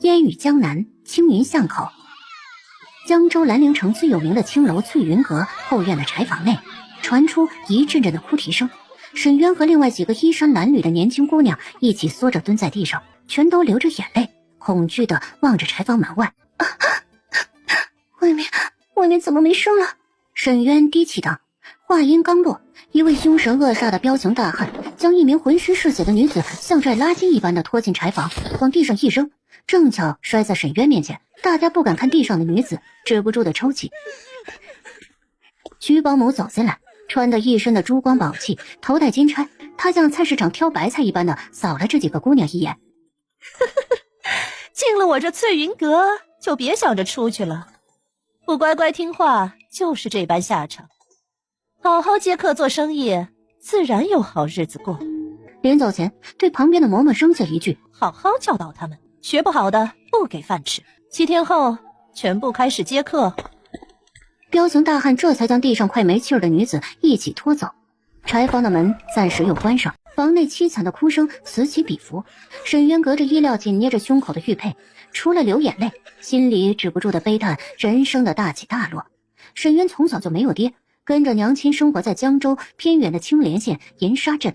烟雨江南，青云巷口。江州兰陵城最有名的青楼翠云阁后院的柴房内，传出一阵阵的哭啼声。沈渊和另外几个衣衫褴褛的年轻姑娘一起缩着蹲在地上，全都流着眼泪，恐惧地望着柴房门外。外面怎么没声了？沈渊低气道。话音刚落，一位凶神恶煞的彪形大汉将一名浑身是血的女子像拽垃圾一般的拖进柴房，往地上一扔，正巧摔在沈渊面前。大家不敢看地上的女子，止不住的抽泣。徐保姆走进来，穿得一身的珠光宝气，头戴金钗，她像菜市场挑白菜一般的扫了这几个姑娘一眼。进了我这翠云阁，就别想着出去了。不乖乖听话，就是这般下场。好好接客做生意，自然有好日子过。临走前，对旁边的嬷嬷扔下一句：好好教导他们，学不好的不给饭吃。7天后，全部开始接客。彪形大汉这才将地上快没气儿的女子一起拖走。柴房的门暂时又关上，房内凄惨的哭声此起彼伏。沈渊隔着衣料紧捏着胸口的玉佩，除了流眼泪，心里止不住的悲叹人生的大起大落。沈渊从小就没有爹，跟着娘亲生活在江州偏远的青莲县银沙镇。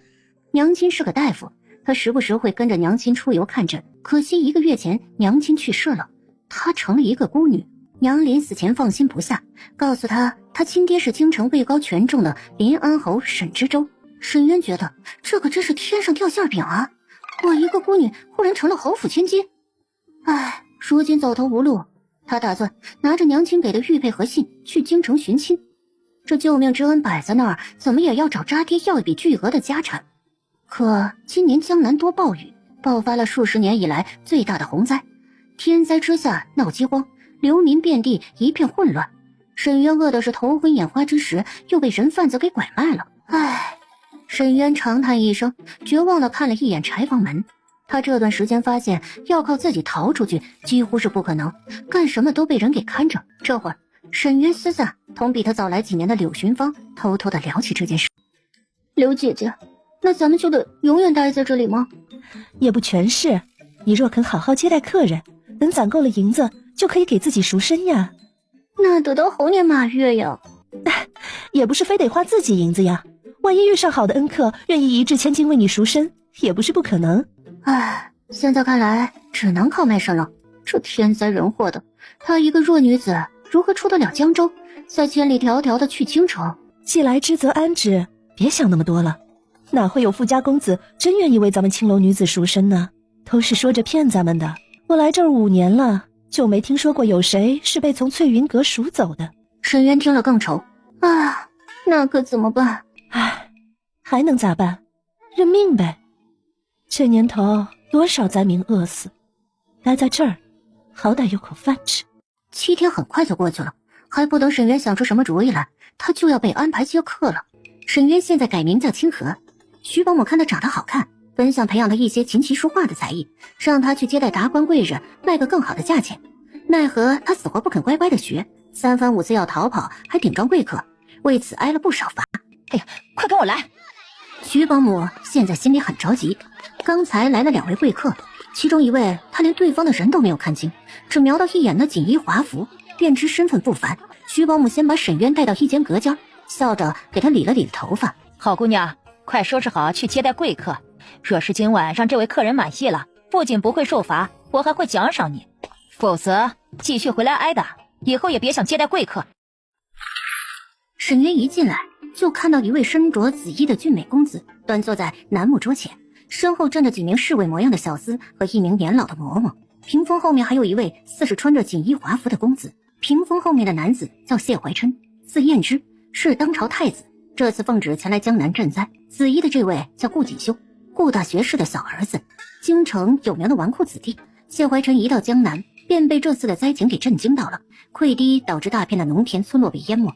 娘亲是个大夫，他时不时会跟着娘亲出游看诊。可惜1个月前娘亲去世了，她成了一个孤女。娘临死前放心不下，告诉她亲爹是京城位高权重的临安侯沈知州。沈渊觉得这可真是天上掉馅饼啊！我一个孤女忽然成了侯府千金。唉，如今走投无路，他打算拿着娘亲给的玉佩和信去京城寻亲。这救命之恩摆在那儿，怎么也要找渣爹要一笔巨额的家产。可今年江南多暴雨，爆发了数十年以来最大的洪灾，天灾之下闹饥荒，流民遍地，一片混乱。沈渊饿的是头昏眼花之时，又被人贩子给拐卖了。唉，沈渊长叹一声，绝望地看了一眼柴房门。他这段时间发现要靠自己逃出去几乎是不可能，干什么都被人给看着。这会儿沈渊私下同比他早来几年的柳寻芳偷偷地聊起这件事。柳姐姐，那咱们就得永远待在这里吗？也不全是，你若肯好好接待客人，等攒够了银子，就可以给自己赎身呀。那得到猴年马月呀。也不是非得花自己银子呀，万一遇上好的恩客愿意1掷千金为你赎身，也不是不可能。唉，现在看来只能靠卖身了。这天灾人祸的，她一个弱女子如何出得了江州，再千里迢迢的去京城？既来之则安之，别想那么多了。哪会有富家公子真愿意为咱们青楼女子赎身呢？都是说着骗咱们的。我来这儿5年了，就没听说过有谁是被从翠云阁赎走的。沈渊听了更愁啊，那可怎么办？唉，还能咋办？认命呗。这年头多少灾民饿死，待在这儿好歹有口饭吃。7天很快就过去了，还不等沈渊想出什么主意来，他就要被安排接客了。沈渊现在改名叫清河，徐保姆看他长得好看，本想培养他一些琴棋书画的才艺，让他去接待达官贵人，卖个更好的价钱。奈何他死活不肯乖乖的学，3番5次要逃跑，还顶撞贵客，为此挨了不少罚。哎呀，快跟我来！徐保姆现在心里很着急，刚才来了2位贵客，其中一位他连对方的人都没有看清，只瞄到一眼那锦衣华服，便知身份不凡。徐保姆先把沈渊带到一间隔间，笑着给他理了理头发。好姑娘，快收拾好去接待贵客，若是今晚让这位客人满意了，不仅不会受罚，我还会奖赏你，否则继续回来挨打，以后也别想接待贵客。沈渊一进来就看到一位身着紫衣的俊美公子端坐在楠木桌前，身后站着几名侍卫模样的小厮和一名年老的嬷嬷。屏风后面还有一位似是穿着锦衣华服的公子。屏风后面的男子叫谢怀琛，字彦之，是当朝太子，这次奉旨前来江南赈灾。紫衣的这位叫顾锦修，顾大学士的小儿子，京城有名的纨绔子弟。谢怀琛一到江南便被这次的灾情给震惊到了，溃堤导致大片的农田村落被淹没，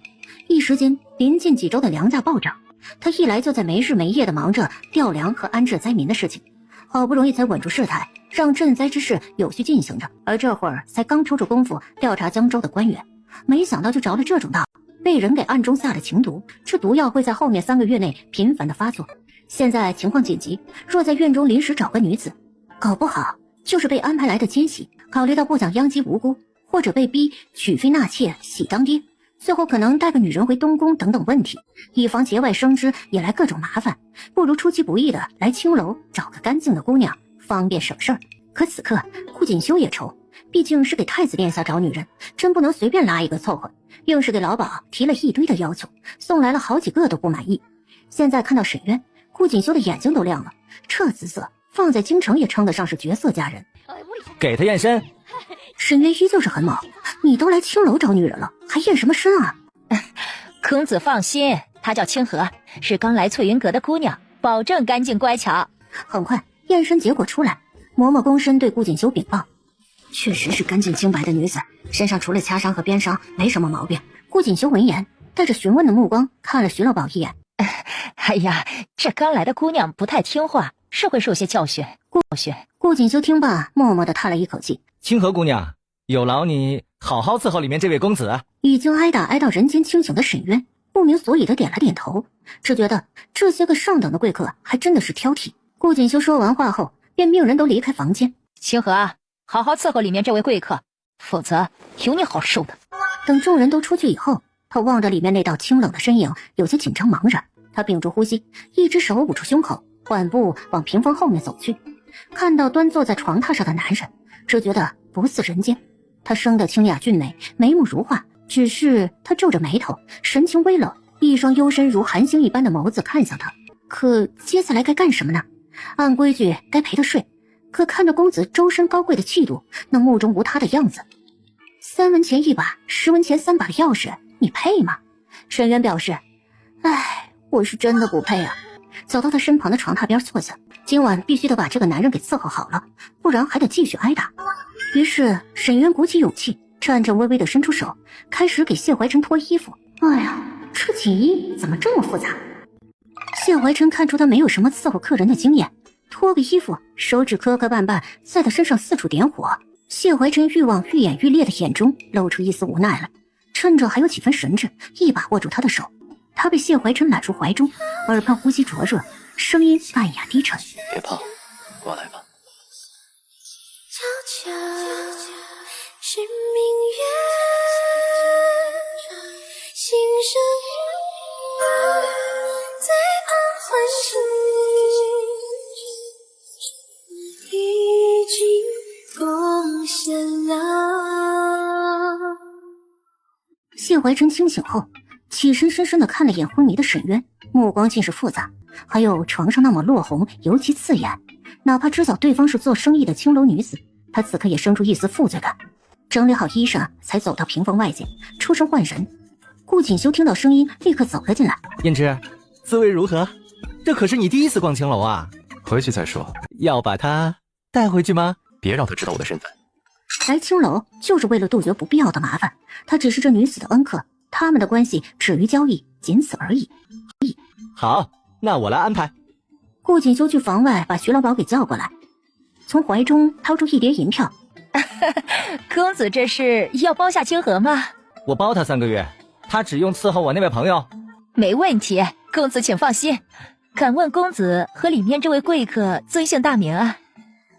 一时间临近几州的粮价暴涨。他一来就在没日没夜的忙着调粮和安置灾民的事情，好不容易才稳住事态，让赈灾之事有序进行着。而这会儿才刚抽出功夫调查江州的官员，没想到就着了这种道，被人给暗中下了情毒，这毒药会在后面3个月内频繁的发作。现在情况紧急，若在院中临时找个女子，搞不好就是被安排来的奸细考虑到不想殃及无辜，或者被逼娶妃纳妾喜当爹，最后可能带个女人回东宫等等问题，以防节外生枝引来各种麻烦，不如出其不意的来青楼找个干净的姑娘，方便省事儿。可此刻顾锦修也愁，毕竟是给太子殿下找女人，真不能随便拉一个凑合，硬是给老鸨提了一堆的要求，送来了好几个都不满意。现在看到沈渊，顾锦修的眼睛都亮了，这姿色放在京城也称得上是绝色佳人。给他验身。沈渊依旧是很猛，你都来青楼找女人了，还验什么身啊？公子放心，她叫清河，是刚来翠云阁的姑娘，保证干净乖巧。很快验身结果出来，嬷嬷躬身对顾锦修禀报，确实是干净清白的女子，身上除了掐伤和鞭伤没什么毛病。顾锦修闻言带着询问的目光看了徐老鸨一眼，哎呀，这刚来的姑娘不太听话，是会受些教训。顾锦修听罢默默地叹了一口气，清河姑娘，有劳你好好伺候里面这位公子。已经挨打挨到人间清醒的沈渊不明所以的点了点头，只觉得这些个上等的贵客还真的是挑剔。顾锦修说完话后便命人都离开房间，清河，好好伺候里面这位贵客，否则有你好受的。等众人都出去以后，他望着里面那道清冷的身影，有些紧张茫然。他屏住呼吸，一只手捂住胸口，缓步往屏风后面走去。看到端坐在床榻上的男人，只觉得不似人间。他生得清雅俊美，眉目如画，只是他皱着眉头，神情微冷，一双幽深如寒星一般的眸子看向他。可接下来该干什么呢？按规矩该陪他睡，可看着公子周身高贵的气度，那目中无他的样子，3文钱一把，10文钱3把的钥匙，你配吗？沈渊表示，唉，我是真的不配啊。走到他身旁的床榻边坐下，今晚必须得把这个男人给伺候好了，不然还得继续挨打。于是沈渊鼓起勇气，颤颤巍巍地伸出手，开始给谢怀晨脱衣服。哎呀，这锦衣怎么这么复杂？谢怀晨看出他没有什么伺候客人的经验，脱个衣服，手指磕磕绊绊，在他身上四处点火。谢怀晨欲望愈演愈烈的眼中露出一丝无奈来，趁着还有几分神智，一把握住他的手。他被谢怀晨揽入怀中，耳畔呼吸灼热，声音淡雅低沉，别怕，我来吧。悄悄是明月，心上人在暗唤醒，已经贡献了。谢怀晨清醒后起身，深深地看了眼昏迷的沈渊，目光尽是复杂。还有床上那抹落红尤其刺眼，哪怕知晓对方是做生意的青楼女子，他此刻也生出一丝负罪感。整理好衣裳，才走到屏风外间，出声唤人。顾锦修听到声音，立刻走了进来。胭脂，滋味如何？这可是你第一次逛青楼啊！回去再说。要把她带回去吗？别让他知道我的身份。来青楼就是为了杜绝不必要的麻烦，他只是这女子的恩客，他们的关系止于交易，仅此而已。好，那我来安排。顾锦修去房外把徐老鸨给叫过来，从怀中掏出一叠银票。公子这是要包下清河吗？我包他3个月，他只用伺候我那位朋友。没问题，公子请放心。敢问公子和里面这位贵客尊姓大名啊？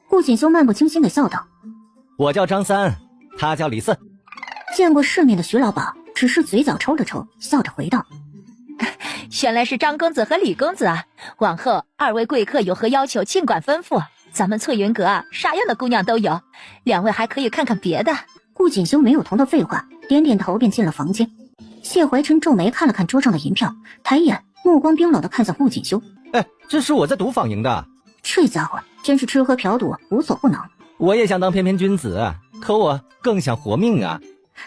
顾锦修漫不经心地笑道：我叫张三，他叫李四。见过世面的徐老鸨只是嘴角抽了抽，笑着回道：原来是张公子和李公子啊！往后2位贵客有何要求，尽管吩咐。咱们翠云阁啊，啥样的姑娘都有，2位还可以看看别的。顾锦修没有同他废话，点点头便进了房间。谢怀琛皱眉看了看桌上的银票，抬眼目光冰冷地看向顾锦修。哎，这是我在赌坊赢的。这家伙真是吃喝嫖赌无所不能。我也想当翩翩君子，可我更想活命啊。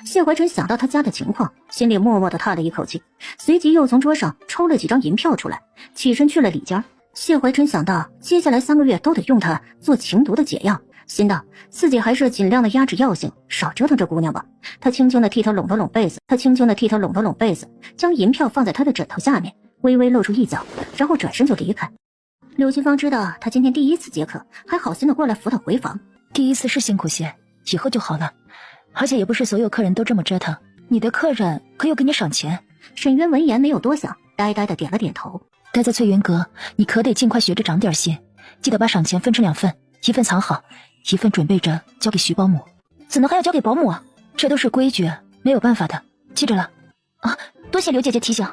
谢怀琛想到他家的情况，心里默默地叹了一口气，随即又从桌上抽了几张银票出来，起身去了里间。谢怀琛想到接下来3个月都得用它做情毒的解药，心道自己还是尽量的压制药性，少折腾这姑娘吧。他轻轻地替她拢了拢被子，将银票放在她的枕头下面，微微露出一角，然后转身就离开。柳青芳知道他今天第一次接客，还好心的过来扶他回房。第一次是辛苦些，以后就好了。而且也不是所有客人都这么折腾，你的客人可有给你赏钱。沈渊闻言没有多想，呆呆的点了点头。待在翠云阁，你可得尽快学着长点心，记得把赏钱分成2份，1份藏好，1份准备着交给徐保姆。怎能还要交给保姆啊？这都是规矩，没有办法的，记着了。啊，多谢刘姐姐提醒。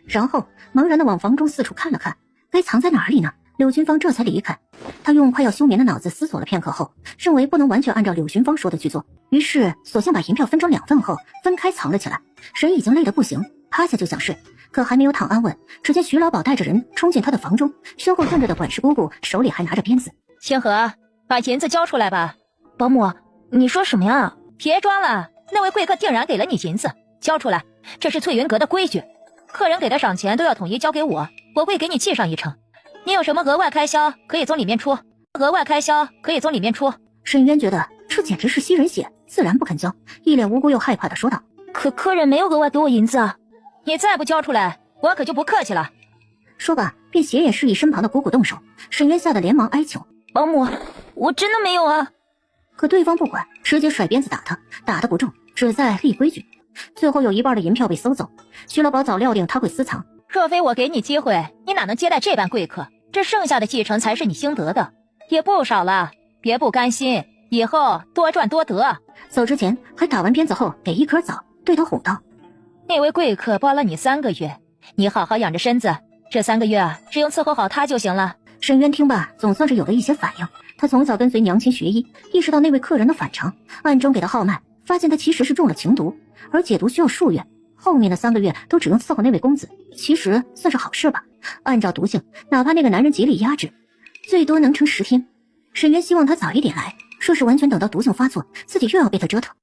然后茫然的往房中四处看了看，该藏在哪里呢？柳群芳这才离开。他用快要休眠的脑子思索了片刻后，认为不能完全按照柳群芳说的去做，于是索性把银票分成2份后分开藏了起来。人已经累得不行，趴下就想睡，可还没有躺安稳，只见徐老鸨带着人冲进他的房中，身后站着的管事姑姑手里还拿着鞭子。星河，把银子交出来吧。保姆，你说什么呀？别装了，那位贵客定然给了你银子，交出来，这是翠云阁的规矩。客人给的赏钱都要统一交给我，我会给你记上一成。你有什么额外开销可以从里面出，沈渊觉得这简直是吸人血，自然不肯交，一脸无辜又害怕的说道：可客人没有额外给我银子啊！你再不交出来，我可就不客气了。说罢便斜眼示意身旁的姑姑动手。沈渊吓得连忙哀求：保姆，我真的没有啊！可对方不管，直接甩鞭子打他，打得不重，只在立规矩。最后有一半的银票被搜走，徐老鸨早料定他会私藏，若非我给你机会，你哪能接待这般贵客？这剩下的继承才是你兴得的，也不少了，别不甘心，以后多赚多得。走之前还打完鞭子后给一颗枣，对他哄道：那位贵客包了你3个月，你好好养着身子，这3个月啊，只用伺候好他就行了。沈渊听罢总算是有了一些反应，他从小跟随娘亲学医，意识到那位客人的反常，暗中给他号脉，发现他其实是中了情毒，而解毒需要数月，后面的3个月都只用伺候那位公子，其实算是好事吧。按照毒性，哪怕那个男人极力压制，最多能撑10天。沈渊希望他早一点来，说是完全等到毒性发作，自己又要被他折腾。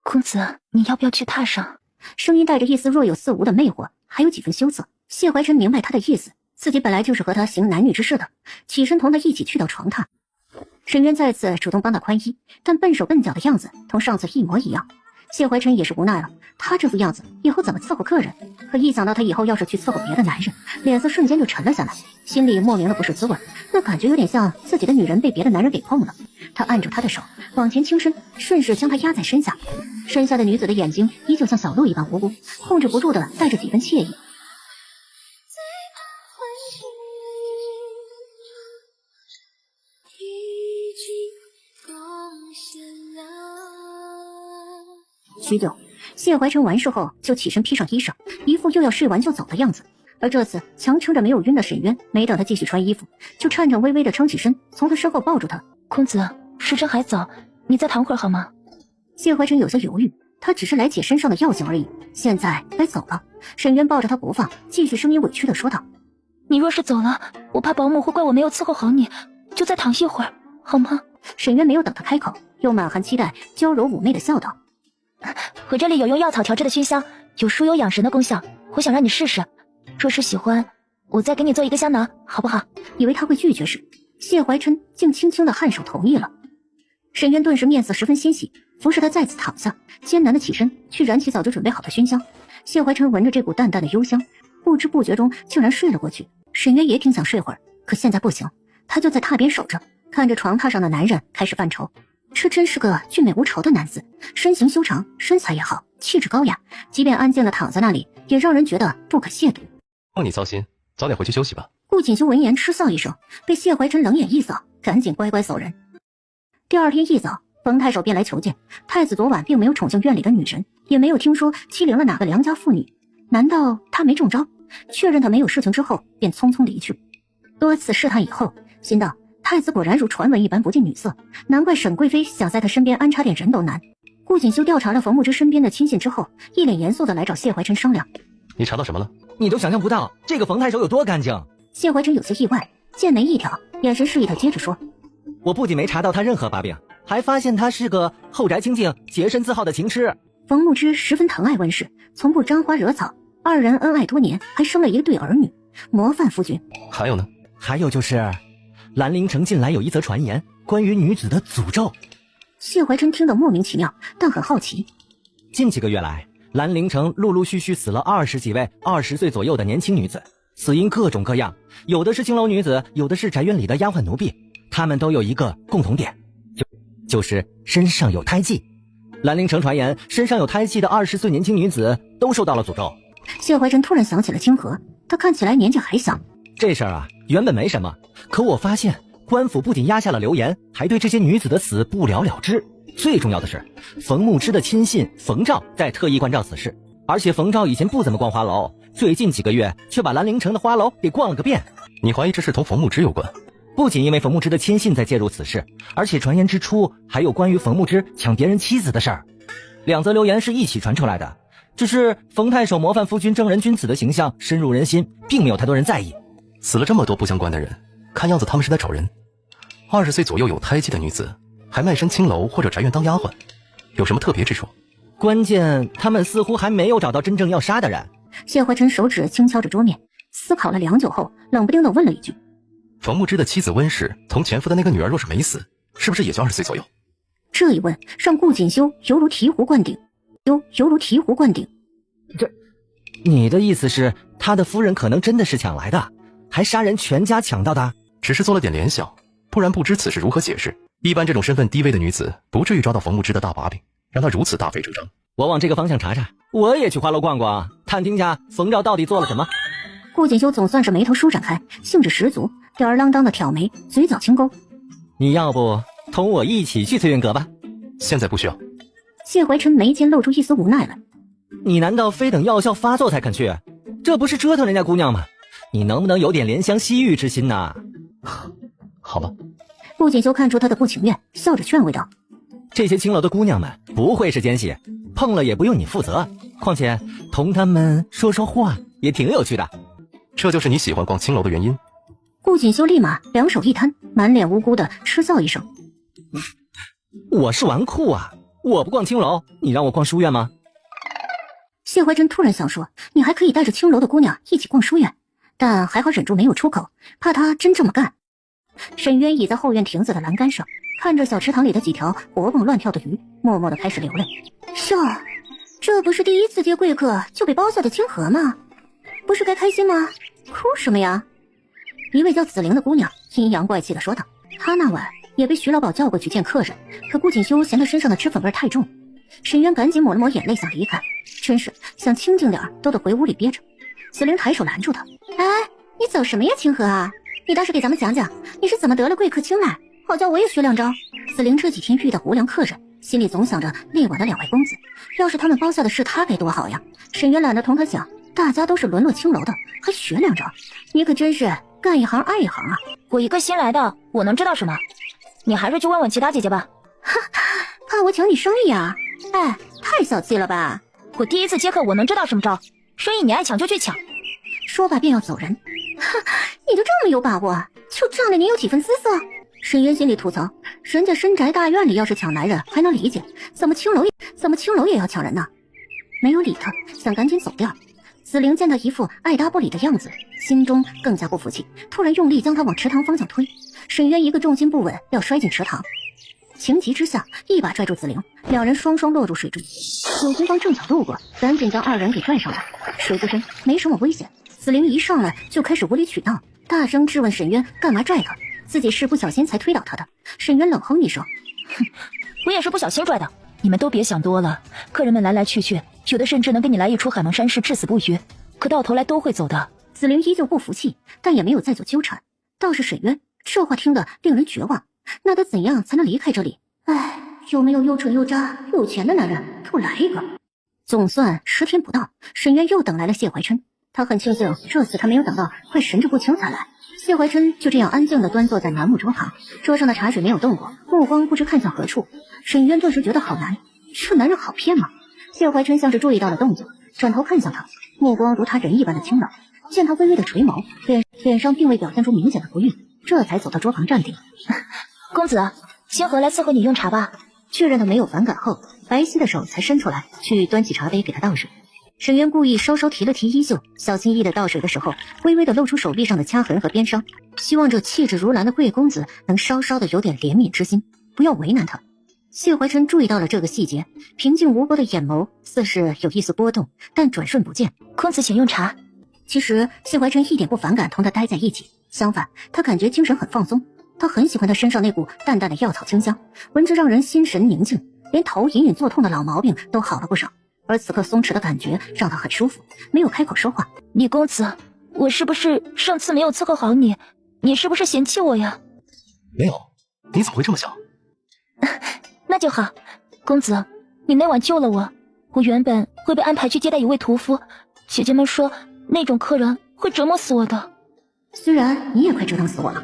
公子，你要不要去榻上？声音带着一丝若有似无的魅惑，还有几分羞涩。谢怀琛明白他的意思，自己本来就是和他行男女之事的，起身同他一起去到床榻。沈渊再次主动帮他宽衣，但笨手笨脚的样子同上次一模一样。谢怀琛也是无奈了，他这副样子以后怎么伺候客人？可一想到他以后要是去伺候别的男人，脸色瞬间就沉了下来，心里莫名的不是滋味，那感觉有点像自己的女人被别的男人给碰了。他按住他的手往前倾身，顺势将他压在身下。身下的女子的眼睛依旧像小鹿一般无辜，控制不住的带着几分惬意。许久，谢怀琛完事后就起身披上衣裳，一副又要睡完就走的样子。而这次强撑着没有晕的沈渊，没等他继续穿衣服，就颤颤巍巍地撑起身，从他身后抱住他。公子，时辰还早，你再躺会儿好吗？谢怀琛有些犹豫，他只是来解身上的药性而已，现在该走了。沈渊抱着他不放，继续声音委屈地说道：你若是走了，我怕保姆会怪我没有伺候好你，就再躺一会儿好吗？沈渊没有等他开口，又满含期待，娇柔妩媚地笑道：我这里有用药草调制的熏香，有舒幽养神的功效，我想让你试试。若是喜欢，我再给你做一个香囊，好不好？以为他会拒绝时，谢怀琛竟轻轻的颔首同意了。沈渊顿时面色十分欣喜，服侍他再次躺下，艰难的起身去燃起早就准备好的熏香。谢怀琛闻着这股淡淡的幽香，不知不觉中竟然睡了过去。沈渊也挺想睡会儿，可现在不行，他就在榻边守着，看着床榻上的男人开始犯愁。这真是个俊美无愁的男子，身形修长，身材也好，气质高雅，即便安静的躺在那里，也让人觉得不可亵渎。帮你操心，早点回去休息吧。顾锦修闻言嗤笑一声，被谢怀琛冷眼一扫，赶紧乖乖走人。第二天一早，冯太守便来求见。太子昨晚并没有宠幸院里的女人，也没有听说欺凌了哪个良家妇女，难道他没中招？确认他没有事情之后，便匆匆离去。多次试探以后，心道太子果然如传闻一般不近女色，难怪沈贵妃想在他身边安插点人都难。顾锦修调查了冯牧之身边的亲信之后，一脸严肃的来找谢怀琛商量。你查到什么了？你都想象不到这个冯太守有多干净。谢怀琛有些意外，剑眉一挑，眼神示意他接着说。我不仅没查到他任何把柄，还发现他是个后宅清静、洁身自好的情痴。冯牧之十分疼爱温氏，从不沾花惹草，二人恩爱多年，还生了一对儿女，模范夫君。还有呢？还有就是兰陵城近来有一则传言，关于女子的诅咒。谢怀琛听得莫名其妙，但很好奇。近几个月来，兰陵城陆陆续续死了20几位20岁左右的年轻女子，死因各种各样，有的是青楼女子，有的是宅院里的丫鬟奴婢，她们都有一个共同点，就是身上有胎记。兰陵城传言，身上有胎记的20岁年轻女子都受到了诅咒。谢怀琛突然想起了清河，他看起来年纪还小。这事儿啊，原本没什么，可我发现官府不仅压下了流言，还对这些女子的死不了了之。最重要的是，冯牧之的亲信冯照在特意关照此事，而且冯照以前不怎么逛花楼，最近几个月却把兰陵城的花楼给逛了个遍。你怀疑这事同冯牧之有关？不仅因为冯牧之的亲信在介入此事，而且传言之初还有关于冯牧之抢别人妻子的事儿。两则流言是一起传出来的，只是冯太守模范夫君正人君子的形象深入人心，并没有太多人在意。死了这么多不相关的人，看样子他们是在找人。20岁左右有胎记的女子，还卖身青楼或者宅院当丫鬟，有什么特别之处？关键他们似乎还没有找到真正要杀的人。谢怀琛手指轻敲着桌面，思考了良久后，冷不丁地问了一句：冯牧之的妻子温氏同前夫的那个女儿若是没死，是不是也就20岁左右？这一问让顾锦修犹如醍醐灌顶，犹如醍醐灌顶。这，你的意思是他的夫人可能真的是抢来的，还杀人全家抢到的？只是做了点联想，不然不知此事如何解释。一般这种身份低微的女子，不至于抓到冯牧之的大把柄，让他如此大费周章。我往这个方向查查，我也去花楼逛逛，探听下冯照到底做了什么。顾锦修总算是眉头舒展开，兴致十足，吊儿郎当的挑眉，嘴角轻勾。你要不同我一起去翠云阁吧？现在不需要。谢怀琛眉间露出一丝无奈来。你难道非等药效发作才肯去？这不是折腾人家姑娘吗？你能不能有点怜香惜玉之心呐？好吧。顾锦修看出他的不情愿，笑着劝慰道：这些青楼的姑娘们不会是奸细，碰了也不用你负责，况且同她们说说话也挺有趣的。这就是你喜欢逛青楼的原因？顾锦修立马两手一摊，满脸无辜的嗤笑一声：我是纨绔啊，我不逛青楼，你让我逛书院吗？谢怀琛突然想说，你还可以带着青楼的姑娘一起逛书院，但还好忍住没有出口，怕他真这么干。沈渊倚在后院亭子的栏杆上，看着小池塘里的几条活蹦乱跳的鱼，默默地开始流泪。是啊，这不是第一次接贵客就被包下的清河吗？不是该开心吗？哭什么呀？一位叫紫菱的姑娘阴阳怪气地说道。她那晚也被徐老鸨叫过去见客人，可顾锦修嫌她身上的脂粉味太重。沈渊赶紧抹了抹眼泪想离开，真是想清静点都得回屋里憋着。紫菱抬手拦住他：哎，你走什么呀清河啊？你倒是给咱们讲讲，你是怎么得了贵客青睐，好叫我也学两招。紫菱这几天遇到无良客人，心里总想着那晚的两位公子，要是他们包下的是他该多好呀。沈渊懒得同他讲，大家都是沦落青楼的，还学两招，你可真是干一行爱一行啊。我一个新来的，我能知道什么？你还是去问问其他姐姐吧。哈，怕我抢你生意啊？哎，太小气了吧。我第一次接客，我能知道什么招？生意你爱抢就去抢。说罢便要走人。哈，你就这么有把握，就仗着你有几分姿色？沈渊心里吐槽，人家深宅大院里要是抢男人还能理解，怎么青楼也要抢人呢？没有理他，想赶紧走掉。紫菱见他一副爱搭不理的样子，心中更加不服气，突然用力将他往池塘方向推。沈渊一个重心不稳，要摔进池塘，情急之下一把拽住紫菱，两人双双落入水中。有军方正巧路过，赶紧将二人给拽上来。水不深，没什么危险。紫菱一上来就开始无理取闹，大声质问沈渊干嘛拽他，自己是不小心才推倒他的。沈渊冷哼一声：哼，我也是不小心拽的，你们都别想多了。客人们来来去去，有的甚至能给你来一出海盟山式至死不渝，可到头来都会走的。紫菱依旧不服气，但也没有再做纠缠。倒是沈渊这话听得令人绝望，那他怎样才能离开这里？哎，有没有又蠢又渣又有钱的男人给我来一个。总算10天不到，沈渊又等来了谢怀琛。他很庆幸这次他没有等到快神志不清才来。谢怀琛就这样安静地端坐在楠木桌旁，桌上的茶水没有动过，目光不知看向何处。沈渊顿时觉得好难，这男人好骗吗？谢怀琛像是注意到了动静，转头看向他，目光如他人一般的清冷。见他微微的垂眸，脸上并未表现出明显的不悦，这才走到桌旁站定。公子，星河来伺候你用茶吧。确认他没有反感后，白皙的手才伸出来，去端起茶杯给他倒水。沈渊故意稍稍提了提衣袖，小心翼翼的倒水的时候，微微的露出手臂上的掐痕和鞭伤，希望这气质如兰的贵公子能稍稍的有点怜悯之心，不要为难他。谢怀琛注意到了这个细节，平静无波的眼眸似是有一丝波动，但转瞬不见。公子请用茶。其实谢怀琛一点不反感同他待在一起，相反，他感觉精神很放松。他很喜欢他身上那股淡淡的药草清香，闻着让人心神宁静，连头隐隐作痛的老毛病都好了不少。而此刻松弛的感觉让他很舒服，没有开口说话。李公子，我是不是上次没有伺候好你？你是不是嫌弃我呀？没有，你怎么会这么想？那就好。公子，你那晚救了我，我原本会被安排去接待一位屠夫，姐姐们说那种客人会折磨死我的。虽然你也快折腾死我了。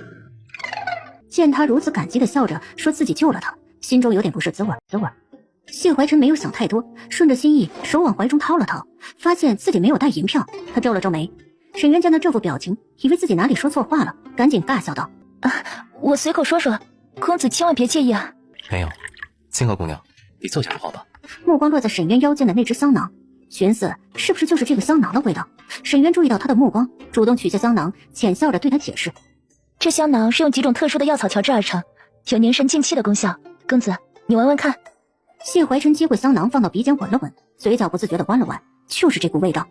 见他如此感激的笑着说自己救了他，心中有点不是滋味。谢怀琛没有想太多，顺着心意手往怀中掏了掏，发现自己没有带银票，他皱了皱眉。沈渊见他这副表情，以为自己哪里说错话了，赶紧尬笑道：“我随口说说，公子千万别介意啊。”没有，清河姑娘，你坐下说话吧。目光落在沈渊腰间的那只香囊，寻思是不是就是这个香囊的味道。沈渊注意到他的目光，主动取下香囊，浅笑着对他解释：“这香囊是用几种特殊的药草调制而成，有凝神静气的功效。公子，你闻闻看。”谢怀琛接过香囊放到鼻尖闻了闻，嘴角不自觉地弯了弯，就是这股味道。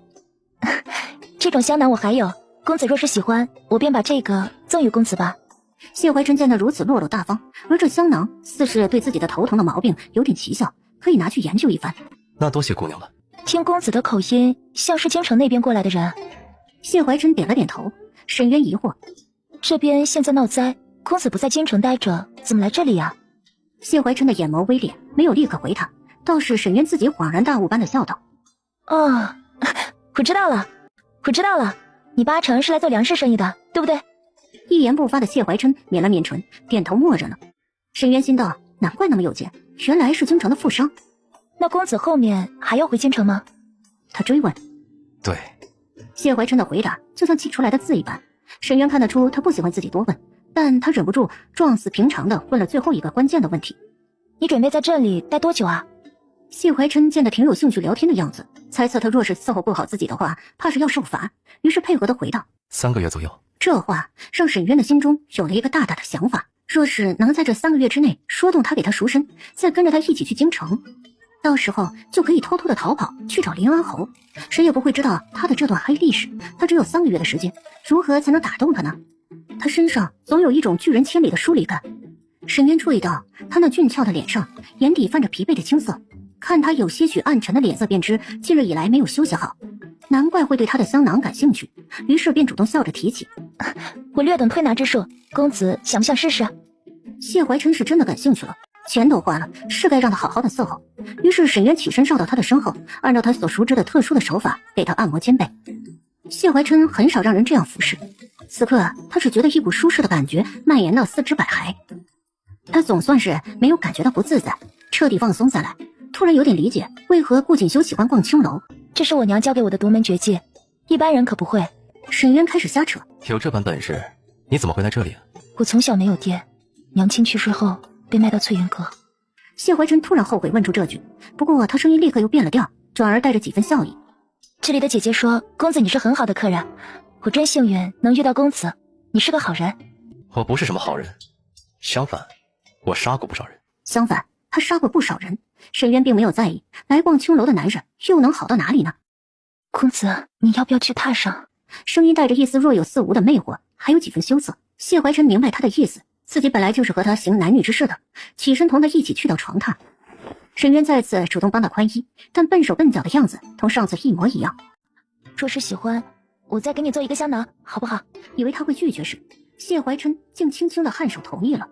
这种香囊我还有，公子若是喜欢，我便把这个赠与公子吧。谢怀琛见他如此落落大方，而这香囊似是对自己的头疼的毛病有点奇效，可以拿去研究一番。那多谢姑娘了。听公子的口音，像是京城那边过来的人。谢怀琛点了点头。沈渊疑惑：这边现在闹灾，公子不在京城待着，怎么来这里呀？谢怀琛的眼眸微裂，没有立刻回他，倒是沈渊自己恍然大悟般的笑道：“哦，我知道了，你八成是来做粮食生意的，对不对？”一言不发的谢怀琛抿了抿唇，点头默认了。沈渊心道：难怪那么有钱，原来是京城的富商。那公子后面还要回京城吗？他追问。对。谢怀琛的回答就像挤出来的字一般，沈渊看得出他不喜欢自己多问，但他忍不住状似平常的问了最后一个关键的问题：你准备在这里待多久啊？谢怀琛见他挺有兴趣聊天的样子，猜测他若是伺候不好自己的话，怕是要受罚，于是配合的回道：3个月左右。这话让沈渊的心中有了一个大大的想法，若是能在这3个月之内说动他给他赎身，再跟着他一起去京城，到时候就可以偷偷的逃跑去找林安侯，谁也不会知道他的这段黑历史。他只有3个月的时间，如何才能打动他呢？他身上总有一种拒人千里的疏离感。沈渊注意到他那俊俏的脸上眼底泛着疲惫的青涩，看他有些许暗沉的脸色便知近日以来没有休息好，难怪会对他的香囊感兴趣，于是便主动笑着提起：我略懂推拿之术，公子想不想试试？谢怀琛是真的感兴趣了，钱都花了，是该让他好好的伺候。于是沈渊起身绕到他的身后，按照他所熟知的特殊的手法给他按摩肩背。谢怀琛很少让人这样服侍，此刻他只觉得一股舒适的感觉蔓延到四肢百骸，他总算是没有感觉到不自在，彻底放松下来。突然有点理解为何顾锦修喜欢逛青楼，这是我娘教给我的独门绝技，一般人可不会。沈渊开始瞎扯：有这般本事，你怎么会来这里啊？我从小没有爹，娘亲去世后被卖到翠云阁。谢怀琛突然后悔问出这句，不过他声音立刻又变了调，转而带着几分笑意：这里的姐姐说，公子你是很好的客人，我真幸运能遇到公子，你是个好人。我不是什么好人，相反，我杀过不少人。相反，他杀过不少人。沈渊并没有在意，来逛青楼的男人又能好到哪里呢？公子，你要不要去榻上？声音带着一丝若有似无的魅惑，还有几分羞涩。谢怀琛明白他的意思，自己本来就是和他行男女之事的，起身同他一起去到床榻。沈渊再次主动帮他宽衣，但笨手笨脚的样子同上次一模一样。若是喜欢，我再给你做一个香囊，好不好？以为他会拒绝时，谢怀琛竟轻轻的颔首同意了。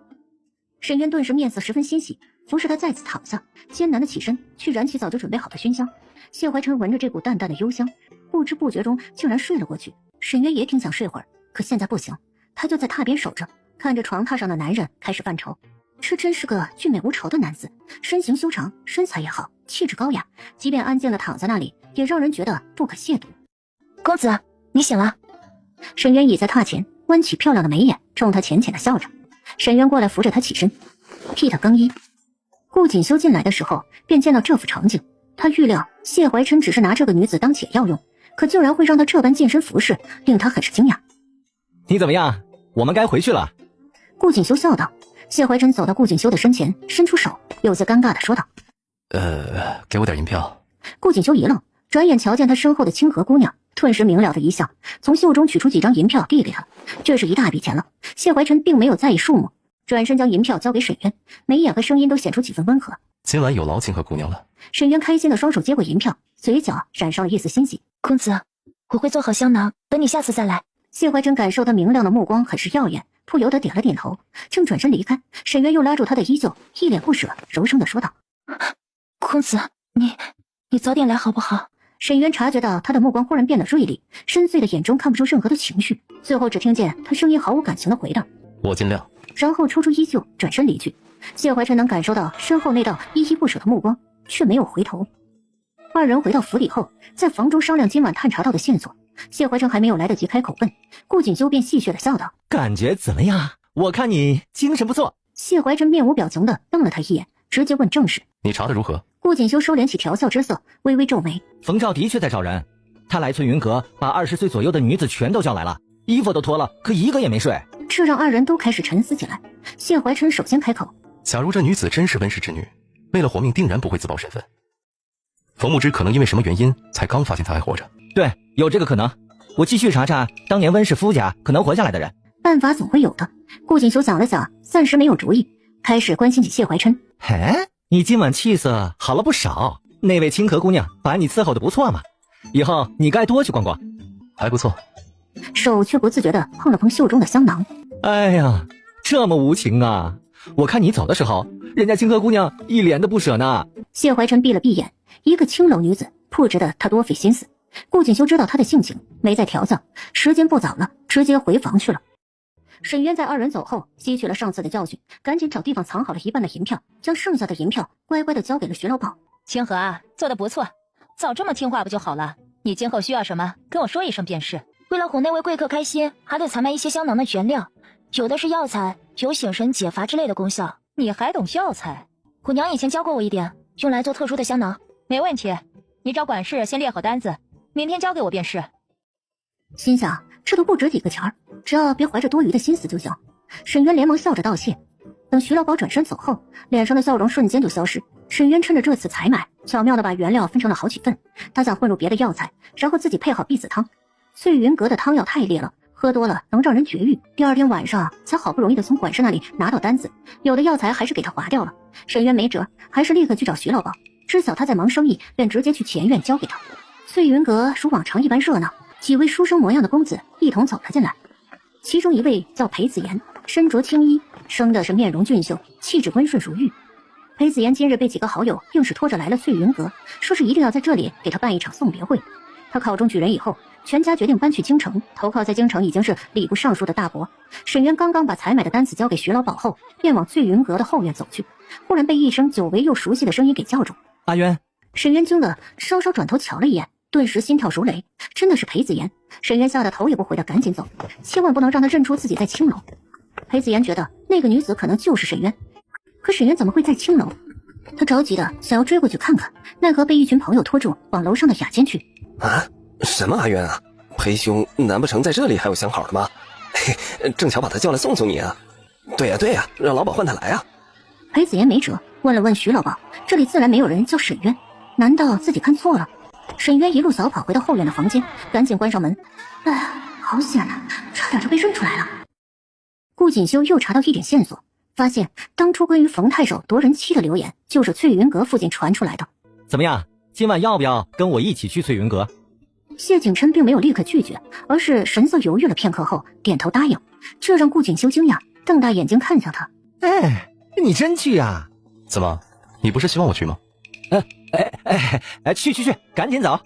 沈渊顿时面色十分欣喜，服侍他再次躺下，艰难的起身去燃起早就准备好的熏香。谢怀琛闻着这股淡淡的幽香，不知不觉中竟然睡了过去。沈渊也挺想睡会儿，可现在不行，他就在榻边守着，看着床榻上的男人开始犯愁。这真是个俊美无愁的男子，身形修长，身材也好，气质高雅，即便安静的躺在那里，也让人觉得不可亵渎。公子，你醒了。沈渊倚在榻前，弯起漂亮的眉眼，冲他浅浅的笑着。沈渊过来扶着他起身，替他更衣。顾锦修进来的时候，便见到这幅场景。他预料谢怀琛只是拿这个女子当解药用，可竟然会让他这般近身服侍，令他很是惊讶。你怎么样？我们该回去了。顾锦修笑道。谢怀琛走到顾锦修的身前，伸出手，有些尴尬的说道：给我点银票。顾锦修一愣，转眼瞧见他身后的清河姑娘，顿时明了的一笑，从袖中取出几张银票递给他。这是一大笔钱了，谢怀琛并没有在意数目，转身将银票交给沈渊，眉眼和声音都显出几分温和。今晚有劳清河姑娘了。沈渊开心的双手接过银票，嘴角染上了一丝欣喜。公子，我会做好香囊，等你下次再来。谢怀琛感受他明亮的目光很是耀眼，不由得点了点头，正转身离开，沈渊又拉住他的衣袖，一脸不舍，柔声的说道：“公子，你早点来好不好？”沈渊察觉到他的目光忽然变得锐利，深邃的眼中看不出任何的情绪，最后只听见他声音毫无感情的回道：“我尽量。”然后抽出衣袖，转身离去。谢怀琛能感受到身后那道依依不舍的目光，却没有回头。二人回到府里后，在房中商量今晚探查到的线索。谢怀琛还没有来得及开口问，顾锦修便戏谑的笑道：“感觉怎么样？我看你精神不错。”谢怀琛面无表情的瞪了他一眼，直接问正事：“你查的如何？”顾锦修收敛起调笑之色，微微皱眉：“冯照的确在找人，他来翠云阁，把20岁左右的女子全都叫来了，衣服都脱了，可一个也没睡。”这让二人都开始沉思起来。谢怀琛首先开口：“假如这女子真是温氏之女，为了活命定然不会自曝身份。冯牧之可能因为什么原因才刚发现她还活着。”“对，有这个可能。我继续查查当年温氏夫家可能活下来的人。”办法总会有的。顾锦修想了想，暂时没有主意，开始关心起谢怀琛。“嘿，你今晚气色好了不少，那位清河姑娘把你伺候的不错嘛，以后你该多去逛逛。”“还不错。”手却不自觉地碰了碰袖中的香囊。“哎呀，这么无情啊！我看你走的时候，人家清河姑娘一脸的不舍呢。”谢怀琛闭了闭眼，一个青楼女子，不值得他多费心思。顾锦修知道他的性情，没再调教，时间不早了，直接回房去了。沈渊在二人走后，吸取了上次的教训，赶紧找地方藏好了一半的银票，将剩下的银票乖乖的交给了徐老鸨。“清河啊，做得不错，早这么听话不就好了？你今后需要什么，跟我说一声便是。为了哄那位贵客开心，还得采买一些香囊的原料，有的是药材，有醒神解乏之类的功效。你还懂药材？虎娘以前教过我一点，用来做特殊的香囊。没问题，你找管事先列好单子，明天交给我便是。”心想这都不值几个钱儿，只要别怀着多余的心思就行。沈渊连忙笑着道谢。等徐老鸨转身走后，脸上的笑容瞬间就消失。沈渊趁着这次采买，巧妙地把原料分成了好几份，他想混入别的药材，然后自己配好避子汤。翠云阁的汤药太烈了，喝多了能让人绝育。第二天晚上才好不容易的从管事那里拿到单子，有的药材还是给他划掉了。沈渊没辙，还是立刻去找徐老鸨，知晓他在忙生意，便直接去前院交给他。翠云阁如往常一般热闹，几位书生模样的公子一同走了进来。其中一位叫裴子言，身着青衣，生的是面容俊秀，气质温顺如玉。裴子言今日被几个好友硬是拖着来了翠云阁，说是一定要在这里给他办一场送别会。他考中举人以后，全家决定搬去京城，投靠在京城已经是礼部尚书的大伯。沈渊刚刚把采买的单子交给徐老鸨后，便往翠云阁的后院走去，忽然被一声久违又熟悉的声音给叫住。“阿渊！”沈渊惊得稍稍转头瞧了一眼，顿时心跳如雷，真的是裴子言。沈渊吓得头也不回的赶紧走，千万不能让他认出自己在青楼。裴子言觉得那个女子可能就是沈渊，可沈渊怎么会在青楼？他着急的想要追过去看看，奈何被一群朋友拖住，往楼上的雅间去。“啊，什么阿渊啊？裴兄难不成在这里还有相好的吗？嘿，正巧把他叫来送送你啊。”“对呀，让老鸨唤他来啊。”裴子言没辙，问了问徐老鸨，这里自然没有人叫沈渊，难道自己看错了？沈渊一路扫跑回到后院的房间，赶紧关上门。哎呀，好险啊，差点就被认出来了。顾锦修又查到一点线索，发现当初关于冯太守夺人妻的流言，就是翠云阁附近传出来的。“怎么样，今晚要不要跟我一起去翠云阁？”谢景琛并没有立刻拒绝，而是神色犹豫了片刻后点头答应，这让顾锦修惊讶，瞪大眼睛看向他。“哎，你真去啊？怎么，你不是希望我去吗？”“去，赶紧走。”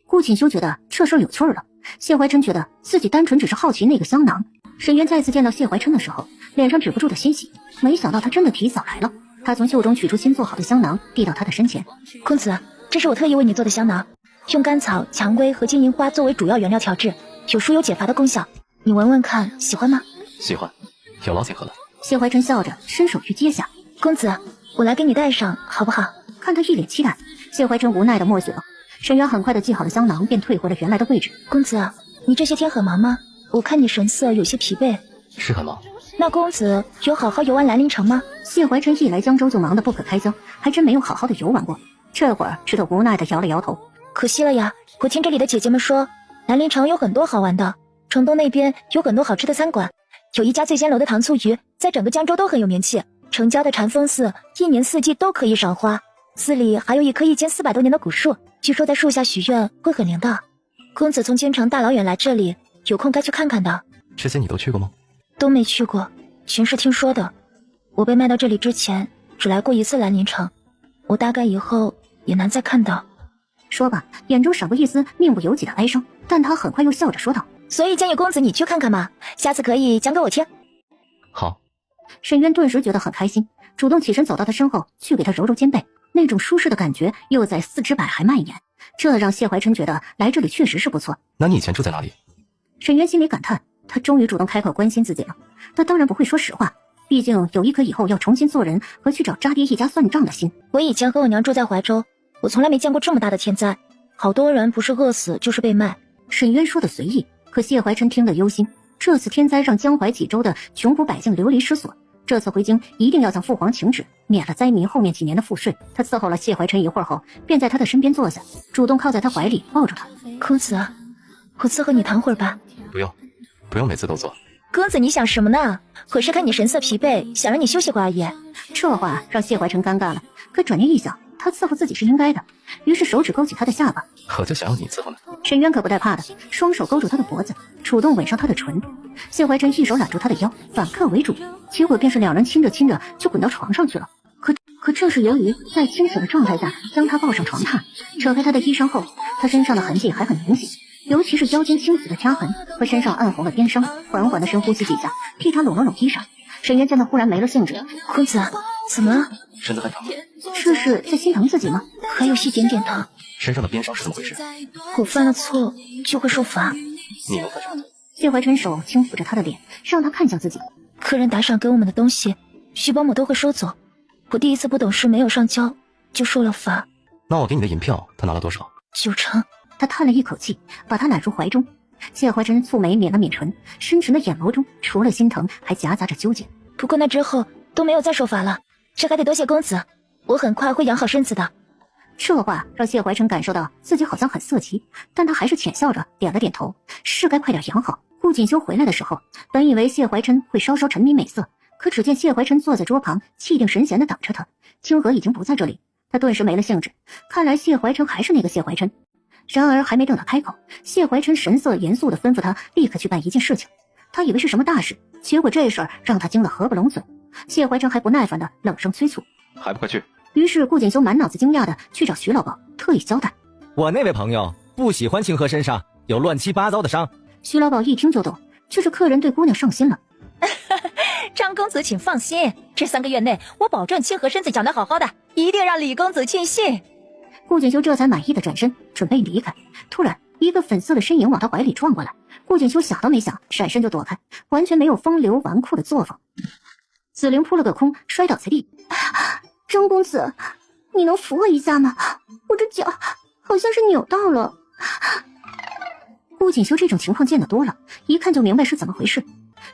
顾锦修觉得这事儿有趣了，谢怀琛觉得自己单纯只是好奇那个香囊。沈渊再次见到谢怀琛的时候，脸上止不住的欣喜，没想到他真的提早来了。他从袖中取出新做好的香囊，递到他的身前。“公子，这是我特意为你做的香囊，用甘草、蔷薇和金银花作为主要原料调制，有疏油解乏的功效。你闻闻看，喜欢吗？”“喜欢，有劳请喝了。”谢怀琛笑着伸手去接下。“公子，我来给你戴上好不好？”看他一脸期待，谢怀琛无奈的默许了。沈渊很快的系好了香囊，便退回了原来的位置。“公子，你这些天很忙吗？我看你神色有些疲惫。”“是很忙。”“那公子有好好游玩兰陵城吗？”谢怀琛一来江州就忙得不可开交，还真没有好好的游玩过。这会儿只得无奈的摇了摇头。“可惜了呀，我听这里的姐姐们说，兰陵城有很多好玩的，城东那边有很多好吃的餐馆，有一家醉仙楼的糖醋鱼，在整个江州都很有名气。城郊的禅风寺，一年四季都可以赏花，寺里还有一棵1间400多年的古树，据说在树下许愿会很灵的。公子从京城大老远来这里，有空该去看看的。”“这些你都去过吗？”都没去过，全是听说的。我被卖到这里之前，只来过一次兰陵城，我大概以后也难再看到。说罢，眼中闪过一丝命不由己的哀伤，但他很快又笑着说道：“所以建议公子你去看看嘛，下次可以讲给我听。”好。沈渊顿时觉得很开心，主动起身走到他身后，去给他揉揉肩背，那种舒适的感觉又在四肢百骸蔓延，这让谢怀琛觉得来这里确实是不错。那你以前住在哪里？沈渊心里感叹，他终于主动开口关心自己了。他当然不会说实话，毕竟有一颗以后要重新做人和去找渣爹一家算账的心。我以前和我娘住在怀州，我从来没见过这么大的天灾，好多人不是饿死就是被卖。沈渊说的随意，可谢怀琛听了忧心。这次天灾让江淮几州的穷苦百姓流离失所，这次回京一定要向父皇请旨，免了灾民后面几年的赋税。他伺候了谢怀琛一会儿后，便在他的身边坐下，主动靠在他怀里抱住他。公子，我伺候你躺会儿吧。不用每次都做。公子你想什么呢？我是看你神色疲惫，想让你休息会儿而已。这话让谢怀琛尴尬了，可转念一想，他伺候自己是应该的，于是手指勾起他的下巴。我就想要你伺候呢。沈渊可不带怕的，双手勾住他的脖子，主动吻上他的唇。谢怀琛一手揽住他的腰，反客为主，结果便是两人亲着亲着就滚到床上去了。可这是由于在清醒的状态下将他抱上床榻，扯开他的衣裳后，他身上的痕迹还很明显，尤其是腰间青紫的掐痕和身上暗红的鞭伤。缓缓的深呼吸几下，替他拢了拢衣裳。沈渊见他忽然没了兴致，公子怎么了？身子还疼吗？这是在心疼自己吗？还有一点点疼。身上的鞭伤是怎么回事？我犯了错就会受罚。你能犯什么？谢怀琛手轻抚着他的脸，让他看向自己。客人打赏给我们的东西，徐保姆都会收走。我第一次不懂事没有上交，就受了罚。那我给你的银票，他拿了多少？9成。他叹了一口气，把他揽入怀中。谢怀琛蹙眉抿了抿唇，深沉的眼眸中除了心疼，还夹杂着纠结。不过那之后都没有再受罚了，这还得多谢公子，我很快会养好身子的。这话让谢怀琛感受到自己好像很色情，但他还是浅笑着点了点头，是该快点养好。顾锦修回来的时候，本以为谢怀琛会稍稍沉迷美色，可只见谢怀琛坐在桌旁，气定神闲地等着他。清河已经不在这里，他顿时没了兴致。看来谢怀琛还是那个谢怀琛。然而还没等他开口，谢怀琛神色严肃地吩咐他立刻去办一件事情。他以为是什么大事，结果这事儿让他惊得合不拢嘴。谢怀琛还不耐烦地冷声催促：“还不快去！”于是顾锦修满脑子惊讶地去找徐老鸨，特意交代：“我那位朋友不喜欢清河身上有乱七八糟的伤。”徐老鸨一听就懂，这是客人对姑娘上心了。张公子请放心，这3个月内我保证清河身子养得好好的，一定让李公子庆幸。顾锦修这才满意的转身准备离开，突然一个粉色的身影往他怀里撞过来。顾锦修想都没想，闪身就躲开，完全没有风流纨绔的作风。紫菱扑了个空，摔倒在地。张公子，你能扶我一下吗？我这脚好像是扭到了。顾锦修这种情况见得多了，一看就明白是怎么回事。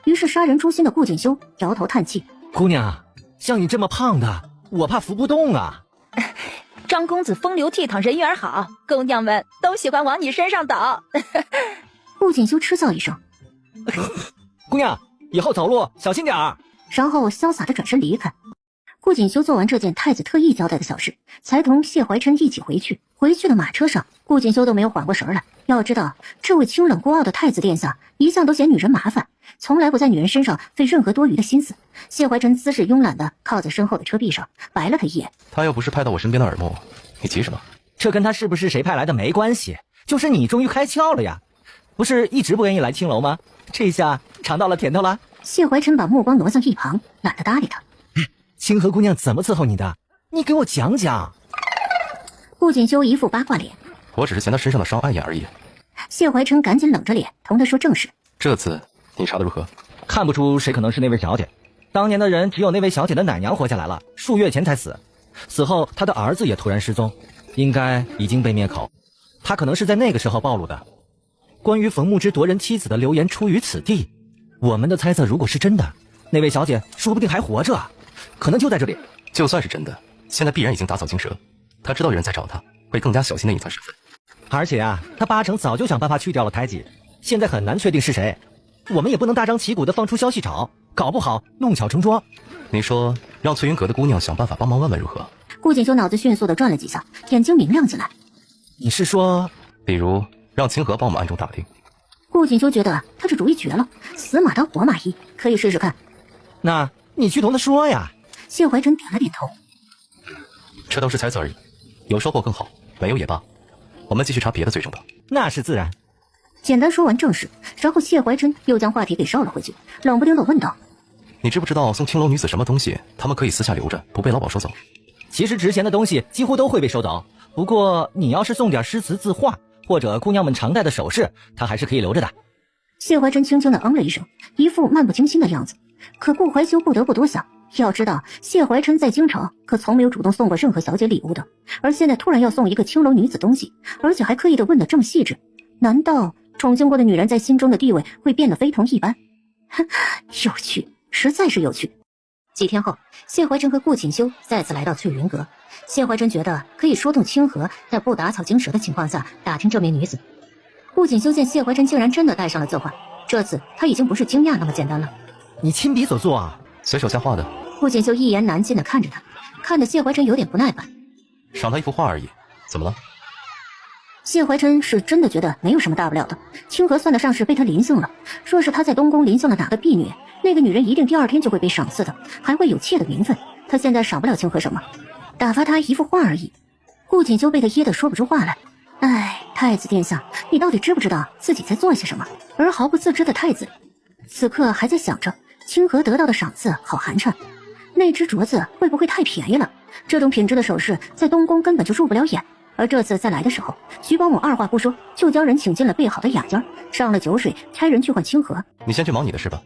于是杀人诛心的顾锦修摇头叹气：“姑娘，像你这么胖的，我怕扶不动啊。”张公子风流倜傥，人缘好，姑娘们都喜欢往你身上倒。顾锦修嗤笑一声：“姑娘，以后走路小心点儿。”然后潇洒的转身离开。顾锦修做完这件太子特意交代的小事，才同谢怀琛一起回去。回去的马车上，顾锦修都没有缓过神来。要知道，这位清冷孤傲的太子殿下一向都嫌女人麻烦，从来不在女人身上费任何多余的心思。谢怀琛姿势慵懒的靠在身后的车壁上，白了他一眼：“他又不是拍到我身边的耳目，你急什么？”这跟他是不是谁派来的没关系，就是你终于开窍了呀！不是一直不愿意来青楼吗？这下尝到了甜头了。谢怀琛把目光挪向一旁，懒得搭理他。清河姑娘怎么伺候你的？你给我讲讲。顾锦修一副八卦脸：“我只是嫌他身上的伤碍眼而已。”谢怀琛赶紧冷着脸同他说正事：“这次你查得如何？”看不出谁可能是那位小姐。当年的人只有那位小姐的奶娘活下来了，数月前才死。死后她的儿子也突然失踪，应该已经被灭口。她可能是在那个时候暴露的。关于冯牧之夺人妻子的流言出于此地，我们的猜测如果是真的，那位小姐说不定还活着，可能就在这里。就算是真的，现在必然已经打草惊蛇，他知道有人在找他，会更加小心的隐藏身份。而且啊，他八成早就想办法去掉了胎记，现在很难确定是谁。我们也不能大张旗鼓的放出消息找，搞不好弄巧成拙。你说让翠云阁的姑娘想办法帮忙问问如何？顾锦修脑子迅速的转了几下，眼睛明亮起来。你是说，比如让清河帮我们暗中打听？顾锦秋觉得他这主意绝了，死马当活马医，可以试试看。那你去同他说呀。谢怀真点了点头。这都是猜测而已，有收获更好，没有也罢。我们继续查别的罪证吧。那是自然。简单说完正事，然后谢怀真又将话题给绕了回去，冷不丁地问道：你知不知道送青楼女子什么东西，他们可以私下留着，不被老鸨收走？其实值钱的东西几乎都会被收走，不过你要是送点诗词字画，或者姑娘们常戴的首饰，他还是可以留着的。谢怀真轻轻地嗯了一声，一副漫不经心的样子。可顾怀修不得不多想，要知道谢怀琛在京城可从没有主动送过任何小姐礼物的，而现在突然要送一个青楼女子东西，而且还刻意的问得这么细致，难道宠幸过的女人在心中的地位会变得非同一般？有趣，实在是有趣。几天后，谢怀琛和顾锦修再次来到翠云阁。谢怀琛觉得可以说动清河，在不打草惊蛇的情况下打听这名女子。顾锦修见谢怀琛竟然真的带上了字画，这次他已经不是惊讶那么简单了。你亲笔所作啊？随手瞎画的。顾锦修一言难尽地看着他，看得谢怀琛有点不耐烦。赏他一幅画而已，怎么了？谢怀琛是真的觉得没有什么大不了的，清河算得上是被他临幸了。若是他在东宫临幸了哪个婢女，那个女人一定第二天就会被赏赐的，还会有妾的名分。他现在赏不了清河什么，打发他一幅画而已。顾锦修被他噎得说不出话来。哎，太子殿下，你到底知不知道自己在做些什么？而毫不自知的太子此刻还在想着清河得到的赏赐好寒碜，那只镯子会不会太便宜了？这种品质的首饰在东宫根本就入不了眼。而这次再来的时候，徐保姆二话不说就将人请进了备好的雅间，上了酒水，差人去换清河。你先去忙你的事吧。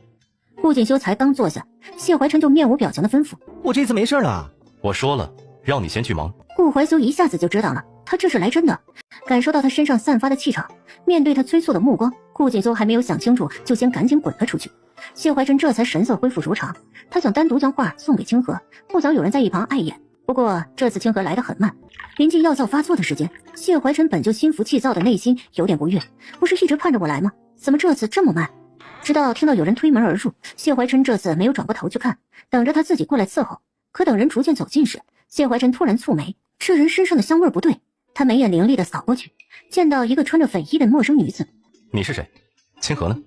顾锦修才刚坐下，谢怀琛就面无表情的吩咐：我这次没事了。我说了，让你先去忙。顾怀修一下子就知道了，他这是来真的。感受到他身上散发的气场，面对他催促的目光，顾锦修还没有想清楚，就先赶紧滚了出去。谢怀琛这才神色恢复如常，他想单独将画送给清河，不想有人在一旁碍眼。不过这次清河来得很慢，临近要造发作的时间，谢怀琛本就心浮气躁的内心有点不悦，不是一直盼着我来吗？怎么这次这么慢？直到听到有人推门而入，谢怀琛这次没有转过头去看，等着他自己过来伺候。可等人逐渐走近时，谢怀琛突然蹙眉，这人身上的香味不对。他眉眼凌厉地扫过去，见到一个穿着粉衣的陌生女子。你是谁？清河呢？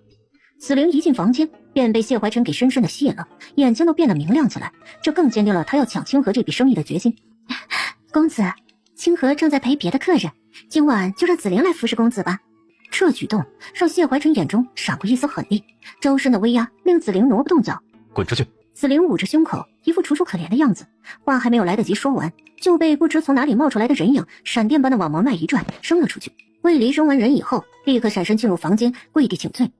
紫菱一进房间便被谢怀琛给深深地吸引了，眼睛都变得明亮起来，这更坚定了他要抢清河这笔生意的决心。公子，清河正在陪别的客人，今晚就让紫菱来服侍公子吧。这举动让谢怀琛眼中闪过一丝狠厉，周身的威压令紫菱挪不动脚。滚出去！紫菱捂着胸口，一副楚楚可怜的样子，话还没有来得及说完，就被不知从哪里冒出来的人影闪电般的往门外一拽，扔了出去。魏离扔完人以后，立刻闪身进入房间，跪地请罪。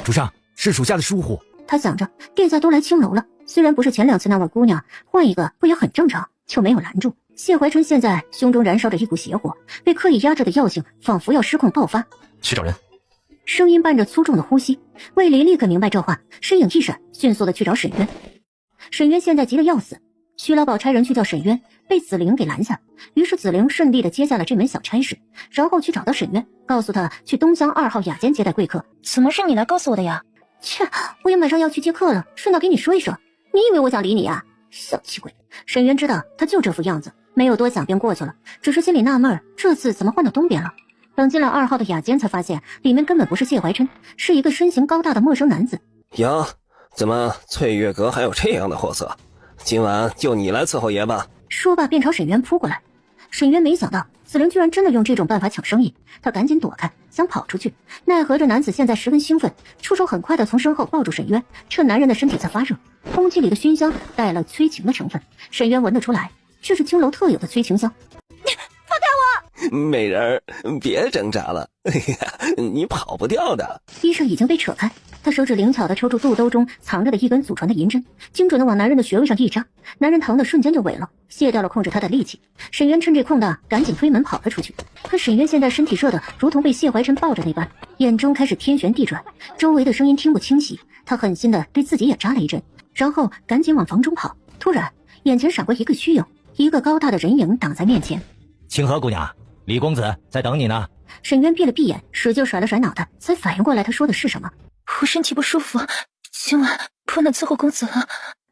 主上，是属下的疏忽。他想着殿下都来青楼了，虽然不是前两次那位姑娘，换一个不也很正常，就没有拦住。谢怀琛现在胸中燃烧着一股邪火，被刻意压制的药性仿佛要失控爆发。去找人。声音伴着粗重的呼吸，魏离立刻明白这话，身影一闪，迅速的去找沈渊。沈渊现在急得要死，徐老鸨差人去叫沈渊，被紫菱给拦下。于是紫菱顺利的接下了这门小差事，然后去找到沈渊，告诉他去东厢2号雅间接待贵客。怎么是你来告诉我的呀？切，我也马上要去接客了，顺道给你说一声。你以为我想理你啊？小气鬼！沈渊知道他就这副样子，没有多想便过去了，只是心里纳闷，这次怎么换到东边了？等进了2号的雅间，才发现里面根本不是谢怀琛，是一个身形高大的陌生男子。哟，怎么翠月阁还有这样的货色？今晚就你来伺候爷吧。说罢便朝沈渊扑过来。沈渊没想到紫菱居然真的用这种办法抢生意，他赶紧躲开，想跑出去，奈何这男子现在十分兴奋，出手很快的从身后抱住沈渊，趁男人的身体在发热，空气里的熏香带了催情的成分，沈渊闻得出来，这是青楼特有的催情香。美人儿，别挣扎了，你跑不掉的。衣裳已经被扯开，他手指灵巧地抽出肚兜中藏着的一根祖传的银针，精准地往男人的穴位上一扎，男人疼的瞬间就萎了，卸掉了控制他的力气。沈渊趁这空档赶紧推门跑了出去，可沈渊现在身体热得如同被谢怀琛抱着那般，眼中开始天旋地转，周围的声音听不清晰，他狠心地对自己也扎了一针，然后赶紧往房中跑。突然眼前闪过一个虚影，一个高大的人影挡在面前。清河姑娘，李公子在等你呢。沈渊闭了闭眼，使劲甩了甩脑袋，才反应过来他说的是什么。我身体不舒服，今晚不能伺候公子了。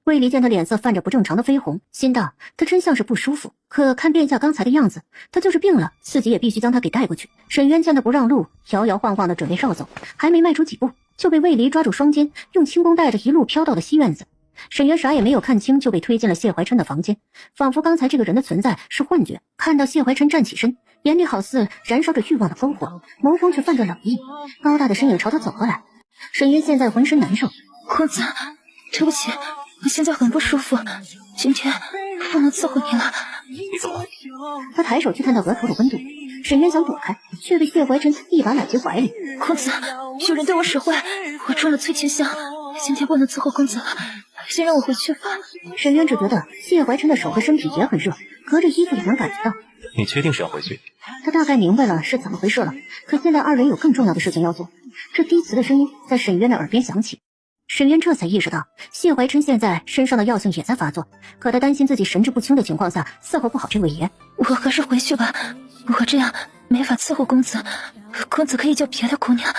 魏离见他脸色泛着不正常的绯红，心道他真像是不舒服。可看殿下刚才的样子，他就是病了，自己也必须将他给带过去。沈渊见他不让路，摇摇晃晃的准备绕走，还没迈出几步，就被魏离抓住双肩，用轻功带着一路飘到了西院子。沈渊啥也没有看清，就被推进了谢怀琛的房间，仿佛刚才这个人的存在是幻觉。看到谢怀琛站起身，眼里好似燃烧着欲望的篝火，眸光却泛着冷意，高大的身影朝他走过来。沈渊现在浑身难受。公子，对不起，我现在很不舒服，今天不能伺候你了。你怎么了？他抬手去探到额头的温度，沈渊想躲开，却被谢怀琛一把揽进怀里。公子，有人对我使坏，我中了翠琴香，今天不能伺候公子了，先让我回去吧。沈渊只觉得谢怀琛的手和身体也很热，隔着衣服也能感觉到。你确定是要回去？他大概明白了是怎么回事了，可现在二人有更重要的事情要做。这低磁的声音在沈渊的耳边响起，沈渊这才意识到谢怀琛现在身上的药性也在发作，可他担心自己神志不清的情况下伺候不好这位爷。我还是回去吧，我这样没法伺候公子，公子可以叫别的姑娘。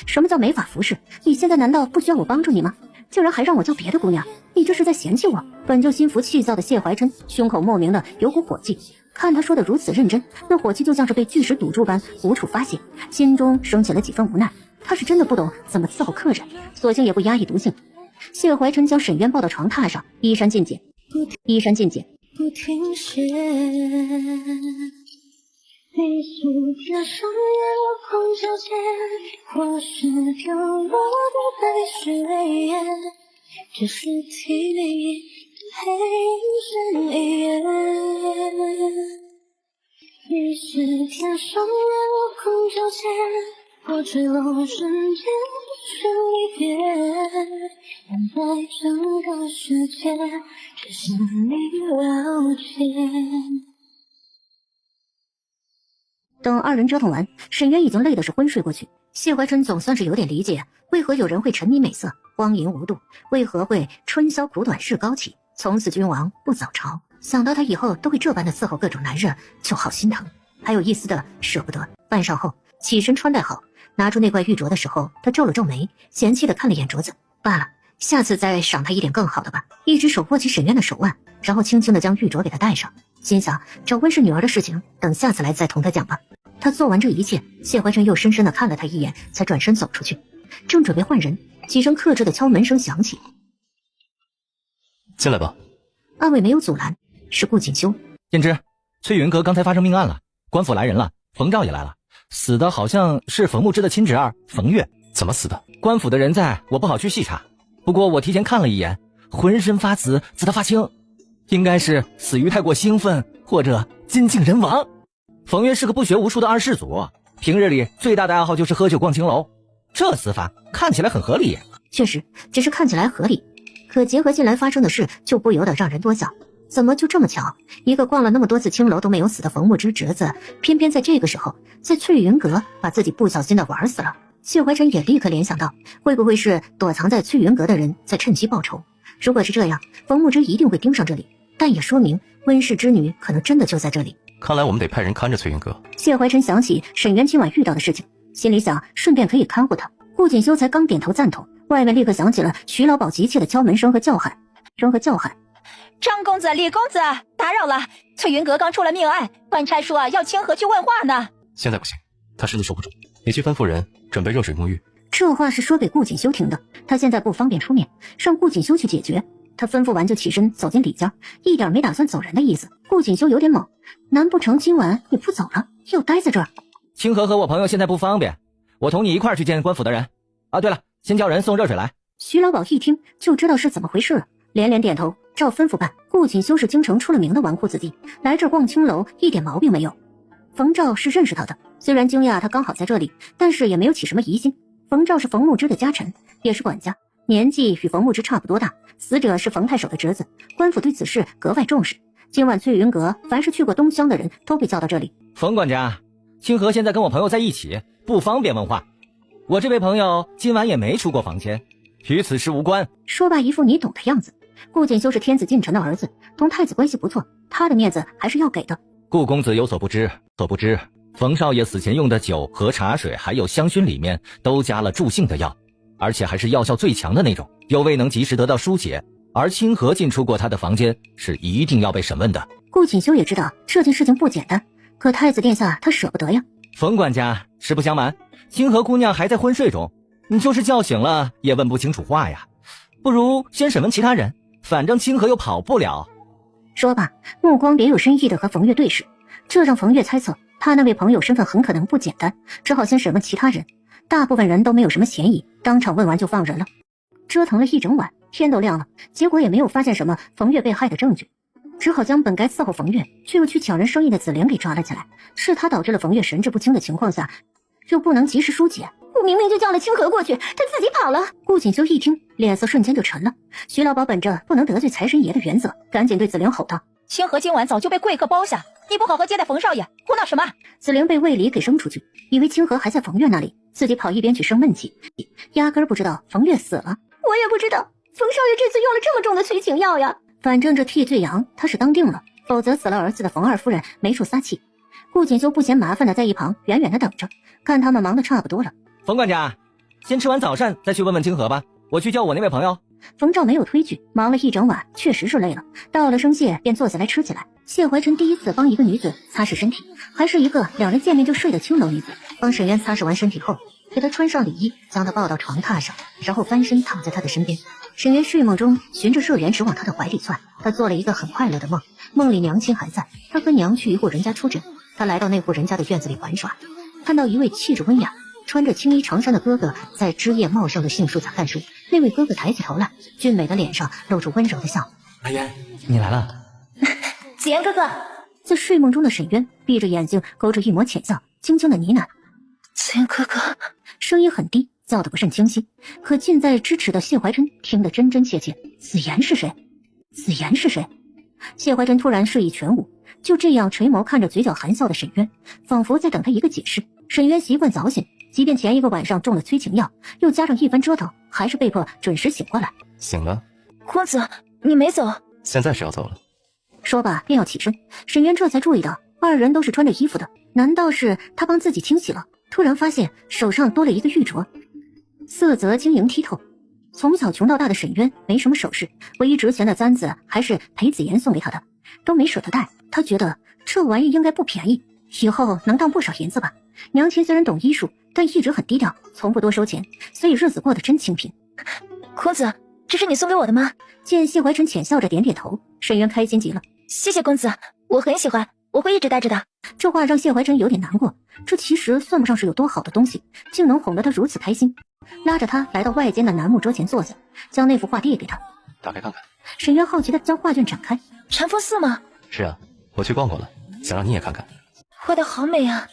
什么叫没法服侍？你现在难道不需要我帮助你吗？竟然还让我叫别的姑娘，你这是在嫌弃我？本就心浮气躁的谢怀琛胸口莫名的有股火气，看他说的如此认真，那火气就像是被巨石堵住般无处发泄，心中升起了几分无奈。他是真的不懂怎么伺候客人，索性也不压抑毒性。谢怀琛将沈渊抱到床榻上，衣衫尽解，不停歇。你是天上夜空皎洁，我是飘落的白雪燕，只是替你陪深夜。你是天上夜空皎洁，我坠落瞬间是离别，但在整个世界，只是你了解。等二人折腾完，沈渊已经累得是昏睡过去。谢怀琛总算是有点理解，为何有人会沉迷美色，荒淫无度，为何会春宵苦短日高起，从此君王不早朝。想到他以后都会这般的伺候各种男人，就好心疼，还有一丝的舍不得。半晌后，起身穿戴好，拿出那块玉镯的时候，他皱了皱眉，嫌弃的看了眼镯子。罢了，下次再赏他一点更好的吧。一只手握起沈渊的手腕，然后轻轻的将玉镯给他戴上，心想找温氏女儿的事情等下次来再同他讲吧。他做完这一切，谢怀琛又深深的看了他一眼，才转身走出去。正准备换人，几声克制的敲门声响起。进来吧。暗卫没有阻拦，是顾锦修。胭脂，翠云阁刚才发生命案了，官府来人了，冯照也来了，死的好像是冯慕之的亲侄儿冯月。怎么死的？官府的人在，我不好去细查，不过我提前看了一眼，浑身发紫，紫得发青，应该是死于太过兴奋或者精尽人亡。冯月是个不学无术的二世祖，平日里最大的爱好就是喝酒逛青楼，这死法看起来很合理。确实，只是看起来合理，可结合近来发生的事，就不由得让人多想，怎么就这么巧，一个逛了那么多次青楼都没有死的冯慕之侄子，偏偏在这个时候在翠云阁把自己不小心的玩死了。谢怀琛也立刻联想到，会不会是躲藏在翠云阁的人在趁机报仇？如果是这样，冯慕之一定会盯上这里，但也说明温氏之女可能真的就在这里。看来我们得派人看着翠云阁。谢怀琛想起沈渊今晚遇到的事情，心里想顺便可以看护他。顾锦修才刚点头赞同，外面立刻响起了徐老鸨急切的敲门声和叫喊。张公子、李公子，打扰了，翠云阁刚出了命案，官差说要清河去问话呢。现在不行，他身子受不住，你去吩咐人准备热水沐浴。这话是说给顾锦修听的，他现在不方便出面，让顾锦修去解决。他吩咐完就起身走进李家，一点没打算走人的意思。顾锦修有点懵，难不成今晚你不走了，又待在这儿？清河和我朋友现在不方便，我同你一块儿去见官府的人。啊，对了，先叫人送热水来。徐老鸨一听就知道是怎么回事了，连连点头，照吩咐办。顾锦修是京城出了名的纨绔子弟，来这儿逛青楼一点毛病没有。冯照是认识他的，虽然惊讶他刚好在这里，但是也没有起什么疑心。冯照是冯慕之的家臣，也是管家，年纪与冯慕之差不多大，死者是冯太守的侄子，官府对此事格外重视。今晚翠云阁凡是去过东乡的人都被叫到这里。冯管家，清河现在跟我朋友在一起，不方便问话。我这位朋友今晚也没出过房间，与此事无关。说罢一副你懂的样子。顾锦修是天子近臣的儿子，同太子关系不错，他的面子还是要给的。顾公子有所不知，冯少爷死前用的酒和茶水还有香薰里面都加了助兴的药，而且还是药效最强的那种，又未能及时得到输血，而清河进出过他的房间是一定要被审问的。顾锦修也知道这件事情不简单，可太子殿下他舍不得呀。冯管家，实不相瞒，清河姑娘还在昏睡中，你就是叫醒了也问不清楚话呀。不如先审问其他人，反正清河又跑不了。说罢，目光别有深意的和冯月对视，这让冯月猜测他那位朋友身份很可能不简单，只好先审问其他人。大部分人都没有什么嫌疑，当场问完就放人了。折腾了一整晚，天都亮了，结果也没有发现什么冯月被害的证据，只好将本该伺候冯月却又去抢人生意的紫菱给抓了起来。是他导致了冯月神志不清的情况下，又不能及时疏解。我明明就叫了清河过去，他自己跑了。顾锦修一听，脸色瞬间就沉了。徐老鸨本着不能得罪财神爷的原则，赶紧对紫菱吼道：清河今晚早就被贵客包下，你不好好接待冯少爷，胡闹什么？紫菱被魏离给扔出去，以为清河还在冯月那里，自己跑一边去生闷气，压根儿不知道冯月死了。我也不知道冯少爷这次用了这么重的催情药呀。反正这替罪羊他是当定了，否则死了儿子的冯二夫人没处撒气。顾锦修不嫌麻烦的在一旁远远的等着，看他们忙得差不多了。冯管家，先吃完早膳再去问问清河吧，我去叫我那位朋友。冯照没有推拒，忙了一整晚确实是累了，到了生谢便坐下来吃起来。谢怀晨第一次帮一个女子擦拭身体，还是一个两人见面就睡的青楼女子。帮沈渊擦拭完身体后，给她穿上礼衣，将她抱到床榻上，然后翻身躺在她的身边。沈渊睡梦中循着热源直往她的怀里窜，他做了一个很快乐的梦，梦里娘亲还在，他和娘去一户人家出诊。他来到那户人家的院子里玩耍，看到一位气质温雅穿着青衣长衫的哥哥在枝叶茂盛的杏树下看书。那位哥哥抬起头来，俊美的脸上露出温柔的笑。阿渊，你来了。子言哥哥。在睡梦中的沈渊闭着眼睛，勾着一抹浅笑，轻轻的呢喃：子言哥哥。声音很低，叫得不甚清晰，可近在咫尺的谢怀真听得真真切切。子言是谁？子言是谁？谢怀真突然睡意全无，就这样垂眸看着嘴角含笑的沈渊，仿佛在等他一个解释。沈渊习惯早醒，即便前一个晚上中了催情药，又加上一番折腾，还是被迫准时醒过来。醒了？公子，你没走？现在是要走了。说罢便要起身，沈渊这才注意到二人都是穿着衣服的，难道是他帮自己清洗了？突然发现手上多了一个玉镯，色泽晶莹剔透。从小穷到大的沈渊没什么首饰，唯一值钱的簪子还是裴子言送给他的，都没舍得戴。他觉得这玩意应该不便宜，以后能当不少银子吧。娘亲虽然懂医术，但一直很低调，从不多收钱，所以日子过得真清贫。公子，这是你送给我的吗？见谢怀晨浅笑着点点头，沈渊开心极了。谢谢公子，我很喜欢，我会一直带着的。这话让谢怀晨有点难过，这其实算不上是有多好的东西，竟能哄得他如此开心。拉着他来到外间的楠木桌前坐下，将那幅画递给他。打开看看。沈渊好奇地将画卷展开。禅风寺吗？是啊，我去逛过了，想让你也看看。画得好美啊，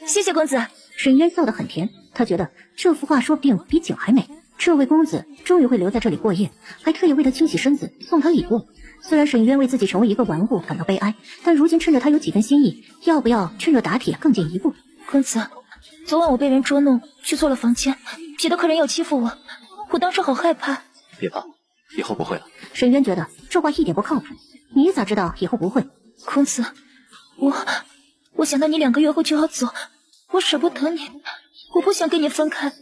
谢谢公子。沈渊笑得很甜，他觉得这幅画说不定比景还美。这位公子终于会留在这里过夜，还特意为他清洗身子，送他礼物。虽然沈渊为自己成为一个玩物感到悲哀，但如今趁着他有几分心意，要不要趁热打铁更进一步？公子，昨晚我被人捉弄，去错了房间，别的客人要欺负我，我当时好害怕。别怕，以后不会了。沈渊觉得这话一点不靠谱，你咋知道以后不会？公子，我想到你2个月后就要走，我舍不得你，我不想跟你分开。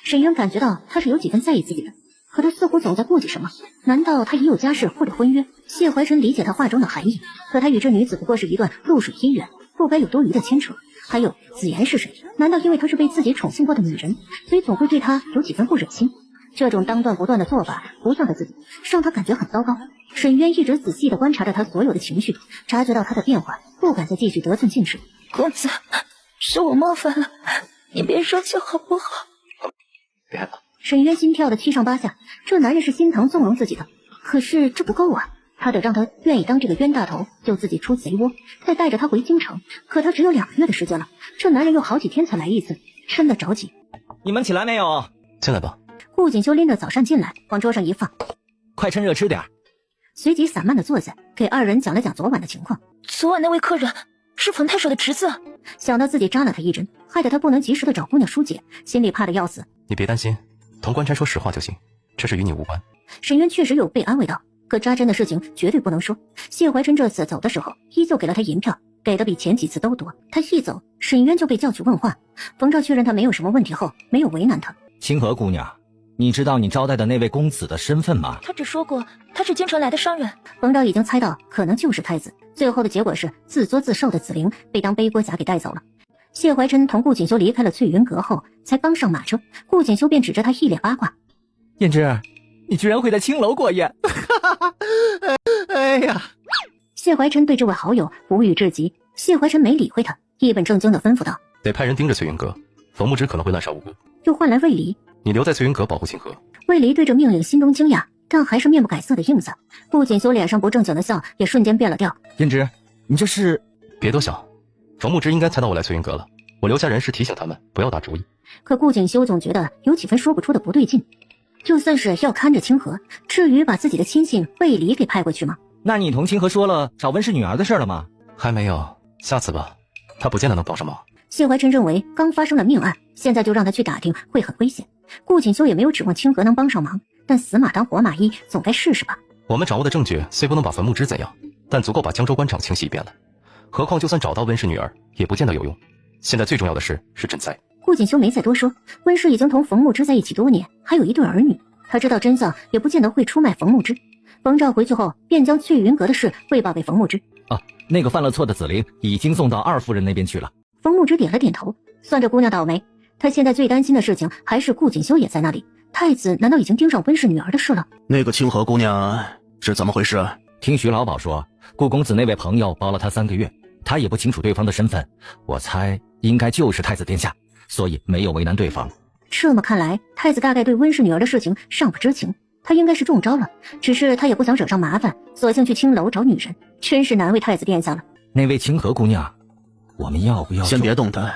沈渊感觉到他是有几分在意自己的，可他似乎总在顾忌什么。难道他已有家室或者婚约？谢怀晨理解他话中的含义，可他与这女子不过是一段露水姻缘，不该有多余的牵扯。还有子言是谁？难道因为她是被自己宠幸过的女人，所以总会对她有几分不忍心？这种当断不断的做法不像他自己，让他感觉很糟糕。沈渊一直仔细地观察着他所有的情绪，察觉到他的变化，不敢再继续得寸进尺。公子，是我冒犯了，你别生气好不好？别害怕。沈渊心跳的七上八下，这男人是心疼纵容自己的，可是这不够啊，他得让他愿意当这个冤大头，救自己出贼窝，再带着他回京城。可他只有2个月的时间了，这男人又好几天才来一次，真的着急。你们起来没有？进来吧。顾锦修拎着早膳进来，往桌上一放，快趁热吃点。随即散漫地坐下，给二人讲了讲昨晚的情况。昨晚那位客人是冯太守的侄子，想到自己扎了他一针，害得他不能及时的找姑娘疏解，心里怕得要死。你别担心，同官差说实话就行，这事与你无关。沈渊确实有被安慰到，可扎针的事情绝对不能说。谢怀晨这次走的时候，依旧给了他银票，给的比前几次都多。他一走，沈渊就被叫去问话。冯照确认他没有什么问题后，没有为难他。清河姑娘，你知道你招待的那位公子的身份吗？他只说过他是京城来的商人。冯昭已经猜到可能就是太子，最后的结果是自作自受的紫菱被当背锅侠给带走了。谢怀琛同顾锦修离开了翠云阁后，才刚上马车，顾锦修便指着他一脸八卦：燕之，你居然会在青楼过夜！哎呀！谢怀琛对这位好友无语至极。谢怀琛没理会他，一本正经地吩咐道：得派人盯着翠云阁，冯牧之可能会滥杀无辜。又换来魏离，你留在翠云阁保护清河。魏离对这命令心中惊讶，但还是面不改色的应下。顾锦修脸上不正经的笑也瞬间变了调。燕之，你这是……别多想，冯牧之应该猜到我来翠云阁了，我留下人是提醒他们不要打主意。可顾锦修总觉得有几分说不出的不对劲。就算是要看着清河，至于把自己的亲信魏离给派过去吗？那你同清河说了找温氏女儿的事了吗？还没有，下次吧，他不见得能帮上忙。谢怀琛认为刚发生了命案，现在就让他去打听会很危险。顾锦修也没有指望清河能帮上忙，但死马当活马医，总该试试吧。我们掌握的证据虽不能把坟墓之怎样，但足够把江州官场清洗一遍了。何况就算找到温氏女儿，也不见得有用。现在最重要的事是赈灾。顾锦修没再多说，温氏已经同冯牧之在一起多年，还有一对儿女。他知道真相，也不见得会出卖冯牧之。冯照回去后，便将翠云阁的事汇报给冯牧之。那个犯了错的紫菱已经送到二夫人那边去了。冯牧之点了点头，算这姑娘倒霉。他现在最担心的事情还是顾锦修也在那里。太子难道已经盯上温氏女儿的事了？那个清河姑娘是怎么回事？听徐老鸨说，顾公子那位朋友包了他3个月，他也不清楚对方的身份，我猜应该就是太子殿下，所以没有为难对方。这么看来，太子大概对温氏女儿的事情尚不知情，他应该是中招了，只是他也不想惹上麻烦，索性去青楼找女人，真是难为太子殿下了。那位清河姑娘，我们要不要……先别动弹，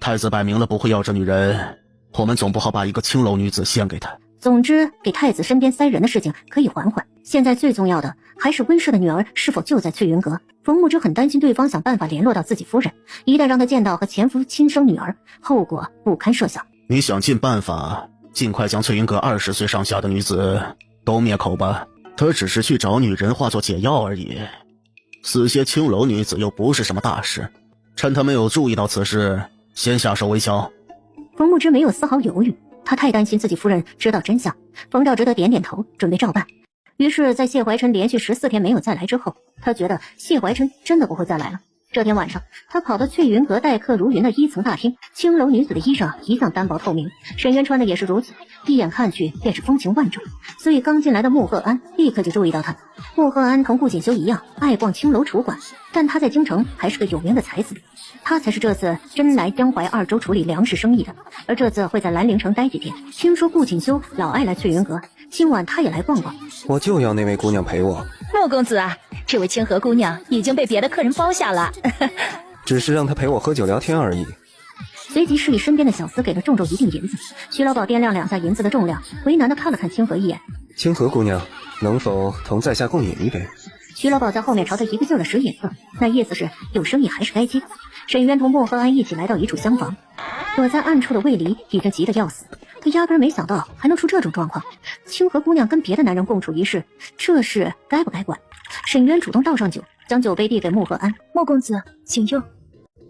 太子摆明了不会要这女人，我们总不好把一个青楼女子献给他。总之，给太子身边塞人的事情可以缓缓，现在最重要的还是温氏的女儿是否就在翠云阁。冯牧之很担心对方想办法联络到自己夫人，一旦让他见到和前夫亲生女儿，后果不堪设想。你想尽办法尽快将翠云阁20岁上下的女子都灭口吧，他只是去找女人化作解药而已，死些青楼女子又不是什么大事，趁他没有注意到此事，先下手为强。冯牧之没有丝毫犹豫，他太担心自己夫人知道真相。冯照只得点点头，准备照办。于是在谢怀琛连续14天没有再来之后，他觉得谢怀琛真的不会再来了。这天晚上，他跑到翠云阁待客如云的1层大厅，青楼女子的衣裳一向单薄透明，沈渊穿的也是如此，一眼看去便是风情万种，所以刚进来的穆赫安立刻就注意到他。穆赫安同顾锦修一样爱逛青楼楚馆，但他在京城还是个有名的才子，他才是这次真来江淮2州处理粮食生意的，而这次会在兰陵城待几天。听说顾锦修老爱来翠云阁，今晚他也来逛逛。我就要那位姑娘陪我。穆公子啊，这位清河姑娘已经被别的客人包下了。只是让她陪我喝酒聊天而已。随即示意身边的小厮给了重重一锭银子。徐老鸨掂量2下银子的重量，为难地看了看清河一眼。清河姑娘，能否同在下共饮一杯？徐老鸨在后面朝他一个劲儿的使眼色，那意思是有生意还是该接。沈渊同穆赫安一起来到一处厢房，躲在暗处的魏离已经急得要死，他压根没想到还能出这种状况。清河姑娘跟别的男人共处一室，这事该不该管？沈渊主动倒上酒，将酒杯递给穆赫安。穆公子，请用。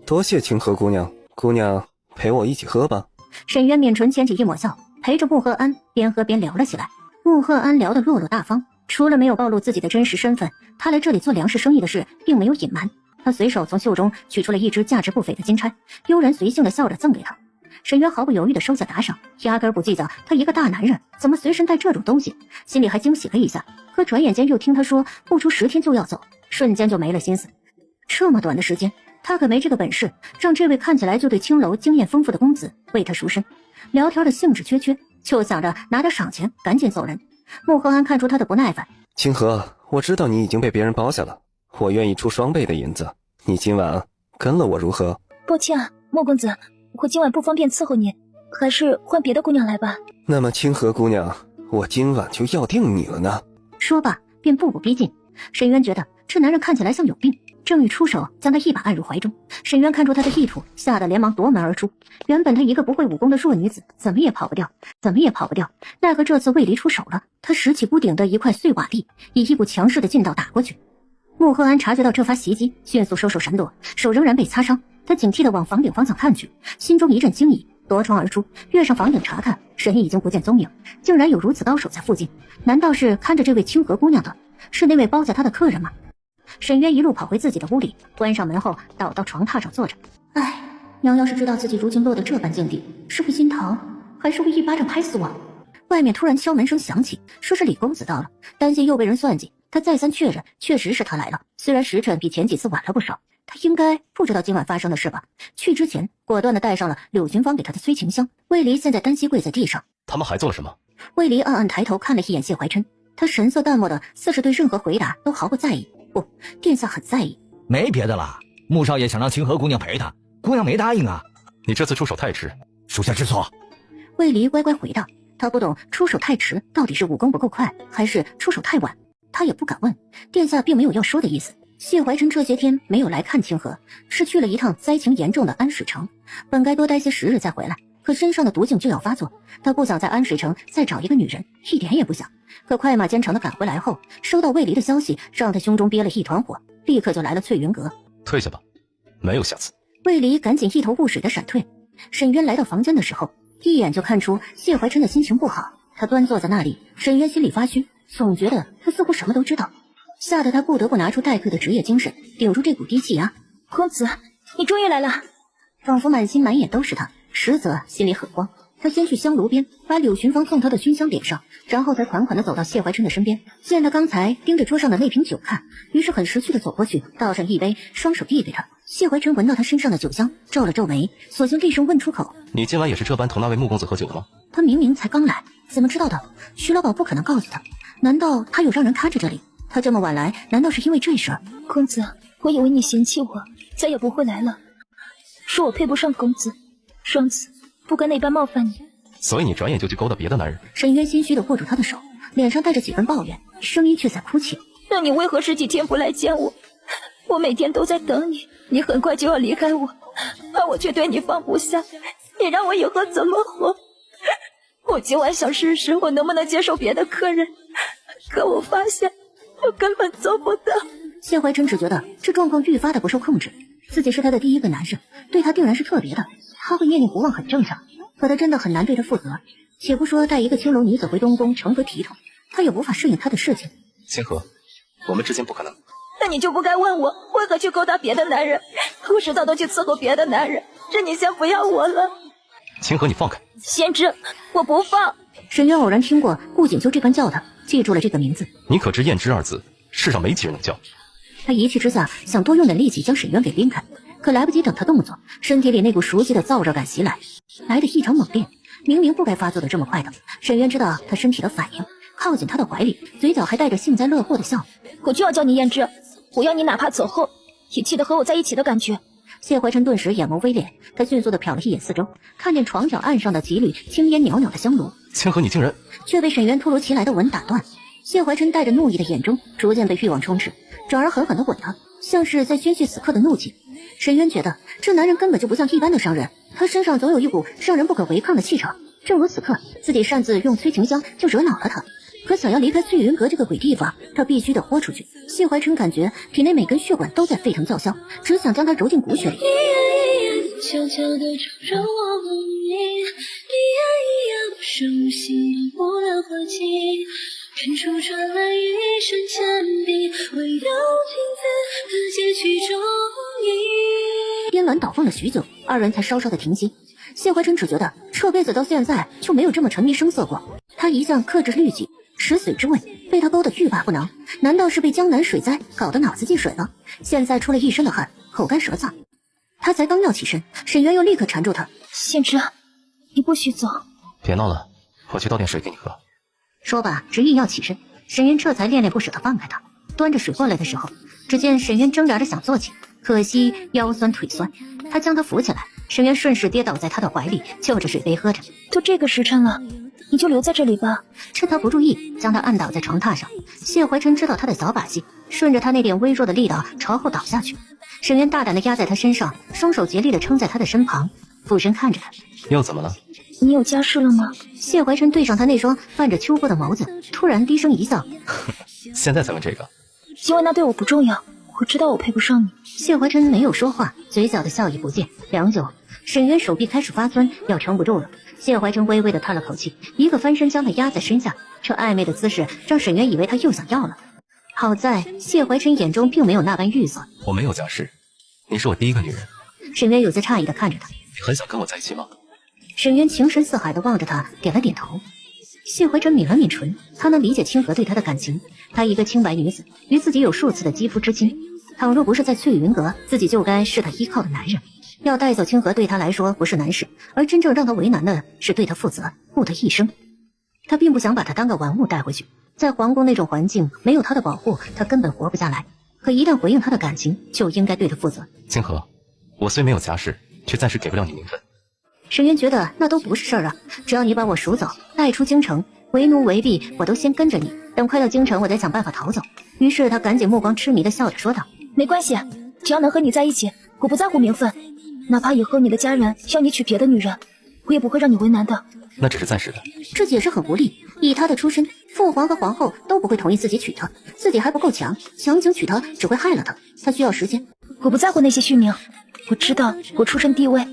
多谢清河姑娘，姑娘陪我一起喝吧。沈渊抿唇牵起一抹笑，陪着穆赫安边喝边聊了起来。穆赫安聊得落落大方，除了没有暴露自己的真实身份，他来这里做粮食生意的事并没有隐瞒。他随手从袖中取出了一只价值不菲的金钗，悠然随性地笑着赠给他。沈渊毫不犹豫地收下打赏，压根不计较他一个大男人怎么随身带这种东西，心里还惊喜了一下。可转眼间又听他说不出10天就要走，瞬间就没了心思。这么短的时间，他可没这个本事让这位看起来就对青楼经验丰富的公子为他赎身。聊天的兴致缺缺，就想着拿点赏钱赶紧走人。穆赫安看出他的不耐烦，清河，我知道你已经被别人包下了，我愿意出2倍的银子，你今晚跟了我如何？抱歉啊，穆公子，我今晚不方便伺候你，还是换别的姑娘来吧。那么清河姑娘，我今晚就要定你了呢。说罢便步步逼近。沈渊觉得这男人看起来像有病，正欲出手将他一把按入怀中。沈渊看出他的意图，吓得连忙夺门而出。原本他一个不会武功的弱女子，怎么也跑不掉，奈何这次魏离出手了，他拾起屋顶的一块碎瓦砾，以一股强势的劲道打过去。穆赫安察觉到这发袭击，迅速收手闪躲，手仍然被擦伤。他警惕地往房顶方向看去，心中一阵惊疑，夺窗而出，跃上房顶查看，沈已经不见踪影，竟然有如此高手在附近，难道是看着这位清河姑娘的？是那位包下他的客人吗？沈渊一路跑回自己的屋里，关上门后倒到床榻上坐着。唉，娘要是知道自己如今落得这般境地，是会心疼，还是会一巴掌拍死我？外面突然敲门声响起，说是李公子到了，担心又被人算计，他再三确认，确实是他来了。虽然时辰比前几次晚了不少，他应该不知道今晚发生的事吧？去之前果断地带上了柳寻芳给他的催情香。魏离现在单膝跪在地上，他们还做了什么？魏离暗暗抬头看了一眼谢怀琛，他神色淡漠的，似是对任何回答都毫不在意。不，殿下很在意。没别的了，穆少爷想让清河姑娘陪他，姑娘没答应啊。你这次出手太迟，属下知错。魏离乖乖回道，他不懂出手太迟到底是武功不够快，还是出手太晚，他也不敢问。殿下并没有要说的意思。谢怀琛这些天没有来看清河，是去了一趟灾情严重的安水城，本该多待些时日再回来，可身上的毒劲就要发作，他不想在安水城再找一个女人，一点也不想。可快马兼程的赶回来后，收到魏离的消息，让他胸中憋了一团火，立刻就来了翠云阁。退下吧，没有下次。魏离赶紧一头雾水的闪退。沈渊来到房间的时候，一眼就看出谢怀琛的心情不好，他端坐在那里，沈渊心里发虚，总觉得他似乎什么都知道，吓得他不得不拿出待客的职业精神，顶住这股低气压。公子，你终于来了。仿佛满心满眼都是他，实则心里很慌。他先去香炉边把柳寻芳送他的熏香点上，然后才款款地走到谢怀琛的身边，见他刚才盯着桌上的那瓶酒看，于是很识趣地走过去，倒上一杯，双手递给他。谢怀琛闻到他身上的酒香，皱了皱眉，索性厉声问出口：你今晚也是这般同那位穆公子喝酒的吗？他明明才刚来，怎么知道的？徐老鸨不可能告诉他，难道他有让人看着这里？他这么晚来，难道是因为这事儿？公子，我以为你嫌弃我，再也不会来了，说我配不上公子，双子不该那般冒犯你，所以你转眼就去勾搭别的男人。沈渊心虚地握住他的手，脸上带着几分抱怨，声音却在哭泣。那你为何十几天不来见我？我每天都在等你，你很快就要离开我，而我却对你放不下，你让我以后怎么活？我今晚想试试我能不能接受别的客人，可我发现我根本做不到。谢怀琛只觉得这状况愈发的不受控制，自己是他的第一个男人，对他定然是特别的，他会念念不忘很正常，可他真的很难对他负责。且不说带一个青楼女子回东宫成何体统，他也无法适应他的事情。清河，我们之间不可能。那你就不该问我为何去勾搭别的男人，我迟早都去伺候别的男人，这你先不要我了。清河，你放开。先知，我不放。沈渊偶然听过顾景修这般叫他，记住了这个名字。你可知燕之二字，世上没几人能叫。他一气之下想多用点力气将沈渊给拎开，可来不及等他动作，身体里那股熟悉的燥热感袭来，来得异常猛烈。明明不该发作的这么快的，沈渊知道他身体的反应，靠近他的怀里，嘴角还带着幸灾乐祸的笑。我就要叫你燕之，我要你哪怕走后也记得和我在一起的感觉。谢怀琛顿时眼眸微敛，他迅速地瞟了一眼四周，看见床角岸上的几缕青烟袅袅的香炉。清河，你竟然……却被沈渊突如其来的吻打断。谢怀琛带着怒意的眼中逐渐被欲望充斥，转而狠狠地吻他，像是在宣泄此刻的怒气。沈渊觉得这男人根本就不像一般的商人，他身上总有一股让人不可违抗的气场。正如此刻自己擅自用催情香就惹恼了他，可想要离开翠云阁这个鬼地方，他必须得豁出去。谢怀琛感觉体内每根血管都在沸腾叫嚣，只想将他揉进骨血里。悄悄地瞅着我不熟悉不了何情，远处传来一声铅笔，唯有镜子的结局中意。边鸾倒凤了许久，二人才稍稍的停息。谢怀琛只觉得这辈子到现在就没有这么沉迷声色过，他一向克制律己，食髓知味，被他勾得欲罢不能。难道是被江南水灾搞得脑子进水了？现在出了一身的汗，口干舌燥。他才刚要起身，沈渊又立刻缠住他。献之，你不许走。别闹了，我去倒点水给你喝。说罢执意要起身，沈渊这才恋恋不舍地放开他。端着水过来的时候，只见沈渊挣扎着想坐起，可惜腰酸腿酸。他将他扶起来，沈渊顺势跌倒在他的怀里，就着水杯喝着。都这个时辰了，你就留在这里吧。趁他不注意，将他按倒在床榻上。谢怀琛知道他的小把戏，顺着他那点微弱的力道朝后倒下去。沈渊大胆地压在他身上，双手竭力地撑在他的身旁，俯身看着他。又怎么了？你有家室了吗？谢怀琛对上他那双泛着秋波的眸子，突然低声一笑。现在才问这个？因为那对我不重要，我知道我配不上你。谢怀琛没有说话，嘴角的笑意不见。良久，沈渊手臂开始发酸，要撑不住了。谢怀真微微的叹了口气，一个翻身将他压在身下，这暧昧的姿势让沈渊以为他又想要了。好在谢怀真眼中并没有那般预算。我没有家室，你是我第一个女人。沈渊有些诧异的看着他，你很想跟我在一起吗？沈渊情深似海的望着他，点了点头。谢怀真抿了抿唇，他能理解清河对他的感情。她一个清白女子，与自己有数次的肌肤之亲。倘若不是在翠云阁，自己就该是他依靠的男人。要带走清河对他来说不是难事，而真正让他为难的是对他负责，护他一生。他并不想把他当个玩物带回去，在皇宫那种环境，没有他的保护，他根本活不下来。可一旦回应他的感情，就应该对他负责。清河，我虽没有家室，却暂时给不了你名分。沈渊觉得那都不是事儿啊，只要你把我赎走，带出京城，为奴为婢，我都先跟着你。等快到京城，我再想办法逃走。于是他赶紧目光痴迷的笑着说道：“没关系，只要能和你在一起，我不在乎名分，哪怕以后你的家人要你娶别的女人，我也不会让你为难的。”那只是暂时的。这解释很无力。以他的出身，父皇和皇后都不会同意自己娶她，自己还不够强，强行娶她只会害了她。他需要时间。我不在乎那些虚名，我知道我出身低微，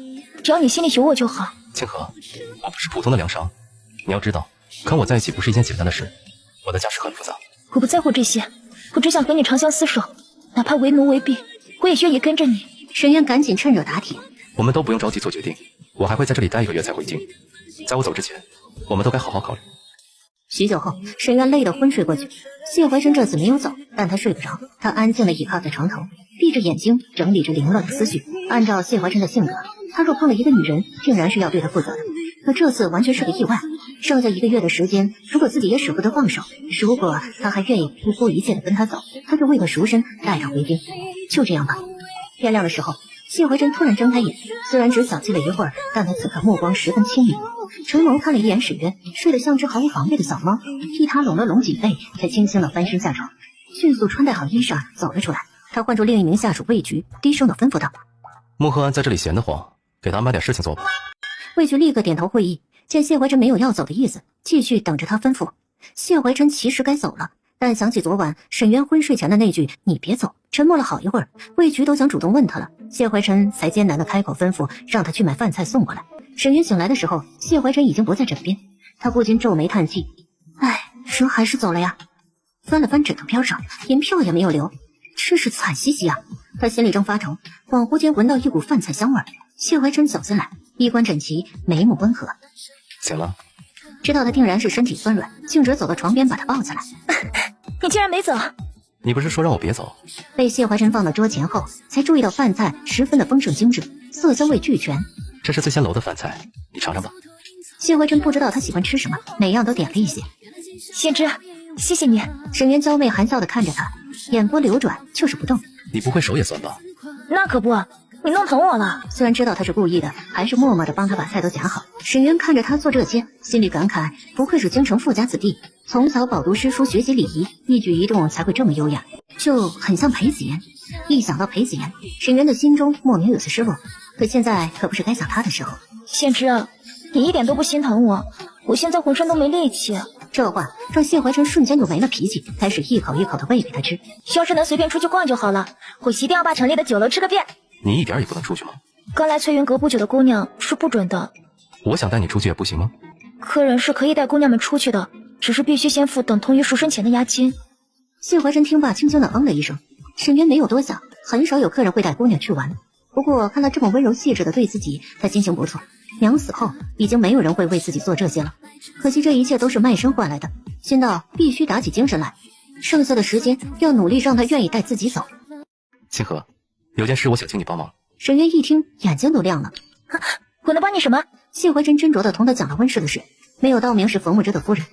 只要你心里有我就好。清河，我不是普通的梁商，你要知道，跟我在一起不是一件简单的事，我的家世很复杂。我不在乎这些，我只想和你长相厮守，哪怕为奴为婢，我也愿意跟着你。沈渊赶紧趁热打铁，我们都不用着急做决定，我还会在这里待1个月才回京，在我走之前，我们都该好好考虑。许久后，沈渊累得昏睡过去。谢怀真这次没有走，但他睡不着，他安静地倚靠在床头，闭着眼睛整理着凌乱的思绪。按照谢怀真的性格，他若碰了一个女人，定然是要对她负责的。可这次完全是个意外。剩下1个月的时间，如果自己也舍不得放手，如果他还愿意不顾一切地跟他走，他就为他赎身，带他回京。就这样吧。天亮的时候，谢怀真突然睁开眼，虽然只小憩了一会儿，但他此刻目光十分清明，垂眸看了一眼沈渊，睡得像只毫无防备的小猫，替他拢了拢脊背，才轻轻地翻身下床，迅速穿戴好衣裳走了出来。他唤住另一名下属魏菊，低声地吩咐道：“穆赫安在这里闲得慌，给他安排点事情做吧。”魏菊立刻点头会意，见谢怀真没有要走的意思，继续等着他吩咐。谢怀真其实该走了，但想起昨晚沈渊昏睡前的那句“你别走”，沉默了好一会儿，魏菊都想主动问他了，谢怀真才艰难地开口吩咐让他去买饭菜送过来。沈渊醒来的时候，谢怀真已经不在枕边，他不禁皱眉叹气：“哎，人还是走了呀。”翻了翻枕头边上，银票也没有留，真是惨兮兮啊！他心里正发愁，恍惚间闻到一股饭菜香味。谢怀真走进来，衣冠整齐，眉目温和。醒了？知道他定然是身体酸软，径直走到床边把他抱起来。你竟然没走？你不是说让我别走？被谢怀真放到桌前后，才注意到饭菜十分的丰盛精致，色香味俱全。这是醉仙楼的饭菜，你尝尝吧。谢怀真不知道他喜欢吃什么，每样都点了一些。先吃，谢谢你。沈渊娇媚含笑地看着他，眼波流转，就是不动。你不会手也酸吧？那可不，你弄疼我了。虽然知道他是故意的，还是默默地帮他把菜都夹好。沈渊看着他做这些，心里感慨，不愧是京城富家子弟，从小饱读诗书，学习礼仪，一举一动才会这么优雅，就很像裴子言。一想到裴子言，沈渊的心中莫名有些失落。可现在可不是该想他的时候。先知啊，你一点都不心疼我，我现在浑身都没力气。这话让谢怀真瞬间就没了脾气，开始一口一口的喂给他吃。要是能随便出去逛就好了，我一定要把城里的酒楼吃个遍。你一点也不能出去吗？刚来翠云阁不久的姑娘是不准的。我想带你出去也不行吗？客人是可以带姑娘们出去的，只是必须先付等同于赎身前的押金。谢怀真听罢轻轻的嗯了一声。沈渊没有多想，很少有客人会带姑娘去玩，不过看他这么温柔细致的对自己，他心情不错。娘死后，已经没有人会为自己做这些了，可惜这一切都是卖身换来的，心道必须打起精神来，剩下的时间要努力让他愿意带自己走。清河，有件事我想请你帮忙。沈渊一听，眼睛都亮了。我能帮你什么？谢怀真斟酌地同他讲了温氏的事，没有道明是冯木之的夫人，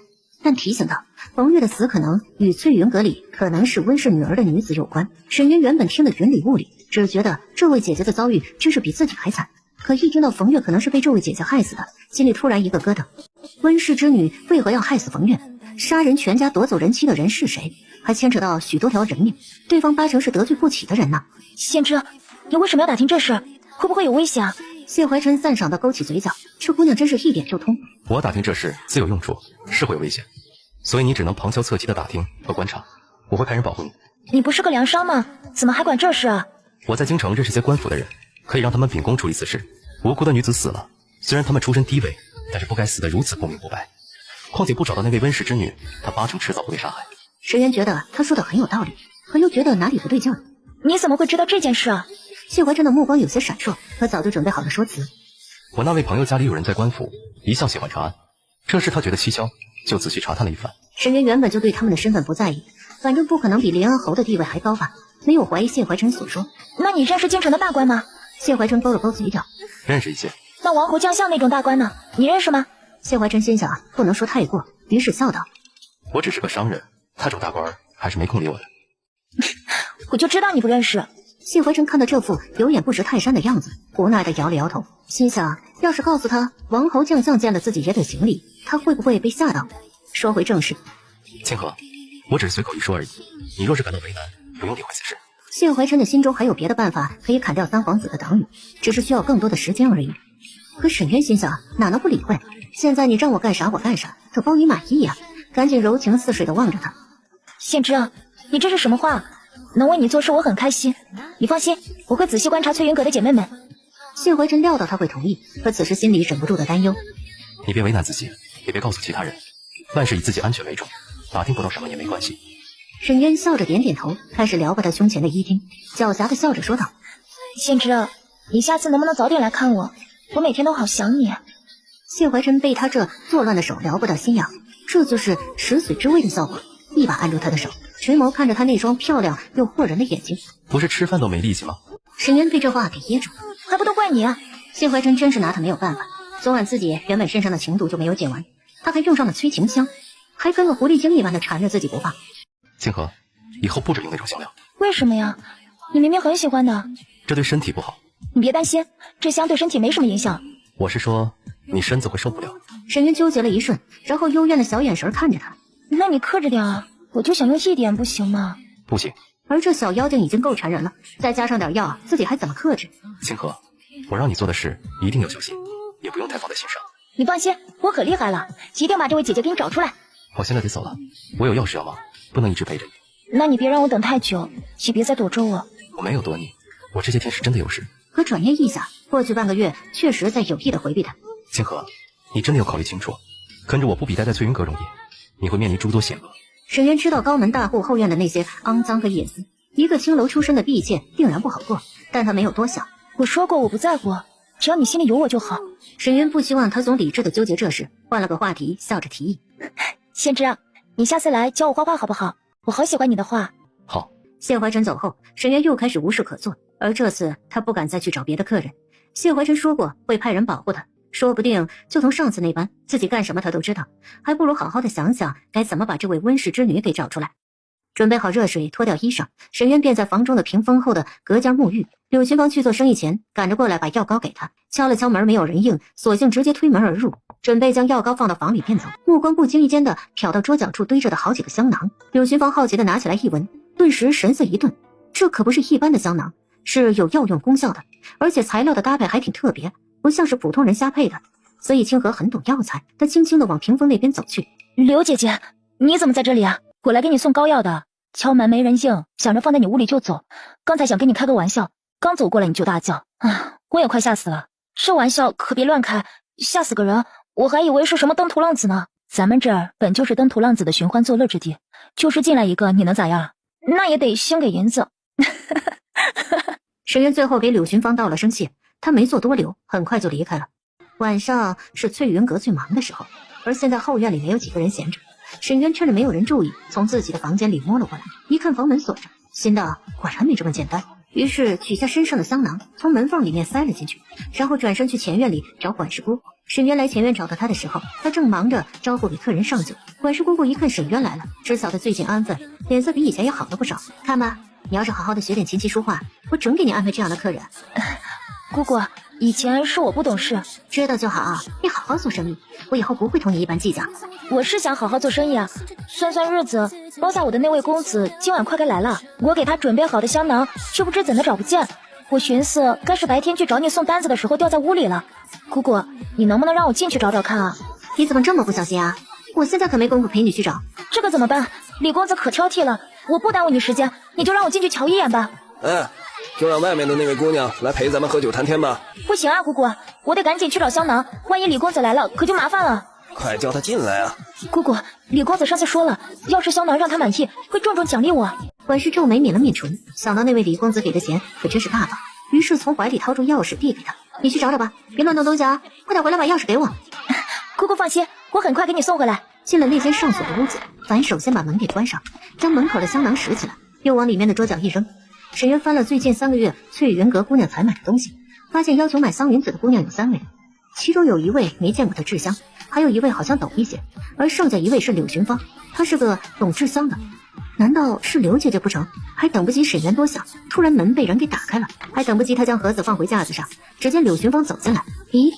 但提醒道冯月的死可能与翠云阁里可能是温氏女儿的女子有关。沈渊原本听得云里雾里，只觉得这位姐姐的遭遇真是比自己还惨，可一听到冯月可能是被这位姐姐害死的，心里突然一个疙瘩。温氏之女为何要害死冯月？杀人全家夺走人妻的人是谁？还牵扯到许多条人命，对方8成是得罪不起的人呢。先知，你为什么要打听这事？会不会有危险啊？谢怀真赞赏地勾起嘴角，这姑娘真是一点就通。我打听这事自有用处，是会有危险，所以你只能旁敲侧击的打听和观察，我会派人保护你。你不是个良商吗？怎么还管这事啊？我在京城认识些官府的人，可以让他们秉公处理此事。无辜的女子死了，虽然她们出身低微，但是不该死得如此不明不白。况且不找到那位温氏之女，她8成迟早会被杀害。石原觉得他说的很有道理，可又觉得哪里不对劲儿。你怎么会知道这件事啊？谢怀真的目光有些闪烁，他早就准备好了说辞。我那位朋友家里有人在官府，一向喜欢查案，这事他觉得蹊跷，就仔细查探了一番。石原原本就对他们的身份不在意，反正不可能比林安侯的地位还高吧，没有怀疑谢怀真所说。那你认识京城的大官吗？谢怀真勾了勾嘴角，认识一些。那王侯将相那种大官呢？你认识吗？谢怀真心想不能说太过，于是笑道：我只是个商人，那种大官还是没空理我的。我就知道你不认识。谢怀真看到这副有眼不识泰山的样子，无奈的摇了摇头，心想要是告诉他王侯将相见了自己野腿行礼，他会不会被吓到？说回正事，清河，我只是随口一说而已，你若是感到为难，不用理会此事。谢怀真的心中还有别的办法可以砍掉三皇子的党羽，只是需要更多的时间而已。可沈渊心想哪能不理会，现在你让我干啥我干啥，这包你满意呀，赶紧柔情似水的望着他。宪之啊，你这是什么话？能为你做事我很开心，你放心，我会仔细观察翠云阁的姐妹们。谢怀真料到他会同意，可此时心里忍不住的担忧。你别为难自己，也别告诉其他人，万事以自己安全为重，打听不到什么也没关系。沈渊笑着点点头，开始撩拨他胸前的衣襟，狡黠的笑着说道：宪之啊，你下次能不能早点来看我？我每天都好想你。谢怀真被他这作乱的手撩拨到心痒，这就是食髓知味的效果，一把按住他的手，垂眸看着他那双漂亮又惑人的眼睛。不是吃饭都没力气吗？沈渊被这话给噎住，还不都怪你啊！谢怀真真是拿他没有办法，昨晚自己原本身上的情毒就没有解完，他还用上了催情香，还跟个狐狸精一般的缠着自己不放。清河，以后不准用那种香料。为什么呀？你明明很喜欢的。这对身体不好。你别担心，这香对身体没什么影响。我是说，你身子会受不了。沈渊纠结了一瞬，然后幽怨的小眼神看着他。那你克制点啊，我就想用一点，不行吗？不行。而这小妖精已经够缠人了，再加上点药，自己还怎么克制？清河，我让你做的事一定要小心，也不用太放在心上。你放心，我可厉害了，一定把这位姐姐给你找出来。我现在得走了，我有要事要忙，不能一直陪着你。那你别让我等太久，也别再躲着我。我没有躲你，我这些天是真的有事。可转念一想，过去半个月确实在有意的回避他。清河，你真的要考虑清楚，跟着我不比待在翠云阁容易，你会面临诸多险恶。沈渊知道高门大户后院的那些肮脏和隐私，一个青楼出身的婢妾定然不好过，但他没有多想。我说过我不在乎，只要你心里有我就好。沈渊不希望他总理智的纠结这事，换了个话题，笑着提议：贤之啊，你下次来教我画画好不好？我好喜欢你的画。好。谢怀真走后，沈渊又开始无事可做，而这次他不敢再去找别的客人。谢怀真说过会派人保护他，说不定就同上次那般，自己干什么他都知道，还不如好好的想想该怎么把这位温氏之女给找出来。准备好热水，脱掉衣裳，沈渊便在房中的屏风后的隔间沐浴。柳群芳去做生意前赶着过来把药膏给他，敲了敲门没有人应，索性直接推门而入，准备将药膏放到房里便走，目光不经意间的瞟到桌角处堆着的好几个香囊。柳群芳好奇的拿起来一闻，顿时神色一顿，这可不是一般的香囊，是有药用功效的，而且材料的搭配还挺特别，不像是普通人瞎配的。所以清河很懂药材，他轻轻的往屏风那边走去。刘姐姐，你怎么在这里啊？我来给你送膏药的。敲门没人应，想着放在你屋里就走。刚才想跟你开个玩笑，刚走过来你就大叫，我也快吓死了。这玩笑可别乱开，吓死个人。我还以为是什么登徒浪子呢。咱们这儿本就是登徒浪子的寻欢作乐之地，就是进来一个，你能咋样？那也得先给银子。沈渊最后给柳寻芳道了声谢，他没做多留，很快就离开了。晚上是翠云阁最忙的时候，而现在后院里没有几个人闲着。沈渊趁着没有人注意，从自己的房间里摸了过来，一看房门锁着，心道果然没这么简单，于是取下身上的香囊，从门缝里面塞了进去，然后转身去前院里找管事姑姑。沈渊来前院找到他的时候，他正忙着招呼给客人上酒。管事姑姑一看沈渊来了，只晓得最近安分，脸色比以前也好了不少。看吧，你要是好好的学点琴棋书画，我准给你安排这样的客人。姑姑，以前是我不懂事，知道就好，你好好做生意，我以后不会同你一般计较。我是想好好做生意啊，算算日子，包下我的那位公子今晚快该来了，我给他准备好的香囊，却不知怎的找不见。我寻思该是白天去找你送单子的时候掉在屋里了。姑姑，你能不能让我进去找找看啊？你怎么这么不小心啊？我现在可没工夫陪你去找。这个怎么办？李公子可挑剔了，我不耽误你时间，你就让我进去瞧一眼吧。就让外面的那位姑娘来陪咱们喝酒谈天吧。不行啊，姑姑，我得赶紧去找香囊，万一李公子来了，可就麻烦了。快叫他进来啊！姑姑，李公子上次说了，要是香囊让他满意，会重重奖励我。管事皱眉抿了抿唇，想到那位李公子给的钱可真是大方，于是从怀里掏出钥匙递给他：“你去找找吧，别乱动东西啊！快点回来把钥匙给我。”姑姑放心，我很快给你送回来。进了那间上锁的屋子，凡首先把门给关上，将门口的香囊拾起来，又往里面的桌角一扔。沈渊翻了最近3个月翠云阁姑娘采买的东西，发现要求买桑云子的姑娘有3位，其中有1位没见过她制香，还有1位好像懂一些，而剩下1位是柳寻芳，她是个懂制香的。难道是刘姐姐不成？还等不及沈渊多想，突然门被人给打开了，还等不及他将盒子放回架子上，只见柳寻芳走进来。咦，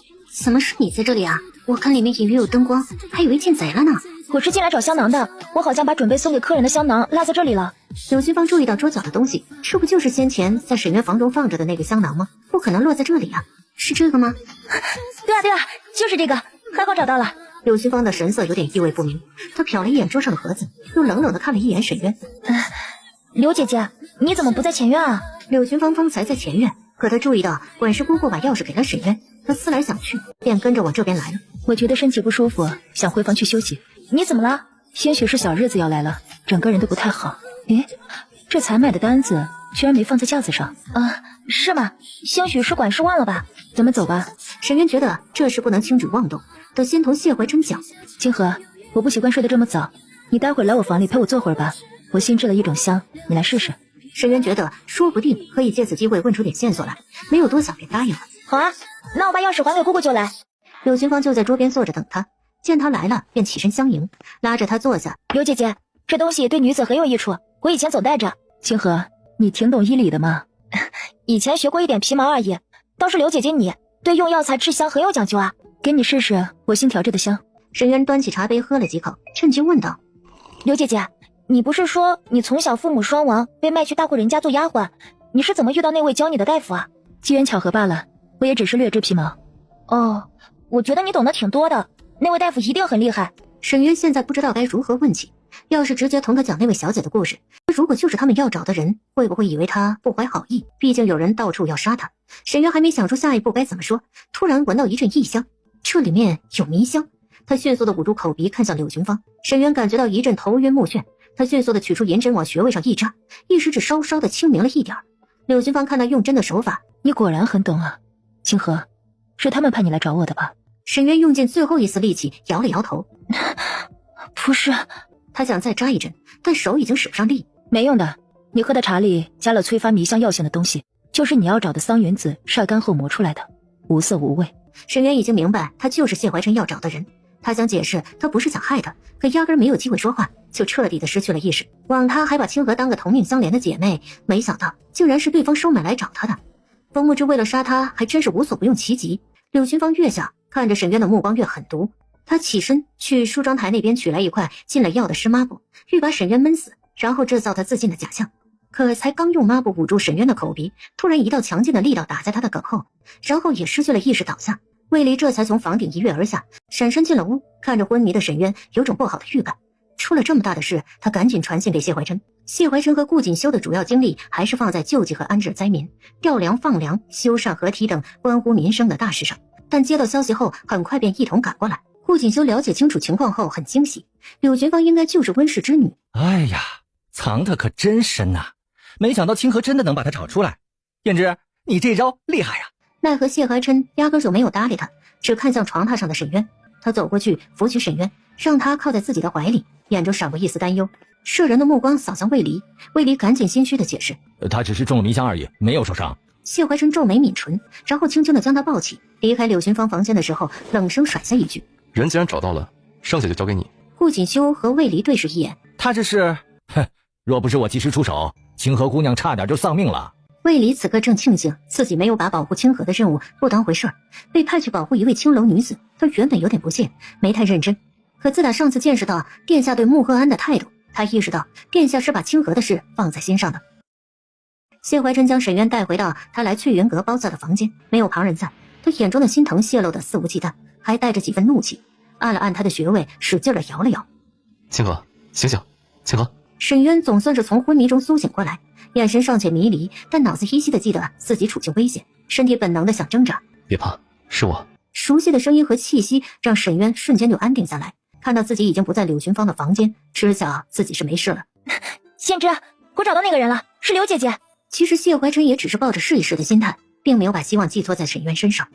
怎么是你在这里啊？我看里面隐约有灯光，还以为进贼了呢。我是进来找香囊的，我好像把准备送给客人的香囊落在这里了。柳寻芳注意到桌角的东西，这不就是先前在沈渊房中放着的那个香囊吗？不可能落在这里啊，是这个吗？对啊，就是这个，还好找到了。柳寻芳的神色有点意味不明，她瞟了一眼桌上的盒子，又冷冷地看了一眼沈渊。刘姐姐，你怎么不在前院啊？柳寻芳方才在前院，可她注意到管事姑姑把钥匙给了沈渊，她思来想去，便跟着往这边来了。我觉得身体不舒服，想回房去休息。你怎么了？兴许是小日子要来了，整个人都不太好。诶，这采买的单子居然没放在架子上啊？是吗？兴许是管事忘了吧。咱们走吧。沈渊觉得这事不能轻举妄动，得先同谢怀琛讲。清河，我不习惯睡得这么早，你待会儿来我房里陪我坐会儿吧。我新制了一种香，你来试试。沈渊觉得说不定可以借此机会问出点线索来，没有多想便答应了。好啊，那我把钥匙还给姑姑就来。柳寻芳就在桌边坐着等他，见他来了便起身相迎，拉着他坐下。刘姐姐，这东西对女子很有益处，我以前总带着。清河，你挺懂医理的吗？以前学过一点皮毛而已，倒是刘姐姐你对用药材制香很有讲究啊。给你试试我新调制的香。沈渊端起茶杯喝了几口，趁机问道：刘姐姐，你不是说你从小父母双亡，被卖去大户人家做丫鬟，你是怎么遇到那位教你的大夫啊？机缘巧合罢了，我也只是略知皮毛。哦，我觉得你懂得挺多的，那位大夫一定很厉害。沈渊现在不知道该如何问起，要是直接同他讲那位小姐的故事，如果就是他们要找的人，会不会以为他不怀好意？毕竟有人到处要杀他。沈渊还没想出下一步该怎么说，突然闻到一阵异香，这里面有迷香。他迅速地捂住口鼻，看向柳寻芳。沈渊感觉到一阵头晕目眩，他迅速地取出银针往穴位上一扎，一时只稍稍地清明了一点。柳寻芳看他用针的手法，你果然很懂啊。清河，是他们派你来找我的吧？沈渊用尽最后一丝力气摇了摇头。不是。他想再扎一针，但手已经使不上力。没用的，你喝的茶里加了催发迷香药性的东西，就是你要找的桑云子晒干后磨出来的，无色无味。沈渊已经明白他就是谢怀琛要找的人，他想解释他不是想害他，可压根没有机会说话，就彻底的失去了意识。枉他还把清河当个同命相连的姐妹，没想到竟然是对方收买来找他的。冯牧之为了杀他还真是无所不用其极。柳寻芳越想看着沈渊的目光越狠毒，他起身去梳妆台那边取来一块进了药的湿抹布，欲把沈渊闷死，然后制造他自尽的假象。可才刚用抹布捂住沈渊的口鼻，突然一道强劲的力道打在他的颈后，然后也失去了意识倒下。魏离这才从房顶一跃而下，闪身进了屋，看着昏迷的沈渊，有种不好的预感。出了这么大的事，他赶紧传信给谢怀琛。谢怀琛和顾锦修的主要精力还是放在救济和安置灾民、调粮放粮、修缮河堤等关乎民生的大事上，但接到消息后很快便一同赶过来。顾锦修了解清楚情况后很惊喜，柳寻芳应该就是温氏之女。哎呀，藏得可真深呐，没想到清河真的能把他找出来。胭脂，你这招厉害呀！奈何谢怀琛压根就没有搭理他，只看向床榻上的沈渊。他走过去扶起沈渊，让他靠在自己的怀里，眼中闪过一丝担忧，摄人的目光扫向魏离。魏离赶紧心虚的解释：他只是中了迷香而已，没有受伤。谢怀琛皱眉抿唇，然后轻轻的将他抱起，离开柳寻芳房间的时候冷声甩下一句：人既然找到了，剩下就交给你。顾锦修和魏离对视一眼，他这是……哼，若不是我及时出手，清河姑娘差点就丧命了。魏离此刻正庆幸自己没有把保护清河的任务不当回事儿，被派去保护一位青楼女子，他原本有点不屑，没太认真。可自打上次见识到殿下对穆赫安的态度，他意识到殿下是把清河的事放在心上的。谢怀琛将沈渊带回到他来翠云阁包下的房间，没有旁人在，他眼中的心疼泄露的肆无忌惮，还带着几分怒气，按了按他的穴位，使劲的摇了摇。清河，醒醒，清河！沈渊总算是从昏迷中苏醒过来，眼神尚且迷离，但脑子依稀的记得自己处境危险，身体本能的想挣扎。别怕，是我。熟悉的声音和气息让沈渊瞬间就安定下来，看到自己已经不在柳群芳的房间，知晓自己是没事了。仙芝，我找到那个人了，是刘姐姐。其实谢怀琛也只是抱着试一试的心态，并没有把希望寄托在沈渊身上，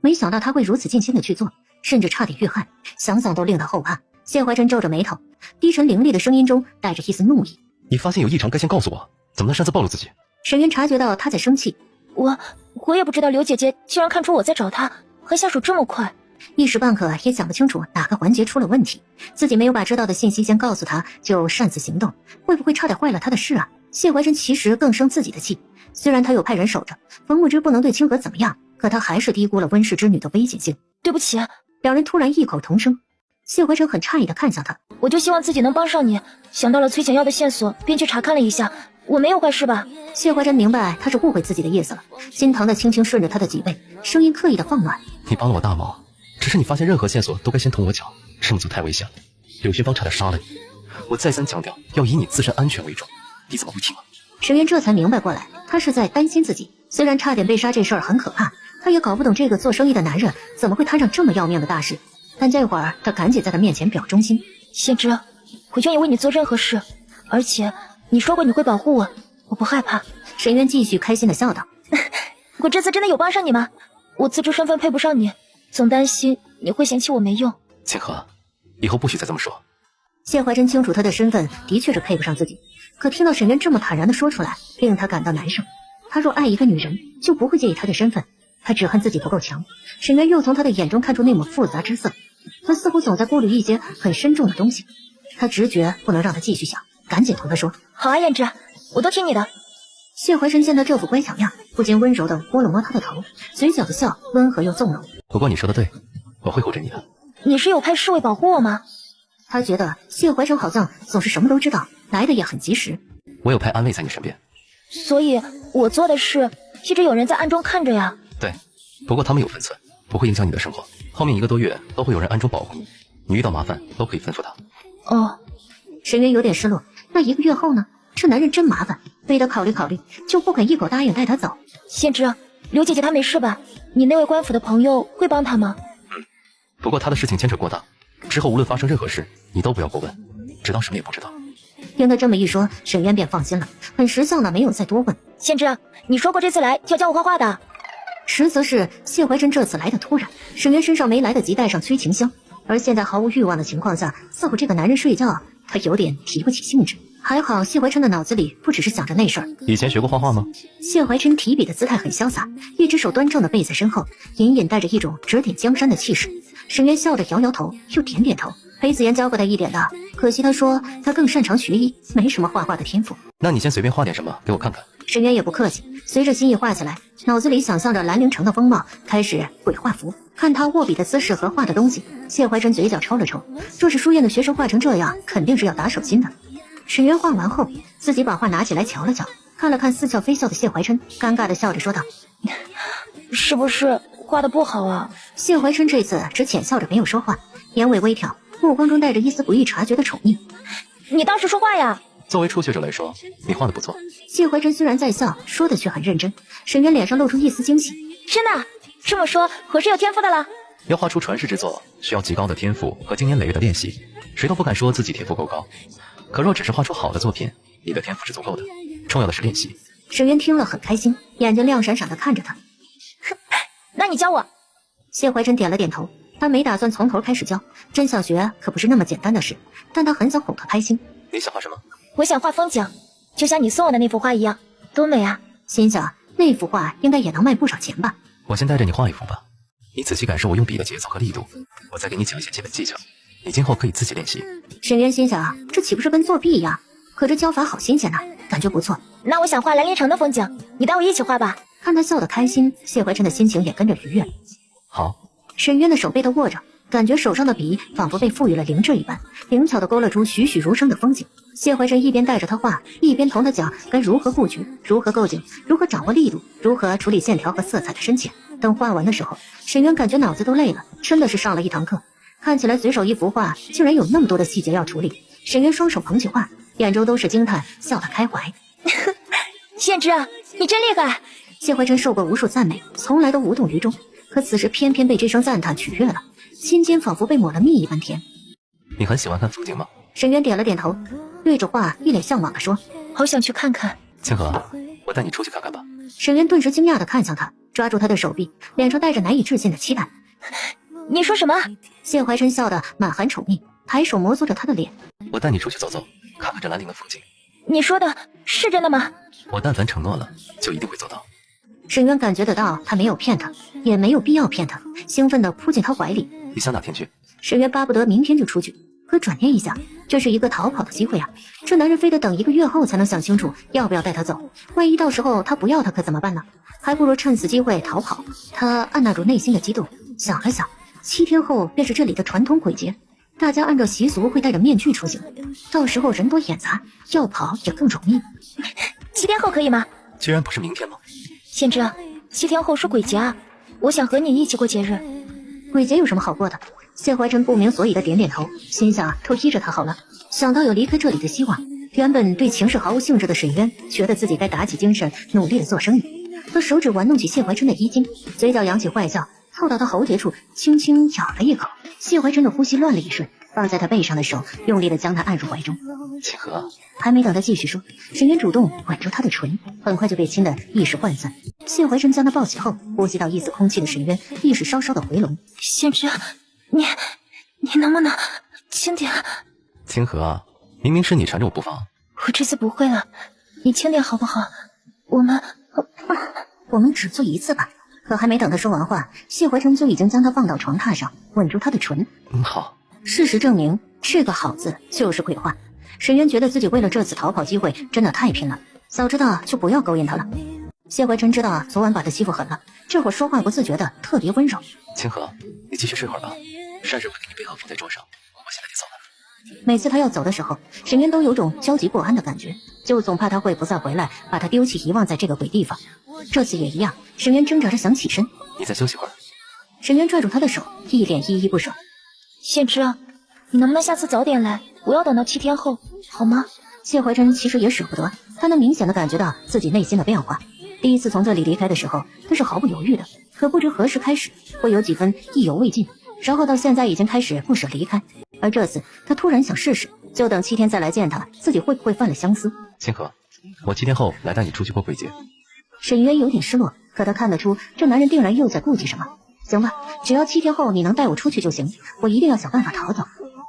没想到他会如此尽心的去做，甚至差点遇害，想想都令他后怕。谢怀琛皱着眉头，低沉凌厉的声音中带着一丝怒意：你发现有异常该先告诉我，怎么能擅自暴露自己？沈渊察觉到他在生气，我也不知道刘姐姐竟然看出我在找她，还下手这么快。一时半刻也想不清楚哪个环节出了问题，自己没有把知道的信息先告诉他，就擅自行动，会不会差点坏了他的事啊？谢怀琛其实更生自己的气，虽然他有派人守着，冯牧之不能对清河怎么样，可他还是低估了温氏之女的危险性。对不起。两人突然异口同声，谢怀琛很诧异地看向他，我就希望自己能帮上你，想到了崔简要的线索，便去查看了一下，我没有坏事吧？谢怀琛明白他是误会自己的意思了，心疼的轻轻顺着他的脊背，声音刻意的放暖。你帮了我大忙，只是你发现任何线索都该先同我讲，这么做太危险了。柳寻芳差点杀了你，我再三强调要以你自身安全为重，你怎么会听啊？沈渊这才明白过来，他是在担心自己。虽然差点被杀这事儿很可怕，他也搞不懂这个做生意的男人怎么会摊上这么要命的大事。但这会儿他赶紧在他面前表忠心。仙芝，我愿意为你做任何事，而且你说过你会保护我，我不害怕。沈渊继续开心的笑道：我这次真的有帮上你吗？我自知身份配不上你，总担心你会嫌弃我没用。清河，以后不许再这么说。谢怀琛清楚他的身份的确是配不上自己，可听到沈渊这么坦然的说出来，令他感到难受。他若爱一个女人，就不会介意她的身份，他只恨自己不够强。沈渊又从他的眼中看出那抹复杂之色，他似乎总在顾虑一些很深重的东西。他直觉不能让他继续想，赶紧同他说：好啊，燕芝，我都听你的。谢怀琛见他这副乖巧样，不禁温柔地摸了摸他的头，嘴角的笑温和又纵容。不过你说的对，我会护着你的。你是有派侍卫保护我吗？他觉得谢怀琛好像总是什么都知道，来的也很及时。我有派安卫在你身边，所以我做的事一直有人在暗中看着呀。对，不过他们有分寸，不会影响你的生活。后面1个多月都会有人暗中保护你，你遇到麻烦都可以吩咐他。哦，沈渊有点失落。那1个月后呢？这男人真麻烦，非得考虑考虑，就不肯一口答应带他走。仙芝，刘姐姐她没事吧？你那位官府的朋友会帮她吗？不过他的事情牵扯过大，之后无论发生任何事，你都不要过问，只当什么也不知道。听他这么一说，沈渊便放心了，很识相的没有再多问。仙芝，你说过这次来要教我画画的。实则是谢怀琛这次来的突然，沈渊身上没来得及带上催情香，而现在毫无欲望的情况下伺候这个男人睡觉，他有点提不起兴致。还好谢怀琛的脑子里不只是想着那事儿。以前学过画画吗？谢怀琛提笔的姿态很潇洒，一只手端正的背在身后，隐隐带着一种指点江山的气势。沈渊笑着摇摇头，又点点头。裴子言教过他一点的，可惜他说他更擅长学艺，没什么画画的天赋。那你先随便画点什么给我看看。沈渊也不客气，随着心意画起来，脑子里想象着兰陵城的风貌，开始鬼画符。看他握笔的姿势和画的东西，谢怀琛嘴角抽了抽，若是书院的学生画成这样，肯定是要打手心的。沈渊画完后，自己把画拿起来瞧了瞧，看了看似笑非笑的谢怀琛，尴尬的笑着说道：是不是画的不好啊？谢怀琛这次只浅笑着没有说话，眼尾微挑，目光中带着一丝不易察觉的宠溺。你倒是说话呀！作为初学者来说，你画的不错。谢怀琛虽然在笑，说的却很认真。沈渊脸上露出一丝惊喜。真的？这么说我是有天赋的了？要画出传世之作，需要极高的天赋和经年累月的练习，谁都不敢说自己天赋够高。可若只是画出好的作品，你的天赋是足够的，重要的是练习。沈渊听了很开心，眼睛亮闪闪的看着他。那你教我。谢怀琛点了点头，他没打算从头开始教，真想学可不是那么简单的事，但他很想哄他开心。你想画什么？我想画风景，就像你送我的那幅画一样，多美啊！心想那幅画应该也能卖不少钱吧。我先带着你画一幅吧，你仔细感受我用笔的节奏和力度，我再给你讲一些基本技巧，你今后可以自己练习。沈渊心想，这岂不是跟作弊一样？可这教法好新鲜呐，感觉不错。那我想画兰陵城的风景，你带我一起画吧。看他笑得开心，谢怀琛的心情也跟着愉悦。好。沈渊的手被他握着，感觉手上的笔仿佛被赋予了灵智一般，灵巧地勾勒出栩栩如生的风景。谢怀琛一边带着他画，一边同他讲该如何布局，如何构景，如何掌握力度，如何处理线条和色彩的深浅。等画完的时候，沈渊感觉脑子都累了，真的是上了一堂课。看起来随手一幅画，竟然有那么多的细节要处理。沈渊双手捧起画，眼中都是惊叹，笑得开怀。献之啊，你真厉害！谢怀琛受过无数赞美，从来都无动于衷，可此时偏偏被这声赞叹取悦了，心间仿佛被抹了蜜一般甜。你很喜欢看风景吗？沈渊点了点头，对着画一脸向往地说：“好想去看看。”清河，我带你出去看看吧。沈渊顿时惊讶地看向他，抓住他的手臂，脸上带着难以置信的期待。你说什么？谢怀琛笑得满含宠溺，抬手摩挲着他的脸。我带你出去走走，看看这兰陵的风景。你说的是真的吗？我但凡承诺了，就一定会做到。沈渊感觉得到他没有骗他，也没有必要骗他，兴奋地扑进他怀里。你想哪天去？沈渊巴不得明天就出去，可转念一想，这是一个逃跑的机会啊！这男人非得等1个月后才能想清楚要不要带他走，万一到时候他不要他可怎么办呢？还不如趁此机会逃跑。他按捺住内心的激动，想了想，7天后便是这里的传统鬼节，大家按照习俗会戴着面具出行，到时候人多眼杂，要跑也更容易。7天后可以吗？居然不是明天吗？献之啊，7天后是鬼节啊，我想和你一起过节日。鬼节有什么好过的？谢怀琛不明所以的点点头，心想偷依着他好了。想到有离开这里的希望，原本对情势毫无兴致的沈渊觉得自己该打起精神，努力的做生意。他手指玩弄起谢怀琛的衣襟，嘴角扬起坏笑，凑到他喉结处轻轻咬了一口。谢怀琛的呼吸乱了一瞬，放在他背上的手用力的将他按入怀中。清河，还没等他继续说，沈渊主动吻住他的唇，很快就被亲得意识涣散。谢怀琛将他抱起后，呼吸到一丝空气的沈渊意识稍稍的回笼。献之，你能不能轻点？清河，明明是你缠着我不放。我这次不会了，你轻点好不好？我们只做一次吧。可还没等他说完话，谢怀琛就已经将他放到床榻上，吻住他的唇。好。事实证明，这个好字就是鬼话。沈渊觉得自己为了这次逃跑机会真的太拼了，早知道就不要勾引他了。谢怀琛知道昨晚把他欺负狠了，这会儿说话不自觉的特别温柔。清河，你继续睡会儿吧，膳食我给你备好放在桌上，我现在得走了。每次他要走的时候，沈渊都有种焦急不安的感觉，就总怕他会不再回来，把他丢弃遗忘在这个鬼地方。这次也一样，沈渊挣扎着想起身。你再休息会儿。沈渊拽住他的手，一脸依依不舍。献之啊，你能不能下次早点来，不要等到7天后，好吗？谢怀琛其实也舍不得，他能明显的感觉到自己内心的变化。第一次从这里离开的时候，他是毫不犹豫的，可不知何时开始会有几分意犹未尽，然后到现在已经开始不舍离开。而这次他突然想试试，就等7天再来见他，自己会不会犯了相思。清河，我7天后来带你出去过鬼节。沈渊有点失落，可他看得出这男人定然又在顾忌什么。行吧，只要7天后你能带我出去就行，我一定要想办法逃走。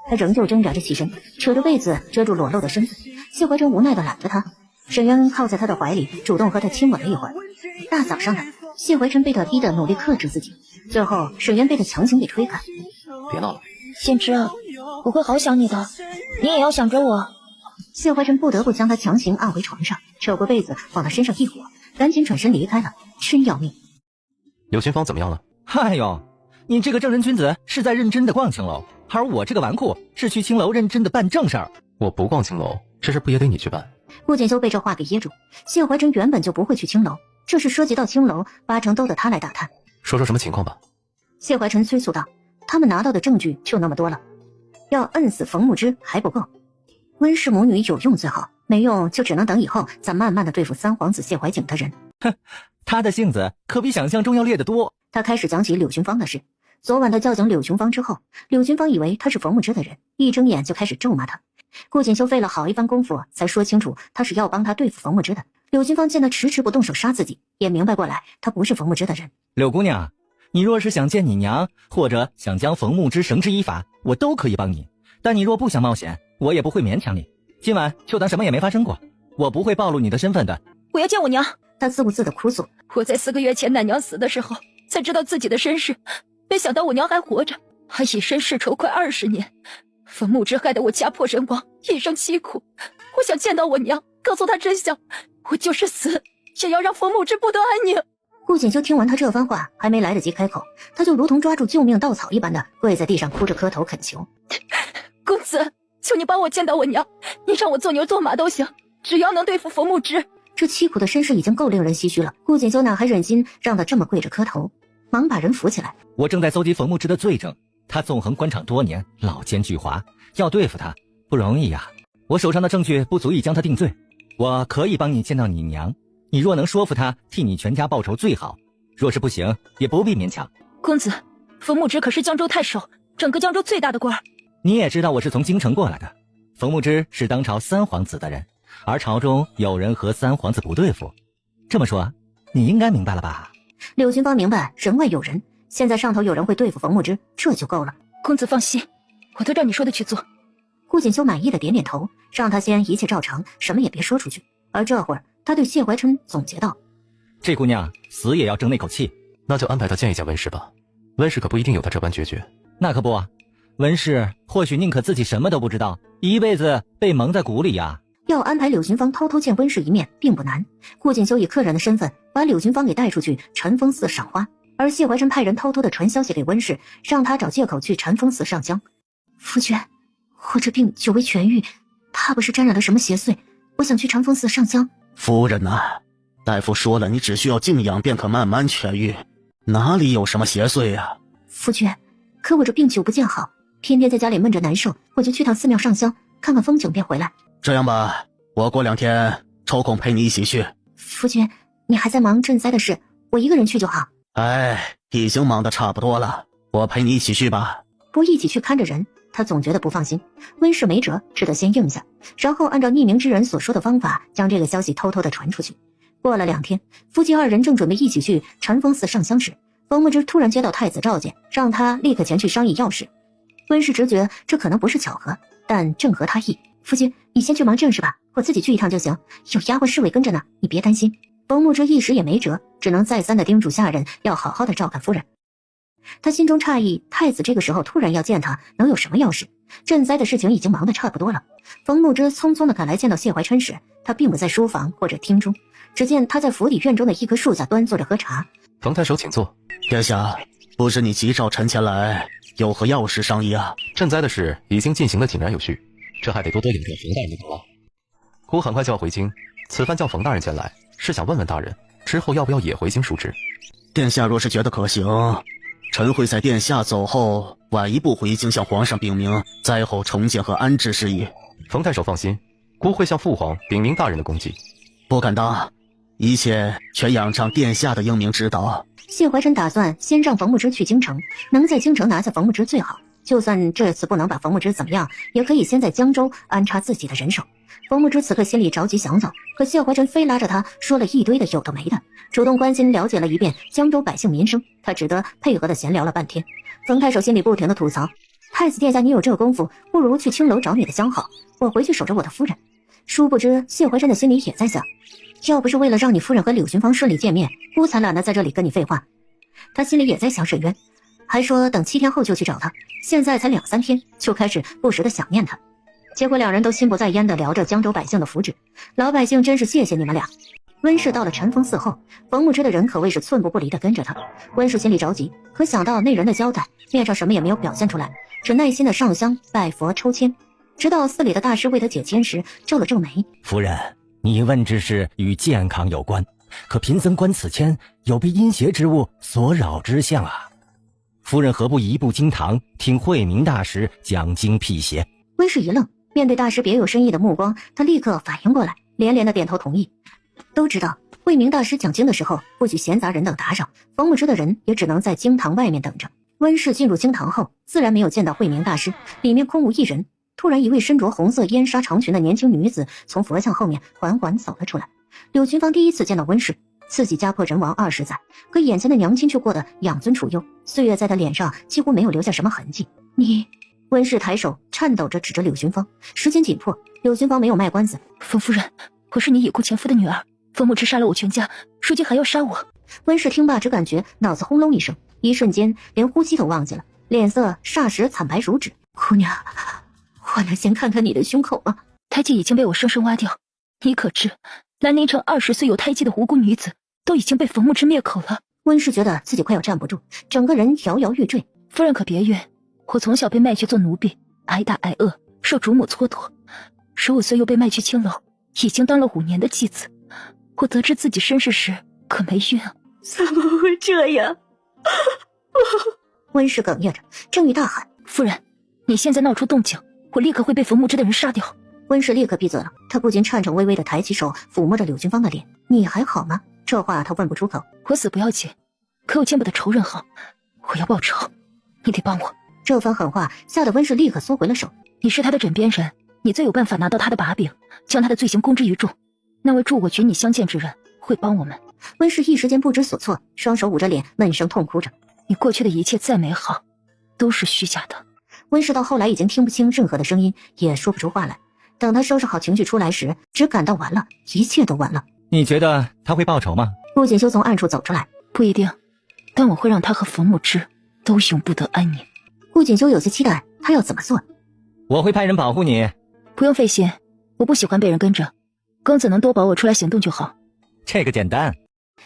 他仍旧挣扎着起身，扯着被子遮住裸露的身子。谢怀琛无奈地揽着他，沈渊靠在他的怀里，主动和他亲吻了一会儿。大早上的，谢怀琛被他逼得努力克制自己，最后沈渊被他强行给推开。别闹了，献之，我会好想你的，你也要想着我。谢怀琛不得不将他强行按回床上，扯过被子往他身上一裹，赶紧转身离开了，真要命。柳寻芳怎么样了？哎呦，你这个正人君子是在认真的逛青楼，而我这个纨绔是去青楼认真的办正事儿。我不逛青楼，这事不也得你去办？顾锦修被这话给噎住。谢怀琛原本就不会去青楼，这事涉及到青楼，8成都得他来打探。说什么情况吧。谢怀琛催促道，他们拿到的证据就那么多了，要摁死冯木之还不够，温氏母女有用最好，没用就只能等以后再慢慢的对付三皇子谢怀景的人。哼，他的性子可比想象中要烈得多。他开始讲起柳群芳的事。昨晚他叫醒柳群芳之后，柳群芳以为他是冯木之的人，一睁眼就开始咒骂他。顾锦修费了好一番功夫才说清楚他是要帮他对付冯木之的。柳群芳见他迟迟不动手杀自己，也明白过来他不是冯木之的人。柳姑娘，你若是想见你娘，或者想将冯木之绳之以法，我都可以帮你，但你若不想冒险，我也不会勉强你。今晚就当什么也没发生过，我不会暴露你的身份的。我要见我娘。他自顾自的哭诉，我在4个月前奶娘死的时候才知道自己的身世，没想到我娘还活着，还以身试仇快20年。冯木之害得我家破人亡，一生凄苦。我想见到我娘，告诉她真相，我就是死也要让冯木之不得安宁。顾锦修听完他这番话，还没来得及开口，他就如同抓住救命稻草一般的跪在地上，哭着磕头恳求：公子，求你帮我见到我娘，你让我做牛做马都行，只要能对付冯木之。这凄苦的身世已经够令人唏嘘了，顾锦修哪还忍心让他这么跪着磕头，忙把人扶起来。我正在搜集冯木之的罪证，他纵横官场多年，老奸巨猾，要对付他不容易呀。我手上的证据不足以将他定罪，我可以帮你见到你娘，你若能说服他替你全家报仇最好，若是不行，也不必勉强。公子，冯牧之可是江州太守，整个江州最大的官儿。你也知道我是从京城过来的，冯牧之是当朝三皇子的人，而朝中有人和三皇子不对付。这么说，你应该明白了吧？柳群芳明白人外有人，现在上头有人会对付冯牧之，这就够了。公子放心，我都照你说的去做。顾锦修满意的点点头，让他先一切照常，什么也别说出去。而这会儿，他对谢怀琛总结道：“这姑娘死也要争那口气，那就安排她见一见温氏吧。温氏可不一定有她这般决绝。那可不啊，温氏或许宁可自己什么都不知道，一辈子被蒙在鼓里呀。”要安排柳群芳偷偷见温氏一面并不难。顾锦修以客人的身份把柳群芳给带出去禅风寺赏花，而谢怀琛派人偷偷的传消息给温氏，让他找借口去禅风寺上香。夫君，我这病久未痊愈，怕不是沾染了什么邪祟，我想去禅风寺上香。夫人呐，大夫说了，你只需要静养便可慢慢痊愈，哪里有什么邪祟呀？夫君，可我这病久不见好，偏偏在家里闷着难受，我就去趟寺庙上香，看看风景便回来。这样吧，我过2天抽空陪你一起去。夫君，你还在忙赈灾的事，我一个人去就好。哎，已经忙得差不多了，我陪你一起去吧。不一起去看着人，他总觉得不放心。温氏没辙，只得先应下，然后按照匿名之人所说的方法，将这个消息偷偷的传出去。过了2天，夫妻2人正准备一起去禅风寺上香时，冯牧之突然接到太子召见，让他立刻前去商议要事。温氏直觉这可能不是巧合，但正合他意。夫君，你先去忙正事吧，我自己去一趟就行，有丫鬟侍卫跟着呢，你别担心。冯牧之一时也没辙，只能再三的叮嘱下人要好好的照看夫人。他心中诧异，太子这个时候突然要见他，能有什么要事？赈灾的事情已经忙得差不多了。冯牧之匆匆的赶来见到谢怀琛时，他并不在书房或者厅中，只见他在府邸院中的一棵树下端坐着喝茶。冯太守请坐。殿下，不知你急召臣前来，有何要事商议啊？赈灾的事已经进行得井然有序，这还得多多领着冯大人的功劳。孤很快就要回京，此番叫冯大人前来，是想问问大人之后要不要也回京述职。殿下若是觉得可行，臣会在殿下走后晚一步回京向皇上禀明灾后重建和安置事宜。冯太守放心，孤会向父皇禀明大人的功绩。不敢当，一切全仰仗殿下的英明指导。谢怀琛打算先让冯牧之去京城，能在京城拿下冯牧之最好，就算这次不能把冯牧之怎么样，也可以先在江州安插自己的人手。冯牧之此刻心里着急想走，可谢怀琛非拉着他说了一堆的有的没的，主动关心了解了一遍江州百姓民生，他只得配合的闲聊了半天。冯太守心里不停的吐槽，太子殿下你有这功夫，不如去青楼找你的相好，我回去守着我的夫人。殊不知谢怀琛的心里也在想，要不是为了让你夫人和柳寻芳顺利见面，孤才懒得在这里跟你废话。他心里也在想沈渊，还说等7天后就去找他，现在才2、3天就开始不时的想念他。结果2人都心不在焉的聊着江州百姓的福祉，老百姓真是谢谢你们俩。温氏到了禅风寺后，冯牧之的人可谓是寸步不离的跟着他。温氏心里着急，可想到那人的交代，面上什么也没有表现出来，只耐心的上香拜佛抽签，直到寺里的大师为他解签时皱了皱眉。夫人，你问之事与健康有关，可贫僧观此签有被阴邪之物所扰之象啊。夫人何不移步经堂，听慧明大师讲经辟邪？温氏一愣，面对大师别有深意的目光，他立刻反应过来，连连的点头同意。都知道慧明大师讲经的时候不许闲杂人等打扰，冯牧之的人也只能在经堂外面等着。温氏进入经堂后，自然没有见到慧明大师，里面空无一人。突然一位身着红色烟纱长裙的年轻女子从佛像后面缓缓走了出来。柳群芳第一次见到温氏，自己家破人亡20载，可眼前的娘亲却过得养尊处优，岁月在她脸上几乎没有留下什么痕迹。你……温氏抬手颤抖着指着柳群芳，时间紧迫，柳群芳没有卖关子。冯夫人，我是你已故前夫的女儿，冯牧之杀了我全家，如今还要杀我。温氏听罢只感觉脑子轰隆一声，一瞬间连呼吸都忘记了，脸色霎时惨白如纸。姑娘，我能先看看你的胸口吗？胎记已经被我生生挖掉，你可知兰陵城20岁有胎记的无辜女子都已经被冯牧之灭口了。温氏觉得自己快要站不住，整个人摇摇欲坠。夫人可别怨，我从小被卖去做奴婢，挨打挨饿，受主母蹉跎，15岁又被卖去青楼，已经当了5年的继子。我得知自己身世时可没怨啊。怎么会这样？温氏哽咽着，正欲大喊，夫人，你现在闹出动静，我立刻会被冯牧之的人杀掉。温氏立刻闭嘴了，他不禁颤颤巍巍地抬起手抚摸着柳群芳的脸，你还好吗？这话他问不出口。我死不要紧，可我见不得仇人好，我要报仇，你得帮我。这番狠话吓得温氏立刻缩回了手。你是他的枕边人，你最有办法拿到他的把柄，将他的罪行公之于众。那位助我举你相见之人会帮我们。温氏一时间不知所措，双手捂着脸，闷声痛哭着。你过去的一切再美好，都是虚假的。温氏到后来已经听不清任何的声音，也说不出话来。等他收拾好情绪出来时，只感到完了，一切都完了。你觉得他会报仇吗？顾锦修从暗处走出来。不一定，但我会让他和冯牧之都永不得安宁。顾锦修有些期待，他要怎么做？我会派人保护你。不用费心，我不喜欢被人跟着，公子能多保我出来行动就好。这个简单。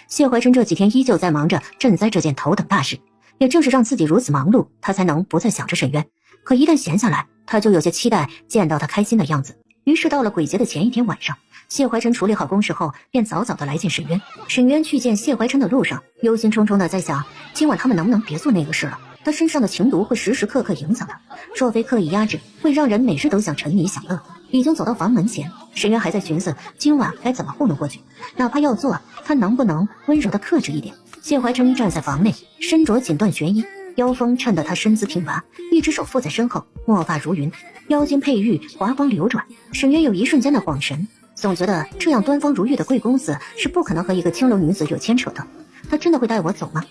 谢怀琛这几天依旧在忙着赈灾这件头等大事，也正是让自己如此忙碌，他才能不再想着沈渊。可一旦闲下来，他就有些期待见到他开心的样子。于是到了鬼节的前一天晚上，谢怀琛处理好公事后，便早早的来见沈渊。沈渊去见谢怀琛的路上，忧心忡忡的在想，今晚他们能不能别做那个事了？他身上的情毒会时时刻刻影响他，若非刻意压制，会让人每日都想沉迷享乐。已经走到房门前，沈渊还在寻思今晚该怎么糊弄过去，哪怕要做，他能不能温柔的克制一点？谢怀琛站在房内，身着锦缎玄衣，腰封衬得他身姿挺拔，一只手附在身后，墨发如云，腰间佩玉华光流转。沈渊有一瞬间的恍神，总觉得这样端方如玉的贵公子是不可能和一个青楼女子有牵扯的。他真的会带我走吗？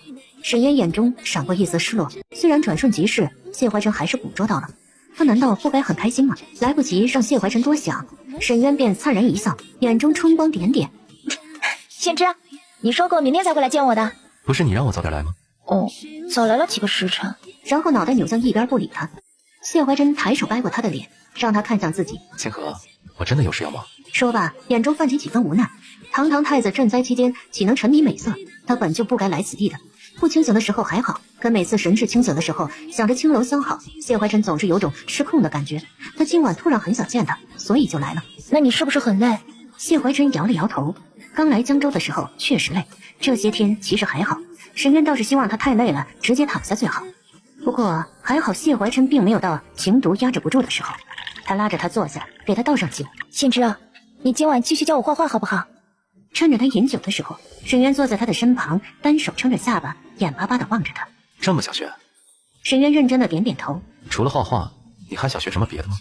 沈渊眼中闪过一丝失落，虽然转瞬即逝，谢怀琛还是捕捉到了。他难道不该很开心吗？来不及让谢怀琛多想，沈渊便灿然一笑，眼中春光点点。先知，你说过明天才会来见我的，不是你让我早点来吗？哦，早来了几个时辰。然后脑袋扭向一边不理他。谢怀琛抬手掰过他的脸，让他看向自己。清河，我真的有事要忙。说罢，眼中泛起几分无奈。堂堂太子赈灾期间，岂能沉迷美色？他本就不该来此地的。不清醒的时候还好，可每次神志清醒的时候，想着青楼相好，谢怀琛总是有种失控的感觉。他今晚突然很想见他，所以就来了。那你是不是很累？谢怀琛摇了摇头。刚来江州的时候确实累，这些天其实还好。沈渊倒是希望他太累了，直接躺下最好。不过还好，谢怀琛并没有到情毒压制不住的时候。他拉着他坐下，给他倒上酒。信之啊，你今晚继续教我画画好不好？趁着他饮酒的时候，沈渊坐在他的身旁，单手撑着下巴，眼巴巴地望着他。这么想学？沈渊认真地点点头。除了画画，你还想学什么别的吗？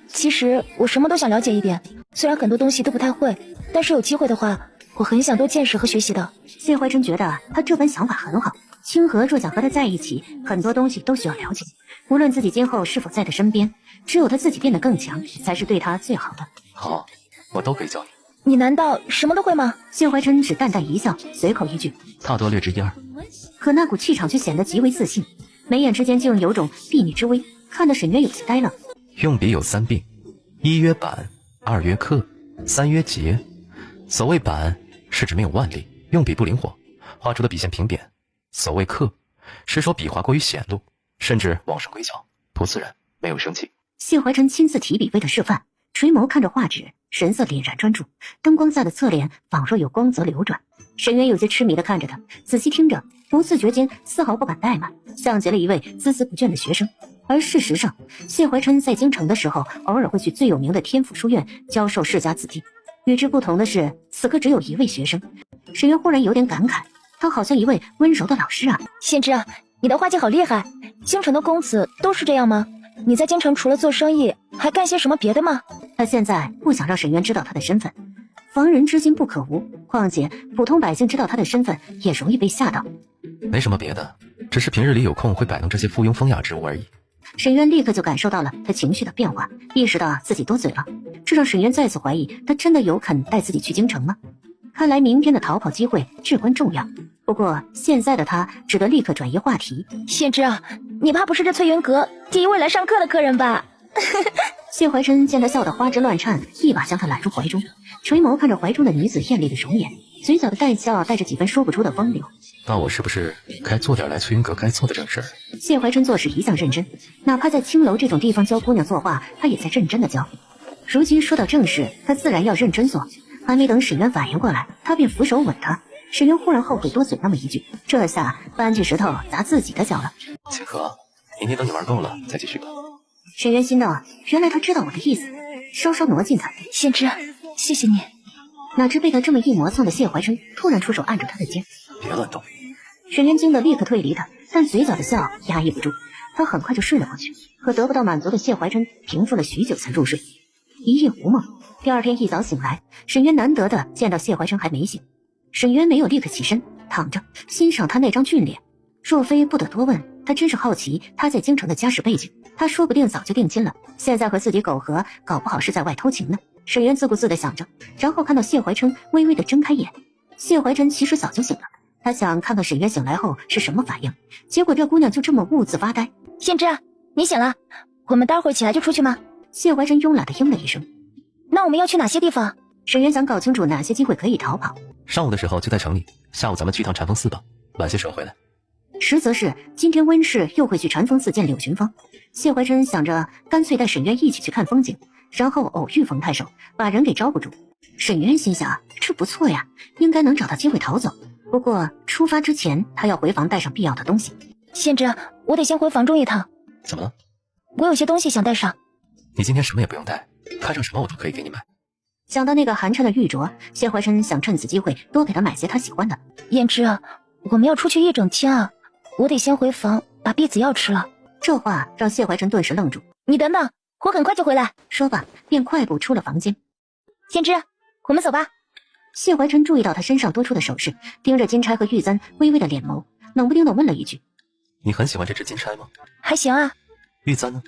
其实我什么都想了解一点，虽然很多东西都不太会，但是有机会的话，我很想多见识和学习的。谢怀琛觉得他这般想法很好。清河若想和他在一起，很多东西都需要了解。无论自己今后是否在他身边，只有他自己变得更强，才是对他最好的。好，我都可以教你。你难道什么都会吗？谢怀琛只淡淡一笑，随口一句：大多略知一二。可那股气场却显得极为自信，眉眼之间竟有种婢女之威，看得沈渊有些呆愣。用笔有三病，一曰板，二曰刻，三曰结。所谓板，是指没有腕力，用笔不灵活，画出的笔线平扁。所谓刻，是说笔画过于显露，甚至往上归翘，不自然，没有生气。谢怀琛亲自提笔为他示范，垂眸看着画纸，神色凛然专注，灯光下的侧脸仿若有光泽流转。沈渊有些痴迷地看着他，仔细听着，不自觉间丝毫不敢怠慢，像极了一位孜孜不倦的学生。而事实上，谢怀琛在京城的时候，偶尔会去最有名的天府书院教授世家子弟。与之不同的是，此刻只有一位学生。沈渊忽然有点感慨，他好像一位温柔的老师啊。献之啊，你的画技好厉害，京城的公子都是这样吗？你在京城除了做生意，还干些什么别的吗？他现在不想让沈渊知道他的身份，防人之心不可无，况且普通百姓知道他的身份也容易被吓到。没什么别的，只是平日里有空会摆弄这些附庸风雅之物而已。沈渊立刻就感受到了他情绪的变化，意识到自己多嘴了，这让沈渊再次怀疑他真的有肯带自己去京城吗？看来明天的逃跑机会至关重要。不过现在的他只得立刻转移话题。献之啊，你怕不是这翠云阁第一位来上课的客人吧？谢怀琛见他笑得花枝乱颤，一把将他揽入怀中，垂眸看着怀中的女子艳丽的容颜，嘴角的淡笑带着几分说不出的风流。那我是不是该做点来翠云阁该做的正事儿？谢怀琛做事一向认真，哪怕在青楼这种地方教姑娘作画，他也在认真的教。如今说到正事，他自然要认真做。还没等沈渊反应过来，他便俯首吻他。沈渊忽然后悔多嘴那么一句，这下搬起石头砸自己的脚了。清河，明天等你玩够了再继续吧。沈渊心道，原来他知道我的意思，稍稍挪近他。献之，谢谢你。哪知被他这么一磨蹭的谢怀琛突然出手按住他的肩，别乱动。沈渊惊得立刻退离他，但嘴角的笑压抑不住，他很快就睡了过去。可得不到满足的谢怀琛平复了许久才入睡，一夜无梦。第二天一早醒来，沈渊难得的见到谢怀琛还没醒。沈渊没有立刻起身，躺着欣赏他那张俊脸。若非不得多问，他真是好奇他在京城的家世背景。他说不定早就定亲了，现在和自己苟合，搞不好是在外偷情呢。沈渊自顾自地想着，然后看到谢怀琛微微地睁开眼。谢怀琛其实早就醒了，他想看看沈渊醒来后是什么反应，结果这姑娘就这么兀自发呆。信之，你醒了，我们待会儿起来就出去吗？谢怀琛慵懒地应了一声。那我们要去哪些地方？沈渊想搞清楚哪些机会可以逃跑。上午的时候就在城里，下午咱们去趟禅风寺吧，晚些时候回来。实则是今天温氏又会去禅风寺见柳寻风。谢怀琛想着干脆带沈渊一起去看风景，然后偶遇冯太守，把人给招呼住。沈渊心想，这不错呀，应该能找到机会逃走。不过出发之前他要回房带上必要的东西。信之，我得先回房中一趟。怎么了？我有些东西想带上。你今天什么也不用带，看上什么我都可以给你买。想到那个寒碜的玉镯，谢怀琛想趁此机会多给他买些他喜欢的。胭脂，我们要出去一整天啊，我得先回房把避子药吃了。这话让谢怀琛顿时愣住。你等等，我很快就回来。说罢便快步出了房间。胭脂，我们走吧。谢怀琛注意到他身上多出的首饰，盯着金钗和玉簪微微的脸眸，冷不丁的问了一句：你很喜欢这只金钗吗？还行啊。玉簪呢？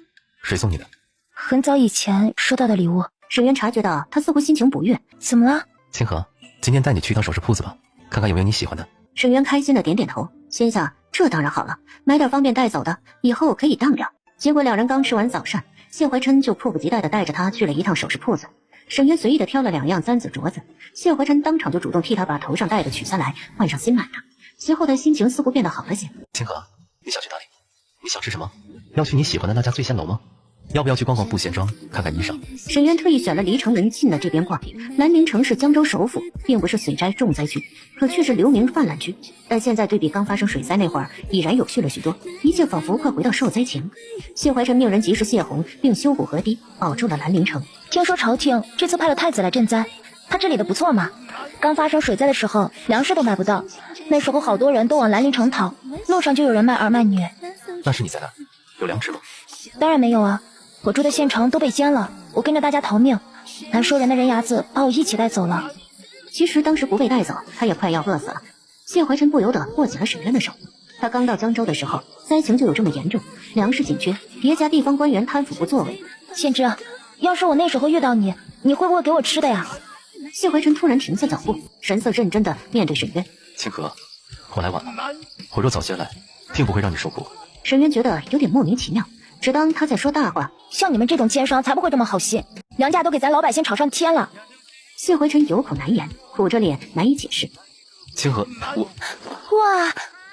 谁送你的？很早以前收到的礼物。沈渊察觉到他似乎心情不悦。怎么了？清河，今天带你去趟首饰铺子吧，看看有没有你喜欢的。沈渊开心的点点头，心想这当然好了，买点方便带走的，以后可以当掉。结果两人刚吃完早膳，谢怀琛就迫不及待的带着他去了一趟首饰铺子。沈渊随意的挑了2样簪子镯子，谢怀琛当场就主动替他把头上戴的取下来，换上新买的。随后他心情似乎变得好了些。清河，你想去哪里？你想吃什么？要去你喜欢的那家醉仙楼吗？要不要去逛逛布贤庄，看看衣裳？沈渊特意选了离城门近的这边逛。兰陵城是江州首府，并不是水灾重灾区，可却是流民泛滥区。但现在对比刚发生水灾那会儿，已然有序了许多，一切仿佛快回到受灾前。谢怀琛命人及时泄洪，并修补河堤，保住了兰陵城。听说朝廷这次派了太子来赈灾，他治理的不错嘛。刚发生水灾的时候，粮食都买不到，那时候好多人都往兰陵城逃，路上就有人卖儿卖女。那是你在哪？有粮食吗？当然没有啊。我住的县城都被淹了，我跟着大家逃命，来收人的人牙子把我一起带走了。其实当时不被带走，他也快要饿死了。谢怀琛不由得握紧了沈渊的手。他刚到江州的时候，灾情就有这么严重，粮食紧缺，叠加地方官员贪腐不作为。县知，要是我那时候遇到你，你会不会给我吃的呀？谢怀琛突然停下脚步，神色认真的面对沈渊。清河，我来晚了，我若早些来，定不会让你受苦。沈渊觉得有点莫名其妙，只当他在说大话。像你们这种奸商才不会这么好心，粮价都给咱老百姓炒上天了。谢怀琛有口难言，苦着脸难以解释。清河，哇，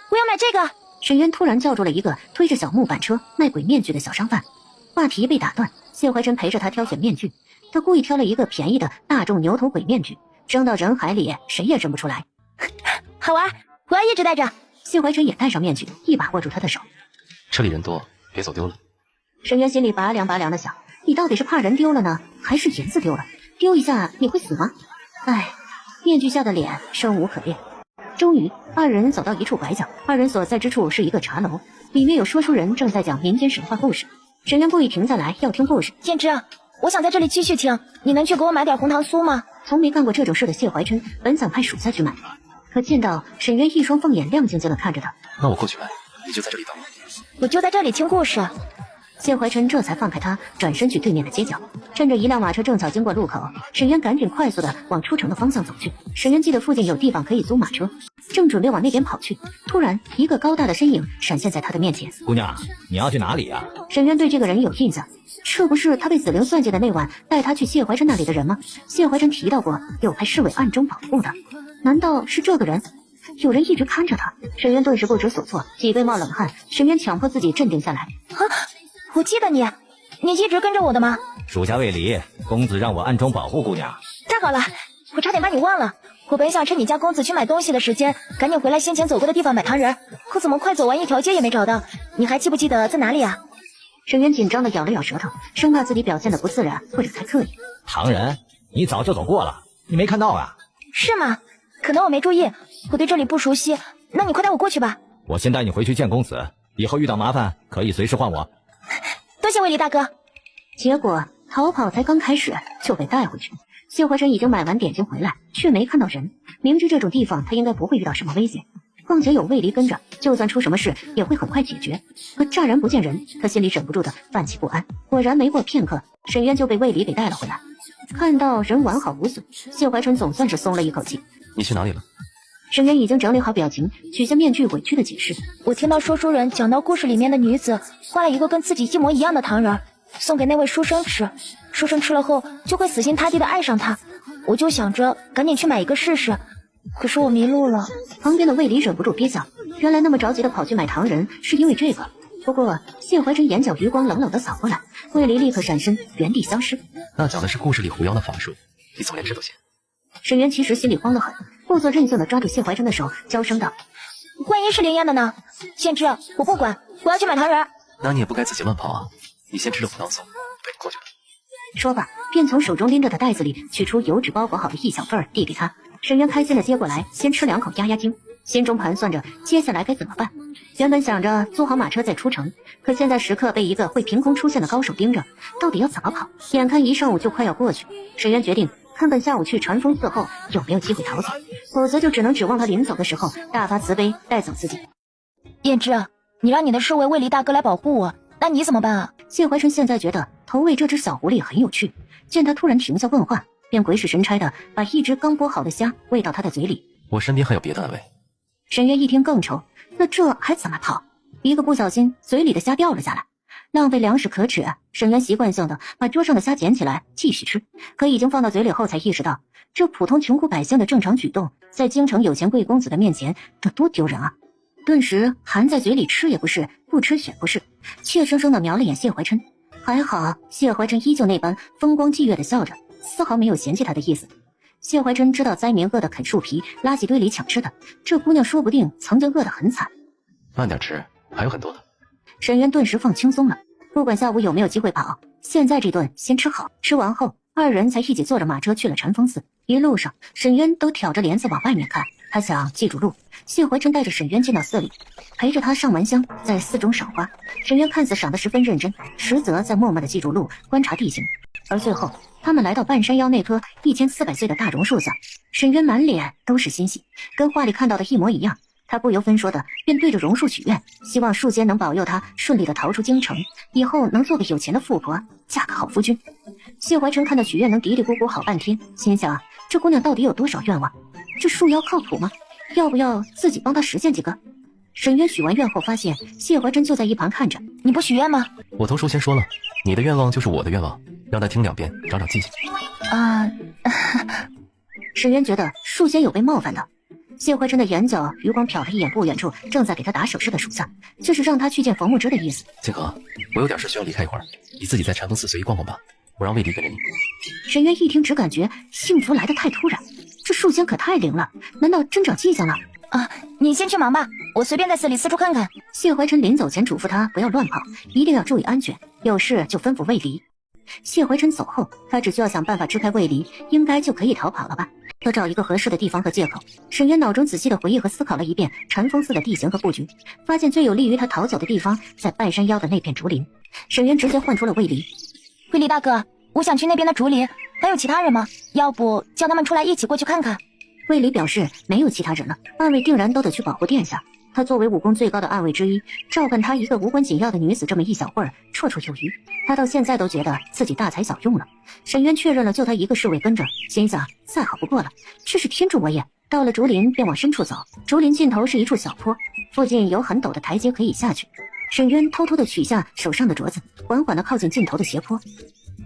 我要买这个！沈渊突然叫住了一个推着小木板车卖鬼面具的小商贩，话题被打断。谢怀琛陪着他挑选面具，他故意挑了一个便宜的大众牛头鬼面具，扔到人海里谁也认不出来。好玩，我要一直戴着。谢怀琛也戴上面具，一把握住他的手。这里人多，别走丢了。沈渊心里拔凉拔凉的想，你到底是怕人丢了呢，还是银子丢了？丢一下你会死吗？唉，面具下的脸生无可恋。终于二人走到一处拐角，二人所在之处是一个茶楼，里面有说书人正在讲民间神话故事。沈渊故意停下来要听故事。剑之，我想在这里继续听，你能去给我买点红糖酥吗？从没干过这种事的谢怀琛本想派属下去买，可见到沈渊一双凤眼亮晶晶的看着他。那我过去买，你就在这里等我。我就在这里听故事。谢怀琛这才放开他，转身去对面的街角。趁着一辆马车正巧经过路口，沈渊赶紧快速的往出城的方向走去。沈渊记得附近有地方可以租马车，正准备往那边跑去，突然一个高大的身影闪现在他的面前。姑娘，你要去哪里呀？沈渊对这个人有印象，这不是他被紫菱算计的那晚带他去谢怀琛那里的人吗？谢怀琛提到过有派侍卫暗中保护的，难道是这个人？有人一直看着他。沈渊顿时不知所措，脊背冒冷汗。沈渊强迫自己镇定下来。我记得你一直跟着我的吗？属下未离，公子让我暗中保护姑娘。太好了，我差点把你忘了。我本想趁你家公子去买东西的时间，赶紧回来先前走过的地方买糖人，可怎么快走完一条街也没找到？你还记不记得在哪里啊？沈渊紧张的咬了咬舌头，生怕自己表现的不自然或者太刻意。唐人，你早就走过了，你没看到啊？是吗？可能我没注意，我对这里不熟悉。那你快带我过去吧。我先带你回去见公子，以后遇到麻烦可以随时唤我。多谢魏离大哥。结果逃跑才刚开始就被带回去。谢怀真已经买完点心回来，却没看到人。明知这种地方他应该不会遇到什么危险，况且有魏离跟着，就算出什么事也会很快解决。可乍然不见人，他心里忍不住的泛起不安。果然没过片刻，沈渊就被魏离给带了回来。看到人完好无损，谢怀春总算是松了一口气。你去哪里了？沈渊已经整理好表情，取下面具，委屈的解释：我听到说书人讲到故事里面的女子画了一个跟自己一模一样的糖人，送给那位书生吃，书生吃了后就会死心塌地的爱上他。我就想着赶紧去买一个试试，可是我迷路了。旁边的魏离忍不住憋笑，原来那么着急的跑去买糖人是因为这个。不过谢怀真眼角余光冷冷的扫过来，魏离立刻闪身原地消失。那讲的是故事里狐妖的法术，你怎么连这都信？沈渊其实心里慌得很，故作任性的抓住谢怀真的手，娇声道：万一是灵验的呢？限制，我不管，我要去买糖人。那你也不该自己乱跑啊！你先吃了补囊松，陪你过去吧。说罢，便从手中拎着的袋子里取出油纸包裹好的一小份递给他。沈渊开心的接过来，先吃2口压压惊，心中盘算着接下来该怎么办。原本想着租好马车再出城，可现在时刻被一个会凭空出现的高手盯着，到底要怎么跑？眼看一上午就快要过去，沈渊决定看看下午去传风寺后有没有机会逃走，否则就只能指望他临走的时候大发慈悲带走自己。燕之，你让你的侍卫魏离大哥来保护我，那你怎么办啊？谢怀春现在觉得投喂这只小狐狸很有趣，见他突然停下问话，便鬼使神差的把一只刚剥好的虾喂到他的嘴里。我身边还有别的安慰。沈渊一听更愁，那这还怎么逃？一个不小心嘴里的虾掉了下来，浪费粮食可耻。沈渊习惯性的把桌上的虾捡起来继续吃，可已经放到嘴里后才意识到，这普通穷苦百姓的正常举动，在京城有钱贵公子的面前，这多丢人啊！顿时含在嘴里吃也不是，不吃也不是，怯生生的瞄了眼谢怀琛。还好谢怀琛依旧那般风光霁月的笑着，丝毫没有嫌弃他的意思。谢怀琛知道灾民饿得啃树皮，垃圾堆里抢吃的，这姑娘说不定曾经饿得很惨。慢点吃，还有很多的。沈渊顿时放轻松了，不管下午有没有机会跑，现在这顿先吃好。吃完后，二人才一起坐着马车去了禅风寺。一路上，沈渊都挑着帘子往外面看，他想记住路。谢怀琛带着沈渊进到寺里，陪着他上完香，在寺中赏花。沈渊看似赏得十分认真，实则在默默地记住路，观察地形。而最后，他们来到半山腰那棵1400岁的大榕树下，沈渊满脸都是欣喜，跟画里看到的一模一样。他不由分说的便对着榕树许愿，希望树仙能保佑他顺利的逃出京城，以后能做个有钱的富婆，嫁个好夫君。谢怀琛看到许愿能嘀嘀咕咕好半天，心想这姑娘到底有多少愿望？这树妖靠谱吗？要不要自己帮她实现几个？沈渊许完愿后发现谢怀琛就在一旁看着。你不许愿吗？我同书仙说了，你的愿望就是我的愿望，让他听2遍，长长记性。沈渊觉得树仙有被冒犯的。谢怀琛的眼角余光瞟了一眼不远处正在给他打手势的属下，这是让他去见冯牧之的意思。清河，我有点事需要离开一会儿，你自己在禅风寺随意逛逛吧，我让魏离跟着你。沈渊一听只感觉幸福来得太突然，这树仙可太灵了，难道真长记性了？你先去忙吧，我随便在寺里四处看看。谢怀琛临走前嘱咐他不要乱跑，一定要注意安全，有事就吩咐魏离。谢怀琛走后，他只需要想办法支开魏离，应该就可以逃跑了吧。要找一个合适的地方和借口。沈渊脑中仔细的回忆和思考了一遍禅风寺的地形和布局，发现最有利于他逃走的地方在半山腰的那片竹林。沈渊直接唤出了魏离。魏离大哥，我想去那边的竹林，还有其他人吗？要不叫他们出来一起过去看看。魏离表示没有其他人了，暗卫定然都得去保护殿下。他作为武功最高的暗卫之一，照看他一个无关紧要的女子这么一小会儿，绰绰有余。他到现在都觉得自己大材小用了。沈渊确认了就他一个侍卫跟着，心想再好不过了，这是天助我也。到了竹林便往深处走，竹林尽头是一处小坡，附近有很陡的台阶可以下去。沈渊偷偷地取下手上的镯子，缓缓地靠近尽头的斜坡。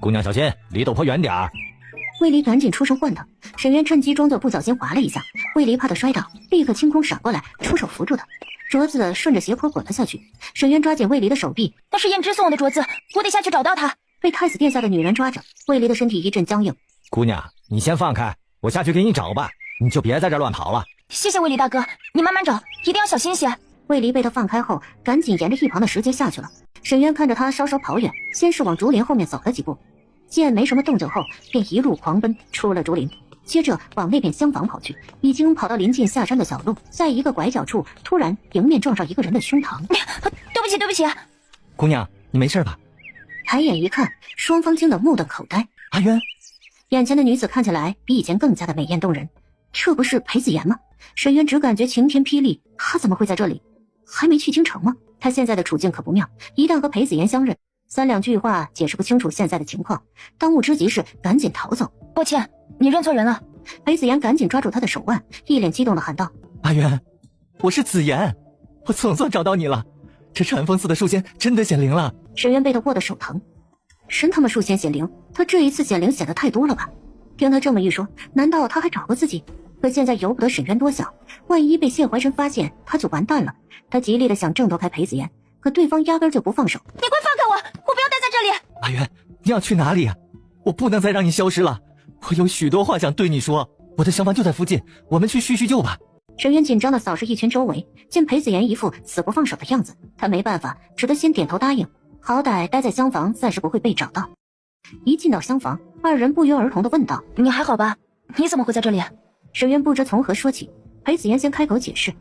姑娘小心，离陡坡远点儿。魏离赶紧出声唤他，沈渊趁机装作不小心滑了一下，魏离怕他摔倒，立刻清空闪过来，出手扶住他，镯子顺着斜坡滚了下去。沈渊抓紧魏离的手臂，那是燕之送我的镯子，我得下去找到他。被太子殿下的女人抓着，魏离的身体一阵僵硬。姑娘，你先放开，我下去给你找吧，你就别在这乱跑了。谢谢魏离大哥，你慢慢找，一定要小心些。魏离被他放开后，赶紧沿着一旁的石阶下去了。沈渊看着他稍稍跑远，先是往竹林后面走了几步，见没什么动静后，便一路狂奔出了竹林。接着往那边厢房跑去。已经跑到临近下山的小路，在一个拐角处，突然迎面撞上一个人的胸膛。对不起，对不起，姑娘，你没事吧？抬眼一看，双方惊得目瞪口呆。阿渊，眼前的女子看起来比以前更加的美艳动人，这不是裴子言吗？沈渊只感觉晴天霹雳，他怎么会在这里？还没去京城吗？他现在的处境可不妙，一旦和裴子言相认，三两句话解释不清楚现在的情况，当务之急是赶紧逃走。抱歉，你认错人了。裴子言赶紧抓住他的手腕，一脸激动的喊道：阿渊，我是子言，我总算找到你了，这禅风寺的树仙真的显灵了。沈渊被他握得手疼，真他妈树仙显灵，他这一次显灵显得太多了吧？听他这么一说，难道他还找过自己？可现在由不得沈渊多想，万一被谢怀生发现，他就完蛋了。他极力的想挣脱开裴子言，可对方压根就不放手。你快放开我，我不要待在这里。阿渊，你要去哪里啊？我不能再让你消失了，我有许多话想对你说。我的厢房就在附近，我们去叙叙旧吧。沈渊紧张的扫视一圈周围，见裴子言一副死不放手的样子，他没办法，只得先点头答应。好歹待在厢房，暂时不会被找到。一进到厢房，二人不约而同的问道：你还好吧？你怎么会在这里？沈渊不知从何说起，裴子言先开口解释：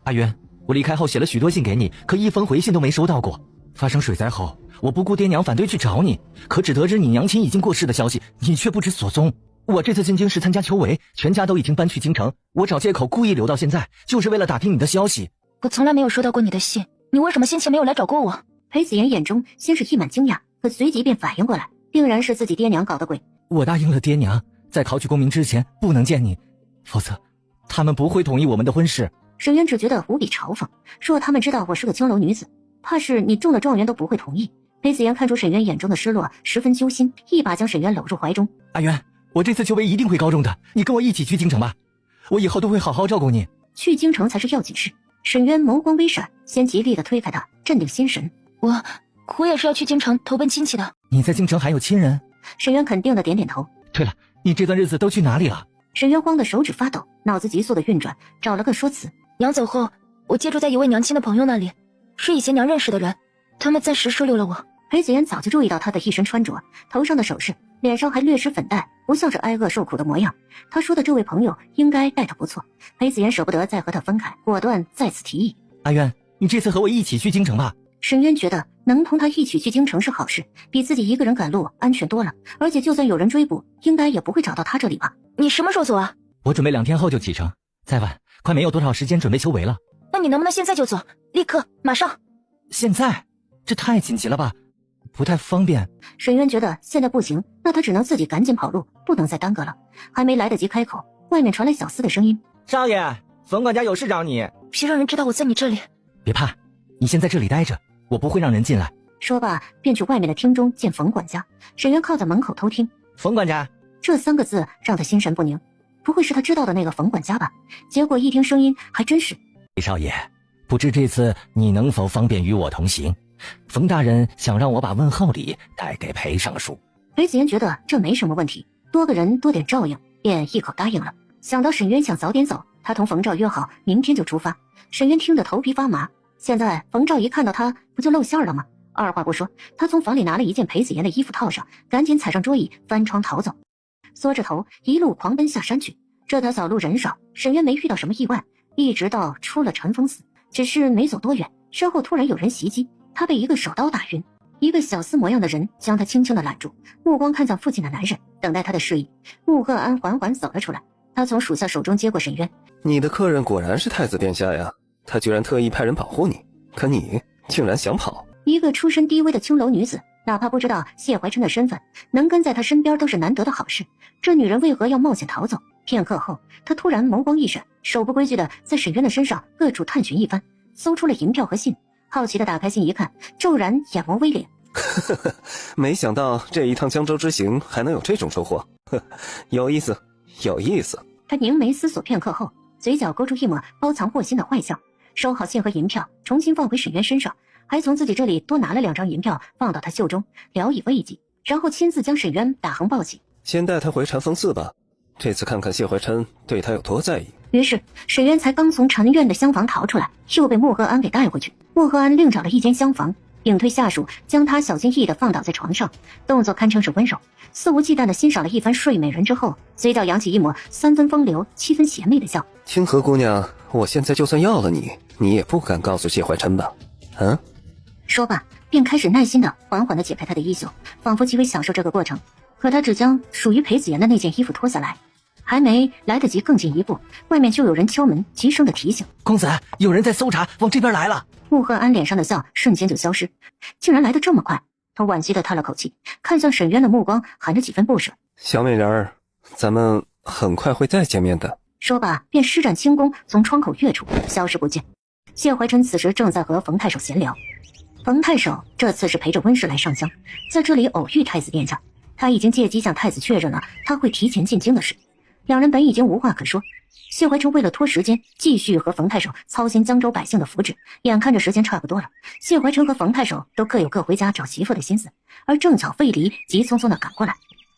阿渊，我离开后写了许多信给你，可一封回信都没收到过。发生水灾后，我不顾爹娘反对去找你，可只得知你娘亲已经过世的消息，你却不知所踪。我这次进京是参加秋闱，全家都已经搬去京城，我找借口故意留到现在，就是为了打听你的消息。我从来没有收到过你的信，你为什么先前没有来找过我？裴子言眼中先是溢满惊讶，可随即便反应过来，定然是自己爹娘搞的鬼。我答应了爹娘，在考取功名之前不能见你，否则他们不会同意我们的婚事。沈渊只觉得无比嘲讽，若他们知道我是个青楼女子，怕是你中了状元都不会同意。裴子言看出沈渊眼中的失落，十分揪心，一把将沈渊搂入怀中。阿渊，我这次秋闱一定会高中的，你跟我一起去京城吧，我以后都会好好照顾你。去京城才是要紧事。沈渊眸光微闪，先极力的推开他，镇定心神。我也是要去京城投奔亲戚的。你在京城还有亲人？沈渊肯定的点点头。对了，你这段日子都去哪里了？沈渊慌得手指发抖，脑子急速的运转，找了个说辞。娘走后，我借住在一位娘亲的朋友那里，是以前娘认识的人，他们暂时收留了我。裴子言早就注意到他的一身穿着，头上的首饰，脸上还略施粉黛，不像是挨饿受苦的模样。他说的这位朋友应该待他不错。裴子言舍不得再和他分开，果断再次提议：阿渊，你这次和我一起去京城吧。沈渊觉得能同他一起去京城是好事，比自己一个人赶路安全多了，而且就算有人追捕，应该也不会找到他这里吧。你什么时候走啊？我准备2天后就启程，再晚快没有多少时间准备秋闱了。那你能不能现在就走？立刻马上。现在？这太紧急了吧，不太方便。沈渊觉得现在不行，那他只能自己赶紧跑路，不能再耽搁了。还没来得及开口，外面传来小厮的声音：少爷，冯管家有事找你。别让人知道我在你这里。别怕，你先在这里待着，我不会让人进来。说罢便去外面的厅中见冯管家。沈渊靠在门口偷听。冯管家这3个字让他心神不宁，不会是他知道的那个冯管家吧？结果一听声音，还真是。少爷，不知这次你能否方便与我同行？冯大人想让我把问候礼带给裴尚书。裴子言觉得这没什么问题，多个人多点照应，便一口答应了。想到沈渊想早点走，他同冯照约好明天就出发。沈渊听着头皮发麻，现在冯照一看到他不就露馅了吗？二话不说，他从房里拿了一件裴子言的衣服套上，赶紧踩上桌椅翻窗逃走，缩着头一路狂奔下山去。这条小路人少，沈渊没遇到什么意外，一直到出了禅风寺，只是没走多远，身后突然有人袭击，他被一个手刀打晕。一个小厮模样的人将他轻轻地揽住，目光看向附近的男人，等待他的示意。穆赫安缓缓走了出来，他从属下手中接过沈渊。你的客人果然是太子殿下呀，他居然特意派人保护你，可你竟然想跑。一个出身低微的青楼女子，哪怕不知道谢怀琛的身份，能跟在他身边都是难得的好事。这女人为何要冒险逃走？片刻后，她突然眸光一闪，手不规矩的在沈渊的身上各处探寻一番，搜出了银票和信。好奇的打开信一看，骤然眼眸微敛。没想到这一趟江州之行还能有这种收获，有意思，有意思。他凝眉思索片刻后，嘴角勾出一抹包藏祸心的坏笑，收好信和银票，重新放回沈渊身上，还从自己这里多拿了2张银票放到他袖中，聊以慰藉，然后亲自将沈渊打横抱起。先带他回禅风寺吧，这次看看谢怀琛对他有多在意。于是沈渊才刚从禅院的厢房逃出来，又被穆赫安给带回去。穆赫安另找了一间厢房，屏退下属，将他小心翼翼地放倒在床上，动作堪称是温柔。肆无忌惮地欣赏了一番睡美人之后，嘴角扬起一抹3分风流7分邪魅的笑。清河姑娘，我现在就算要了你，你也不敢告诉谢怀琛吧？说罢，便开始耐心地缓缓地解开她的衣袖，仿佛极为享受这个过程。可他只将属于裴子言的那件衣服脱下来，还没来得及更进一步，外面就有人敲门，急声的提醒：“公子，有人在搜查，往这边来了。”穆赫安脸上的笑瞬间就消失，竟然来得这么快。他惋惜地叹了口气，看向沈渊的目光含着几分不舍。小美人儿，咱们很快会再见面的。说罢，便施展轻功从窗口跃出，消失不见。谢怀琛此时正在和冯太守闲聊。冯太守这次是陪着温氏来上香，在这里偶遇太子殿下，他已经借机向太子确认了他会提前进京的事。两人本已经无话可说，谢怀琛为了拖时间，继续和冯太守操心江州百姓的福祉。眼看着时间差不多了，谢怀琛和冯太守都各有各回家找媳妇的心思，而正巧费离急匆匆地赶过来。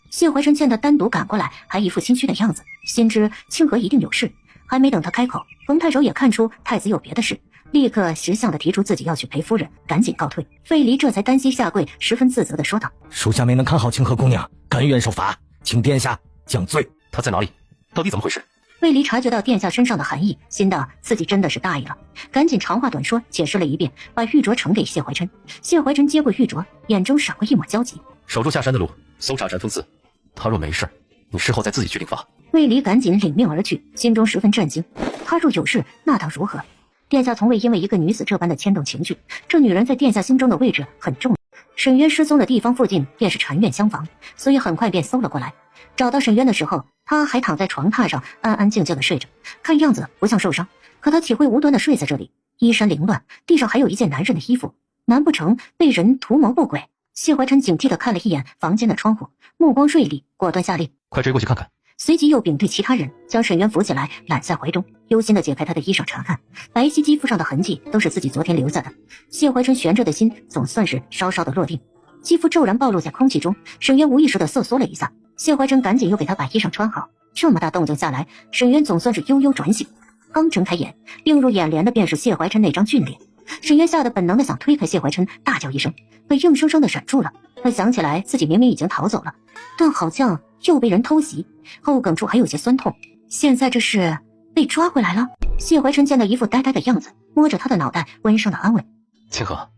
谢怀琛见他单独赶过来，还一副心虚的样子，心知清河一定有事。还没等他开口，冯太守也看出太子有别的事，立刻识相地提出自己要去陪夫人，赶紧告退。费离这才单膝下跪，十分自责地说道：“属下没能看好清河姑娘，甘愿受罚，请殿下降罪。”他在哪里？到底怎么回事？费离察觉到殿下身上的寒意，心道自己真的是大意了，赶紧长话短说，解释了一遍，把玉镯呈给谢怀琛。谢怀琛接过玉镯，眼中闪过一抹焦急：“守住下山的路，搜查禅宗寺。他若没事，你事后再自己去领罚。”费离赶紧领命而去，心中十分震惊。他若有事，那当如何？殿下从未因为一个女子这般的牵动情绪，这女人在殿下心中的位置很重要。沈渊失踪的地方附近便是禅院厢房，所以很快便搜了过来。找到沈渊的时候，他还躺在床榻上安安静静的睡着，看样子不像受伤。可他体会无端的睡在这里，衣衫凌乱，地上还有一件男人的衣服，难不成被人图谋不轨？谢怀琛警惕地看了一眼房间的窗户，目光锐利，果断下令：“快追过去看看。”随即又禀对其他人，将沈渊扶起来揽在怀中，忧心地解开他的衣裳查看，白皙肌肤上的痕迹都是自己昨天留下的。谢怀琛悬着的心总算是稍稍的落定，肌肤骤然暴露在空气中，沈渊无意识地瑟缩了一下。谢怀琛赶紧又给他把衣裳穿好。这么大动静下来，沈渊总算是悠悠转醒，刚睁开眼，映入眼帘的便是谢怀琛那张俊脸。沈渊吓得本能的想推开谢怀琛，大叫一声，被硬生生的闪住了。他想起来自己明明已经逃走了，但好像又被人偷袭，后梗处还有些酸痛。现在这是被抓回来了？谢怀琛见他一副呆呆的样子，摸着他的脑袋，温声的安慰：“清河，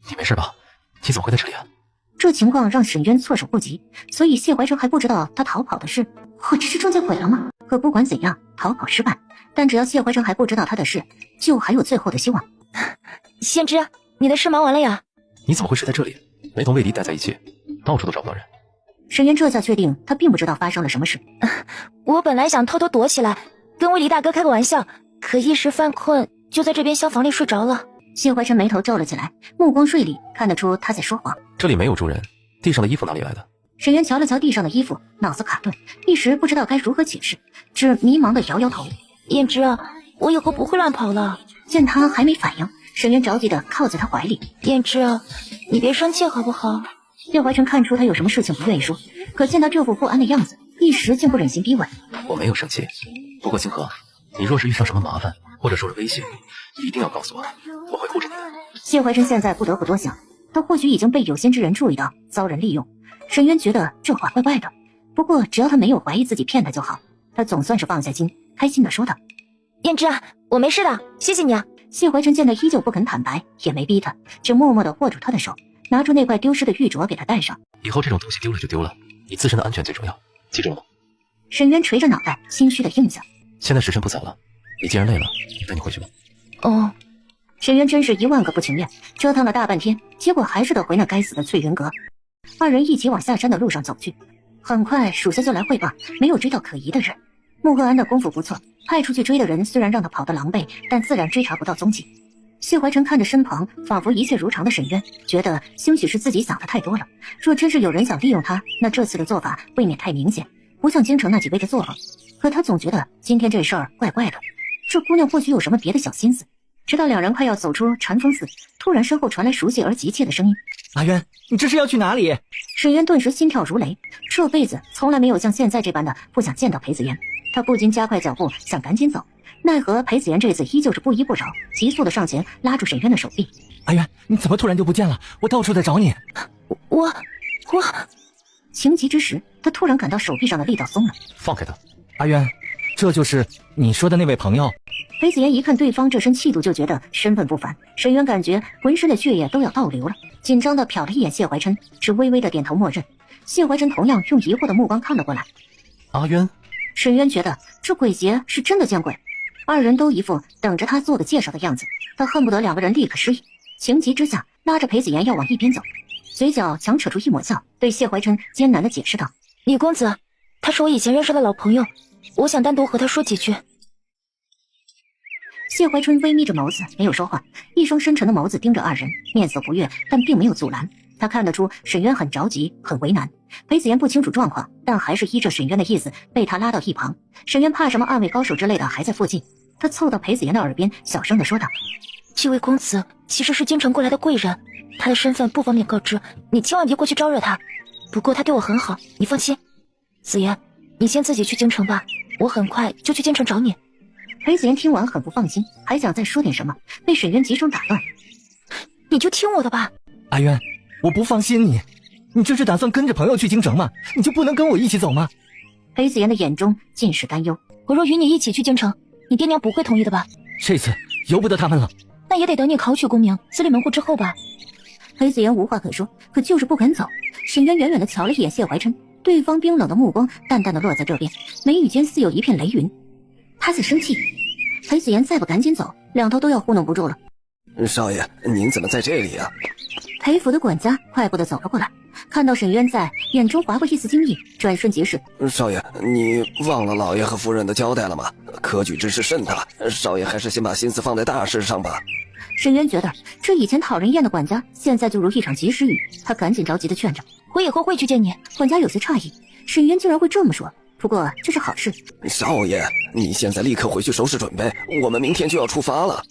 你没事吧？你怎么会在这里啊？”这情况让沈渊措手不及，所以谢怀琛还不知道他逃跑的事。我这是中间鬼了吗？可不管怎样，逃跑失败，但只要谢怀琛还不知道他的事，就还有最后的希望。先知，你的事忙完了呀？你怎么会睡在这里？没同魏离待在一起，到处都找不到人。沈渊这下确定他并不知道发生了什么事。我本来想偷偷躲起来，跟魏离大哥开个玩笑，可一时犯困，就在这边厢房里睡着了。谢怀琛眉头皱了起来，目光锐利，看得出他在说谎。这里没有住人，地上的衣服哪里来的？沈渊瞧了瞧地上的衣服，脑子卡顿，一时不知道该如何解释，只迷茫地摇摇头。胭脂啊，我以后不会乱跑了。见他还没反应，沈渊着急地靠在他怀里。胭脂啊，你别生气好不好？谢怀琛看出他有什么事情不愿意说，可见他这副不安的样子，一时竟不忍心逼问。我没有生气，不过清河，你若是遇上什么麻烦，或者受了威胁，一定要告诉我，我会护着你的。谢怀琛现在不得不多想，他或许已经被有心之人注意到，遭人利用。沈渊觉得这话怪怪的，不过只要他没有怀疑自己骗他就好。他总算是放下心，开心地说道：“胭脂啊，我没事的，谢谢你啊。”谢怀琛见他依旧不肯坦白，也没逼他，只默默地握住他的手，拿出那块丢失的玉镯给他戴上。以后这种东西丢了就丢了，你自身的安全最重要，记住了吗？沈渊垂着脑袋，心虚的应下。现在时辰不早了，你既然累了，带你回去吧。哦。沈渊真是10000个不情愿，折腾了大半天，结果还是得回那该死的翠云阁。二人一起往下山的路上走去，很快属下就来汇报，没有追到可疑的人。穆赫安的功夫不错，派出去追的人虽然让他跑得狼狈，但自然追查不到踪迹。谢怀琛看着身旁仿佛一切如常的沈渊，觉得兴许是自己想的太多了。若真是有人想利用他，那这次的做法未免太明显，不像京城那几位的作风。可他总觉得今天这事儿怪怪的，这姑娘或许有什么别的小心思。直到两人快要走出禅风寺，突然身后传来熟悉而急切的声音：“阿渊，你这是要去哪里？”沈渊顿时心跳如雷，这辈子从来没有像现在这般的不想见到裴子言，他不禁加快脚步想赶紧走，奈何裴子言这次依旧是不依不饶，急速的上前拉住沈渊的手臂：“阿渊，你怎么突然就不见了？我到处在找你。”我……情急之时，他突然感到手臂上的力道松了。放开他！阿渊，这就是你说的那位朋友？裴子言一看对方这身气度，就觉得身份不凡。沈渊感觉浑身的血液都要倒流了，紧张地瞟了一眼谢怀琛，只微微的点头默认。谢怀琛同样用疑惑的目光看了过来。阿渊，沈渊觉得这鬼节是真的见鬼，二人都一副等着他做个介绍的样子，他恨不得两个人立刻失忆。情急之下，拉着裴子言要往一边走，嘴角强扯出一抹笑，对谢怀琛艰难地解释道：“李公子，他是我以前认识的老朋友，我想单独和他说几句。”谢怀琛微眯着眸子，没有说话，一双深沉的眸子盯着二人，面色不悦，但并没有阻拦。他看得出沈渊很着急，很为难。裴子言不清楚状况，但还是依着沈渊的意思被他拉到一旁。沈渊怕什么暗卫高手之类的还在附近，他凑到裴子言的耳边，小声地说道：“这位公子其实是京城过来的贵人，他的身份不方便告知，你千万别过去招惹他。不过他对我很好，你放心。子言，你先自己去京城吧，我很快就去京城找你。”裴子言听完很不放心，还想再说点什么，被沈渊急声打断：“你就听我的吧。”阿渊，我不放心你，你这是打算跟着朋友去京城吗？你就不能跟我一起走吗？裴子言的眼中尽是担忧。我若与你一起去京城，你爹娘不会同意的吧？这次由不得他们了。那也得等你考取功名，自立门户之后吧。裴子言无话可说，可就是不肯走。沈渊远远地瞧了一眼谢怀琛，对方冰冷的目光淡淡地落在这边，眉宇间似有一片雷云。他在生气。裴子言再不赶紧走，两头都要糊弄不住了。少爷，您怎么在这里啊？裴府的管家快步地走了过来，看到沈渊在，眼中划过一丝惊异，转瞬即逝。少爷，你忘了老爷和夫人的交代了吗？科举之事甚大，少爷还是先把心思放在大事上吧。沈渊觉得这以前讨人厌的管家，现在就如一场及时雨，他赶紧着急地劝着：“我以后会去见你。”管家有些诧异，沈渊竟然会这么说，不过这是好事。少爷，你现在立刻回去收拾准备，我们明天就要出发了。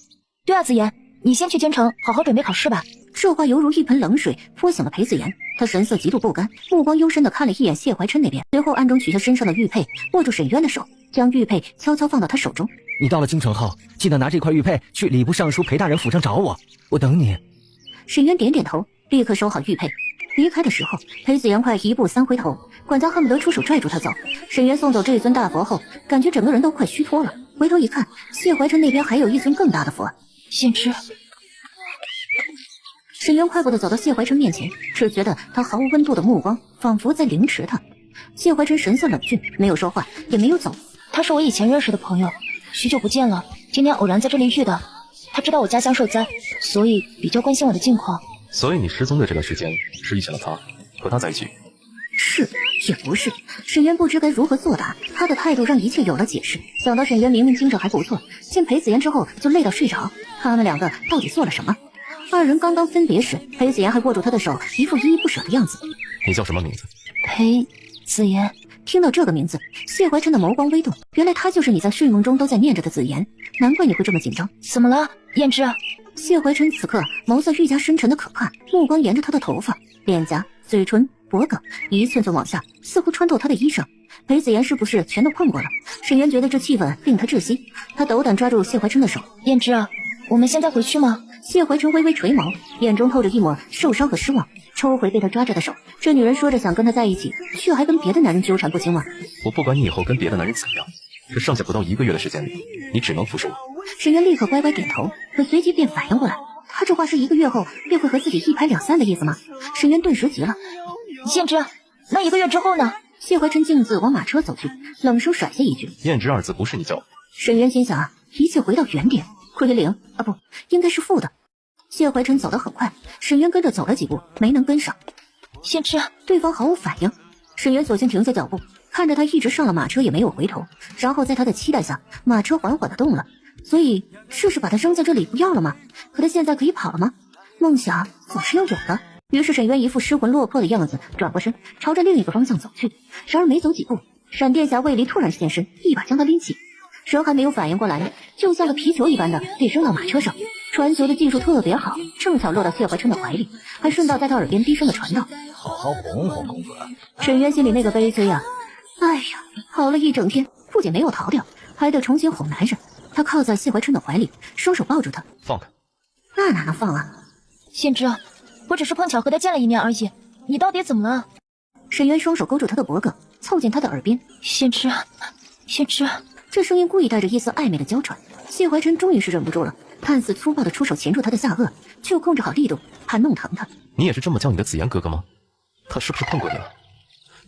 对啊，子言，你先去京城好好准备考试吧。这话犹如一盆冷水泼醒了裴子言，他神色极度不甘，目光幽深地看了一眼谢怀琛那边，随后暗中取下身上的玉佩，握住沈渊的手，将玉佩悄悄放到他手中。你到了京城后，记得拿这块玉佩去礼部尚书裴大人府上找我，我等你。沈渊点点头，立刻收好玉佩。离开的时候，裴子言快一步三回头，管家恨不得出手拽住他走。沈渊送走这尊大佛后，感觉整个人都快虚脱了，回头一看，谢怀琛那边还有一尊更大的佛。先知。沈渊快步地走到谢怀琛面前，只觉得他毫无温度的目光仿佛在凌迟他。谢怀琛神色冷峻，没有说话，也没有走。他是我以前认识的朋友，许久不见了，今天偶然在这里遇到。他知道我家乡受灾，所以比较关心我的近况。所以你失踪的这段时间是遇见了他，和他在一起？是也不是，沈渊不知该如何作答，他的态度让一切有了解释。想到沈渊明明精神还不错，见裴子言之后就累到睡着，他们两个到底做了什么？二人刚刚分别时，裴子言还握住他的手，一副依依不舍的样子。你叫什么名字？裴子言。听到这个名字，谢怀琛的眸光微动，原来他就是你在睡梦中都在念着的子言，难怪你会这么紧张。怎么了，燕之？谢怀琛此刻眸色愈加深沉的可怕，目光沿着他的头发、脸颊、嘴唇、脖颈一寸寸往下，似乎穿透他的衣裳。裴子言是不是全都困过了？沈渊觉得这气氛令他窒息，他斗胆抓住谢怀琛的手。燕之，我们现在回去吗？谢怀琛微微垂眸，眼中透着一抹受伤和失望，抽回被他抓着的手。这女人说着想跟他在一起，却还跟别的男人纠缠不清吗？我不管你以后跟别的男人怎样，这剩下不到1个月的时间里，你只能服侍我。沈渊立刻乖乖点头，可随即便反应过来，他这话是1个月后便会和自己一拍两散的意思吗？沈渊顿时急了。燕之，那1个月之后呢？谢怀琛径自往马车走去，冷声甩下一句：“燕之2字不是你叫。”沈渊心想，一切回到原点，亏零啊，不，应该是负的。谢怀琛走得很快，沈渊跟着走了几步，没能跟上。燕之，对方毫无反应。沈渊索性停下脚步，看着他一直上了马车也没有回头，然后在他的期待下，马车缓缓地动了。所以试试把他扔在这里不要了吗？可他现在可以跑了吗？梦想总是要有的。于是沈渊一副失魂落魄的样子，转过身朝着另一个方向走去。然而没走几步，闪电侠魏离突然现身，一把将他拎起。人还没有反应过来，就像个皮球一般的被扔到马车上。传球的技术特别好，正巧落到谢怀琛的怀里，还顺道在他耳边低声的传道：“好好哄哄公子。”沈渊心里那个悲催呀！哎呀，跑了一整天，不仅没有逃掉，还得重新哄男人。他靠在谢怀琛的怀里，双手抱住他。放开！那哪能放啊？燕之，我只是碰巧和他见了一面而已，你到底怎么了？沈渊双手勾住他的脖颈，凑近他的耳边：“仙芝，仙芝。”这声音故意带着一丝暧昧的娇喘。谢怀琛终于是忍不住了，看似粗暴的出手钳住他的下颚，却又控制好力度，怕弄疼他。你也是这么叫你的紫妍哥哥吗？他是不是碰过你了？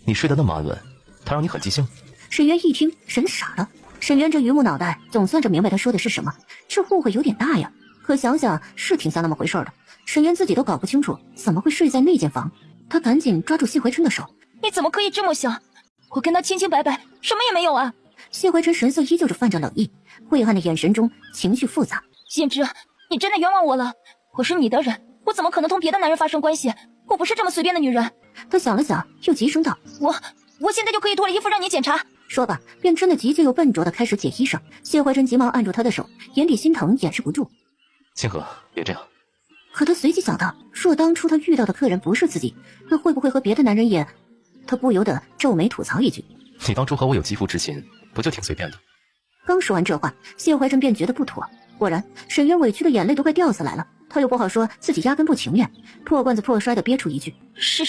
你睡得那么安稳，他让你很尽兴。沈渊一听，神傻了。沈渊这榆木脑袋总算是明白他说的是什么，这误会有点大呀。可想想是挺像那么回事的，沈渊自己都搞不清楚怎么会睡在那间房。他赶紧抓住谢怀琛的手：“你怎么可以这么想？我跟他清清白白，什么也没有啊！”谢怀琛神色依旧是泛着冷意，晦暗的眼神中情绪复杂。仙芝，你真的冤枉我了，我是你的人，我怎么可能同别的男人发生关系？我不是这么随便的女人。他想了想，又急声道：“我现在就可以脱了衣服让你检查。”说罢，便真的急切又笨拙的开始解衣裳。谢怀琛急忙按住他的手，眼底心疼掩饰不住。清河，别这样。可他随即想到，若当初他遇到的客人不是自己，那会不会和别的男人也……他不由得皱眉吐槽一句：“你当初和我有肌肤之亲，不就挺随便的？”刚说完这话，谢怀琛便觉得不妥。果然，沈渊委屈的眼泪都快掉下来了。他又不好说自己压根不情愿，破罐子破摔的憋出一句：“是，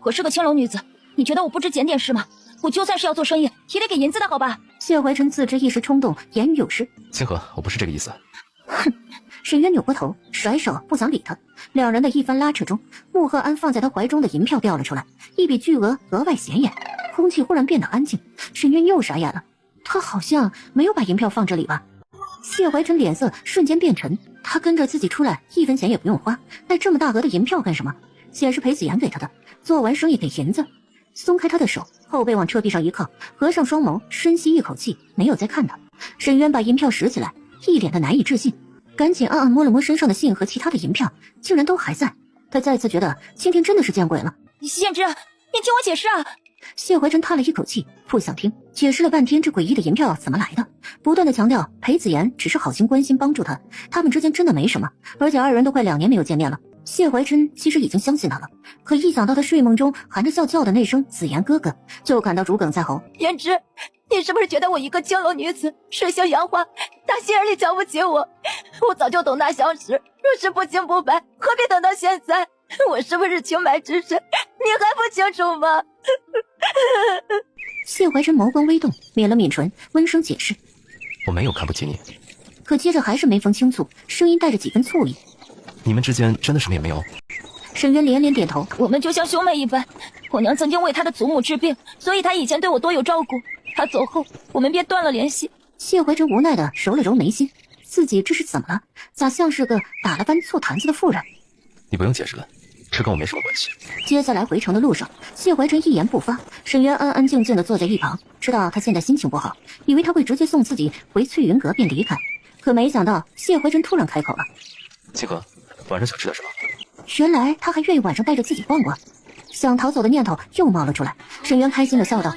我是个青楼女子，你觉得我不知检点是吗？我就算是要做生意，也得给银子的好吧？”谢怀琛自知一时冲动，言语有失。清河，我不是这个意思。哼！沈渊扭过头，甩手不想理他。两人的一番拉扯中，穆赫安放在他怀中的银票掉了出来，一笔巨额格外显眼。空气忽然变得安静，沈渊又傻眼了，他好像没有把银票放这里吧？谢怀琛脸色瞬间变沉，他跟着自己出来，一分钱也不用花，带这么大额的银票干什么？显是裴子妍给他的，做完生意给银子。松开他的手，后背往车壁上一靠，合上双眸，深吸一口气，没有再看他。沈渊把银票拾起来，一脸的难以置信，赶紧暗暗摸了摸身上的信和其他的银票，竟然都还在。他再次觉得今天真的是见鬼了。仙芝，你听我解释啊！谢怀琛叹了一口气，不想听，解释了半天这诡异的银票怎么来的，不断的强调裴子妍只是好心关心帮助他，他们之间真的没什么，而且二人都快2年没有见面了。谢怀琛其实已经相信他了，可一想到他睡梦中含着笑叫的那声子妍哥哥，就感到如鲠在喉。胭脂，你是不是觉得我一个青楼女子，水性杨花，打心眼里瞧不起我？我早就懂那相识，若是不清不白，何必等到现在？我是不是清白之身，你还不清楚吗？谢怀琛眸光微动，抿了抿唇，温声解释：“我没有看不起你。”可接着还是眉峰轻蹙，声音带着几分醋意：“你们之间真的什么也没有？”沈渊连连点头：“我们就像兄妹一般，我娘曾经为她的祖母治病，所以她以前对我多有照顾。她走后，我们便断了联系。”谢怀琛无奈地揉了揉眉心，自己这是怎么了？咋像是个打了翻醋坛子的妇人？你不用解释了，这跟我没什么关系。接下来回程的路上，谢怀琛一言不发，沈渊安安静静地坐在一旁，知道他现在心情不好，以为他会直接送自己回翠云阁便离开，可没想到谢怀琛突然开口了：“清河，晚上想吃点什么？”原来他还愿意晚上带着自己逛逛，想逃走的念头又冒了出来。沈渊开心地笑道：“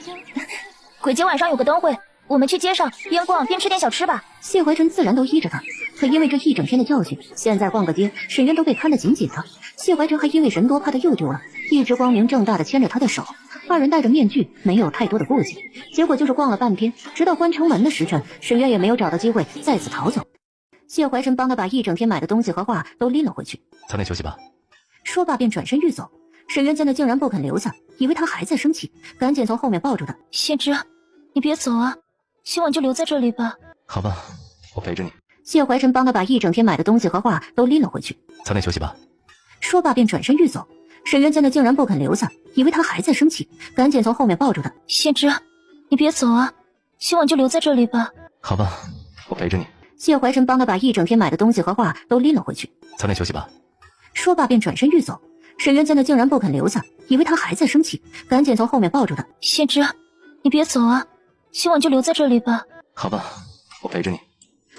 鬼节晚上有个灯会，我们去街上边逛边吃点小吃吧。”谢怀琛自然都依着他，可因为这一整天的教训，现在逛个街，沈渊都被看得紧紧的。谢怀琛还因为人多怕他又丢了，一直光明正大的牵着他的手，二人戴着面具，没有太多的顾忌。结果就是逛了半天，直到关城门的时辰，沈渊也没有找到机会再次逃走。谢怀琛帮他把一整天买的东西和画都拎了回去，早点休息吧。说罢便转身欲走。沈渊见他竟然不肯留下，以为他还在生气，赶紧从后面抱住他：“仙芝，你别走啊，今晚就留在这里吧。”“好吧，我陪着你。”谢怀琛帮他把一整天买的东西和画都拎了回去，早点休息吧。说罢便转身欲走。沈渊见他竟然不肯留下，以为他还在生气，赶紧从后面抱住他：“仙芝，你别走啊，今晚就留在这里吧。”“好吧，我陪着你。”谢怀琛帮他把一整天买的东西和画都拎了回去，早点休息吧。说罢便转身欲走。沈渊见他竟然不肯留下，以为他还在生气，赶紧从后面抱住他：“仙芝，你别走啊，今晚就留在这里吧。”“好吧，我陪着你。”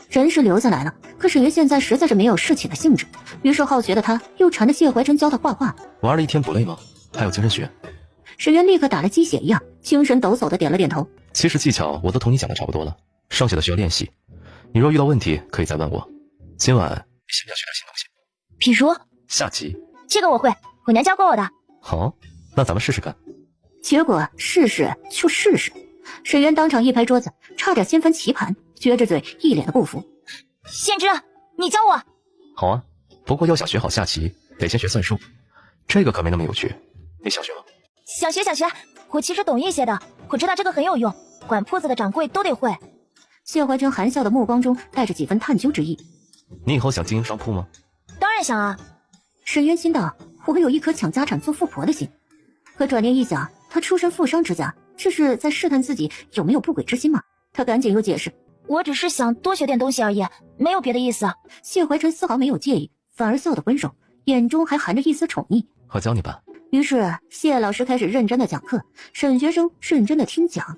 人是留下来了，可沈渊现在实在是没有侍寝的兴致，于是好学的他又缠着谢怀琛教他画画。玩了一天不累吗？还有精神学。沈渊立刻打了鸡血一样，精神抖擞的点了点头。其实技巧我都同你讲的差不多了，剩下的需要练习。你若遇到问题可以再问我。今晚你想不想学点新东西？比如下棋。这个我会，我娘教过我的。好，那咱们试试看。结果试试就试试，沈渊当场一拍桌子，差点掀翻棋盘，撅着嘴一脸的不服。仙芝，你教我。好啊，不过要想学好下棋，得先学算术，这个可没那么有趣。你想学吗？想学想学，我其实懂一些的，我知道这个很有用，管铺子的掌柜都得会。谢怀真含笑的目光中带着几分探究之意。你以后想经营商铺吗？当然想啊。沈渊心道，我有一颗抢家产做富婆的心，可转念一想，他出身富商之家，这是在试探自己有没有不轨之心吗？他赶紧又解释，我只是想多学点东西而已，没有别的意思。谢怀真丝毫没有介意，反而笑得温柔，眼中还含着一丝宠溺。我教你吧。于是谢老师开始认真的讲课，沈学生认真的听讲。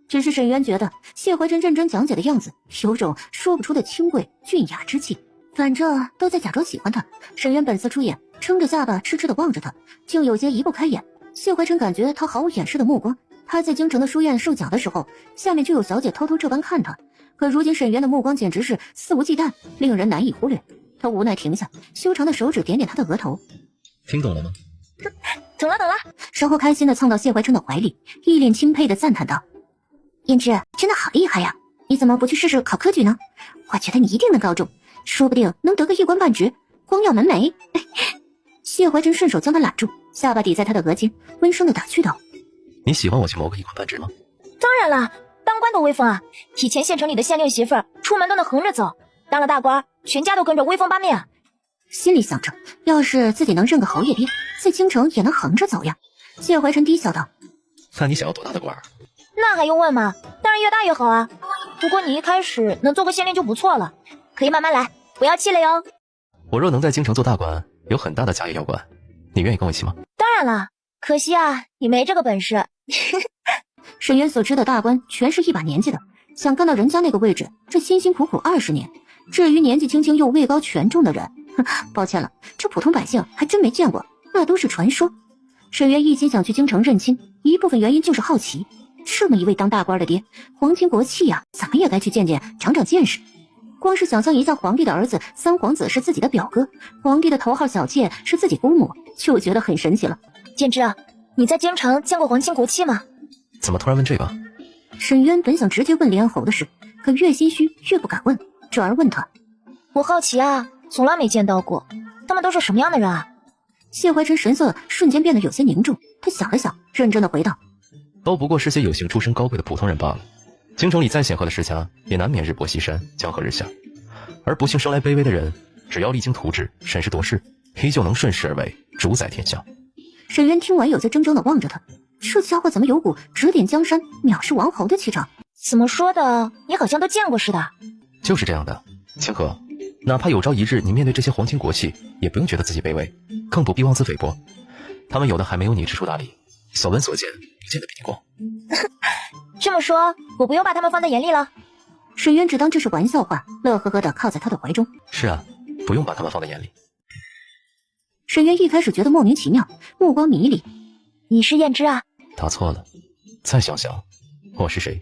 只是沈渊觉得谢怀真认真讲解的样子，有种说不出的清贵俊雅之气，反正都在假装喜欢他。沈渊本色出演，撑着下巴痴痴的望着他，竟有些移不开眼。谢怀真感觉他毫无掩饰的目光，他在京城的书院受讲的时候，下面就有小姐偷偷这般看他，可如今沈渊的目光简直是肆无忌惮，令人难以忽略。他无奈停下，修长的手指点点他的额头。听懂了吗？懂了。稍后开心的蹭到谢怀琛的怀里，一脸钦佩的赞叹道：胭脂真的好厉害呀，你怎么不去试试考科举呢？我觉得你一定能高中，说不定能得个一官半职，光耀门楣。谢怀琛顺手将他揽住，下巴抵在他的额间，温声的打趣道：你喜欢我去谋个一官半职吗？当然了，当官多威风啊，以前县城里的县令媳妇儿出门都能横着走，当了大官全家都跟着威风八面啊。心里想着，要是自己能认个侯爷爹，在京城也能横着走呀。谢怀琛低笑道：那你想要多大的官？那还用问吗？当然越大越好啊，不过你一开始能做个县令就不错了，可以慢慢来，不要气馁哟。我若能在京城做大官，有很大的家业要管，你愿意跟我一起吗？当然了，可惜啊，你没这个本事。沈渊所知的大官全是一把年纪的，想干到人家那个位置，这辛辛苦苦20年。至于年纪轻轻又位高权重的人，抱歉了，这普通百姓还真没见过，那都是传说。沈渊一心想去京城认亲，一部分原因就是好奇，这么一位当大官的爹，皇亲国戚呀，怎么也该去见见，长长见识。光是想象一下皇帝的儿子三皇子是自己的表哥，皇帝的头号小妾是自己姑母，就觉得很神奇了。胭脂，你在京城见过皇亲国戚吗？怎么突然问这个？沈渊本想直接问连安侯的事，可越心虚越不敢问，转而问他：我好奇啊，从来没见到过，他们都是什么样的人啊？谢怀琛神色瞬间变得有些凝重，他想了想，认真的回道：都不过是些有幸出身高贵的普通人罢了。京城里再显赫的世家，也难免日薄西山，江河日下。而不幸生来卑微的人，只要励精图治，审时度势，依旧能顺势而为，主宰天下。沈渊听完有些怔怔的望着他，这家伙怎么有股指点江山、藐视王侯的气场？怎么说的？你好像都见过似的。就是这样的，清河，哪怕有朝一日你面对这些皇亲国戚，也不用觉得自己卑微，更不必妄自菲薄。他们有的还没有你知书达理，所闻所见不见得比你广。这么说，我不用把他们放在眼里了。沈渊只当这是玩笑话，乐呵呵的靠在他的怀中。是啊，不用把他们放在眼里。沈渊一开始觉得莫名其妙，目光迷离。你是胭脂啊？答错了，再想想，我是谁？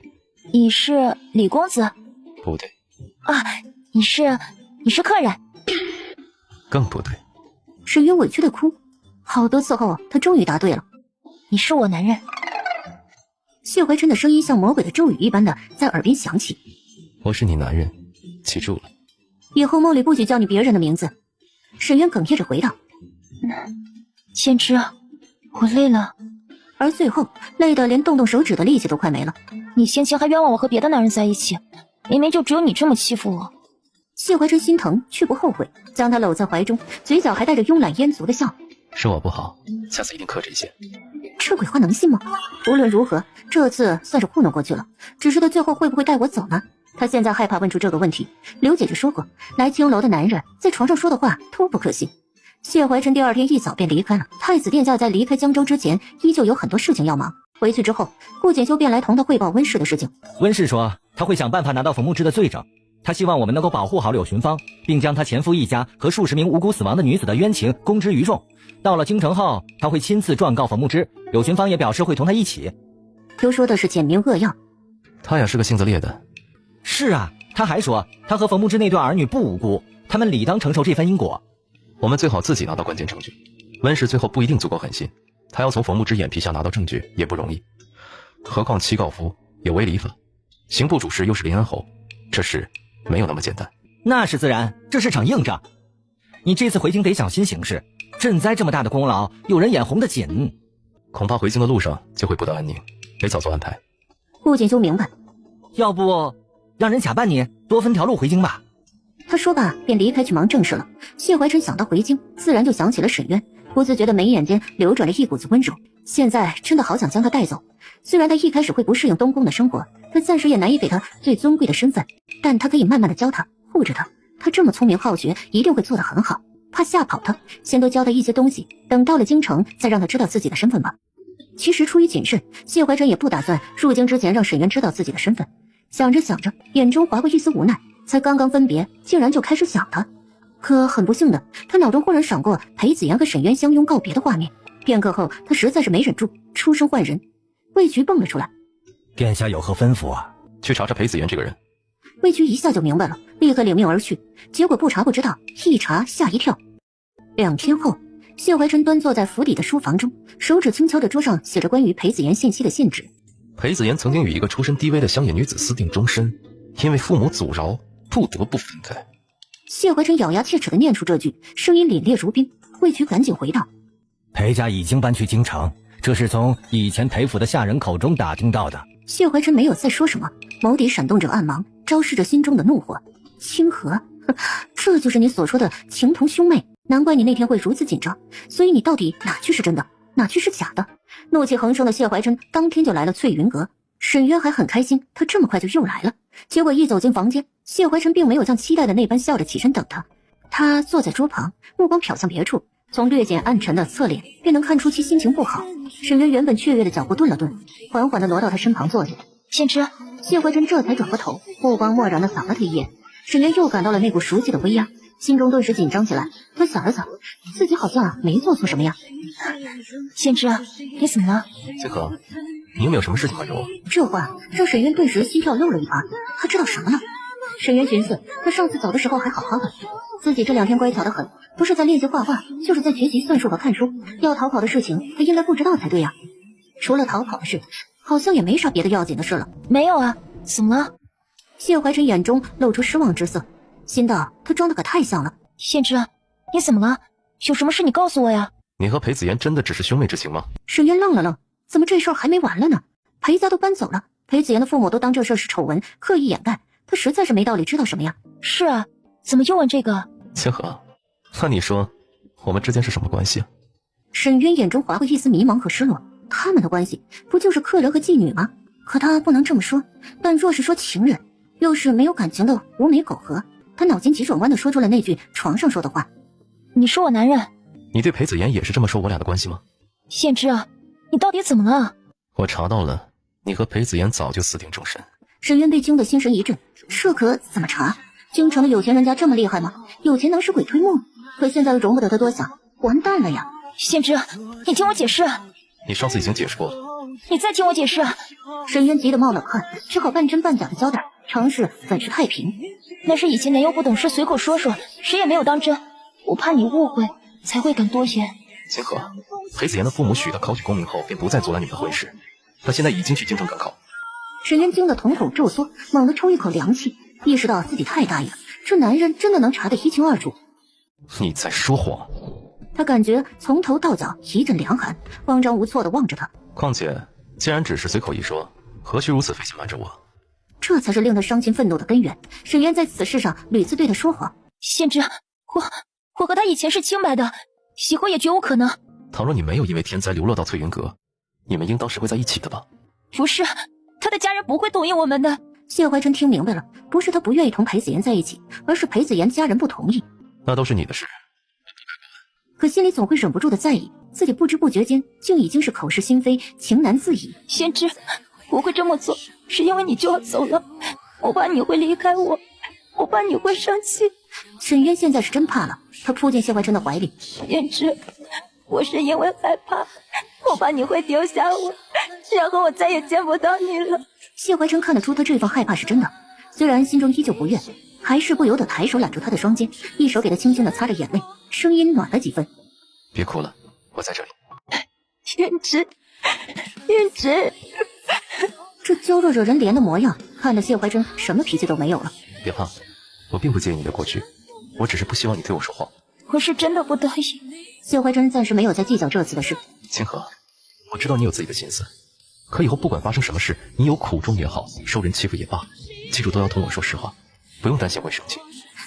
你是李公子？不对。啊，你是客人？更不对。沈渊委屈的哭，好多次后，他终于答对了。你是我男人。谢怀琛的声音像魔鬼的咒语一般的在耳边响起。我是你男人，记住了。以后梦里不许叫你别人的名字。沈渊哽咽着回道：胭脂，我累了。而最后累得连动动手指的力气都快没了。你先前还冤枉我和别的男人在一起，明明就只有你这么欺负我。谢怀琛心疼却不后悔，将他搂在怀中，嘴角还带着慵懒烟足的笑。是我不好，下次一定克制一些。这鬼话能信吗？无论如何，这次算是糊弄过去了。只是他最后会不会带我走呢？他现在害怕问出这个问题。刘姐姐说过，来青楼的男人在床上说的话都不可信。谢怀琛第二天一早便离开了。太子殿下在离开江州之前，依旧有很多事情要忙。回去之后，顾锦修便来同他汇报温氏的事情。温氏说他会想办法拿到冯牧之的罪证，他希望我们能够保护好柳寻芳，并将他前夫一家和数十名无辜死亡的女子的冤情公之于众。到了京城后，他会亲自状告冯牧之，柳寻芳也表示会同他一起。都说的是简明扼要，他也是个性子烈的。是啊，他还说他和冯牧之那对儿女不无辜，他们理当承受这番因果。我们最好自己拿到关键证据。温氏最后不一定足够狠心，他要从冯牧之眼皮下拿到证据也不容易。何况七告夫有违礼法，刑部主事又是林安侯，这事没有那么简单。那是自然，这是场硬仗。你这次回京得小心行事，赈灾这么大的功劳，有人眼红得紧。恐怕回京的路上就会不得安宁，得早做安排。顾锦修明白，要不让人假扮你，多分条路回京吧。他说罢便离开去忙正事了。谢怀琛想到回京，自然就想起了沈渊，不自觉的眉眼间流转着一股子温柔。现在真的好想将他带走。虽然他一开始会不适应东宫的生活，他暂时也难以给他最尊贵的身份，但他可以慢慢的教他，护着他。他这么聪明好学，一定会做得很好。怕吓跑他，先多教他一些东西，等到了京城再让他知道自己的身份吧。其实出于谨慎，谢怀琛也不打算入京之前让沈渊知道自己的身份。想着想着，眼中划过一丝无奈，才刚刚分别，竟然就开始想他。可很不幸的，他脑中忽然闪过裴子言和沈渊相拥告别的画面。片刻后，他实在是没忍住，出声唤人。魏菊蹦了出来：“殿下有何吩咐啊？”去查查裴子言这个人。魏菊一下就明白了，立刻领命而去。结果不查不知道，一查吓一跳。2天后，谢怀琛端坐在府邸的书房中，手指轻敲着桌上写着关于裴子言信息的信纸。裴子言曾经与一个出身低微的乡野女子私定终身，因为父母阻挠，不得不分开。谢怀琛咬牙切齿地念出这句，声音凛冽如冰。魏菊赶紧回道：“裴家已经搬去京城，这是从以前裴府的下人口中打听到的。”谢怀琛没有再说什么，眸底闪动着暗芒，昭示着心中的怒火。清河，这就是你所说的情同兄妹，难怪你那天会如此紧张。所以你到底哪句是真的，哪句是假的？怒气横生的谢怀琛当天就来了翠云阁。沈渊还很开心，他这么快就又来了。结果一走进房间，谢怀琛并没有像期待的那般笑着起身等他。他坐在桌旁，目光瞟向别处，从略显暗沉的侧脸便能看出其心情不好。沈渊原本雀跃的脚步顿了顿，缓缓地挪到他身旁坐下。先知，谢怀琛这才转过头，目光漠然地扫了他一眼。沈渊又感到了那股熟悉的威压，心中顿时紧张起来。他想了想，自己好像没做错什么呀。先知，你怎么了？清河，你有没有什么事情瞒着我？这话让沈渊顿时心跳漏了一拍。他知道什么了？沈渊寻思，他上次走的时候还好好的，自己这2天乖巧得很，不是在练习画画，就是在学习算术和看书。要逃跑的事情，他应该不知道才对呀。除了逃跑的事，好像也没啥别的要紧的事了。没有啊，怎么了？谢怀琛眼中露出失望之色，心道他装的可太像了。先知，你怎么了？有什么事你告诉我呀。你和裴子言真的只是兄妹之情吗？沈渊愣了愣，怎么这事儿还没完了呢？裴家都搬走了，裴子言的父母都当这事是丑闻，刻意掩盖，他实在是没道理知道什么呀。是啊，怎么又问这个？清河，那你说我们之间是什么关系啊？沈渊眼中划过一丝迷茫和失落，他们的关系不就是客人和妓女吗？可他不能这么说，但若是说情人，又是没有感情的无媒苟合。他脑筋急转弯地说出了那句床上说的话：“你说我男人？”你对裴子言也是这么说我俩的关系吗？先知啊，你到底怎么了？我查到了，你和裴子言早就私定终身。沈渊被惊得心神一震，这可怎么查？京城的有钱人家这么厉害吗？有钱能使鬼推磨？可现在又容不得他多想，完蛋了呀！先知，你听我解释。你上次已经解释过了，你再听我解释。沈渊急得冒冷汗，只好半真半假的交代，尝试粉饰太平。那是以前年幼不懂事，随口说说，谁也没有当真。我怕你误会，才会敢多言。清河，裴子言的父母许他考取功名后，便不再阻拦你们的婚事。他现在已经去京城赶考。沈渊惊得瞳孔骤缩，猛地抽一口凉气，意识到自己太大意了，这男人真的能查得一清二楚。你在说谎。他感觉从头到脚一阵凉寒，慌张无措地望着他。况且既然只是随口一说，何须如此费心瞒着我？这才是令他伤心愤怒的根源。沈渊在此事上屡次对他说谎。先知，我和他以前是清白的，以后也绝无可能。倘若你没有因为天灾流落到翠云阁，你们应当是会在一起的吧？不是，他的家人不会同意我们的。谢怀琛听明白了，不是他不愿意同裴子言在一起，而是裴子言家人不同意。那都是你的事。可心里总会忍不住的在意，自己不知不觉间竟已经是口是心非，情难自已。先知，我会这么做是因为你就要走了，我怕你会离开我，我怕你会生气。沈渊现在是真怕了，他扑进谢怀琛的怀里。先知，我是因为害怕，我怕你会丢下我，然后我再也见不到你了。谢怀琛看得出他这份害怕是真的，虽然心中依旧不愿，还是不由得抬手揽住他的双肩，一手给他轻轻地擦着眼泪，声音暖了几分。别哭了，我在这里。天知，天知。这娇弱惹人怜的模样，看得谢怀琛什么脾气都没有了。别怕，我并不介意你的过去，我只是不希望你对我说谎。我是真的不得已。谢怀琛暂时没有再计较这次的事。清河，我知道你有自己的心思，可以后不管发生什么事，你有苦衷也好，受人欺负也罢，记住都要同我说实话，不用担心会生气。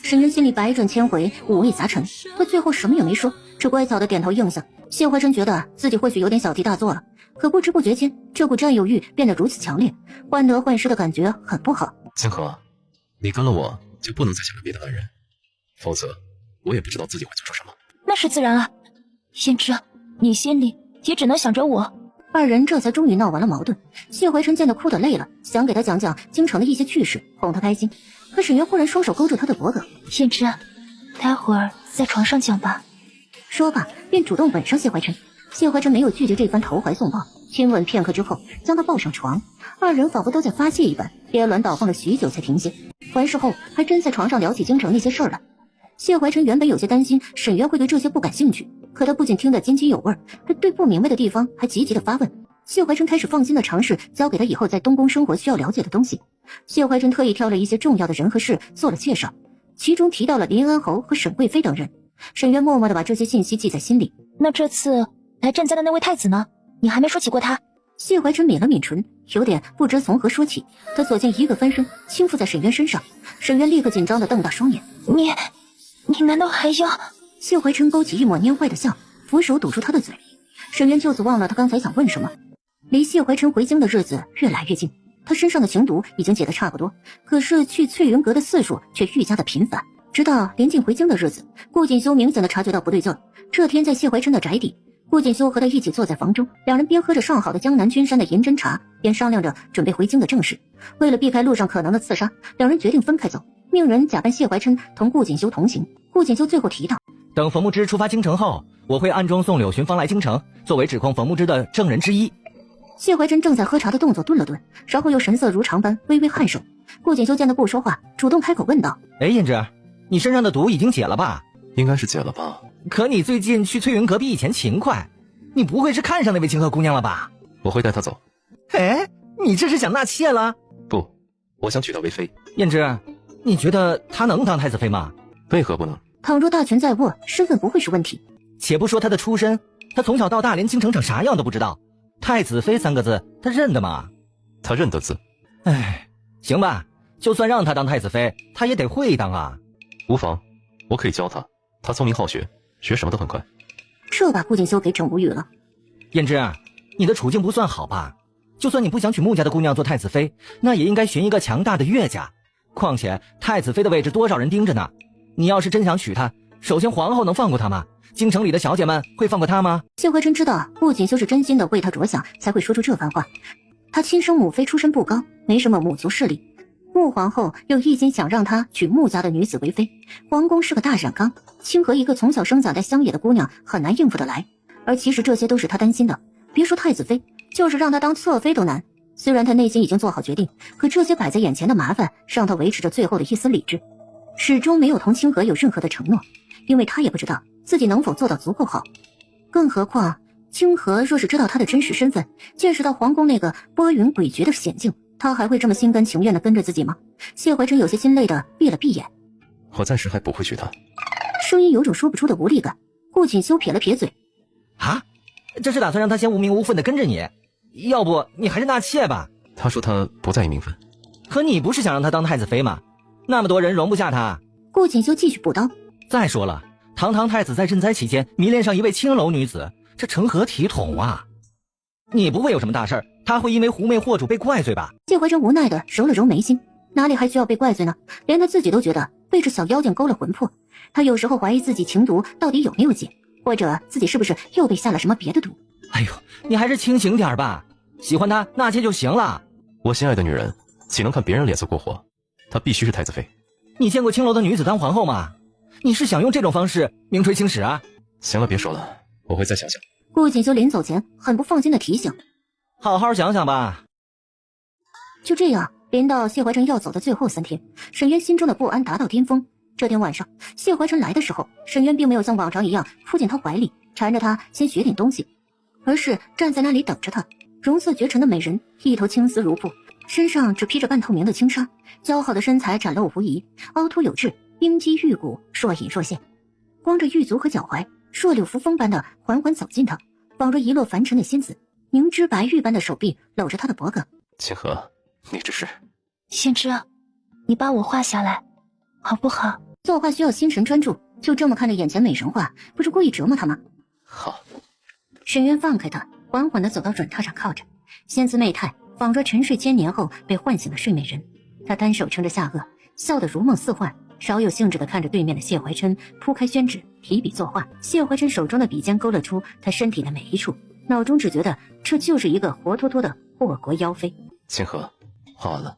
沈渊心里百转千回，五味杂陈，他最后什么也没说，只乖巧的点头应下。谢怀琛觉得自己或许有点小题大做了，可不知不觉间，这股占有欲变得如此强烈，患得患失的感觉很不好。清河，你跟了我就不能再想着别的男人，否则我也不知道自己会做出什么。那是自然啊，胭脂，你心里也只能想着我。二人这才终于闹完了矛盾。谢怀琛见他哭得累了，想给他讲讲京城的一些趣事，哄他开心。可沈渊忽然双手勾住他的脖颈，胭脂，待会儿在床上讲吧。说罢便主动吻上谢怀琛。谢怀琛没有拒绝这番投怀送抱，亲吻片刻之后将他抱上床。二人仿佛都在发泄一般，颠鸾倒凤了许久才停歇。完事后还真在床上聊起京城那些事儿来。谢怀琛原本有些担心沈渊会对这些不感兴趣，可他不仅听得津津有味，他对不明白的地方还积极的发问。谢怀琛开始放心的尝试教给他以后在东宫生活需要了解的东西。谢怀琛特意挑了一些重要的人和事做了介绍，其中提到了林安侯和沈贵妃等人。沈渊默默地把这些信息记在心里。那这次来赈灾的那位太子呢？你还没说起过他。谢怀琛抿了抿唇，有点不知从何说起。他左肩一个翻身轻附在沈渊身上，沈渊立刻紧张地瞪大双眼。你难道还要？谢怀琛勾起一抹拈坏的笑，扶手堵住他的嘴。沈渊就此忘了他刚才想问什么。离谢怀琛回京的日子越来越近，他身上的情毒已经解得差不多，可是去翠云阁的次数却愈加的频繁。直到临近回京的日子，顾锦修明显的察觉到不对劲儿。这天在谢怀琛的宅邸，顾锦修和他一起坐在房中，两人边喝着上好的江南君山的银针茶，边商量着准备回京的正事。为了避开路上可能的刺杀，两人决定分开走，命人假扮谢怀琛同顾锦修同行。顾锦修最后提到，等冯牧之出发京城后，我会暗中送柳寻芳来京城，作为指控冯牧之的证人之一。谢怀琛正在喝茶的动作顿了顿，然后又神色如常般微微颔首。顾锦修见他不说话，主动开口问道：胭脂，你身上的毒已经解了吧？应该是解了吧。可你最近去翠云阁比以前勤快，你不会是看上那位清河姑娘了吧？我会带她走。哎，你这是想纳妾了？不，我想娶她为妃。胭脂，你觉得她能当太子妃吗？为何不能？倘若大权在握，身份不会是问题。且不说她的出身，她从小到大连京城长啥样都不知道，太子妃三个字她认得吗？她认得字。哎，行吧，就算让她当太子妃，她也得会当啊。无妨，我可以教她，她聪明好学，学什么都很快。这把顾锦修给整无语了。胭脂，你的处境不算好吧？就算你不想娶穆家的姑娘做太子妃，那也应该寻一个强大的岳家。况且太子妃的位置多少人盯着呢？你要是真想娶她，首先皇后能放过她吗？京城里的小姐们会放过她吗？谢怀琛知道顾锦修是真心的为他着想，才会说出这番话。他亲生母妃出身不高，没什么母族势力。穆皇后又一心想让他娶穆家的女子为妃，皇宫是个大染缸，清河一个从小生长在乡野的姑娘很难应付得来。而其实这些都是他担心的，别说太子妃，就是让他当侧妃都难。虽然他内心已经做好决定，可这些摆在眼前的麻烦让他维持着最后的一丝理智，始终没有同清河有任何的承诺，因为他也不知道自己能否做到足够好。更何况清河若是知道他的真实身份，见识到皇宫那个波云诡谲的险境，他还会这么心甘情愿地跟着自己吗？谢怀琛有些心累地闭了闭眼。我暂时还不会娶她。声音有种说不出的无力感。顾锦修撇了撇嘴，啊，这是打算让他先无名无分地跟着你？要不你还是纳妾吧。他说他不在意名分。可你不是想让他当太子妃吗？那么多人容不下他。顾锦修继续补刀。再说了，堂堂太子在赈灾期间迷恋上一位青楼女子，这成何体统啊？你不会有什么大事儿，他会因为狐媚惑主被怪罪吧？谢怀琛无奈地揉了揉眉心，哪里还需要被怪罪呢？连他自己都觉得被这小妖精勾了魂魄。他有时候怀疑自己情毒到底有没有解，或者自己是不是又被下了什么别的毒。哎呦，你还是清醒点吧，喜欢他纳妾就行了。我心爱的女人岂能看别人脸色过活？她必须是太子妃。你见过青楼的女子当皇后吗？你是想用这种方式名垂青史啊？行了，别说了，我会再想想。顾锦修临走前很不放心的提醒，好好想想吧。就这样，临到谢怀琛要走的最后3天，沈渊心中的不安达到巅峰。这天晚上，谢怀琛来的时候，沈渊并没有像往常一样扑进他怀里，缠着他先学点东西，而是站在那里等着他。容色绝尘的美人，一头青丝如瀑，身上只披着半透明的轻纱，姣好的身材展露无遗，凹凸有致，鹰肌玉骨，若隐若现。光着玉足和脚踝，弱柳扶风般的缓缓走近他，仿若一落凡尘的仙子。凝脂白玉般的手臂搂着他的脖颈。清河，你这是……先知，你把我画下来，好不好？作画需要心神专注，就这么看着眼前美神画，不是故意折磨他吗？好。沈渊放开他，缓缓地走到软榻上靠着，仙姿媚态，仿若沉睡千年后被唤醒的睡美人。他单手撑着下颚，笑得如梦似幻，少有兴致地看着对面的谢怀琛铺开宣纸，提笔作画。谢怀琛手中的笔尖勾勒出他身体的每一处，脑中只觉得这就是一个活脱脱的祸国妖妃。清河，画完了。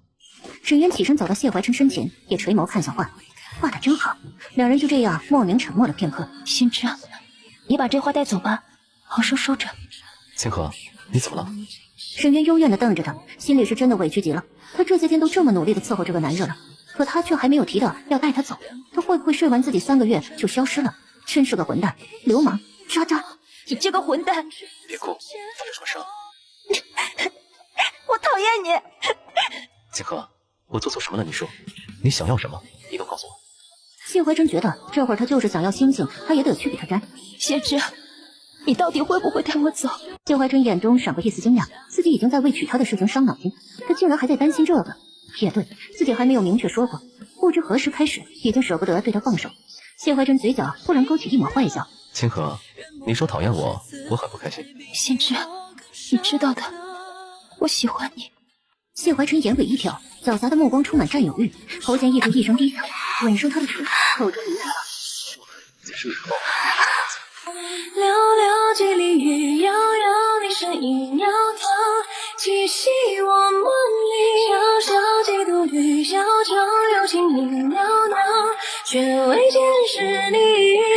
沈渊起身走到谢怀琛身前，也垂眸看向画，画得真好。两人就这样莫名沉默了片刻。先知，你把这画带走吧，好生收着。清河，你怎么了？沈渊幽怨地瞪着他，心里是真的委屈极了。他这些天都这么努力地伺候这个男人了，可他却还没有提到要带他走。他会不会睡完自己3个月就消失了？真是个混蛋，流氓，渣渣！你这个混蛋！别哭，发生什么事了？我讨厌你！清河，我做错什么了？你说，你想要什么？你都告诉我。谢怀琛觉得这会儿他就是想要星星，他也得去给他摘。先知，你到底会不会带我走？谢怀琛眼中闪过一丝惊讶，自己已经在为娶她的事情伤脑筋，他竟然还在担心这个。也对，自己还没有明确说过，不知何时开始，已经舍不得对他放手。谢怀琛嘴角忽然勾起一抹坏笑。清河，你说讨厌我，我很不开心。先知，你知道的，我喜欢你。谢怀琛眼尾一挑，狡黠的目光充满占有欲，喉间溢出一声低嗓，吻上他的唇，口中呢喃。寥寥几缕雨，遥遥你身影袅袅，气息我梦里，小小几度雨，小桥流情意袅袅，却未见是你。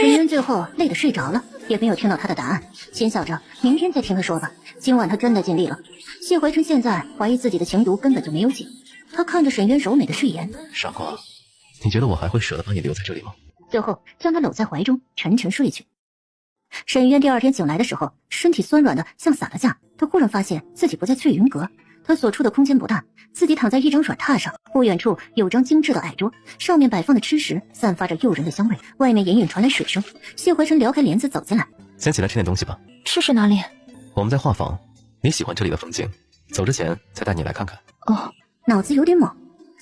沈渊最后累得睡着了，也没有听到他的答案，心想着明天再听他说吧。今晚他真的尽力了。谢怀琛现在怀疑自己的情毒根本就没有解，他看着沈渊柔美的睡颜，傻瓜，你觉得我还会舍得把你留在这里吗？最后将他搂在怀中，沉沉睡去。沈渊第二天醒来的时候，身体酸软的像散了架。他忽然发现自己不在翠云阁，他所处的空间不大，自己躺在一张软榻上，不远处有张精致的矮桌，上面摆放的吃食散发着诱人的香味，外面隐隐传来水声。谢怀琛撩开帘子走进来，先起来吃点东西吧。吃是哪里？我们在画坊，你喜欢这里的风景，走之前才带你来看看。哦，脑子有点懵，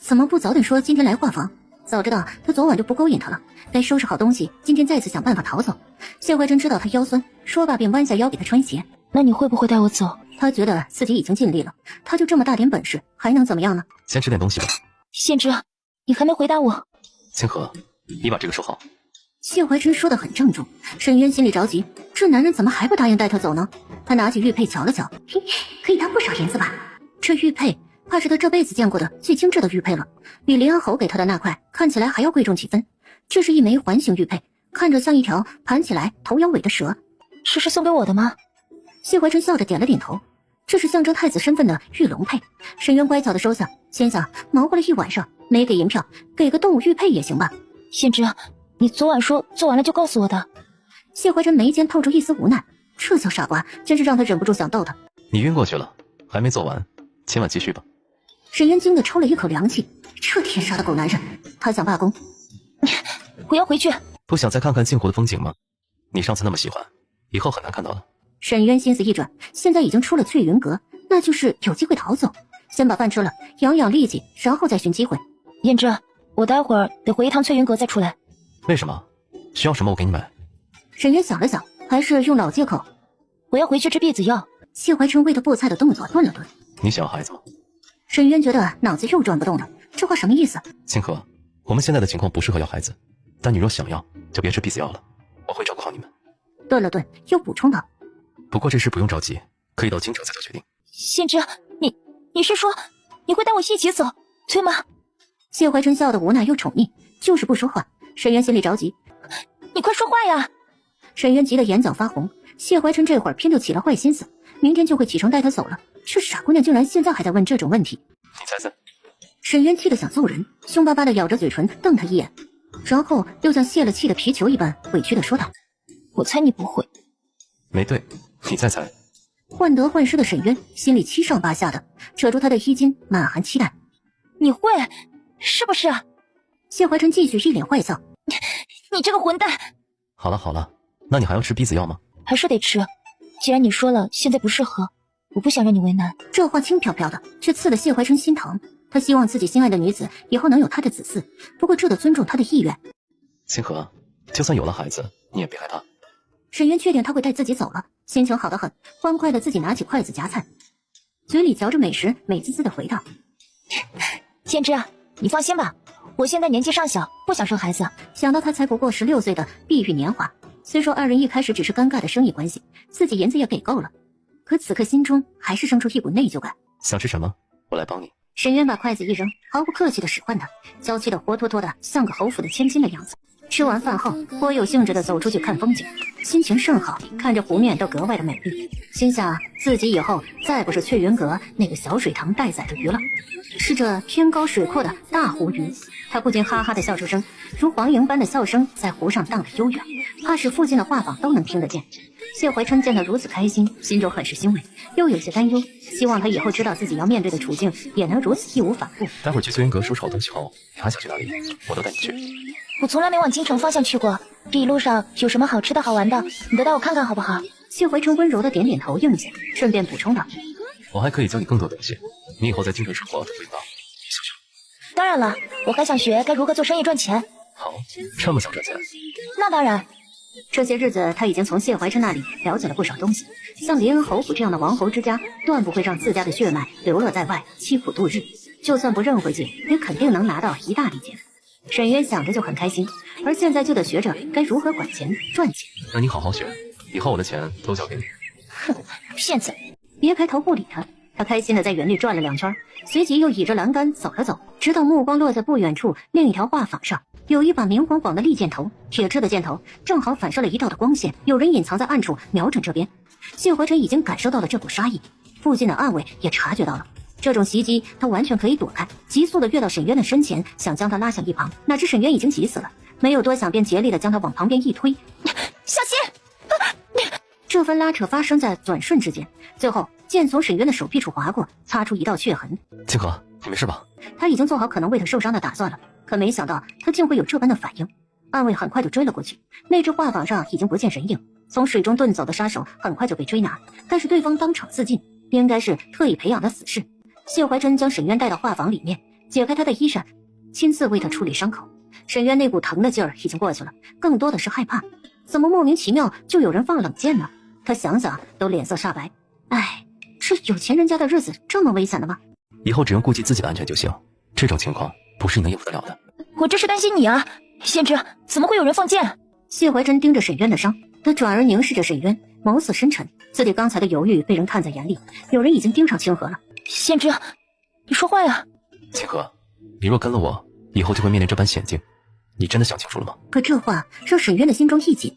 怎么不早点说今天来画坊？早知道他昨晚就不勾引他了，该收拾好东西，今天再次想办法逃走。谢怀琛知道他腰酸，说罢便弯下腰给他穿鞋。那你会不会带我走？他觉得自己已经尽力了，他就这么大点本事，还能怎么样呢？先吃点东西吧。先知，你还没回答我。清河，你把这个收好。谢怀琛说得很郑重，沈渊心里着急，这男人怎么还不答应带他走呢？他拿起玉佩瞧了瞧，嘿，可以当不少银子吧？这玉佩怕是他这辈子见过的最精致的玉佩了，比林安侯给他的那块看起来还要贵重几分。这是一枚环形玉佩，看着像一条盘起来头摇尾的蛇。是送给我的吗？谢怀琛笑着点了点头，这是象征太子身份的玉龙佩。沈渊乖巧的收下，心想忙活了一晚上没给银票，给个动物玉佩也行吧。先知，你昨晚说做完了就告诉我的。谢怀琛眉间透出一丝无奈，这小傻瓜真是让他忍不住想逗他。你晕过去了，还没做完，今晚继续吧。沈渊惊得抽了一口凉气，这天杀的狗男人，他想罢工。我要回去。不想再看看镜湖的风景吗？你上次那么喜欢，以后很难看到了。沈渊心思一转，现在已经出了翠云阁，那就是有机会逃走。先把饭吃了，养养力气，然后再寻机会。燕之，我待会儿得回一趟翠云阁再出来。为什么？需要什么我给你买。沈渊想了想，还是用老借口。我要回去吃婢子药。谢怀琛为他剥菜的动作顿了顿。你想要孩子吗？沈渊觉得脑子又转不动了，这话什么意思？清河，我们现在的情况不适合要孩子，但你若想要，就别吃婢子药了，我会照顾好你们。顿了顿，又补充道：不过这事不用着急，可以到京城再做决定。先知，你是说你会带我一起走，对吗？谢怀琛笑得无奈又宠溺，就是不说话。沈渊心里着急，你快说话呀！沈渊急得眼角发红。谢怀琛这会儿偏就起了坏心思，明天就会启程带他走了。这傻姑娘竟然现在还在问这种问题。你猜猜？沈渊气得想揍人，凶巴巴的咬着嘴唇瞪他一眼，然后又像泄了气的皮球一般委屈的说道：我猜你不会。没对，你再猜。患得患失的沈渊心里七上八下的，扯住他的衣襟，满含期待。你会是不是啊？谢怀琛继续一脸坏笑。你这个混蛋！好了好了，那你还要吃婢子药吗？还是得吃，既然你说了现在不适合，我不想让你为难。这话轻飘飘的，却刺得谢怀琛心疼。他希望自己心爱的女子以后能有他的子嗣，不过这得尊重他的意愿。清河，就算有了孩子，你也别害怕。沈渊确定他会带自己走了，心情好得很，欢快的自己拿起筷子夹菜，嘴里嚼着美食，美滋滋的回道：千之，你放心吧，我现在年纪尚小，不想生孩子。想到他才不过16岁的碧玉年华，虽说二人一开始只是尴尬的生意关系，自己银子也给够了，可此刻心中还是生出一股内疚感。想吃什么？我来帮你。沈渊把筷子一扔，毫不客气的使唤他，娇气的活脱脱的像个侯府的千金的样子。吃完饭后，颇有兴致的走出去看风景，心情甚好，看着湖面都格外的美丽。心想自己以后再不是翠云阁那个小水塘待宰的鱼了，是这天高水阔的大湖鱼。他不禁哈哈的笑出声，如黄莺般的笑声在湖上荡得悠远，怕是附近的画舫都能听得见。谢怀琛见他如此开心，心中很是欣慰，又有些担忧，希望他以后知道自己要面对的处境，也能如此义无反顾。待会儿去翠云阁收拾好东西后，你还想去哪里？我都带你去。我从来没往京城方向去过，这一路上有什么好吃的好玩的，你都带我看看好不好？谢怀琛温柔的点点头应下，顺便补充道：我还可以教你更多东西，你以后在京城生活会棒。当然了，我还想学该如何做生意赚钱。好，这么想赚钱？那当然。这些日子他已经从谢怀琛那里了解了不少东西，像林恩侯府这样的王侯之家，断不会让自家的血脉流落在外，凄苦度日。就算不认回去，也肯定能拿到一大笔钱。沈渊想着就很开心，而现在就得学着该如何管钱赚钱。那你好好学，以后我的钱都交给你。哼，骗子！别开头不理他，他开心的在园里转了2圈，随即又倚着栏杆走了走，直到目光落在不远处另一条画舫上，有一把明晃晃的利箭头，铁制的箭头正好反射了一道的光线，有人隐藏在暗处瞄准这边。谢怀琛已经感受到了这股杀意，附近的暗卫也察觉到了。这种袭击他完全可以躲开，急速的跃到沈渊的身前，想将他拉向一旁，哪知沈渊已经急死了，没有多想便竭力的将他往旁边一推。小心！这番拉扯发生在转瞬之间，最后剑从沈渊的手臂处划过，擦出一道血痕。清河，你没事吧？他已经做好可能为他受伤的打算了，可没想到他竟会有这般的反应。暗卫很快就追了过去，那只画舫上已经不见人影，从水中遁走的杀手很快就被追拿，但是对方当场自尽，应该是特意培养的死士。谢怀琛将沈渊带到画舫里面，解开他的衣衫，亲自为他处理伤口。沈渊那股疼的劲儿已经过去了，更多的是害怕，怎么莫名其妙就有人放冷箭呢？他想想都脸色煞白。哎，这有钱人家的日子这么危险的吗？以后只用顾及自己的安全就行，这种情况不是你能应付得了的。我这是担心你啊，先知，怎么会有人放箭？谢怀琛盯着沈渊的伤，他转而凝视着沈渊，眸色深沉，自己刚才的犹豫被人看在眼里，有人已经盯上清河了。先知，你说话呀！清河，你若跟了我，以后就会面临这般险境，你真的想清楚了吗？可这话让沈渊的心中一紧，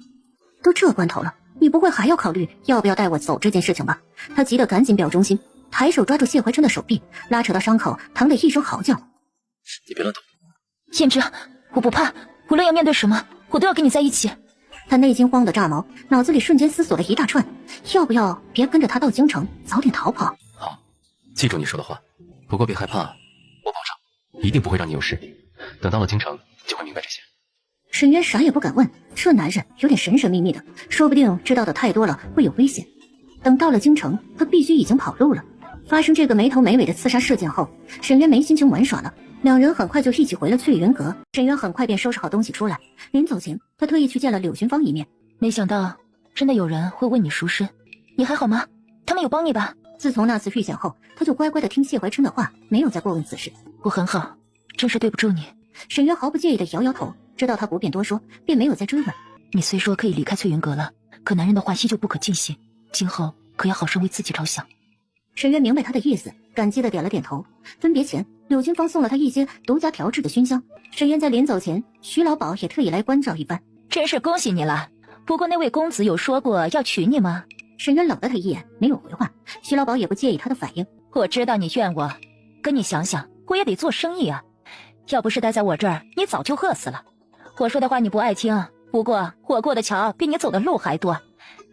都这关头了，你不会还要考虑要不要带我走这件事情吧？他急得赶紧表忠心，抬手抓住谢怀琛的手臂，拉扯到伤口，疼得一声嚎叫。你别乱动。先知，我不怕，无论要面对什么，我都要跟你在一起。他内心慌得炸毛，脑子里瞬间思索了一大串，要不要别跟着他到京城，早点逃跑？好，记住你说的话，不过别害怕，我保证一定不会让你有事。等到了京城就会明白这些。沈渊啥也不敢问，这男人有点神神秘秘的，说不定知道的太多了会有危险。等到了京城，他必须已经跑路了。发生这个没头没尾的刺杀事件后，沈渊没心情玩耍了，两人很快就一起回了翠云阁。沈渊很快便收拾好东西出来，临走前他特意去见了柳寻芳一面。没想到真的有人会问你赎身，你还好吗？他们有帮你吧？自从那次遇险后，他就乖乖的听谢怀琛的话，没有再过问此事。我很好，真是对不住你。沈渊毫不介意的摇摇头，知道他不便多说，便没有再追问。你虽说可以离开翠云阁了，可男人的话依旧不可尽信，今后可要好生为自己着想。沈渊明白他的意思，感激的点了点头。分别前，柳军芳送了他一些独家调制的熏香。沈渊在临走前，徐老鸨也特意来关照一番。真是恭喜你了，不过那位公子有说过要娶你吗？沈渊冷了他一眼，没有回话。徐老鸨也不介意他的反应。我知道你怨我，跟你想想，我也得做生意啊。要不是待在我这儿，你早就饿死了。我说的话你不爱听，不过我过的桥比你走的路还多。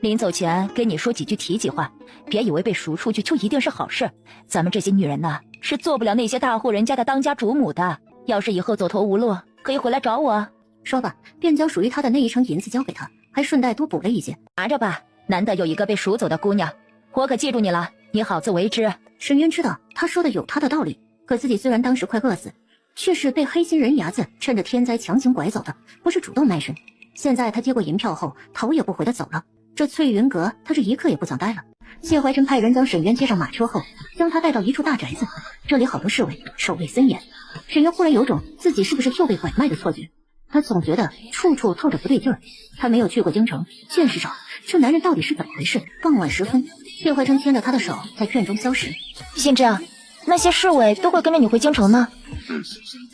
临走前跟你说几句提计划，别以为被赎出去就一定是好事。咱们这些女人呐，是做不了那些大户人家的当家主母的。要是以后走投无路，可以回来找我。说吧，便将属于他的那一成银子交给他，还顺带多补了一些。拿着吧，难得有一个被赎走的姑娘，我可记住你了。你好自为之。沈渊知道他说的有他的道理，可自己虽然当时快饿死，却是被黑心人牙子趁着天灾强行拐走的，不是主动卖身。现在他接过银票后，头也不回的走了。这翠云阁，他这一刻也不想待了。谢怀琛派人将沈渊接上马车后，将他带到一处大宅子，这里好多侍卫，守卫森严。沈渊忽然有种自己是不是又被拐卖的错觉，他总觉得处处透着不对劲儿。他没有去过京城，见识少，这男人到底是怎么回事？傍晚时分，谢怀琛牵着他的手在院中消食。先这样，那些侍卫都会跟着你回京城吗？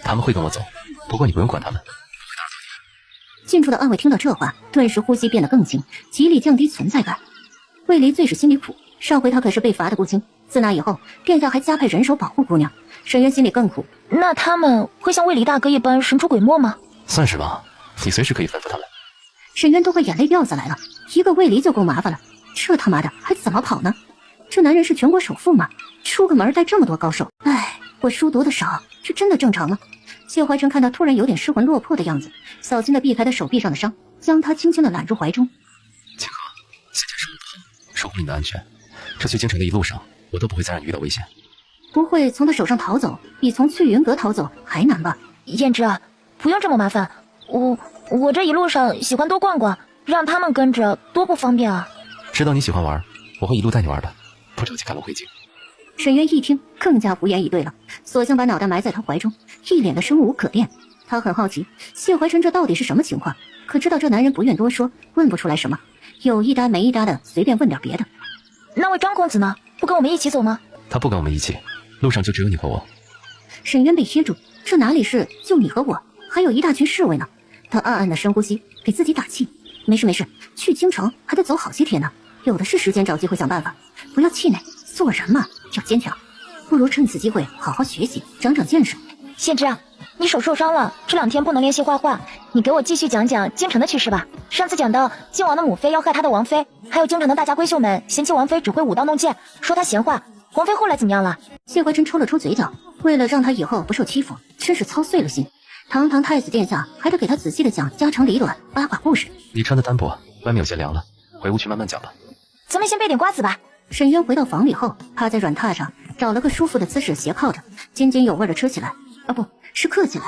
他们会跟我走，不过你不用管他们。近处的暗卫听到这话，顿时呼吸变得更轻，极力降低存在感。卫离最是心里苦，上回他可是被罚得不轻，自那以后，殿下还加派人手保护姑娘。沈渊心里更苦。那他们会像卫离大哥一般神出鬼没吗？算是吧，你随时可以吩咐他们。沈渊都快眼泪掉下来了，一个卫离就够麻烦了，这他妈的还怎么跑呢？这男人是全国首富吗？出个门带这么多高手，唉，我书读得少，这真的正常吗？谢怀琛看他突然有点失魂落魄的样子，小心地避开他手臂上的伤，将他轻轻地揽入怀中。清河，现在是我不好，守护你的安全。这去京城的一路上，我都不会再让你遇到危险。不会从他手上逃走，比从翠云阁逃走还难吧？燕之啊，不用这么麻烦，我这一路上喜欢多逛逛，让他们跟着多不方便啊。知道你喜欢玩，我会一路带你玩的，不着急赶路回京。沈渊一听，更加无言以对了，索性把脑袋埋在他怀中，一脸的生无可恋。他很好奇，谢怀琛这到底是什么情况？可知道这男人不愿多说，问不出来什么，有一搭没一搭的随便问点别的。那位张公子呢？不跟我们一起走吗？他不跟我们一起，路上就只有你和我。沈渊被噎住，这哪里是就你和我，还有一大群侍卫呢？他暗暗的深呼吸，给自己打气。没事没事，去京城还得走好些天呢，有的是时间找机会想办法，不要气馁，做人嘛要坚强，不如趁此机会好好学习，长长见识。谢之啊，你手受伤了，这2天不能练习画画，你给我继续讲讲京城的趣事吧。上次讲到靖王的母妃要害他的王妃，还有京城的大家闺秀们嫌弃王妃只会舞刀弄剑，说她闲话。王妃后来怎么样了？谢怀琛抽了抽嘴角，为了让他以后不受欺负，真是操碎了心。堂堂太子殿下还得给他仔细的讲家长里短、八卦故事。你穿的单薄，外面有些凉了，回屋去慢慢讲吧。咱们先备点瓜子吧。沈渊回到房里后，趴在软榻上，找了个舒服的姿势斜靠着，津津有味的吃起来。啊，不是嗑起来。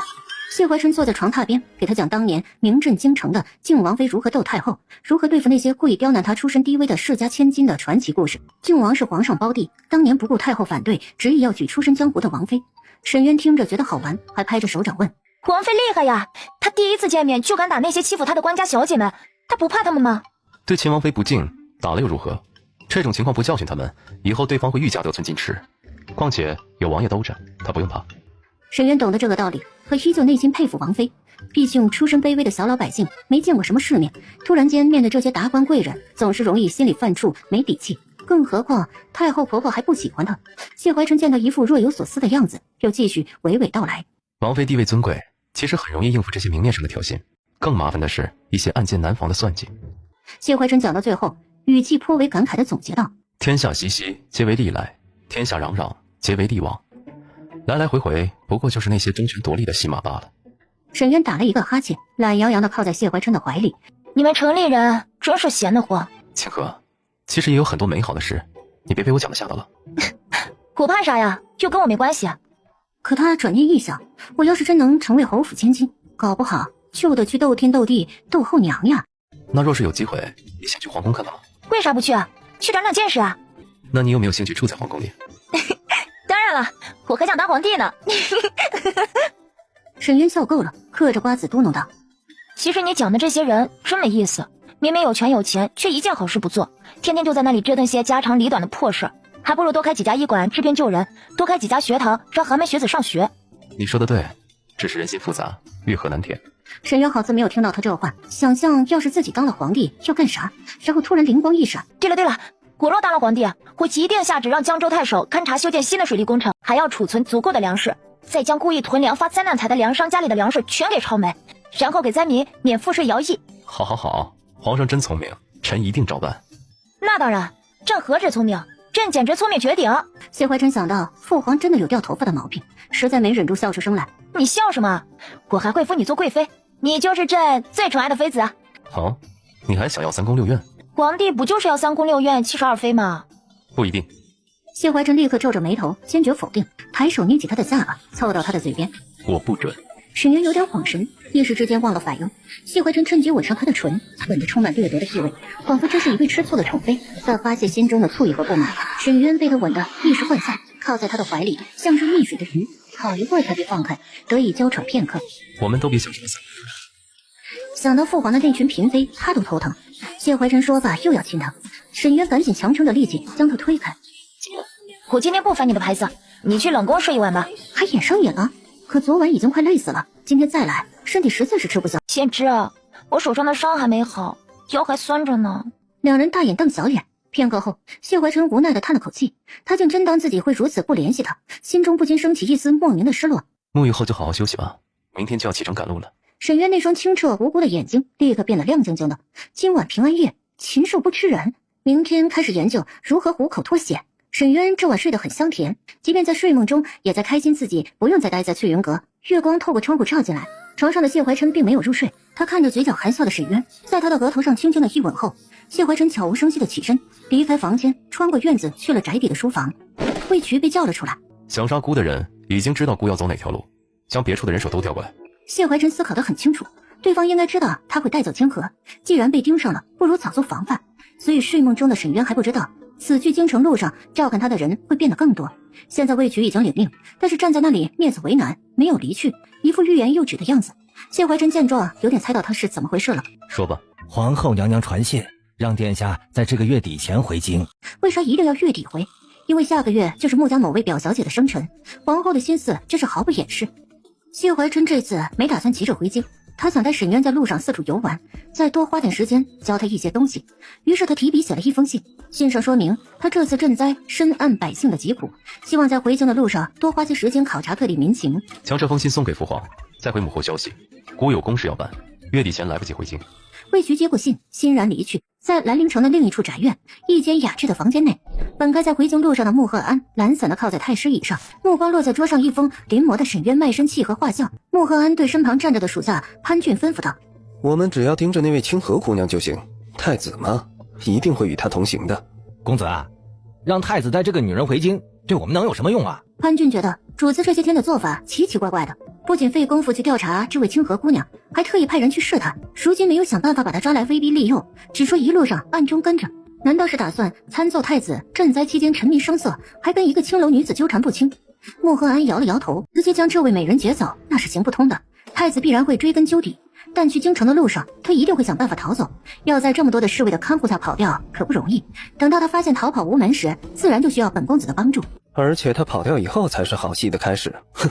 谢怀琛坐在床榻边，给他讲当年名震京城的靖王妃如何斗太后，如何对付那些故意刁难她出身低微的世家千金的传奇故事。靖王是皇上胞弟，当年不顾太后反对，执意要娶出身江湖的王妃。沈渊听着觉得好玩，还拍着手掌问：王妃厉害呀，她第一次见面就敢打那些欺负她的官家小姐们，她不怕他们吗？对秦王妃不敬，打了又如何？这种情况不教训他们，以后对方会愈加得寸进尺。况且有王爷兜着，他不用怕。沈渊懂得这个道理，可依旧内心佩服王妃。毕竟出身卑微的小老百姓，没见过什么世面，突然间面对这些达官贵人，总是容易心里犯怵，没底气。更何况太后婆婆还不喜欢他。谢怀琛见他一副若有所思的样子，又继续娓娓道来：王妃地位尊贵，其实很容易应付这些明面上的挑衅，更麻烦的是一些暗箭难防的算计。谢怀琛讲到最后，语气颇为感慨地总结道：天下熙熙，皆为利来；天下攘攘，皆为利往。来来回回，不过就是那些争权夺利的戏码罢了。沈渊打了一个哈欠，懒洋洋地靠在谢怀琛的怀里。你们城里人真是闲得慌。清河，其实也有很多美好的事，你别被我讲的吓到了。我怕啥呀？又跟我没关系啊。可他转念一想，我要是真能成为侯府千金，搞不好就得去斗天斗地斗后娘呀。那若是有机会，你想去皇宫看看吗？为啥不去啊？去长长见识啊。那你有没有兴趣住在皇宫里？当然了，我还想当皇帝呢。沈渊笑够了，嗑着瓜子嘟哝道：其实你讲的这些人真没意思，明明有权有钱，却一件好事不做，天天就在那里折腾些家长里短的破事，还不如多开几家医馆治病救人，多开几家学堂让寒门学子上学。你说的对，只是人心复杂，欲壑难填。沈渊好似没有听到他这话，想象要是自己当了皇帝要干啥，然后突然灵光一闪。对了，我若当了皇帝，我一定下旨让江州太守勘察修建新的水利工程，还要储存足够的粮食，再将故意囤粮发灾难财的粮商家里的粮食全给抄没，然后给灾民免赋税徭役。好，皇上真聪明，臣一定照办。那当然，朕何止聪明，朕简直聪明绝顶。谢怀琛想到父皇真的有掉头发的毛病，实在没忍住笑出声来。你笑什么？我还会封你做贵妃，你就是朕最宠爱的妃子啊。好，你还想要3宫6院？皇帝不就是要3宫6院72妃吗？不一定，谢怀晨立刻皱着眉头，坚决否定，抬手捏起他的下巴，凑到他的嘴边。我不准。沈渊有点恍神，一时之间忘了反应。谢怀晨趁机吻上他的唇，吻得充满掠夺的意味，仿佛真是一位吃醋的宠妃，在发泄心中的醋意和不满。沈渊被他吻得意识涣散，靠在他的怀里，像是溺水的鱼，好一会儿才被放开，得以娇喘片刻。我们都别想什么散。想到父皇的那群嫔妃，他都头疼。谢怀晨说话又要亲他，沈渊赶紧强撑着力气将他推开。我今天不翻你的牌子，你去冷宫睡一晚吧。还演上瘾了？可昨晚已经快累死了，今天再来，身体实在是吃不消。先知啊，我手上的伤还没好，腰还酸着呢。两人大眼瞪小眼，片刻后，谢怀晨无奈地叹了口气，他竟真当自己会如此不联系他，心中不禁升起一丝莫名的失落。沐浴后就好好休息吧，明天就要启程赶路了。沈渊那双清澈无辜的眼睛立刻变得亮晶晶的。今晚平安夜，禽兽不吃人，明天开始研究如何虎口脱险。沈渊这晚睡得很香甜，即便在睡梦中也在开心自己不用再待在翠云阁。月光透过窗户照进来，床上的谢怀晨并没有入睡，他看着嘴角含笑的沈渊，在他的额头上轻轻的一吻后，谢怀晨悄无声息的起身离开房间，穿过院子去了宅邸的书房。魏渠被叫了出来，想杀姑的人已经知道姑要走哪条路，将别处的人手都调过来。谢怀晨思考得很清楚，对方应该知道他会带走清河，既然被盯上了，不如早做防范。所以睡梦中的沈渊还不知道此去京城路上照看他的人会变得更多。现在魏渠已经领命，但是站在那里面子为难，没有离去，一副欲言又止的样子。谢怀晨见状有点猜到他是怎么回事了。说吧。皇后娘娘传信，让殿下在这个月底前回京。为啥一定要月底回？因为下个月就是穆家某位表小姐的生辰，皇后的心思这是毫不掩饰。谢怀晨这次没打算急着回京，他想带沈渊在路上四处游玩，再多花点时间教他一些东西。于是他提笔写了一封信，信上说明他这次赈灾深谙百姓的疾苦，希望在回京的路上多花些时间考察各地民情。将这封信送给父皇，再回母后消息，姑有公事要办，月底前来不及回京。魏渠接过信，欣然离去。在兰陵城的另一处宅院，一间雅致的房间内，本该在回京路上的穆赫安懒散地靠在太师椅上，目光落在桌上一封临摹的沈渊卖身契和画像。穆赫安对身旁站着的属下潘俊吩咐道：我们只要盯着那位清河姑娘就行，太子嘛，一定会与她同行的。公子啊，让太子带这个女人回京，对我们能有什么用啊？潘俊觉得主子这些天的做法奇奇怪怪的，不仅费功夫去调查这位清河姑娘，还特意派人去试探，如今没有想办法把她抓来威逼利诱，只说一路上暗中跟着，难道是打算参奏太子赈灾期间沉迷声色，还跟一个青楼女子纠缠不清？穆赫安摇了摇头，直接将这位美人劫走，那是行不通的，太子必然会追根究底。但去京城的路上，他一定会想办法逃走。要在这么多的侍卫的看护下跑掉，可不容易。等到他发现逃跑无门时，自然就需要本公子的帮助。而且他跑掉以后才是好戏的开始，哼，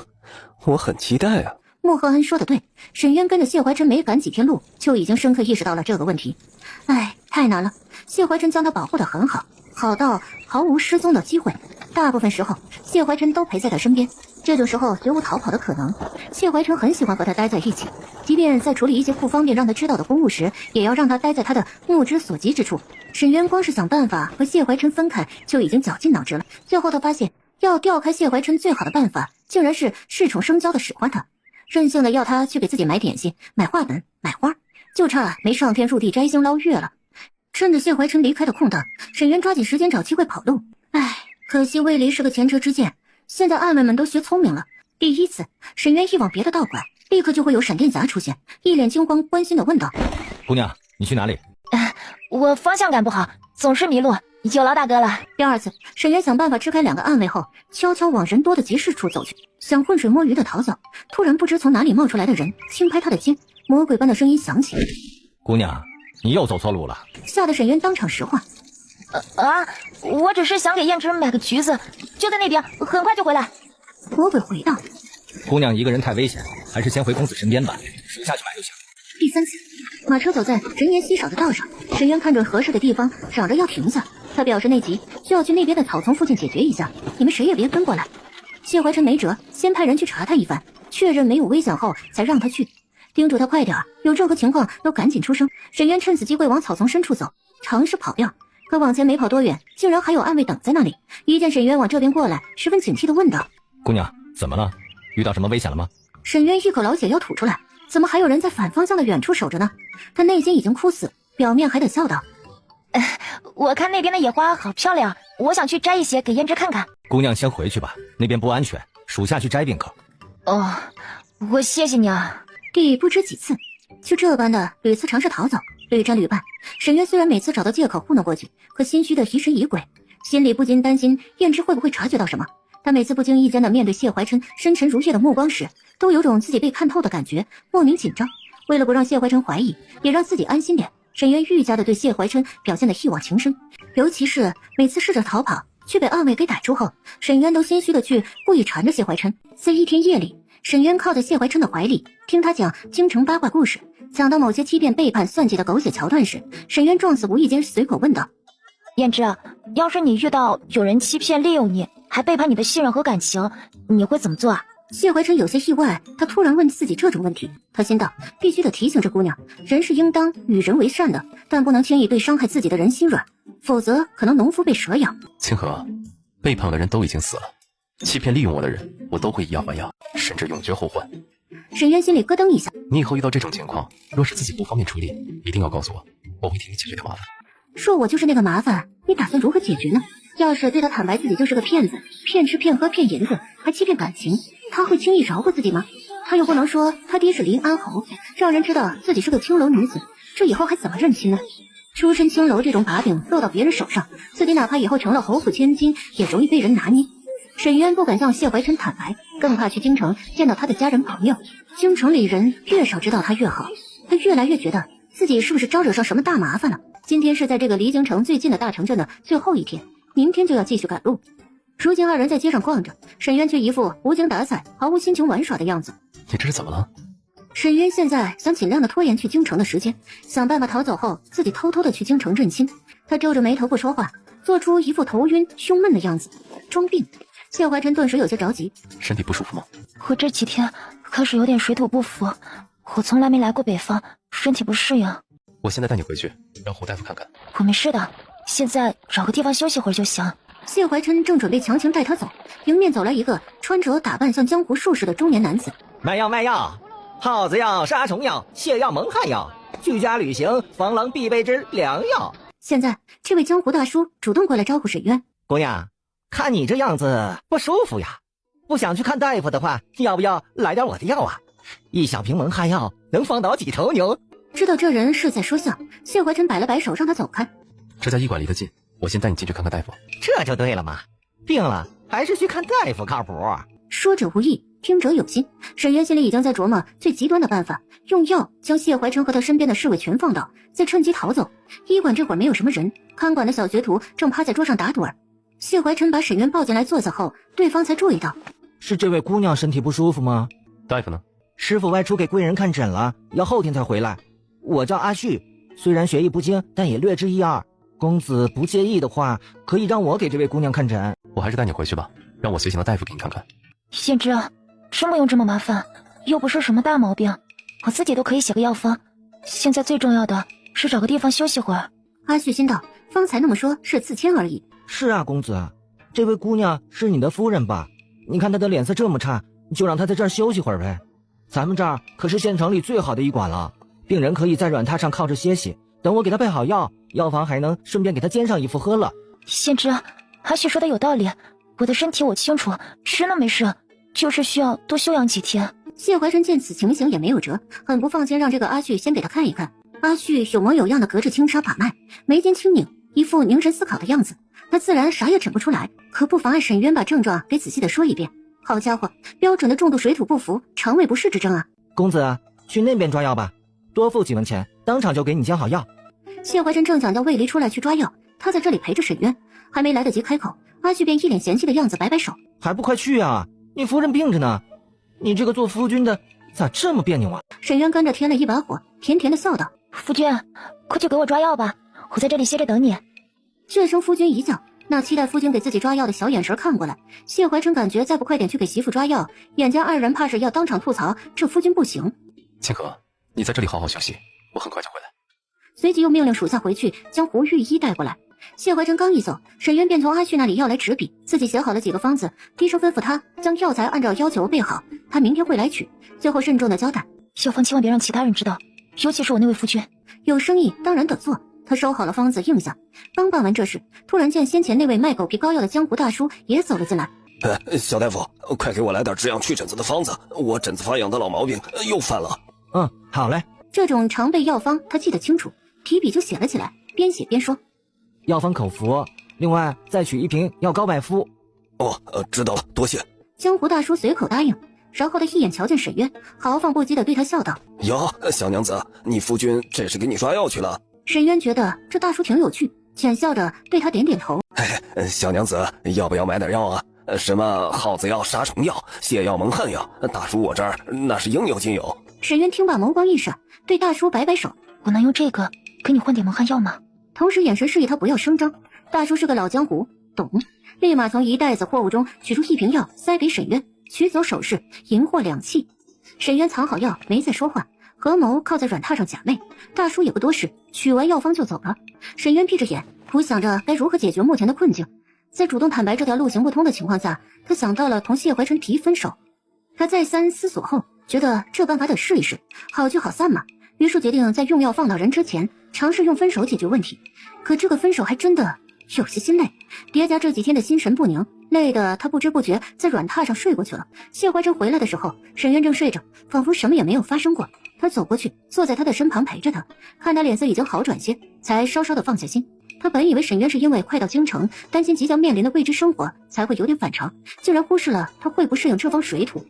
我很期待啊。穆赫安说的对，沈渊跟着谢怀晨没赶几天路，就已经深刻意识到了这个问题。哎，太难了。谢怀晨将他保护得很好，好到毫无失踪的机会。大部分时候，谢怀晨都陪在他身边，这种时候绝无逃跑的可能。谢怀晨很喜欢和他待在一起，即便在处理一些不方便让他知道的公务时，也要让他待在他的目之所及之处。沈渊光是想办法和谢怀晨分开，就已经绞尽脑汁了。最后他发现，要调开谢怀晨最好的办法，竟然是恃宠生骄的使唤他，任性的要他去给自己买点心、买画本、买花，就差没上天入地摘星捞月了。趁着谢怀晨离开的空档，沈渊抓紧时间找机会跑路。唉，可惜魏离是个前车之鉴，现在暗卫们都学聪明了。第一次，沈渊一往别的道拐，立刻就会有闪电侠出现，一脸惊慌关心地问道：姑娘，你去哪里？我方向感不好，总是迷路，有劳大哥了。第二次，沈渊想办法支开两个暗卫后，悄悄往人多的集市处走去，想浑水摸鱼的逃走。突然不知从哪里冒出来的人轻拍他的肩，魔鬼般的声音响起：姑娘，你又走错路了。吓得沈渊当场石化。我只是想给燕之买个橘子，就在那边，很快就回来。魔鬼回道：姑娘一个人太危险，还是先回公子身边吧，属下去买就行。第三次，马车走在人烟稀少的道上，沈渊看准合适的地方，嚷着要停下。他表示内急，需要去那边的草丛附近解决一下，你们谁也别跟过来。谢怀晨没辙，先派人去查探一番，确认没有危险后，才让他去，叮嘱他快点，有任何情况都赶紧出声。沈渊趁此机会往草丛深处走，尝试跑掉，可往前没跑多远，竟然还有暗卫等在那里。一见沈渊往这边过来，十分警惕地问道：姑娘，怎么了？遇到什么危险了吗？沈渊一口老血要吐出来，怎么还有人在反方向的远处守着呢？他内心已经哭死，表面还得笑道：我看那边的野花好漂亮，我想去摘一些给胭脂看看。姑娘先回去吧，那边不安全，属下去摘便可。哦，我谢谢你啊。第不知几次，就这般的屡次尝试逃走，屡战屡败。沈渊虽然每次找到借口糊弄过去，可心虚的疑神疑鬼，心里不禁担心胭脂会不会察觉到什么。他每次不经意间的面对谢怀琛深沉如月的目光时，都有种自己被看透的感觉，莫名紧张。为了不让谢怀琛怀疑，也让自己安心点，沈渊愈加的对谢怀琛表现的一往情深。尤其是每次试着逃跑却被暗卫给逮住后，沈渊都心虚的去故意缠着谢怀琛。在一天夜里，沈渊靠在谢怀琛的怀里，听他讲京城八卦故事。讲到某些欺骗、背叛、算计的狗血桥段时，沈渊撞死无意间随口问道：胭脂，要是你遇到有人欺骗利用你，还背叛你的信任和感情，你会怎么做啊？谢怀琛有些意外，他突然问自己这种问题，他心道必须得提醒这姑娘，人是应当与人为善的，但不能轻易对伤害自己的人心软，否则可能农夫被蛇咬。清河，背叛我的人都已经死了，欺骗利用我的人，我都会以牙还牙，甚至永绝后患。沈渊心里咯噔一下，你以后遇到这种情况，若是自己不方便处理，一定要告诉我，我会替你解决掉麻烦。说我就是那个麻烦，你打算如何解决呢？要是对他坦白自己就是个骗子，骗吃骗喝骗银子，还欺骗感情，他会轻易饶过自己吗？他又不能说他爹是林安侯，让人知道自己是个青楼女子，这以后还怎么认亲呢？出身青楼这种把柄落到别人手上，自己哪怕以后成了侯府千金，也容易被人拿捏。沈渊不敢向谢怀琛坦白，更怕去京城见到他的家人朋友。京城里人越少知道他越好，他越来越觉得自己是不是招惹上什么大麻烦了。今天是在这个离京城最近的大城镇的最后一天，明天就要继续赶路。如今二人在街上逛着，沈渊却一副无精打采、毫无心情玩耍的样子。你这是怎么了？沈渊现在想尽量的拖延去京城的时间，想办法逃走后自己偷偷的去京城认亲。他皱着眉头不说话，做出一副头晕胸闷的样子，装病。谢怀琛顿时有些着急，身体不舒服吗？我这几天开始有点水土不服，我从来没来过北方，身体不适应。我现在带你回去，让胡大夫看看。我没事的，现在找个地方休息会儿就行。谢怀琛正准备强行带他走，迎面走来一个穿着打扮像江湖术士的中年男子。卖药卖药，耗子药、杀虫药、泻药、蒙汗药，居家旅行防狼必备之良药。现在这位江湖大叔主动过来招呼沈渊。姑娘，看你这样子不舒服呀，不想去看大夫的话，要不要来点我的药啊？一小瓶蒙汗药能放倒几头牛。知道这人是在说笑，谢怀琛摆了摆手让他走开。这家医馆离得近，我先带你进去看看大夫。这就对了嘛，病了还是去看大夫靠谱。说者无意，听者有心。沈渊心里已经在琢磨最极端的办法，用药将谢怀琛和他身边的侍卫全放倒，再趁机逃走。医馆这会儿没有什么人，看管的小学徒正趴在桌上打盹儿。谢怀琛把沈渊抱进来坐下后，对方才注意到，是这位姑娘身体不舒服吗？大夫呢？师傅外出给贵人看诊了，要后天才回来。我叫阿旭，虽然学艺不精，但也略知一二。公子不介意的话，可以让我给这位姑娘看诊。我还是带你回去吧，让我随行的大夫给你看看。胭脂，真不用这么麻烦，又不是什么大毛病，我自己都可以写个药方。现在最重要的是找个地方休息会儿。阿旭心道，方才那么说是自谦而已。是啊，公子，这位姑娘是你的夫人吧？你看她的脸色这么差，就让她在这儿休息会儿呗。咱们这儿可是县城里最好的医馆了，病人可以在软榻上靠着歇息，等我给他备好药，药房还能顺便给他煎上一副喝了。胭脂，阿旭说的有道理，我的身体我清楚，真的没事，就是需要多休养几天。谢怀琛见此情形也没有辙，很不放心让这个阿旭先给他看一看。阿旭有模有样的隔着轻纱把脉，眉间轻拧，一副凝神思考的样子，那自然啥也诊不出来，可不妨碍沈渊把症状给仔细的说一遍。好家伙，标准的重度水土不服、肠胃不适之症啊！公子，去那边抓药吧，多付几文钱，当场就给你煎好药。谢怀琛正想叫魏离出来去抓药，他在这里陪着沈渊，还没来得及开口，阿旭便一脸嫌弃的样子摆摆手，还不快去啊！你夫人病着呢，你这个做夫君的咋这么别扭啊？沈渊跟着添了一把火，甜甜的笑道：“夫君，快去给我抓药吧，我在这里歇着等你。”这声夫君一叫，那期待夫君给自己抓药的小眼神看过来，谢怀琛感觉再不快点去给媳妇抓药，眼见二人怕是要当场吐槽这夫君不行。清河，你在这里好好休息，我很快就回来。随即又命令属下回去将胡御医带过来。谢怀琛刚一走，沈渊便从阿旭那里要来纸笔，自己写好了几个方子，低声吩咐他将药材按照要求备好，他明天会来取。最后慎重的交代，药方千万别让其他人知道，尤其是我那位夫君。有生意当然得做，他收好了方子应下。刚办完这事，突然见先前那位卖狗皮膏药的江湖大叔也走了进来。小大夫，快给我来点止痒去疹子的方子，我疹子发痒的老毛病又犯了。好嘞。这种常备药方他记得清楚，提笔就写了起来，边写边说：药方口服，另外再取1瓶药膏外敷。知道了，多谢。江湖大叔随口答应，然后他一眼瞧见沈渊，豪放不羁地对他笑道：哟，小娘子，你夫君这是给你抓药去了？沈渊觉得这大叔挺有趣，浅笑着对他点点头。小娘子，要不要买点药啊？什么耗子药、杀虫药、泻药、蒙汗药，大叔我这儿那是应有尽有。沈渊听罢眸光一闪，对大叔摆摆手：我能用这个给你换点蒙汗药吗？同时眼神示意他不要声张。大叔是个老江湖，懂，立马从一袋子货物中取出1瓶药塞给沈渊，取走首饰，银货2器。沈渊藏好药，没再说话，合谋靠在软榻上假寐。大叔也不多事，取完药方就走了。沈渊闭着眼，苦想着该如何解决目前的困境。在主动坦白这条路行不通的情况下，他想到了同谢怀琛提分手。他再三思索后，觉得这办法得试一试，好聚好散嘛。于是决定在用药放倒人之前，尝试用分手解决问题。可这个分手还真的有些心累，叠加这几天的心神不宁，累得他不知不觉在软榻上睡过去了。谢怀琛回来的时候，沈渊正睡着，仿佛什么也没有发生过。他走过去，坐在他的身旁陪着他，看他脸色已经好转些，才稍稍的放下心。他本以为沈渊是因为快到京城，担心即将面临的未知生活，才会有点反常，竟然忽视了他会不适应这方水土。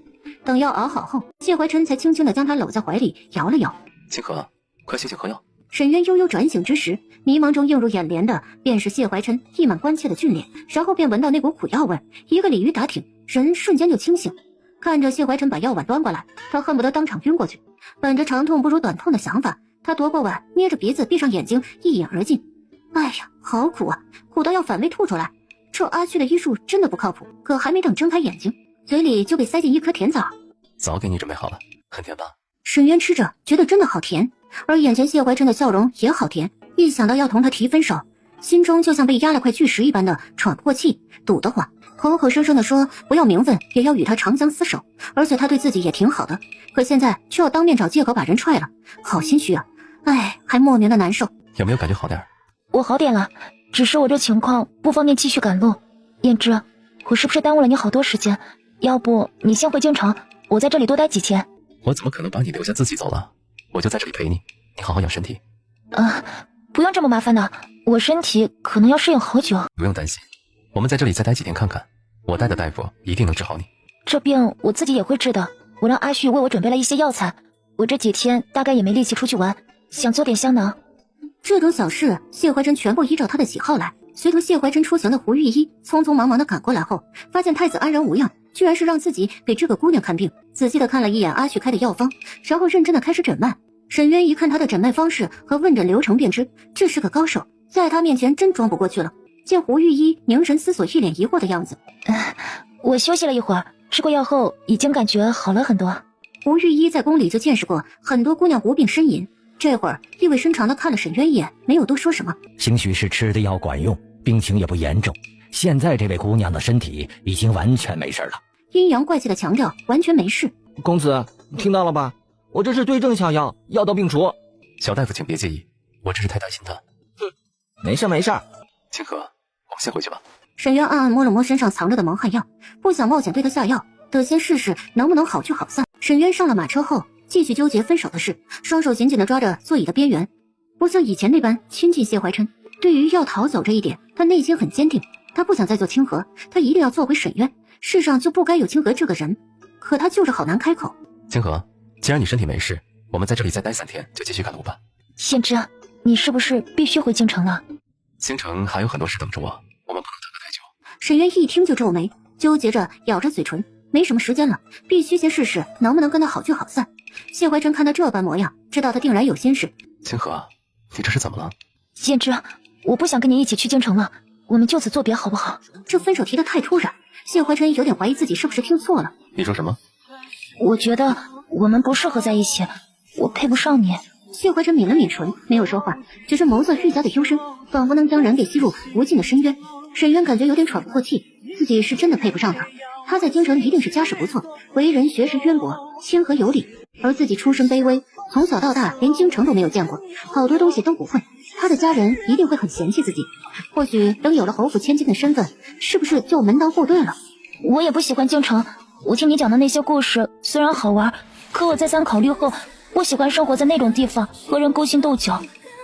等药熬好后，谢怀琛才轻轻地将他搂在怀里，摇了摇。清河，快醒醒喝药。沈渊悠悠转醒之时，迷茫中映入眼帘的便是谢怀琛溢满关切的俊脸，然后便闻到那股苦药味，一个鲤鱼打挺，人瞬间就清醒。看着谢怀琛把药碗端过来，他恨不得当场晕过去。本着长痛不如短痛的想法，他夺过碗，捏着鼻子闭上眼睛，一饮而尽。哎呀，好苦啊，苦到要反胃吐出来。这阿旭的医术真的不靠谱，可还没等睁开眼睛，嘴里就被塞进一颗甜枣。早给你准备好了，很甜吧？沈渊吃着觉得真的好甜，而眼前谢怀琛的笑容也好甜。一想到要同他提分手，心中就像被压了块巨石一般的喘不过气，堵得慌，口口声声的说不要名分也要与他长相厮守，而且他对自己也挺好的，可现在却要当面找借口把人踹了，好心虚啊！哎，还莫名的难受。有没有感觉好点？我好点了，只是我这情况不方便继续赶路。燕之，我是不是耽误了你好多时间？要不你先回京城，我在这里多待几天。我怎么可能把你留下自己走了？我就在这里陪你，你好好养身体。不用这么麻烦的，我身体可能要适应好久。不用担心，我们在这里再待几天看看，我带的大夫一定能治好你。这病我自己也会治的，我让阿旭为我准备了一些药材，我这几天大概也没力气出去玩，想做点香囊。这种小事，谢怀琛全部依照他的喜好来。随同谢怀琛出行的胡御医匆匆忙忙的赶过来后，发现太子安然无恙，居然是让自己给这个姑娘看病。仔细的看了一眼阿旭开的药方，然后认真的开始诊脉。沈渊一看他的诊脉方式和问诊流程，便知这是个高手，在他面前真装不过去了。见胡御医凝神思索，一脸疑惑的样子。我休息了一会儿，吃过药后已经感觉好了很多。胡御医在宫里就见识过很多姑娘无病呻吟，这会儿意味深长的看了沈渊一眼，没有多说什么。兴许是吃的药管用，病情也不严重，现在这位姑娘的身体已经完全没事了。阴阳怪气的强调完全没事。公子听到了吧，我这是对症下药，药到病除。小大夫请别介意，我只是太担心他。没事没事。清河，我们先回去吧。沈渊暗暗摸了摸身上藏着的蒙汗药，不想冒险对他下药，得先试试能不能好聚好散。沈渊上了马车后，继续纠结分手的事，双手紧紧地抓着座椅的边缘，不像以前那般亲近谢怀琛。对于要逃走这一点，他内心很坚定，他不想再做清河，他一定要做回沈渊，世上就不该有清河这个人。可他就是好难开口。清河，既然你身体没事，我们在这里再待3天，就继续赶路吧。贤之，你是不是必须回京城了？京城还有很多事等着我，我们不能等得太久。沈渊一听就皱眉，纠结着咬着嘴唇，没什么时间了，必须先试试能不能跟他好聚好散。谢怀琛看他这般模样，知道他定然有心事。清河，你这是怎么了？贤之，我不想跟你一起去京城了，我们就此作别好不好？这分手提得太突然，谢怀琛有点怀疑自己是不是听错了。你说什么？我觉得我们不适合在一起，我配不上你。谢怀琛抿了抿唇，没有说话，只是眸色愈加的幽深，仿佛能将人给吸入无尽的深渊。沈渊感觉有点喘不过气，自己是真的配不上他。他在京城一定是家世不错，为人学识渊博，谦和有礼，而自己出身卑微，从小到大连京城都没有见过，好多东西都不会。他的家人一定会很嫌弃自己，或许等有了侯府千金的身份，是不是就门当户对了？我也不喜欢京城，我听你讲的那些故事虽然好玩，可我再三考虑后，不喜欢生活在那种地方，和人勾心斗角。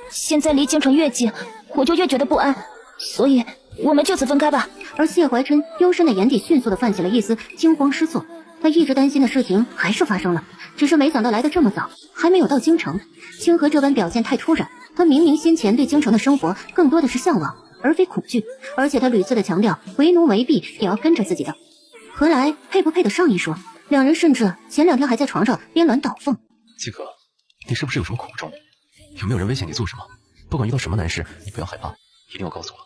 现在离京城越近，我就越觉得不安，所以我们就此分开吧。而谢怀琛幽深的眼底迅速地泛起了一丝惊慌失措，他一直担心的事情还是发生了，只是没想到来得这么早，还没有到京城。清河这般表现太突然，他明明先前对京城的生活更多的是向往，而非恐惧，而且他屡次的强调为奴为婢也要跟着自己的，何来配不配得上一说？两人甚至前2天还在床上编鸾倒凤。七哥，你是不是有什么苦衷？有没有人威胁你做什么？不管遇到什么难事，你不要害怕，一定要告诉我。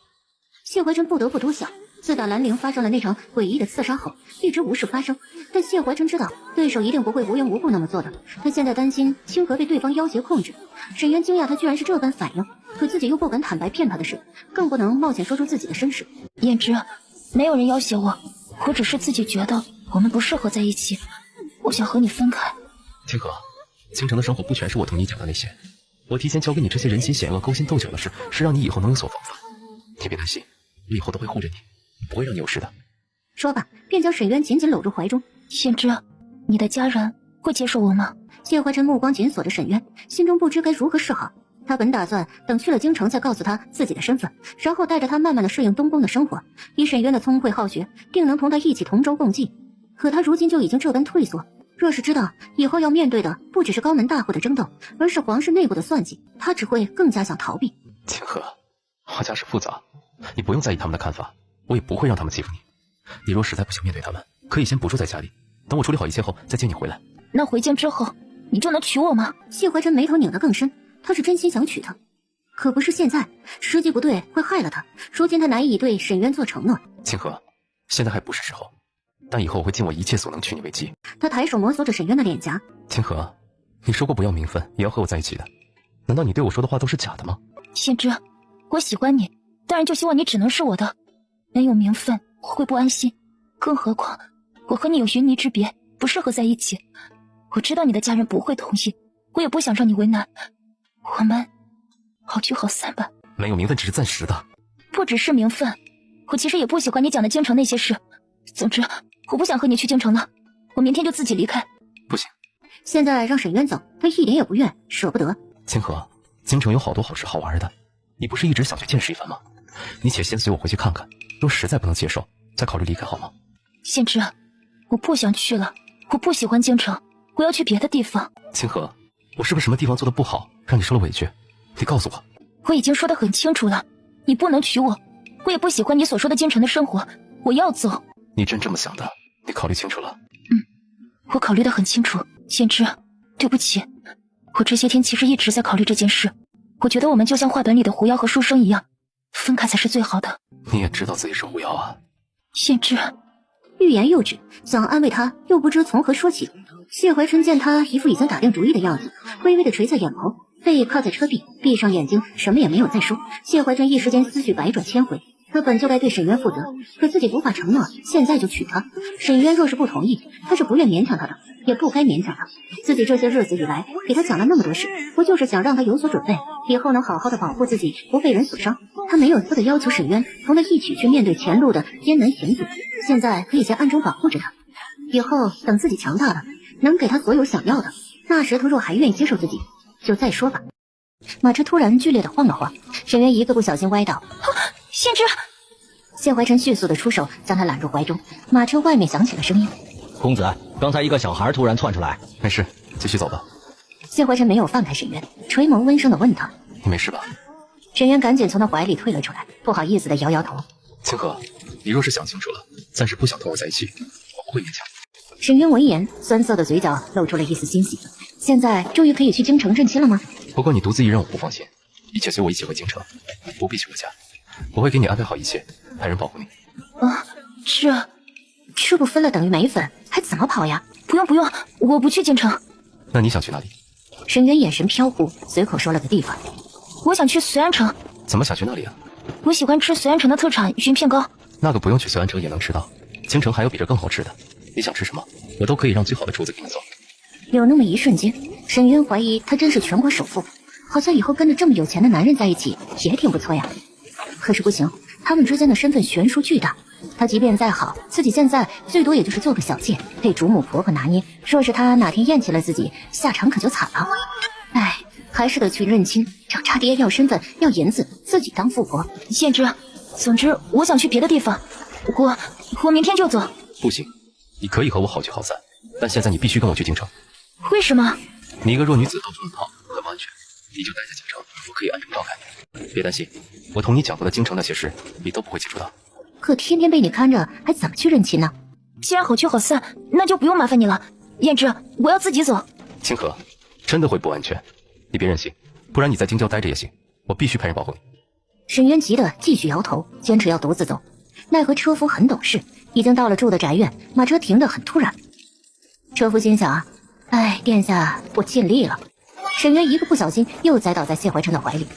谢怀琛不得不多想，自打兰陵发生了那场诡异的刺杀后，一直无事发生。但谢怀琛知道对手一定不会无缘无故那么做的，他现在担心清河被对方要挟控制。沈渊惊讶他居然是这般反应，可自己又不敢坦白骗他的事，更不能冒险说出自己的身世。胭脂，没有人要挟我，我只是自己觉得我们不适合在一起，我想和你分开。清河，京城的生活不全是我同你讲的那些，我提前教给你这些人心险恶、勾心斗角的事，是让你以后能有所防范。你别担心，我以后都会护着你，不会让你有事的。说罢，便将沈渊紧紧搂入怀中。胭脂，你的家人会接受我吗？谢怀琛目光紧锁着沈渊，心中不知该如何是好。他本打算等去了京城再告诉他自己的身份，然后带着他慢慢的适应东宫的生活。以沈渊的聪慧好学，定能同他一起同舟共济。可他如今就已经这般退缩，若是知道以后要面对的不只是高门大户的争斗，而是皇室内部的算计，他只会更加想逃避。清河，我家世复杂，你不用在意他们的看法，我也不会让他们欺负你。你若实在不想面对他们，可以先不住在家里，等我处理好一切后再接你回来。那回京之后，你就能娶我吗？谢怀琛眉头拧得更深，他是真心想娶她，可不是现在，时机不对会害了他。如今他难以对沈渊做承诺。清河，现在还不是时候，但以后我会尽我一切所能娶你为妻。他抬手摩挲着沈渊的脸颊。清河，你说过不要名分，也要和我在一起的，难道你对我说的话都是假的吗？胭脂，我喜欢你，当然就希望你只能是我的。没有名分，我会不安心。更何况，我和你有云泥之别，不适合在一起。我知道你的家人不会同意，我也不想让你为难。我们好聚好散吧。没有名分只是暂时的。不只是名分，我其实也不喜欢你讲的京城那些事。总之，我不想和你去京城了，我明天就自己离开。不行，现在让沈渊走，他一点也不愿，舍不得。清河，京城有好多好吃好玩的，你不是一直想去见识一番吗？你且先随我回去看看，若实在不能接受，再考虑离开好吗？胭脂，我不想去了，我不喜欢京城，我要去别的地方。清河，我是不是什么地方做的不好，让你受了委屈？你告诉我。我已经说得很清楚了，你不能娶我，我也不喜欢你所说的京城的生活，我要走。你真这么想的？你考虑清楚了？我考虑得很清楚。胭脂，对不起，我这些天其实一直在考虑这件事。我觉得我们就像话本里的狐妖和书生一样，分开才是最好的。你也知道自己是狐妖啊。胭脂，欲言又止，想安慰他，又不知从何说起。谢怀琛见他一副已经打定主意的样子，微微的垂下眼眸，背靠在车壁，闭上眼睛，什么也没有再说。谢怀琛一时间思绪百转千回，他本就该对沈渊负责，可自己无法承诺现在就娶她。沈渊若是不同意，他是不愿勉强他的，也不该勉强他。自己这些日子以来给他讲了那么多事，不就是想让他有所准备，以后能好好的保护自己，不被人所伤。他没有资格要求沈渊同他一起去面对前路的艰难险阻，现在可以先暗中保护着他，以后等自己强大了，能给他所有想要的，那时他若还愿意接受自己，就再说吧。马车突然剧烈的晃了晃，沈渊一个不小心歪倒。胭脂，谢怀琛迅速的出手将他揽入怀中。马车外面响起了声音：公子，刚才一个小孩突然窜出来。没事，继续走吧。谢怀琛没有放开沈渊，垂眸温声的问他：你没事吧？沈渊赶紧从他怀里退了出来，不好意思的摇摇头。清河，你若是想清楚了，暂时不想同我在一起，我不会勉强。沈渊闻言，酸涩的嘴角露出了一丝欣喜。现在终于可以去京城认亲了吗？不过你独自一人我不放心，一切随我一起回京城，不必去我家，我会给你安排好一切，派人保护你。啊，这不分了等于没分，还怎么跑呀？不用，我不去京城。那你想去哪里？沈渊眼神飘忽，随口说了个地方。我想去随安城。怎么想去那里啊？我喜欢吃随安城的特产云片糕。那个不用去随安城也能吃到，京城还有比这更好吃的，你想吃什么，我都可以让最好的厨子给你做。有那么一瞬间，沈渊怀疑他真是全国首富，好像以后跟着这么有钱的男人在一起也挺不错呀。可是不行，他们之间的身份悬殊巨大。他即便再好，自己现在最多也就是做个小妾，被主母婆婆拿捏。若是他哪天厌弃了自己，下场可就惨了。哎，还是得去认亲，找差爹要身份要银子，自己当富婆。县知，总之我想去别的地方，我明天就走。不行，你可以和我好聚好散，但现在你必须跟我去京城。为什么？你一个弱女子到处乱跑很不安全，你就待在京城，我可以暗中照看你。别担心，我同你讲过的京城那些事，你都不会接触到。可天天被你看着，还怎么去认亲呢？既然好聚好散，那就不用麻烦你了。燕之，我要自己走。清河，真的会不安全，你别任性，不然你在京郊待着也行，我必须派人保护你。沈渊急得继续摇头，坚持要独自走。奈何车夫很懂事，已经到了住的宅院，马车停得很突然。车夫心想，哎，殿下，我尽力了。沈渊一个不小心又栽倒在谢怀琛的怀里。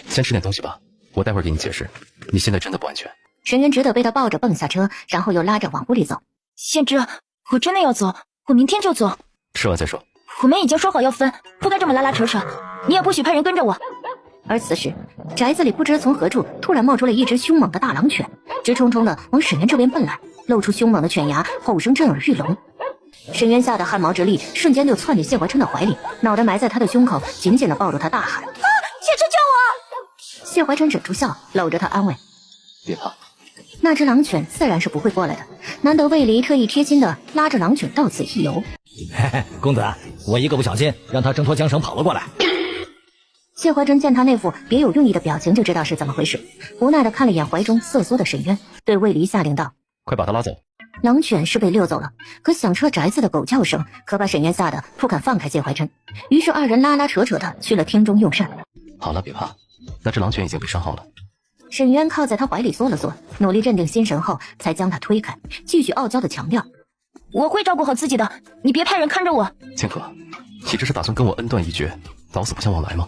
先吃点东西吧，我待会儿给你解释。你现在真的不安全。沈渊只得被他抱着蹦下车，然后又拉着往屋里走。县知，我真的要走，我明天就走。吃完再说。我们已经说好要分，不该这么拉拉扯扯。你也不许派人跟着我。而此时，宅子里不知从何处突然冒出了一只凶猛的大狼犬，直冲冲的往沈渊这边奔来，露出凶猛的犬牙，吼声震耳欲聋。沈渊吓得汗毛直立，瞬间就窜进谢怀琛的怀里，脑袋埋在他的胸口，紧紧地抱住他，大喊：“啊，县知救我！”谢怀琛忍住笑，搂着他安慰：“别怕。”那只狼犬自然是不会过来的，难得魏离特意贴心的拉着狼犬到此一游。嘿嘿，公子，我一个不小心让他挣脱缰绳跑了过来。谢怀琛见他那副别有用意的表情，就知道是怎么回事，无奈的看了眼怀中瑟缩的沈渊，对魏离下令道：“快把他拉走。”狼犬是被遛走了，可响彻宅子的狗叫声可把沈渊吓得不敢放开谢怀琛，于是二人拉拉扯扯的去了厅中用膳。好了，别怕，那只狼犬已经被伤好了。沈渊靠在他怀里缩了缩，努力镇定心神后，才将他推开，继续傲娇的强调：“我会照顾好自己的，你别派人看着我。”清河，你这是打算跟我恩断义绝，老死不相往来吗？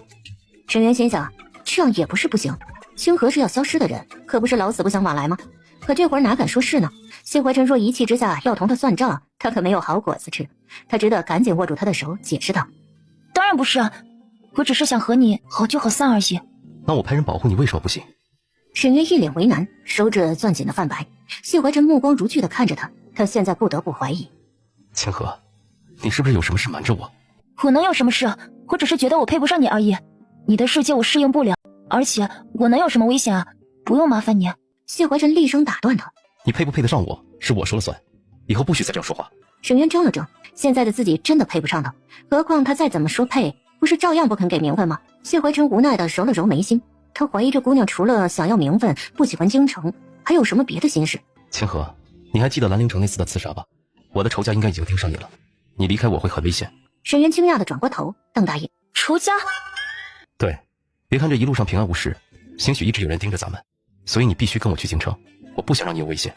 沈渊心想，这样也不是不行。清河是要消失的人，可不是老死不相往来吗？可这会儿哪敢说是呢？谢怀琛若一气之下要同他算账，他可没有好果子吃。他只得赶紧握住他的手，解释道：“当然不是啊，我只是想和你好聚好散而已。”那我派人保护你为什么不行？沈渊一脸为难，手指攥紧了饭白。谢怀琛目光如炬地看着他，他现在不得不怀疑：清河，你是不是有什么事瞒着我？我能有什么事？我只是觉得我配不上你而已。你的世界我适应不了，而且我能有什么危险啊？不用麻烦你。谢怀琛厉声打断他：“你配不配得上我，是我说了算，以后不许再这样说话。”沈渊怔了怔，现在的自己真的配不上他，何况他再怎么说配，不是照样不肯给名分吗？谢怀琛无奈地揉了揉眉心，他怀疑这姑娘除了想要名分，不喜欢京城，还有什么别的心事。清河，你还记得兰陵城那次的刺杀吧？我的仇家应该已经盯上你了，你离开我会很危险。沈渊惊讶地转过头，瞪大眼：“仇家？”对，别看这一路上平安无事，兴许一直有人盯着咱们，所以你必须跟我去京城，我不想让你有危险。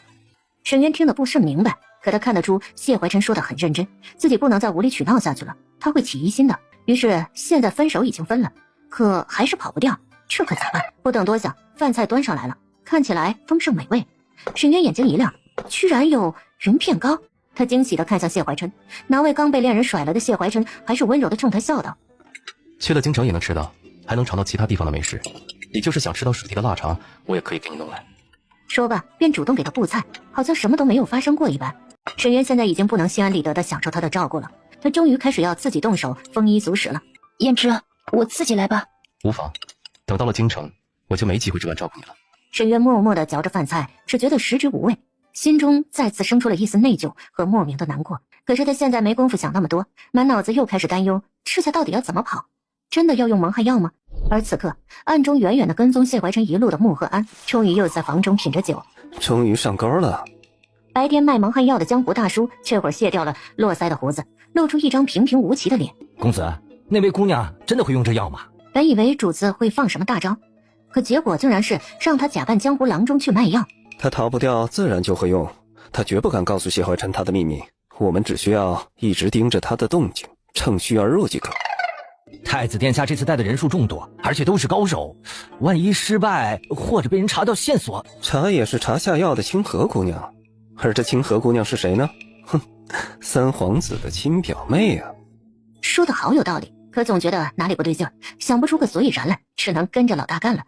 沈渊听得不甚明白，可他看得出谢怀琛说得很认真，自己不能再无理取闹下去了，他会起疑心的。于是现在分手已经分了，可还是跑不掉，这可咋办？不等多想，饭菜端上来了，看起来丰盛美味。沈渊眼睛一亮，居然有云片糕。他惊喜地看向谢怀琛，哪位刚被恋人甩了的谢怀琛还是温柔地冲他笑道：“去了京城也能吃到，还能尝到其他地方的美食。你就是想吃到水地的腊肠，我也可以给你弄来。”说罢便主动给他布菜，好像什么都没有发生过一般。沈渊现在已经不能心安理得地享受他的照顾了，他终于开始要自己动手丰衣足食了。燕之，我自己来吧。无妨，等到了京城，我就没机会这般照顾你了。沈渊默默地嚼着饭菜，只觉得食之无味，心中再次生出了一丝内疚和莫名的难过。可是他现在没工夫想那么多，满脑子又开始担忧赤霞到底要怎么跑，真的要用蒙汗药吗？而此刻暗中远远地跟踪谢怀琛一路的穆赫安终于又在房中品着酒，终于上钩了。白天卖蒙汗药的江湖大叔这会儿卸掉了络腮的胡子，露出一张平平无奇的脸。公子，那位姑娘真的会用这药吗？本以为主子会放什么大招，可结果竟然是让他假扮江湖郎中去卖药。他逃不掉，自然就会用。他绝不敢告诉谢怀琛他的秘密，我们只需要一直盯着他的动静，趁虚而入即可。太子殿下这次带的人数众多，而且都是高手，万一失败或者被人查到线索，查也是查下药的清河姑娘。而这清河姑娘是谁呢？哼，三皇子的亲表妹啊。说的好有道理，可总觉得哪里不对劲儿，想不出个所以然来，只能跟着老大干了。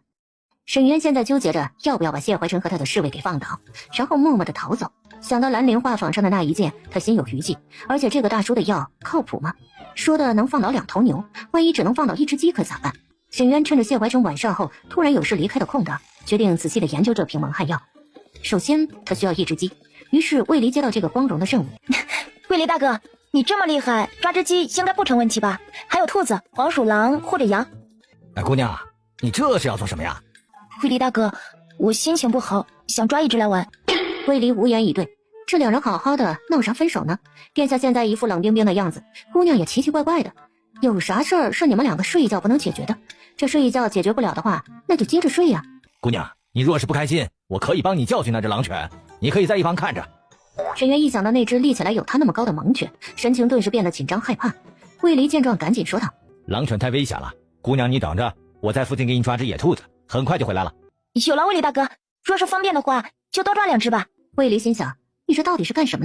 沈渊现在纠结着要不要把谢怀辰和他的侍卫给放倒，然后默默地逃走。想到兰陵画舫上的那一剑，他心有余悸。而且这个大叔的药靠谱吗？说的能放倒2头牛，万一只能放倒1只鸡可咋办？沈渊趁着谢怀辰晚上后突然有事离开的空档，决定仔细地研究这瓶蒙汗药。首先他需要1只鸡，于是魏离接到这个光荣的任务。魏离大哥，你这么厉害，抓只鸡应该不成问题吧？还有兔子、黄鼠狼或者羊。哎，姑娘，你这是要做什么呀？魏离大哥，我心情不好，想抓1只来玩。魏离无言以对，这两人好好的，闹啥分手呢？殿下现在一副冷冰冰的样子，姑娘也奇奇怪怪的。有啥事儿是你们2个睡一觉不能解决的？这睡一觉解决不了的话，那就接着睡呀。姑娘，你若是不开心，我可以帮你教训那只狼犬，你可以在一旁看着。沈渊一想到那只立起来有他那么高的猛犬，神情顿时变得紧张害怕。魏离见状赶紧说道：狼犬太危险了，姑娘你等着，我在附近给你抓只野兔子，很快就回来了。有了，魏离大哥，若是方便的话，就多抓2只吧。魏离心想，你这到底是干什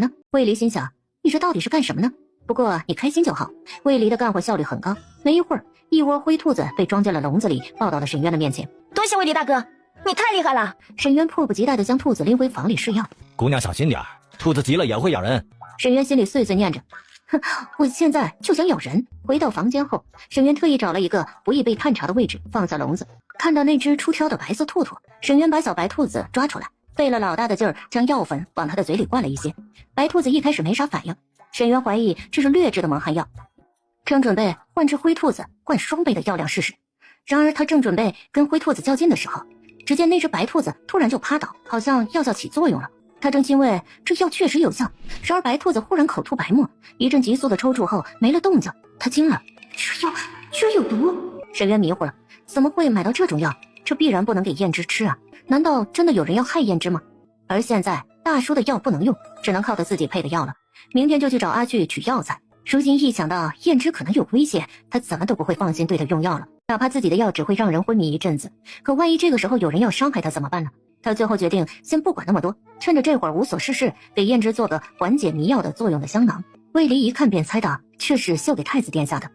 么呢？不过你开心就好。魏离的干活效率很高，没一会儿，一窝灰兔子被装进了笼子里，抱到了沈渊的面前。多谢魏离大哥，你太厉害了。沈渊迫不及待地将兔子拎回房里试药。姑娘小心点，兔子急了也会咬人。沈渊心里碎碎念着，哼，我现在就想咬人。回到房间后，沈渊特意找了一个不易被探查的位置放下笼子。看到那只出挑的白色兔兔，沈渊把小白兔子抓出来，费了老大的劲儿将药粉往它的嘴里灌了一些。白兔子一开始没啥反应，沈渊怀疑这是劣质的蒙汗药，正准备换只灰兔子灌双倍的药量试试。然而他正准备跟灰兔子较劲的时候，只见那只白兔子突然就趴倒，好像药效起作用了。他正欣慰这药确实有效，然而白兔子忽然口吐白沫，一阵急速的抽搐后没了动静。他惊了，这药居然有毒！沈渊迷糊了，怎么会买到这种药？这必然不能给燕之吃啊！难道真的有人要害燕之吗？而现在大叔的药不能用，只能靠他自己配的药了。明天就去找阿去取药材。如今一想到燕之可能有危险，他怎么都不会放心对他用药了。哪怕自己的药只会让人昏迷一阵子，可万一这个时候有人要伤害他怎么办呢？他最后决定先不管那么多，趁着这会儿无所事事，给燕之做个缓解迷药的作用的香囊。魏离一看便猜到这是绣给太子殿下的，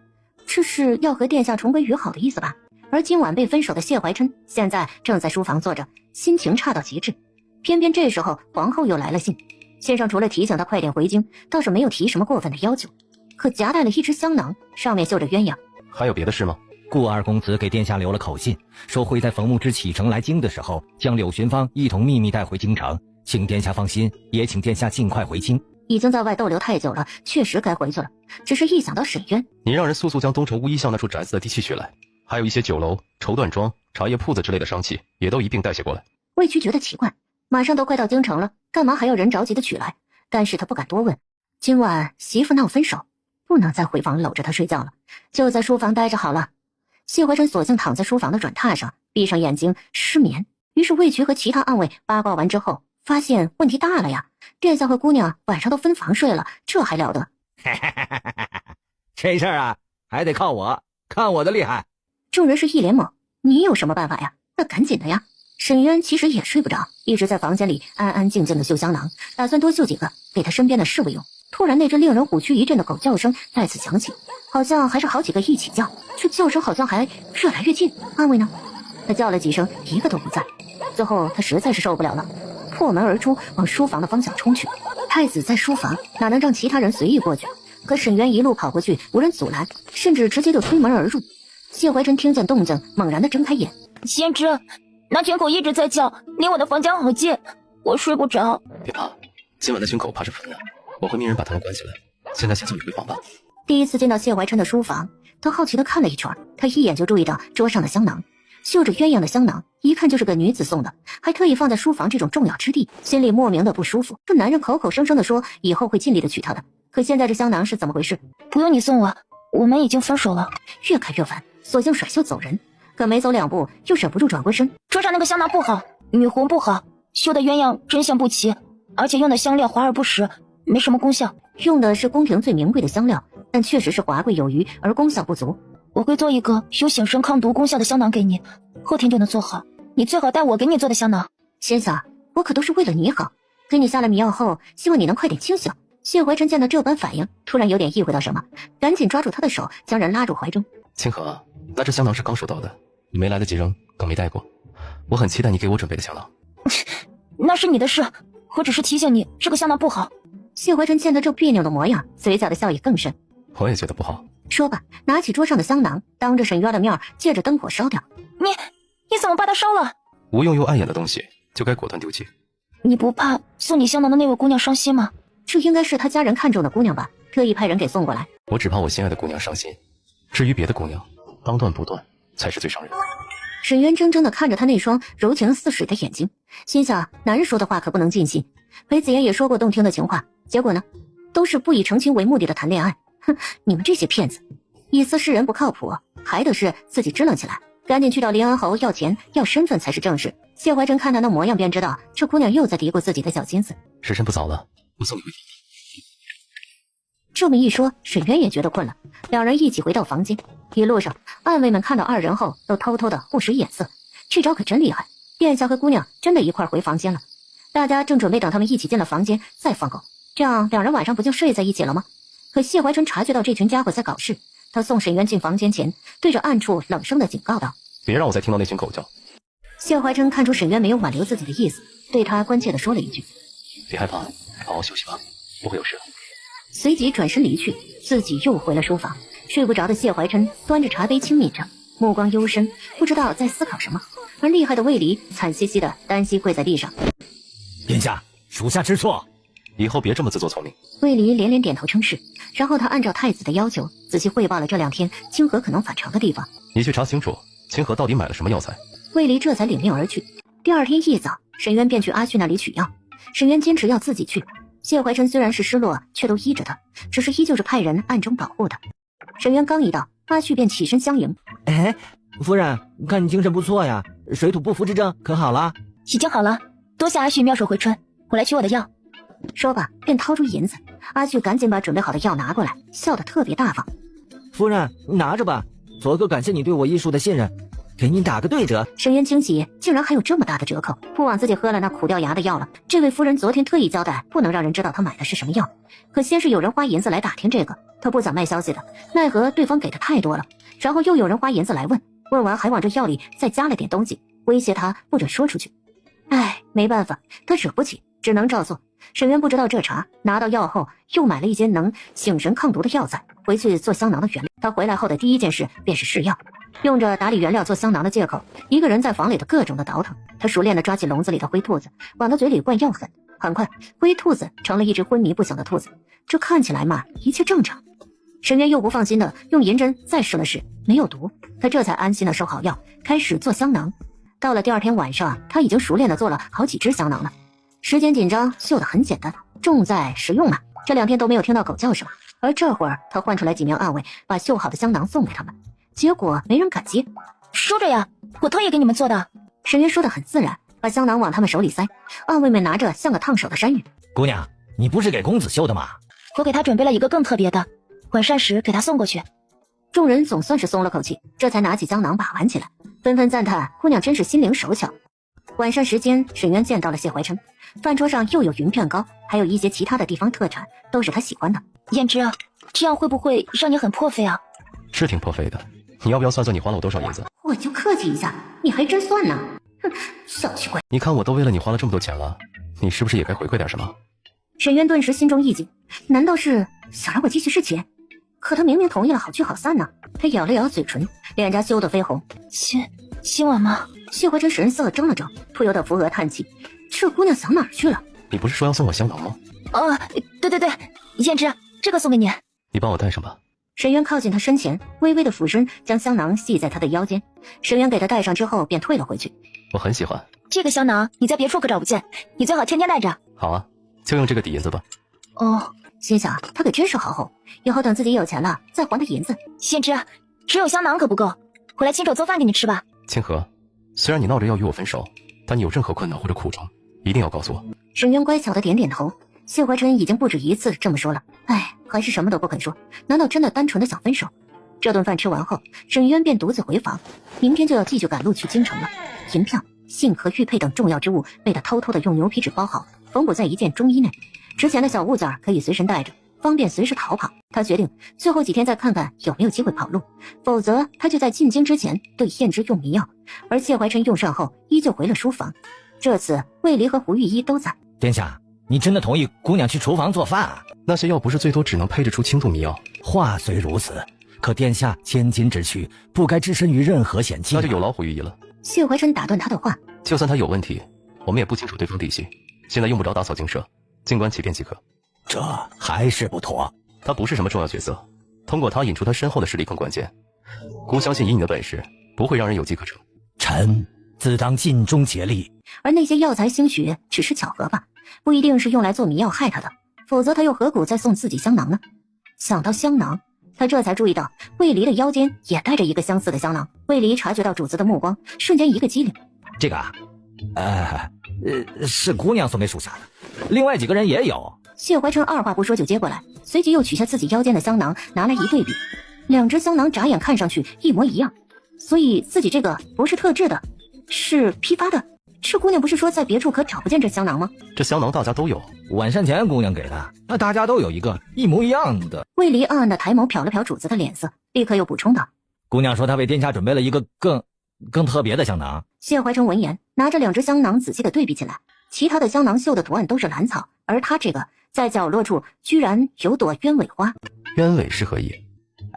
这是要和殿下重归于好的意思吧。而今晚被分手的谢怀琛现在正在书房坐着，心情差到极致。偏偏这时候皇后又来了信，信上除了提醒他快点回京，倒是没有提什么过分的要求，可夹带了一只香囊，上面绣着鸳鸯。还有别的事吗？顾二公子给殿下留了口信，说会在冯牧之启程来京的时候，将柳寻芳一同秘密带回京城，请殿下放心，也请殿下尽快回京。已经在外逗留太久了，确实该回去了。只是一想到沈渊，你让人速速将东城乌衣巷那处宅子的地契取来，还有一些酒楼、绸缎庄、茶叶铺子之类的商契，也都一并带些过来。魏局觉得奇怪，马上都快到京城了，干嘛还要人着急的取来？但是他不敢多问。今晚媳妇闹分手，不能再回房搂着她睡觉了，就在书房待着好了。谢怀琛索性躺在书房的软榻上，闭上眼睛失眠。于是魏局和其他暗卫八卦完之后，发现问题大了呀！殿下和姑娘晚上都分房睡了，这还了得？这事儿啊，还得靠我，看我的厉害！众人是一脸懵，你有什么办法呀？那赶紧的呀！沈渊其实也睡不着，一直在房间里安安静静的绣香囊，打算多绣几个给他身边的侍卫用。突然那只令人虎躯一震的狗叫声再次响起，好像还是好几个一起叫，这叫声好像还越来越近。暗卫呢？他叫了几声，一个都不在。最后他实在是受不了了，破门而出，往书房的方向冲去。太子在书房，哪能让其他人随意过去？可沈渊一路跑过去，无人阻拦，甚至直接就推门而入。谢怀琛听见动静，猛然的睁开眼。先知，那群狗一直在叫，离我的房间好近，我睡不着。别怕，今晚那群狗怕是疯了，我会命人把他们关起来。现在先送你回房吧。第一次见到谢怀琛的书房，他好奇的看了一圈，他一眼就注意到桌上的香囊，绣着鸳鸯的香囊，一看就是个女子送的，还特意放在书房这种重要之地，心里莫名的不舒服。这男人口口声声的说以后会尽力的娶她的，可现在这香囊是怎么回事？不用你送我们已经分手了。越看越烦，索性甩袖走人。可没走两步，又忍不住转过身。桌上那个香囊不好，女红不好，绣的鸳鸯针线不齐，而且用的香料华而不实，没什么功效。用的是宫廷最名贵的香料，但确实是华贵有余，而功效不足。我会做一个有醒身抗毒功效的香囊给你，后天就能做好。你最好带我给你做的香囊。心想，我可都是为了你好，给你下了迷药后，希望你能快点清醒。谢怀琛见到这般反应，突然有点意会到什么，赶紧抓住他的手，将人拉入怀中。清河，那这香囊是刚收到的，你没来得及扔，更没带过。我很期待你给我准备的香囊。那是你的事，我只是提醒你，这个香囊不好。谢怀琛见他这别扭的模样，嘴角的笑意更甚。我也觉得不好。说罢，拿起桌上的香囊，当着沈渊的面借着灯火烧掉。你怎么把它烧了？无用又碍眼的东西，就该果断丢弃。你不怕送你香囊的那位姑娘伤心吗？这应该是他家人看中的姑娘吧，特意派人给送过来。我只怕我心爱的姑娘伤心，至于别的姑娘，当断不断才是最伤人。沈渊怔怔地看着他那双柔情似水的眼睛，心想男人说的话可不能尽信。裴子言也说过动听的情话，结果呢，都是不以成亲为目的的谈恋爱。哼，你们这些骗子，一丝世人不靠谱，还得是自己支棱起来。赶紧去找林安侯要钱要身份才是正事。谢怀琛看他那模样便知道，这姑娘又在嘀咕自己的小心思。时辰不早了，我送你回去。这么一说，沈渊也觉得困了，两人一起回到房间。一路上，暗卫们看到二人后，都偷偷的互使眼色。这招可真厉害，殿下和姑娘真的一块回房间了。大家正准备等他们一起进了房间再放狗，这样两人晚上不就睡在一起了吗？可谢怀琛察觉到这群家伙在搞事，他送沈渊进房间前，对着暗处冷声的警告道：“别让我再听到那群狗叫。”谢怀琛看出沈渊没有挽留自己的意思，对他关切地说了一句：“别害怕，好好休息吧，不会有事。”随即转身离去，自己又回了书房。睡不着的谢怀琛端着茶杯轻抿着，目光幽深，不知道在思考什么。而厉害的魏离惨兮兮的单膝跪在地上：“殿下，属下知错。”以后别这么自作聪明。魏离连连点头称是，然后他按照太子的要求，仔细汇报了这2天清河可能反常的地方。你去查清楚，清河到底买了什么药材。魏离这才领命而去。第2天一早，沈渊便去阿旭那里取药。沈渊坚持要自己去。谢怀琛虽然是失落，却都依着他，只是依旧是派人暗中保护他。沈渊刚一到，阿旭便起身相迎：“哎，夫人，看你精神不错呀，水土不服之症可好了？”“已经好了，多谢阿旭妙手回春，我来取我的药。”说罢便掏出银子。阿旭赶紧把准备好的药拿过来，笑得特别大方：“夫人，拿着吧，做个感谢你对我医术的信任，给你打个对折。”沈渊惊喜，竟然还有这么大的折扣，不枉自己喝了那苦掉牙的药了。这位夫人昨天特意交代，不能让人知道她买的是什么药。可先是有人花银子来打听这个，他不想卖消息的，奈何对方给的太多了。然后又有人花银子来问，问完还往这药里再加了点东西，威胁他不准说出去。唉，没办法，他惹不起，只能照做。沈渊不知道这茬，拿到药后又买了一些能醒神抗毒的药材，回去做香囊的原料。他回来后的第一件事便是试药，用着打理原料做香囊的借口，一个人在房里的各种的倒腾。他熟练地抓起笼子里的灰兔子，往他嘴里灌药粉。很快，灰兔子成了一只昏迷不醒的兔子。这看起来嘛，一切正常。沈渊又不放心的用银针再试了试，没有毒，他这才安心的收好药，开始做香囊。到了第2天晚上，他已经熟练的做了好几只香囊了。时间紧张，绣得很简单，重在实用嘛。这2天都没有听到狗叫声，而这会儿他唤出来几名暗卫，把绣好的香囊送给他们，结果没人敢接。收着呀，我特意给你们做的。沈渊说得很自然，把香囊往他们手里塞。暗卫们拿着像个烫手的山芋。姑娘，你不是给公子绣的吗？我给他准备了一个更特别的，晚膳时给他送过去。众人总算是松了口气，这才拿起香囊把玩起来，纷纷赞叹姑娘真是心灵手巧。晚膳时间，沈渊见到了谢怀琛，饭桌上又有云片糕，还有一些其他的地方特产，都是他喜欢的。胭脂，这样会不会让你很破费啊？是挺破费的，你要不要算算你花了我多少银子？我就客气一下，你还真算呢。哼，小气鬼！你看我都为了你花了这么多钱了，你是不是也该回馈点什么？沈渊顿时心中一惊，难道是想让我继续侍妾？可他明明同意了好聚好散呢。他咬了咬嘴唇，脸颊羞得绯红。今晚吗？谢怀琛神色怔了怔，不由得扶额叹气，这姑娘想哪儿去了？你不是说要送我香囊吗？对，胭脂，这个送给你。你帮我带上吧。沈渊靠近他身前，微微的俯身将香囊系在他的腰间。沈渊给他戴上之后便退了回去。我很喜欢这个香囊，你在别处可找不见，你最好天天带着。好啊，就用这个抵银子吧。哦，心想他可真是好后，以后等自己有钱了再还他银子。胭脂，只有香囊可不够，回来亲手做饭给你吃吧。清河，虽然你闹着要与我分手，但你有任何困难或者苦衷，一定要告诉我。沈渊乖巧的点点头。谢怀琛已经不止一次这么说了，哎，还是什么都不肯说。难道真的单纯的想分手？这顿饭吃完后，沈渊便独自回房，明天就要继续赶路去京城了。银票、信和玉佩等重要之物被他偷偷的用牛皮纸包好，缝补在一件中衣内，值钱的小物件可以随身带着，方便随时逃跑。他决定最后几天再看看有没有机会跑路，否则他就在进京之前对燕之用迷药。而谢怀琛用上后依旧回了书房，这次魏离和胡御医都在。殿下，你真的同意姑娘去厨房做饭啊？那些药不是最多只能配制出轻度迷药？话虽如此，可殿下千金之躯，不该置身于任何险境。那就有劳胡御医了。谢怀琛打断他的话，就算他有问题，我们也不清楚对方底细，现在用不着打草惊蛇，静观其变即可。这还是不妥。他不是什么重要角色，通过他引出他身后的势力更关键。姑相信以你的本事，不会让人有机可乘。臣自当尽忠竭力。而那些药材兴许只是巧合吧，不一定是用来做迷药害他的，否则他又何苦再送自己香囊呢？想到香囊，他这才注意到魏离的腰间也带着一个相似的香囊。魏离察觉到主子的目光，瞬间一个机灵。这个啊，是姑娘送给属下的，另外几个人也有。谢怀琛二话不说就接过来，随即又取下自己腰间的香囊，拿来一对比，两只香囊眨眼看上去一模一样，所以自己这个不是特制的，是批发的。这姑娘不是说在别处可找不见这香囊吗？这香囊大家都有，晚膳前姑娘给的，那大家都有一个一模一样的。魏离暗暗的抬眸瞟了瞟主子的脸色，立刻又补充道：姑娘说她为殿下准备了一个更特别的香囊。谢怀琛闻言，拿着两只香囊仔细的对比起来，其他的香囊绣的图案都是兰草，而他这个在角落处居然有朵鸢尾花。鸢尾是何意？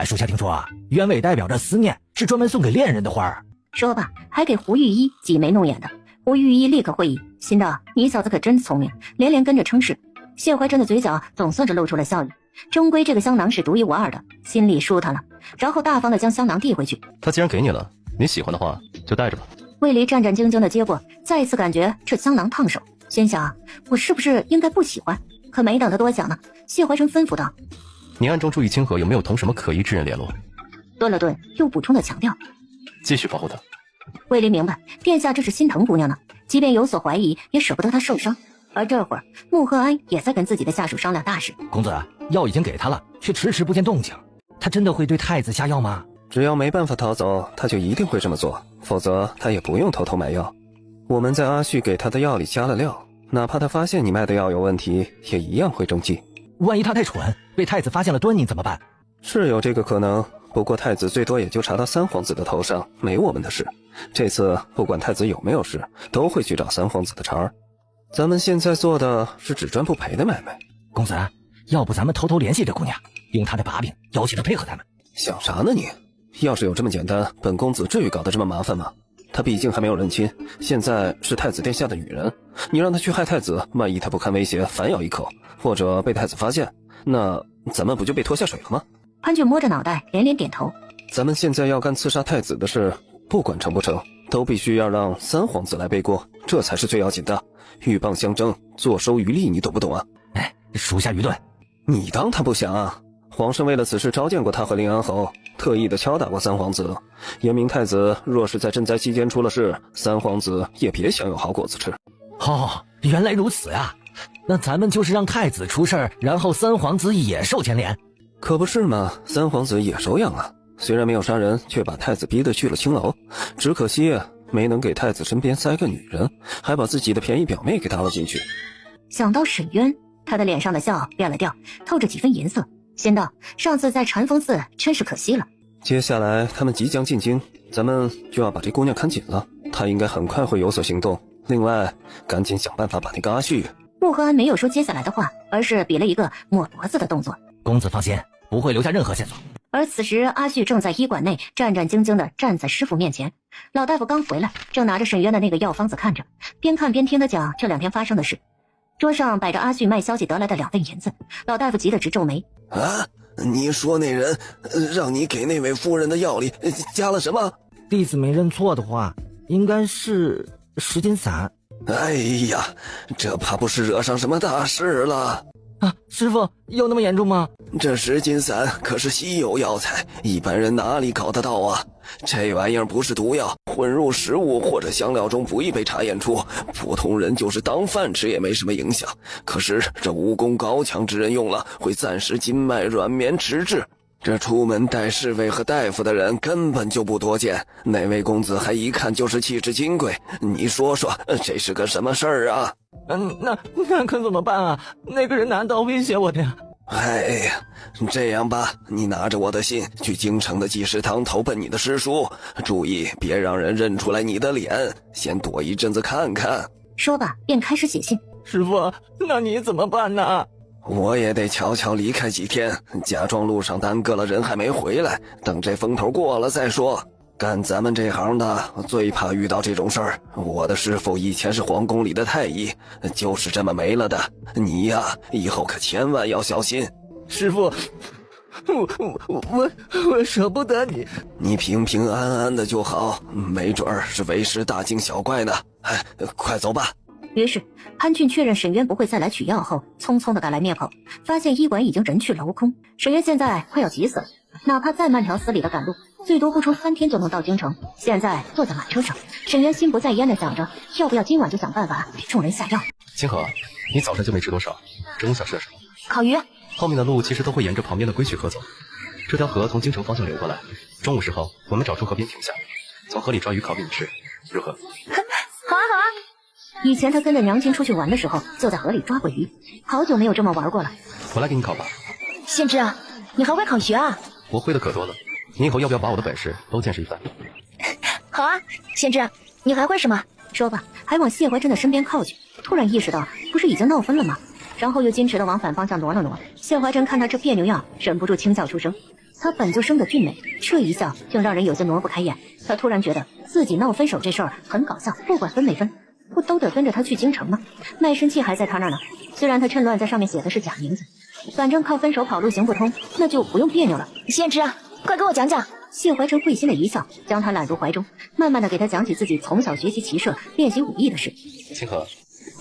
属下听说啊，鸢尾代表着思念，是专门送给恋人的花儿。说吧，还给胡御医挤眉弄眼的。胡御医立刻会意，心道你小子可真聪明，连连跟着称是。谢怀琛的嘴角总算是露出了笑意，终归这个香囊是独一无二的，心里舒坦了，然后大方的将香囊递回去。他既然给你了，你喜欢的话就带着吧。魏离战战兢兢的接过，再一次感觉这香囊烫手，心想我是不是应该不喜欢？可没等他多想呢，谢怀琛吩咐道：你暗中注意清河有没有同什么可疑之人联络。顿了顿，又补充的强调：继续保护他。魏离明白，殿下这是心疼姑娘呢，即便有所怀疑，也舍不得她受伤。而这会儿，穆赫安也在跟自己的下属商量大事。公子，药已经给他了，却迟迟不见动静，他真的会对太子下药吗？只要没办法逃走，他就一定会这么做，否则他也不用偷偷买药。我们在阿旭给他的药里加了料，哪怕他发现你卖的药有问题，也一样会中计。万一他太蠢，被太子发现了端倪怎么办？是有这个可能，不过太子最多也就查到三皇子的头上，没我们的事。这次不管太子有没有事，都会去找三皇子的茬儿。咱们现在做的是只赚不赔的买卖。公子，要不咱们偷偷联系这姑娘，用她的把柄邀请她配合咱们。想啥呢你？要是有这么简单，本公子至于搞得这么麻烦吗？她毕竟还没有认亲，现在是太子殿下的女人，你让她去害太子，万一她不堪威胁反咬一口，或者被太子发现，那咱们不就被拖下水了吗？潘俊摸着脑袋连连点头。咱们现在要干刺杀太子的事，不管成不成，都必须要让三皇子来背锅，这才是最要紧的。鹬蚌相争，坐收渔利，你懂不懂啊？属下愚钝。你当他不想啊？皇上为了此事召见过他和临安侯，特意的敲打过三皇子，严明太子若是在赈灾期间出了事，三皇子也别想有好果子吃。原来如此呀！那咱们就是让太子出事儿，然后三皇子也受牵连。可不是嘛，三皇子也手痒啊，虽然没有杀人，却把太子逼得去了青楼，只可惜没能给太子身边塞个女人，还把自己的便宜表妹给搭了进去。想到沈渊，他的脸上的笑变了调，透着几分银色，心道上次在禅风寺真是可惜了。接下来他们即将进京，咱们就要把这姑娘看紧了，她应该很快会有所行动。另外赶紧想办法把那个阿旭。穆赫安没有说接下来的话，而是比了一个抹脖子的动作。公子放心，不会留下任何线索。而此时阿旭正在医馆内战战兢兢地站在师傅面前，老大夫刚回来，正拿着沈渊的那个药方子看着，边看边听他讲这2天发生的事。桌上摆着阿旭卖消息得来的2份银子，老大夫急得直皱眉。啊，你说那人让你给那位夫人的药里加了什么？弟子没认错的话，应该是10金散。哎呀，这怕不是惹上什么大事了啊！师傅，有那么严重吗？这10金散可是稀有药材，一般人哪里搞得到啊？这玩意儿不是毒药，混入食物或者香料中不易被查验出，普通人就是当饭吃也没什么影响。可是这武功高强之人用了，会暂时筋脉软绵迟滞。这出门带侍卫和大夫的人根本就不多见，哪位公子还一看就是气质金贵？你说说，这是个什么事儿啊？那可怎么办啊？那个人拿刀威胁我的呀。哎呀，这样吧，你拿着我的信去京城的济世堂投奔你的师叔，注意别让人认出来你的脸，先躲一阵子看看。说罢便开始写信。师傅，那你怎么办呢？我也得悄悄离开几天，假装路上耽搁了人还没回来，等这风头过了再说。干咱们这行的最怕遇到这种事儿。我的师傅以前是皇宫里的太医，就是这么没了的。你呀，以后可千万要小心。师傅，我舍不得你。你平平安安的就好，没准儿是为师大惊小怪呢。哎，快走吧。于是潘俊确认沈渊不会再来取药后，匆匆的赶来灭口，发现医馆已经人去楼空。沈渊现在快要急死了，哪怕再慢条斯理的赶路，最多不出3天就能到京城。现在坐在马车上，沈渊心不在焉的想着，要不要今晚就想办法给众人下药。清河，你早晨就没吃多少，中午想吃点什么？烤鱼。后面的路其实都会沿着旁边的归渠河走，这条河从京城方向流过来。中午时候，我们找处河边停下，从河里抓鱼烤给你吃，如何？好啊好啊。以前他跟着娘亲出去玩的时候，就在河里抓过鱼，好久没有这么玩过了。我来给你烤吧。县知啊，你还会烤鱼啊？我会的可多了，你以后要不要把我的本事都见识一番？好啊，县知，你还会什么？说吧，还往谢怀真的身边靠去。突然意识到，不是已经闹分了吗？然后又矜持地往反方向挪了挪。谢怀真看他这别扭样，忍不住轻笑出声。他本就生得俊美，这一笑竟让人有些挪不开眼。他突然觉得自己闹分手这事儿很搞笑，不管分没分，不都得跟着他去京城吗？卖身契还在他那儿呢，虽然他趁乱在上面写的是假名字，反正靠分手跑路行不通，那就不用别扭了。县知啊，快给我讲讲。谢怀真会心的一笑，将他揽入怀中，慢慢的给他讲起自己从小学习骑射、练习武艺的事。清河，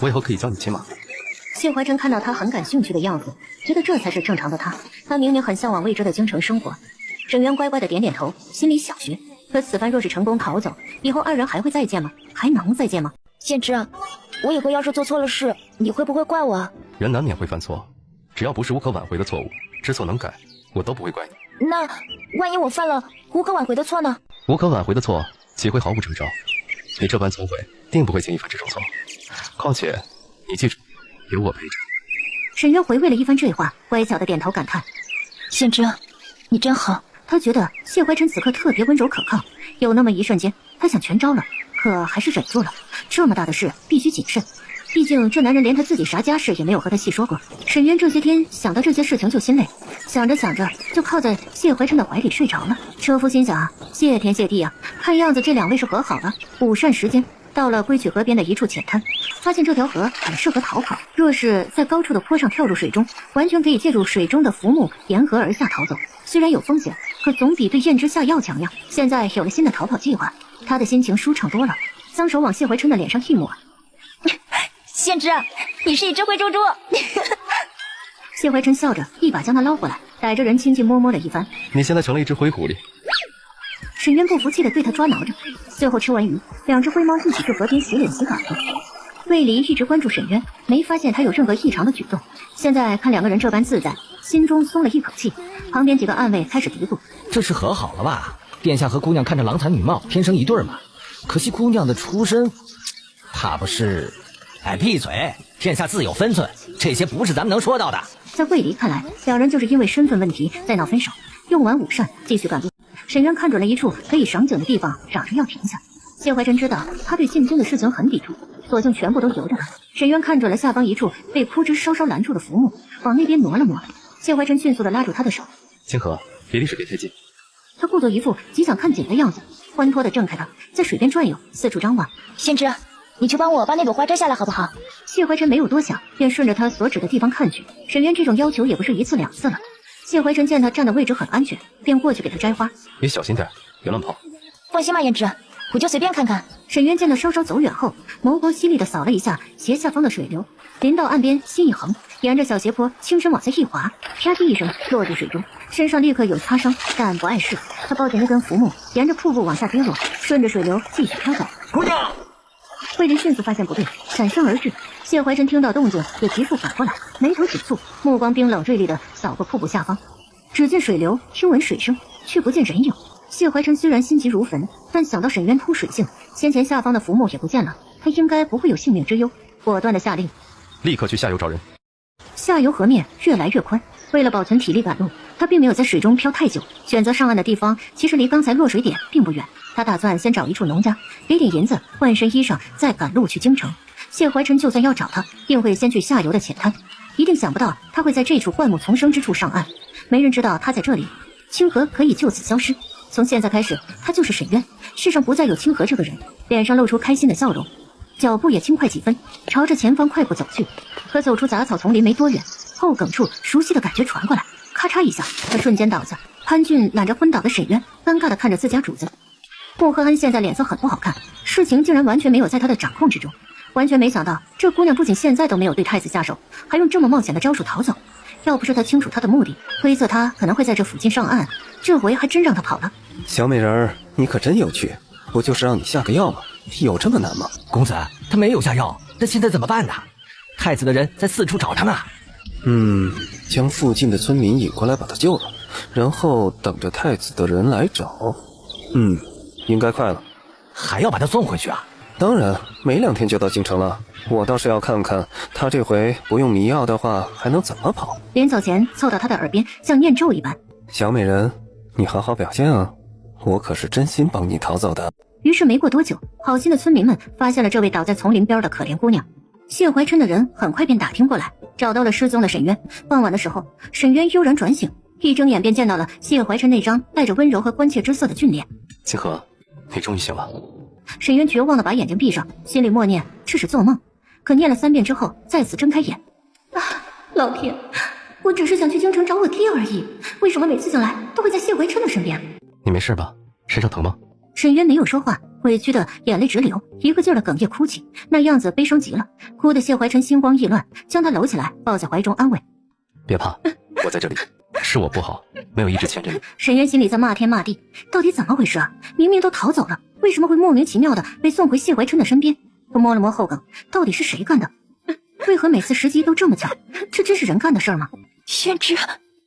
我以后可以教你骑马。谢怀真看到他很感兴趣的样子，觉得这才是正常的他。他明明很向往未知的京城生活。沈渊乖乖的点点头，心里小学。可此番若是成功逃走，以后2人还会再见吗？还能再见吗？县知啊，我以后要是做错了事，你会不会怪我啊？人难免会犯错，只要不是无可挽回的错误，知错能改，我都不会怪你。那万一我犯了无可挽回的错呢？无可挽回的错岂会毫无征兆？你这般聪慧，定不会轻易犯这种错。况且，你记住，有我陪着。沈渊回味了一番这话，乖巧的点头感叹：“县知，你真好。”他觉得谢怀真此刻特别温柔可靠，有那么一瞬间，他想全招了，可还是忍住了。这么大的事必须谨慎，毕竟这男人连他自己啥家事也没有和他细说过。沈渊这些天想到这些事情就心累，想着想着就靠在谢怀琛的怀里睡着了。车夫心想啊，谢天谢地啊，看样子这2位是和好了。午膳时间，到了归曲河边的一处浅滩，发现这条河很适合逃跑。若是在高处的坡上跳入水中，完全可以借助水中的浮木沿河而下逃走。虽然有风险，可总比对燕之下药强呀。现在有了新的逃跑计划，他的心情舒畅多了。将手往谢怀琛的脸上一抹，县知，你是一只灰猪猪。谢怀琛笑着一把将他捞过来，逮着人亲亲摸摸了一番。你现在成了一只灰狐狸。沈渊不服气的对他抓挠着。最后吃完鱼，2只灰猫一起去河边洗脸洗耳朵。魏离一直关注沈渊，没发现他有任何异常的举动。现在看2个人这般自在，心中松了一口气。旁边几个暗卫开始嘀咕：这是和好了吧？殿下和姑娘看着郎才女貌，天生一对嘛。可惜姑娘的出身，怕不是……哎，闭嘴！天下自有分寸，这些不是咱们能说到的。在魏离看来，2人就是因为身份问题在闹分手。用完午膳，继续赶路。沈渊看准了一处可以赏景的地方，嚷着要停下。谢怀琛知道他对进京的事情很抵触，索性全部都由着他。沈渊看准了下方一处被枯枝稍稍拦住的浮木，往那边挪了挪。谢怀琛迅速地拉住他的手：清河，别离水别太近。他故作一副极想看景的样子，欢脱地挣开他，在水边转悠，四处张望。县知，你去帮我把那朵花摘下来好不好？谢怀琛没有多想，便顺着他所指的地方看去。沈渊这种要求也不是1次2次了。谢怀琛见他站的位置很安全，便过去给他摘花。你小心点，别乱跑。放心吧，燕知，我就随便看看。沈渊见他稍稍走远后，眸光犀利地扫了一下斜下方的水流，临到岸边心一横，沿着小斜坡轻身往下一滑，啪叽一声落入水中，身上立刻有擦伤，但不碍事。他抱着那根浮木，沿着瀑布往下跌落，顺着水流继续飘走。姑娘，魏离迅速发现不对，闪身而至。谢怀琛听到动静，也急速反过来，眉头紧蹙，目光冰冷锐利地扫过瀑布下方。只见水流，听闻水声，却不见人影。谢怀琛虽然心急如焚，但想到沈渊偷水性，先前下方的浮木也不见了，他应该不会有性命之忧，果断的下令，立刻去下游找人。下游河面越来越宽，为了保存体力赶路，他并没有在水中漂太久，选择上岸的地方其实离刚才落水点并不远。他打算先找一处农家，给点银子，换身衣裳，再赶路去京城。谢怀琛就算要找他，定会先去下游的浅滩，一定想不到他会在这处灌木丛生之处上岸。没人知道他在这里，清河可以就此消失。从现在开始，他就是沈渊，世上不再有清河这个人。脸上露出开心的笑容，脚步也轻快几分，朝着前方快步走去。可走出杂草丛林没多远，后梗处熟悉的感觉传过来，咔嚓一下，他瞬间倒下。潘俊揽着昏倒的沈渊，尴尬地看着自家主子。穆赫恩现在脸色很不好看，事情竟然完全没有在他的掌控之中。完全没想到，这姑娘不仅现在都没有对太子下手，还用这么冒险的招数逃走。要不是他清楚他的目的，推测他可能会在这附近上岸，这回还真让他跑了。小美人儿，你可真有趣，不就是让你下个药吗？有这么难吗？公子，他没有下药，那现在怎么办呢？太子的人在四处找他呢。将附近的村民引过来把他救了，然后等着太子的人来找。应该快了。还要把他送回去啊？当然，没2天就到京城了。我倒是要看看他这回不用迷药的话还能怎么跑。临走前凑到他的耳边，像念咒一般：小美人，你好好表现啊，我可是真心帮你逃走的。于是没过多久，好心的村民们发现了这位倒在丛林边的可怜姑娘。谢怀琛的人很快便打听过来，找到了失踪的沈渊。傍晚的时候，沈渊悠然转醒，一睁眼便见到了谢怀琛那张带着温柔和关切之色的俊脸。清河，你终于醒了。沈渊绝望地把眼睛闭上，心里默念这是做梦。可念了3遍之后，再次睁开眼。老天，我只是想去京城找我爹而已，为什么每次醒来都会在谢怀琛的身边？你没事吧？身上疼吗？沈渊没有说话，委屈的眼泪直流，一个劲儿的哽咽哭泣，那样子悲伤极了，哭得谢怀琛心慌意乱，将他搂起来抱在怀中安慰。别怕，我在这里，是我不好，没有一直牵着你。沈渊心里在骂天骂地，到底怎么回事啊？明明都逃走了，为什么会莫名其妙的被送回谢怀琛的身边？他摸了摸后梗，到底是谁干的？为何每次时机都这么巧？这真是人干的事儿吗？先知，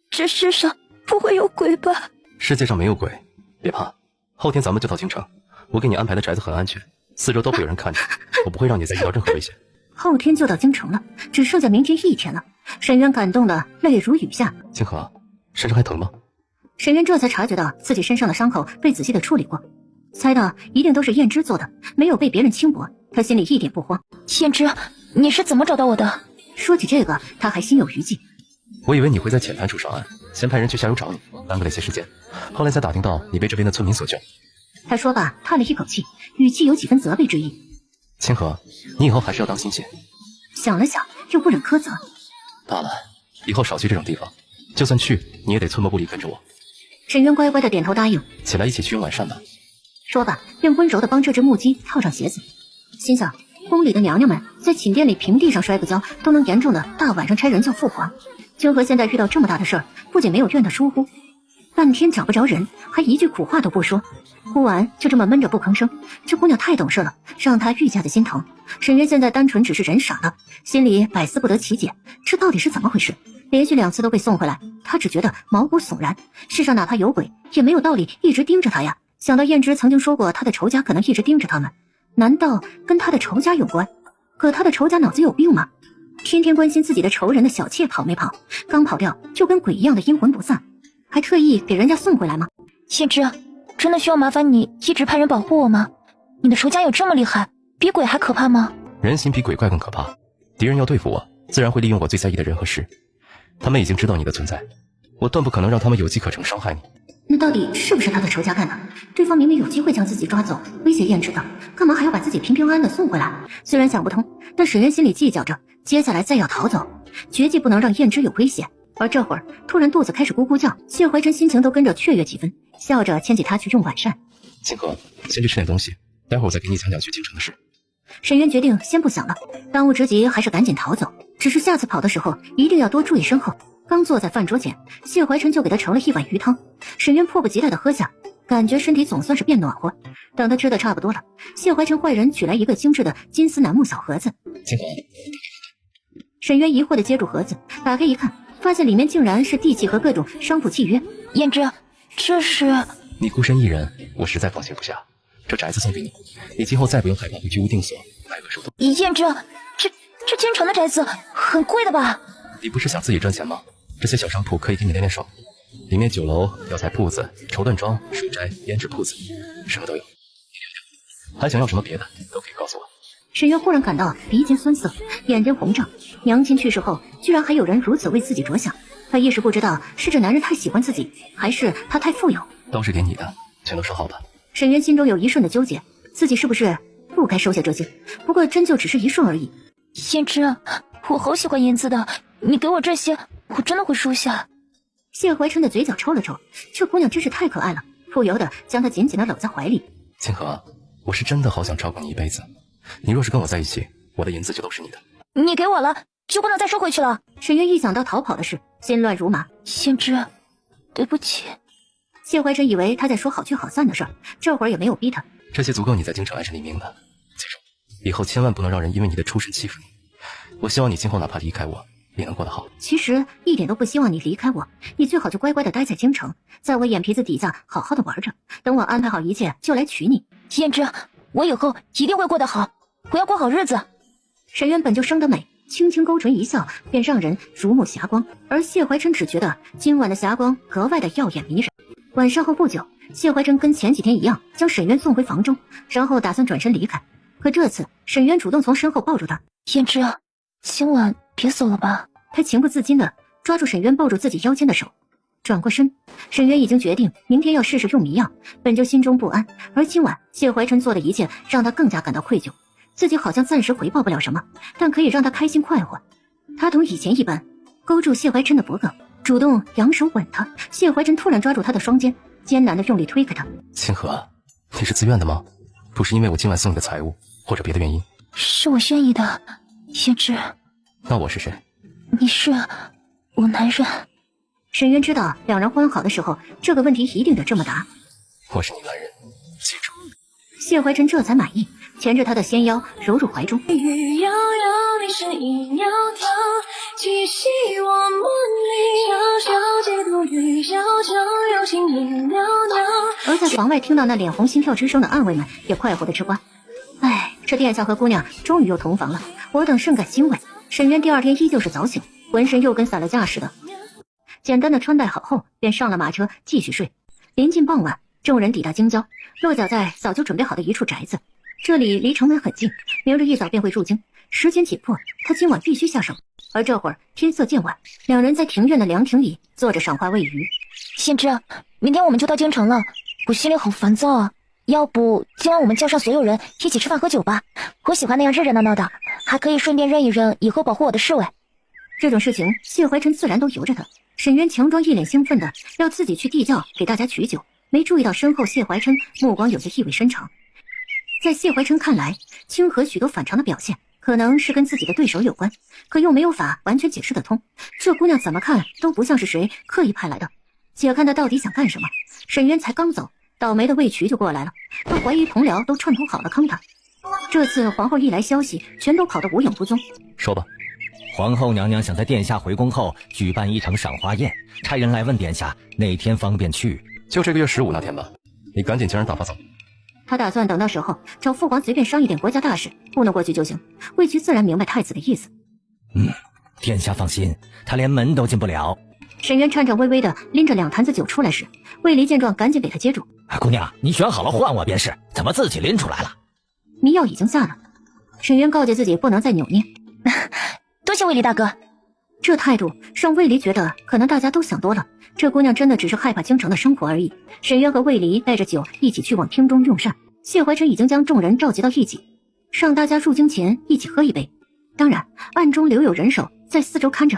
这世上不会有鬼吧？世界上没有鬼，别怕，后天咱们就到京城，我给你安排的宅子很安全，四周都会有人看着，我不会让你再遇到任何危险。后天就到京城了，只剩下明天1天了。沈渊感动的泪如雨下。清河，身上还疼吗？沈渊这才察觉到自己身上的伤口被仔细的处理过，猜到一定都是燕之做的，没有被别人轻薄，他心里一点不慌。先知，你是怎么找到我的？说起这个，他还心有余悸。我以为你会在浅滩处上岸，先派人去下游找你，耽搁了些时间，后来才打听到你被这边的村民所救。他说罢，叹了一口气，语气有几分责备之意。清河，你以后还是要当心些。想了想，又不忍苛责。罢了，以后少去这种地方，就算去，你也得寸步不离跟着我。沈渊乖乖的点头答应。起来，一起去用晚膳吧。说罢，便温柔的帮这只木鸡套上鞋子，心想宫里的娘娘们在寝殿里平地上摔个跤，都能严重的大晚上差人叫父皇。清河现在遇到这么大的事儿，不仅没有怨他疏忽，半天找不着人，还一句苦话都不说，哭完就这么闷着不吭声。这姑娘太懂事了，让他愈加的心疼。沈渊现在单纯只是人傻了，心里百思不得其解，这到底是怎么回事？连续2次都被送回来，他只觉得毛骨悚然。世上哪怕有鬼，也没有道理一直盯着他呀。想到燕之曾经说过他的仇家可能一直盯着他们，难道跟他的仇家有关？可他的仇家脑子有病吗？天天关心自己的仇人的小妾跑没跑，刚跑掉就跟鬼一样的阴魂不散，还特意给人家送回来吗？先知，真的需要麻烦你一直派人保护我吗？你的仇家有这么厉害，比鬼还可怕吗？人心比鬼怪更可怕，敌人要对付我，自然会利用我最在意的人和事。他们已经知道你的存在，我断不可能让他们有机可乘伤害你。那到底是不是他的仇家干的？对方明明有机会将自己抓走，威胁燕之的，干嘛还要把自己平平安安的送回来？虽然想不通，但沈渊心里计较着，接下来再要逃走，绝技不能让燕之有危险。而这会儿突然肚子开始咕咕叫，谢怀琛心情都跟着雀跃几分，笑着牵起他去用晚膳。清河，先去吃点东西，待会儿我再给你讲讲去京城的事。沈渊决定先不想了，当务之急还是赶紧逃走，只是下次跑的时候一定要多注意身后。刚坐在饭桌前，谢怀琛就给他盛了一碗鱼汤，沈渊迫不及待地喝下，感觉身体总算是变暖和。等他吃的差不多了，谢怀琛坏人取来一个精致的金丝楠木小盒子。清河，沈渊疑惑地接住盒子，打开一看，发现里面竟然是地契和各种商铺契约。胭脂，这是……你孤身一人，我实在放心不下。这宅子送给你，你今后再不用害怕会居无定所，挨个受冻。胭脂，这京城的宅子很贵的吧？你不是想自己赚钱吗？这些小商铺可以给你练练手，里面酒楼、药材铺子、绸缎庄、书斋、胭脂铺子，什么都有。还想要什么别的，都可以告诉我。沈渊忽然感到鼻尖酸涩，眼睛红胀。娘亲去世后，居然还有人如此为自己着想。他一时不知道是这男人太喜欢自己，还是他太富有。都是给你的，全都收好吧。沈渊心中有一瞬的纠结，自己是不是不该收下这些？不过真就只是一瞬而已。胭脂，我好喜欢银子的，你给我这些，我真的会收下。谢怀琛的嘴角抽了抽，这姑娘真是太可爱了，不由得将她紧紧地搂在怀里。清河，我是真的好想照顾你一辈子。你若是跟我在一起，我的银子就都是你的。你给我了，就不能再收回去了。沈渊一想到逃跑的事，心乱如麻。胭脂，对不起。谢怀琛以为他在说好聚好散的事儿，这会儿也没有逼他。这些足够你在京城安身立命的。记住，以后千万不能让人因为你的出身欺负你。我希望你今后哪怕离开我，也能过得好。其实一点都不希望你离开我，你最好就乖乖的待在京城，在我眼皮子底下好好的玩着，等我安排好一切就来娶你。胭脂，我以后一定会过得好，我要过好日子。沈渊本就生得美，轻轻勾唇一笑，便让人如沐霞光。而谢怀琛只觉得今晚的霞光格外的耀眼迷人。晚上后不久，谢怀琛跟前几天一样，将沈渊送回房中，然后打算转身离开。可这次，沈渊主动从身后抱住他。胭脂，今晚别走了吧。他情不自禁的抓住沈渊抱住自己腰间的手，转过身。沈渊已经决定明天要试试用迷药，本就心中不安，而今晚谢怀琛做的一切让他更加感到愧疚。自己好像暂时回报不了什么，但可以让他开心快活。他同以前一般，勾住谢怀琛的脖颈，主动扬手吻他。谢怀琛突然抓住他的双肩，艰难的用力推开他。清河，你是自愿的吗？不是因为我今晚送你的财物，或者别的原因？是我愿意的，胭脂。那我是谁？你是我男人。沈渊知道两人欢好的时候，这个问题一定得这么答。我是你男人，记住。谢怀琛这才满意，牵着他的纤腰揉入怀中。雨遥遥，你是一袅袅，气息我梦里，小小几度雨小桥，有情意袅袅。而在房外听到那脸红心跳之声的暗卫们也快活的吃瓜。哎，这殿下和姑娘终于又同房了，我等甚感欣慰。沈渊第二天依旧是早醒，浑身又跟散了架似的。简单的穿戴好后，便上了马车继续睡。临近傍晚，众人抵达京郊，落脚在早就准备好的一处宅子。这里离城门很近，明日一早便会入京。时间紧迫，他今晚必须下手。而这会儿天色渐晚，两人在庭院的凉亭里坐着赏花喂鱼。胭脂，明天我们就到京城了，我心里好烦躁啊。要不今晚我们叫上所有人一起吃饭喝酒吧？我喜欢那样热热闹闹的，还可以顺便认一认以后保护我的侍卫。这种事情谢怀琛自然都由着他。沈渊强装一脸兴奋的要自己去地窖给大家取酒，没注意到身后谢怀琛目光有些意味深长。在谢怀琛看来，清河许多反常的表现可能是跟自己的对手有关，可又没有法完全解释得通。这姑娘怎么看都不像是谁刻意派来的，且看她到底想干什么。沈渊才刚走，倒霉的魏渠就过来了，他怀疑同僚都串通好了坑他。这次皇后一来消息，全都跑得无影无踪。说吧。皇后娘娘想在殿下回宫后举办一场赏花宴，差人来问殿下哪天方便去。就这个月15那天吧，你赶紧将人打发走。他打算等到时候找父皇随便商议点国家大事，糊弄过去就行。魏渠自然明白太子的意思。殿下放心，他连门都进不了。沈渊颤颤巍巍的拎着2坛子酒出来时，魏离见状赶紧给他接住。姑娘，你选好了换我便是，怎么自己拎出来了？迷药已经下了。沈渊告诫自己不能再扭捏。多谢魏离大哥。这态度让魏离觉得可能大家都想多了，这姑娘真的只是害怕京城的生活而已。沈渊和魏离带着酒一起去往厅中用膳，谢怀琛已经将众人召集到一起，让大家入京前一起喝一杯，当然暗中留有人手在四周看着。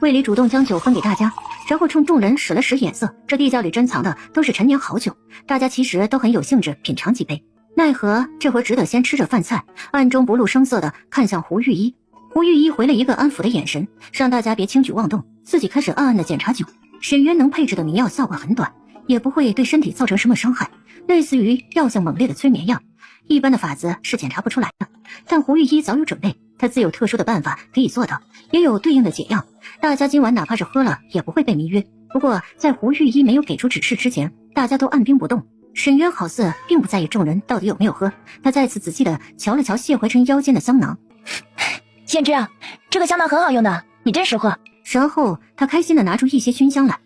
魏离主动将酒分给大家，然后冲众人使了使眼色。这地窖里珍藏的都是陈年好酒，大家其实都很有兴致品尝几杯，奈何这会儿只得先吃着饭菜，暗中不露声色的看向胡御医。胡御医回了一个安抚的眼神，让大家别轻举妄动，自己开始暗暗的检查酒。沈渊能配置的迷药效果很短，也不会对身体造成什么伤害，类似于药性猛烈的催眠药，一般的法子是检查不出来的。但胡御医早有准备，他自有特殊的办法可以做到，也有对应的解药。大家今晚哪怕是喝了，也不会被迷晕。不过在胡御医没有给出指示之前，大家都按兵不动。沈渊好似并不在意众人到底有没有喝，他再次仔细地瞧了瞧谢怀琛腰间的香囊。贤侄啊，这个香囊很好用的，你真识货。然后他开心地拿出一些熏香来，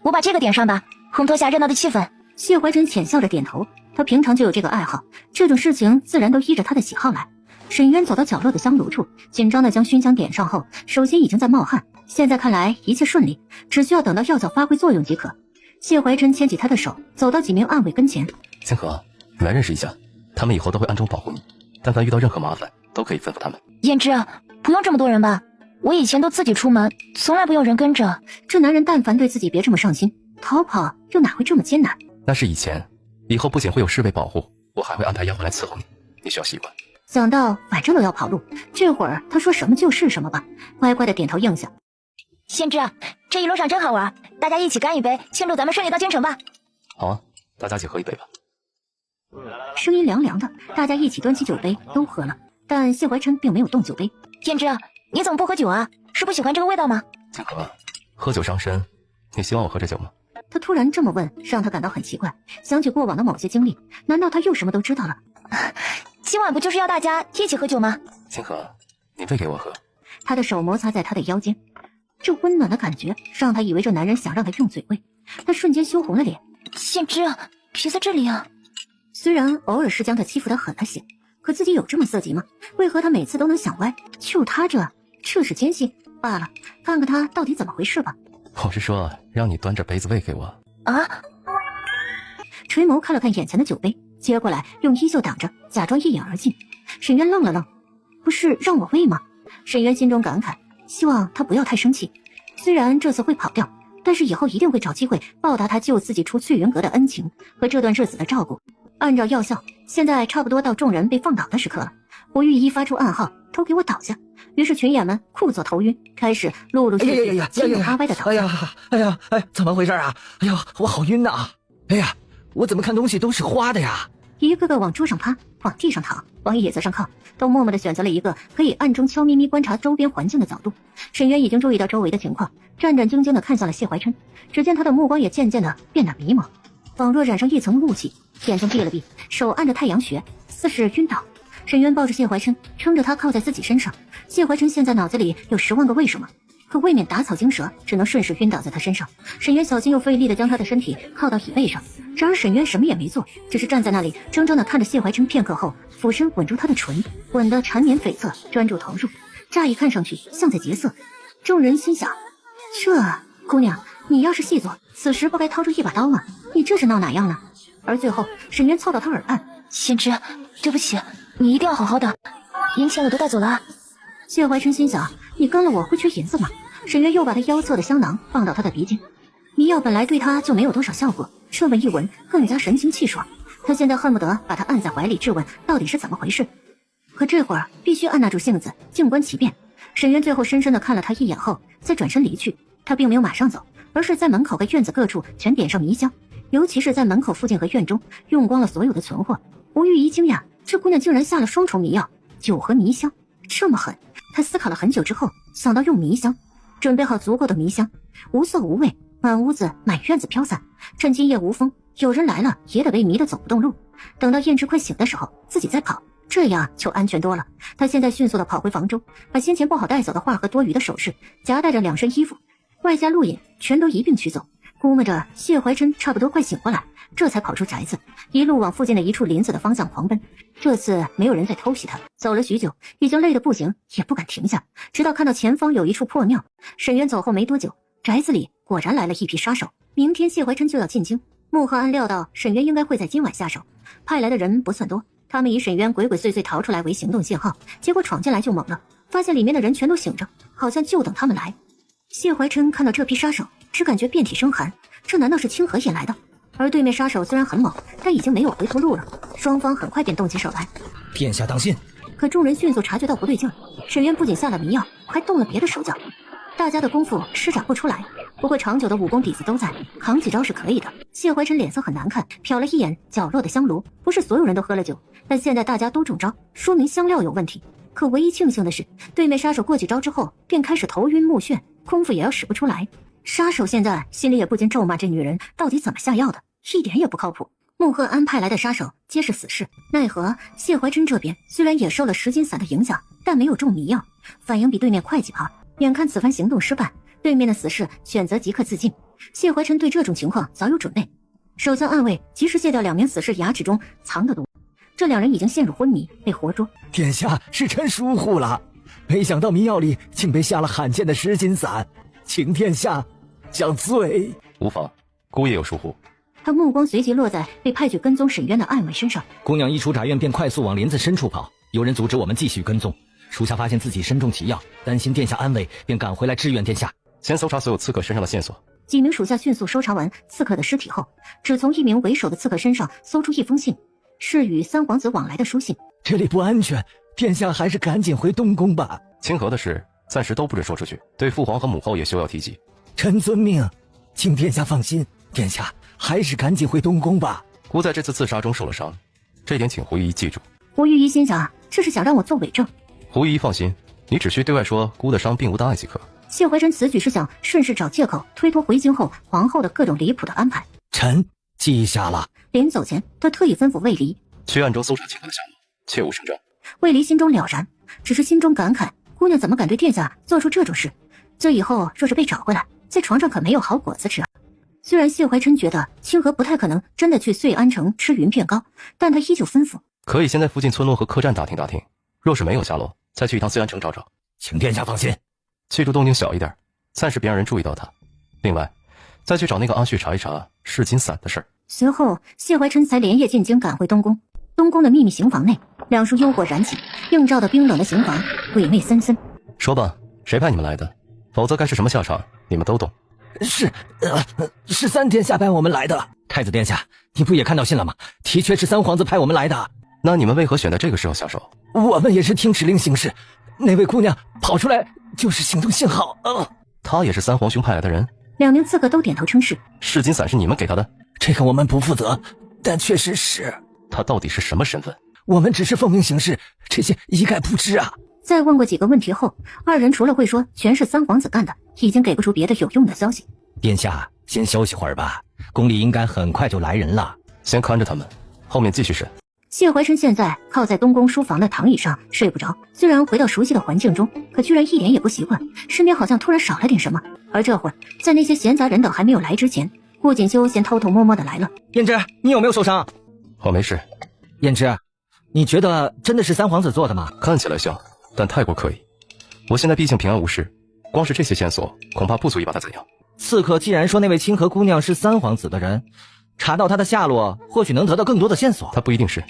我把这个点上吧，烘托下热闹的气氛。谢怀琛浅笑着点头，他平常就有这个爱好，这种事情自然都依着他的喜好来。沈渊走到角落的香炉处，紧张地将熏香点上后，手心已经在冒汗，现在看来一切顺利，只需要等到药草发挥作用即可。谢怀琛牵起他的手，走到几名暗卫跟前。清河，你来认识一下，他们以后都会暗中保护你，但凡遇到任何麻烦，都可以吩咐他们。胭脂啊，不用这么多人吧？我以前都自己出门，从来不用人跟着。这男人但凡对自己别这么上心，逃跑又哪会这么艰难？那是以前，以后不仅会有侍卫保护，我还会安排丫鬟来伺候你，你需要习惯。想到反正都要跑路，这会儿他说什么就是什么吧，乖乖的点头应下。贤侄啊，这一路上真好玩，大家一起干一杯，庆祝咱们顺利到京城吧。好啊，大家一起喝一杯吧。声音凉凉的，大家一起端起酒杯都喝了，但谢怀琛并没有动酒杯。胭脂啊，你怎么不喝酒啊？是不喜欢这个味道吗？清河，喝酒伤身，你希望我喝这酒吗？他突然这么问，让他感到很奇怪，想起过往的某些经历，难道他又什么都知道了？今晚不就是要大家一起喝酒吗？清河，你喂给我喝。他的手摩擦在他的腰间，这温暖的感觉让他以为这男人想让他用嘴喂，他瞬间羞红了脸。胭脂啊，别在这里啊！虽然偶尔是将他欺负得狠了些，可自己有这么色急吗？为何他每次都能想歪？就他这是奸细罢了，看看他到底怎么回事吧。我是说，让你端着杯子喂给我啊！垂眸看了看眼前的酒杯，接过来用衣袖挡着，假装一饮而尽。沈渊愣了愣，不是让我喂吗？沈渊心中感慨，希望他不要太生气。虽然这次会跑掉，但是以后一定会找机会报答他救自己出翠云阁的恩情和这段日子的照顾。按照药效，现在差不多到众人被放倒的时刻了。胡御医发出暗号，都给我倒下。于是群演们故作头晕，开始陆陆续续七扭八歪的倒下。怎么回事啊？哎呀，我好晕呐！哎呀，我怎么看东西都是花的呀？一个个往桌上趴，往地上躺，往椅子上靠，都默默地选择了一个可以暗中悄咪咪观察周边环境的角度。沈渊已经注意到周围的情况，战战兢兢地看向了谢怀琛，只见他的目光也渐渐地变得迷茫，仿若染上一层雾气，眼睛闭了闭，手按着太阳穴，似是晕倒。沈渊抱着谢怀琛，撑着他靠在自己身上。谢怀琛现在脑子里有10万个为什么，可未免打草惊蛇，只能顺势晕倒在他身上。沈渊小心又费力地将他的身体靠到椅背上，然而沈渊什么也没做，只是站在那里怔怔地看着谢怀琛片刻后，俯身吻住他的唇，吻得缠绵悱恻，专注投入，乍一看上去像在劫色。众人心想，这姑娘你要是细作，此时不该掏出一把刀吗？你这是闹哪样呢？而最后沈渊凑到他耳畔，胭脂，对不起，你一定要好好的，银钱我都带走了啊。谢怀琛心想，你跟了我会缺银子吗？沈渊又把他腰侧的香囊放到他的鼻尖，迷药本来对他就没有多少效果，这么一闻更加神清气爽。他现在恨不得把他按在怀里质问到底是怎么回事，可这会儿必须按捺住性子，静观其变。沈渊最后深深地看了他一眼后，再转身离去。他并没有马上走，而是在门口和院子各处全点上迷香，尤其是在门口附近和院中用光了所有的存货。吴玉仪惊讶，这姑娘竟然下了双重迷药，酒和迷香，这么狠。他思考了很久之后，想到用迷香，准备好足够的迷香，无色无味，满屋子满院子飘散，趁今夜无风，有人来了也得被迷得走不动路。等到燕之快醒的时候，自己再跑，这样就安全多了。他现在迅速地跑回房中，把先前不好带走的画和多余的首饰，夹带着2身衣服，外加鹿饮，全都一并取走。估摸着谢怀琛差不多快醒过来，这才跑出宅子，一路往附近的一处林子的方向狂奔。这次没有人再偷袭他，走了许久，已经累得不行，也不敢停下，直到看到前方有一处破庙。沈渊走后没多久，宅子里果然来了一批杀手。明天谢怀琛就要进京，穆赫安料到沈渊应该会在今晚下手，派来的人不算多，他们以沈渊鬼鬼祟祟逃出来为行动信号，结果闯进来就懵了，发现里面的人全都醒着，好像就等他们来。谢怀琛看到这批杀手，只感觉遍体生寒，这难道是清河引来的？而对面杀手虽然很猛，但已经没有回头路了，双方很快便动起手来。殿下当心！可众人迅速察觉到不对劲，沈渊不仅下了迷药，还动了别的手脚，大家的功夫施展不出来，不过长久的武功底子都在，扛几招是可以的。谢怀琛脸色很难看，瞟了一眼角落的香炉，不是所有人都喝了酒，但现在大家都中招，说明香料有问题。可唯一庆幸的是，对面杀手过几招之后，便开始头晕目眩，功夫也要使不出来。杀手现在心里也不禁咒骂这女人到底怎么下药的，一点也不靠谱。穆赫安派来的杀手皆是死士，奈何谢怀琛这边虽然也受了石金散的影响，但没有中迷药，反应比对面快几拍。眼看此番行动失败，对面的死士选择即刻自尽。谢怀琛对这种情况早有准备，手枪暗卫及时卸掉2名死士牙齿中藏的毒，这2人已经陷入昏迷，被活捉。殿下是臣疏忽了，没想到迷药里竟被下了罕见的石金散，请殿下降罪。无妨，姑爷有疏忽。他目光随即落在被派去跟踪沈渊的暗卫身上。姑娘一出宅院便快速往林子深处跑，有人阻止我们继续跟踪。属下发现自己身中奇药，担心殿下安危，便赶回来支援殿下。先搜查所有刺客身上的线索。几名属下迅速搜查完刺客的尸体后，只从1名为首的刺客身上搜出一封信，是与三皇子往来的书信。这里不安全，殿下还是赶紧回东宫吧。清河的事暂时都不准说出去，对父皇和母后也休要提及。臣遵命，请殿下放心，殿下还是赶紧回东宫吧。姑在这次刺杀中受了伤，这点请胡御医记住。胡御医心想，这是想让我做伪证。胡御医放心，你只需对外说姑的伤并无大碍即可。谢怀琛此举是想顺势找借口推脱回京后皇后的各种离谱的安排。臣记下了。临走前，他特意吩咐魏离去暗中搜查清河的下落，切勿声张。魏离心中了然，只是心中感慨，姑娘怎么敢对殿下做出这种事？这以后若是被找回来，在床上可没有好果子吃啊。虽然谢怀琛觉得清河不太可能真的去遂安城吃云片糕，但他依旧吩咐可以先在附近村落和客栈打听打听，若是没有下落，再去一趟遂安城找找。请殿下放心，记住动静小一点，暂时别让人注意到他。另外，再去找那个阿旭查一查噬金散的事儿。随后，谢怀琛才连夜进京赶回东宫。东宫的秘密刑房内，2束幽火燃起，映照的冰冷的刑房鬼魅森森。说吧，谁派你们来的？否则该是什么下场，你们都懂。是三殿下派我们来的。太子殿下，你不也看到信了吗？的确是三皇子派我们来的。那你们为何选在这个时候下手？我们也是听指令行事，那位姑娘跑出来就是行动信号。他也是三皇兄派来的人？2名刺客都点头称是。噬金散是你们给他的？这个我们不负责，但确实是。他到底是什么身份？我们只是奉命行事，这些一概不知啊。在问过几个问题后，2人除了会说全是三皇子干的，已经给不出别的有用的消息。殿下先休息会儿吧，宫里应该很快就来人了。先看着他们，后面继续审。谢怀琛现在靠在东宫书房的躺椅上睡不着，虽然回到熟悉的环境中，可居然一点也不习惯，身边好像突然少了点什么。而这会儿，在那些闲杂人等还没有来之前，顾锦修先偷偷摸摸的来了。胭脂，你有没有受伤？我没事。胭脂，你觉得真的是三皇子做的吗？看起来像，但太过刻意。我现在毕竟平安无事，光是这些线索恐怕不足以把他怎样。刺客既然说那位清河姑娘是三皇子的人，查到她的下落，或许能得到更多的线索。她不一定是。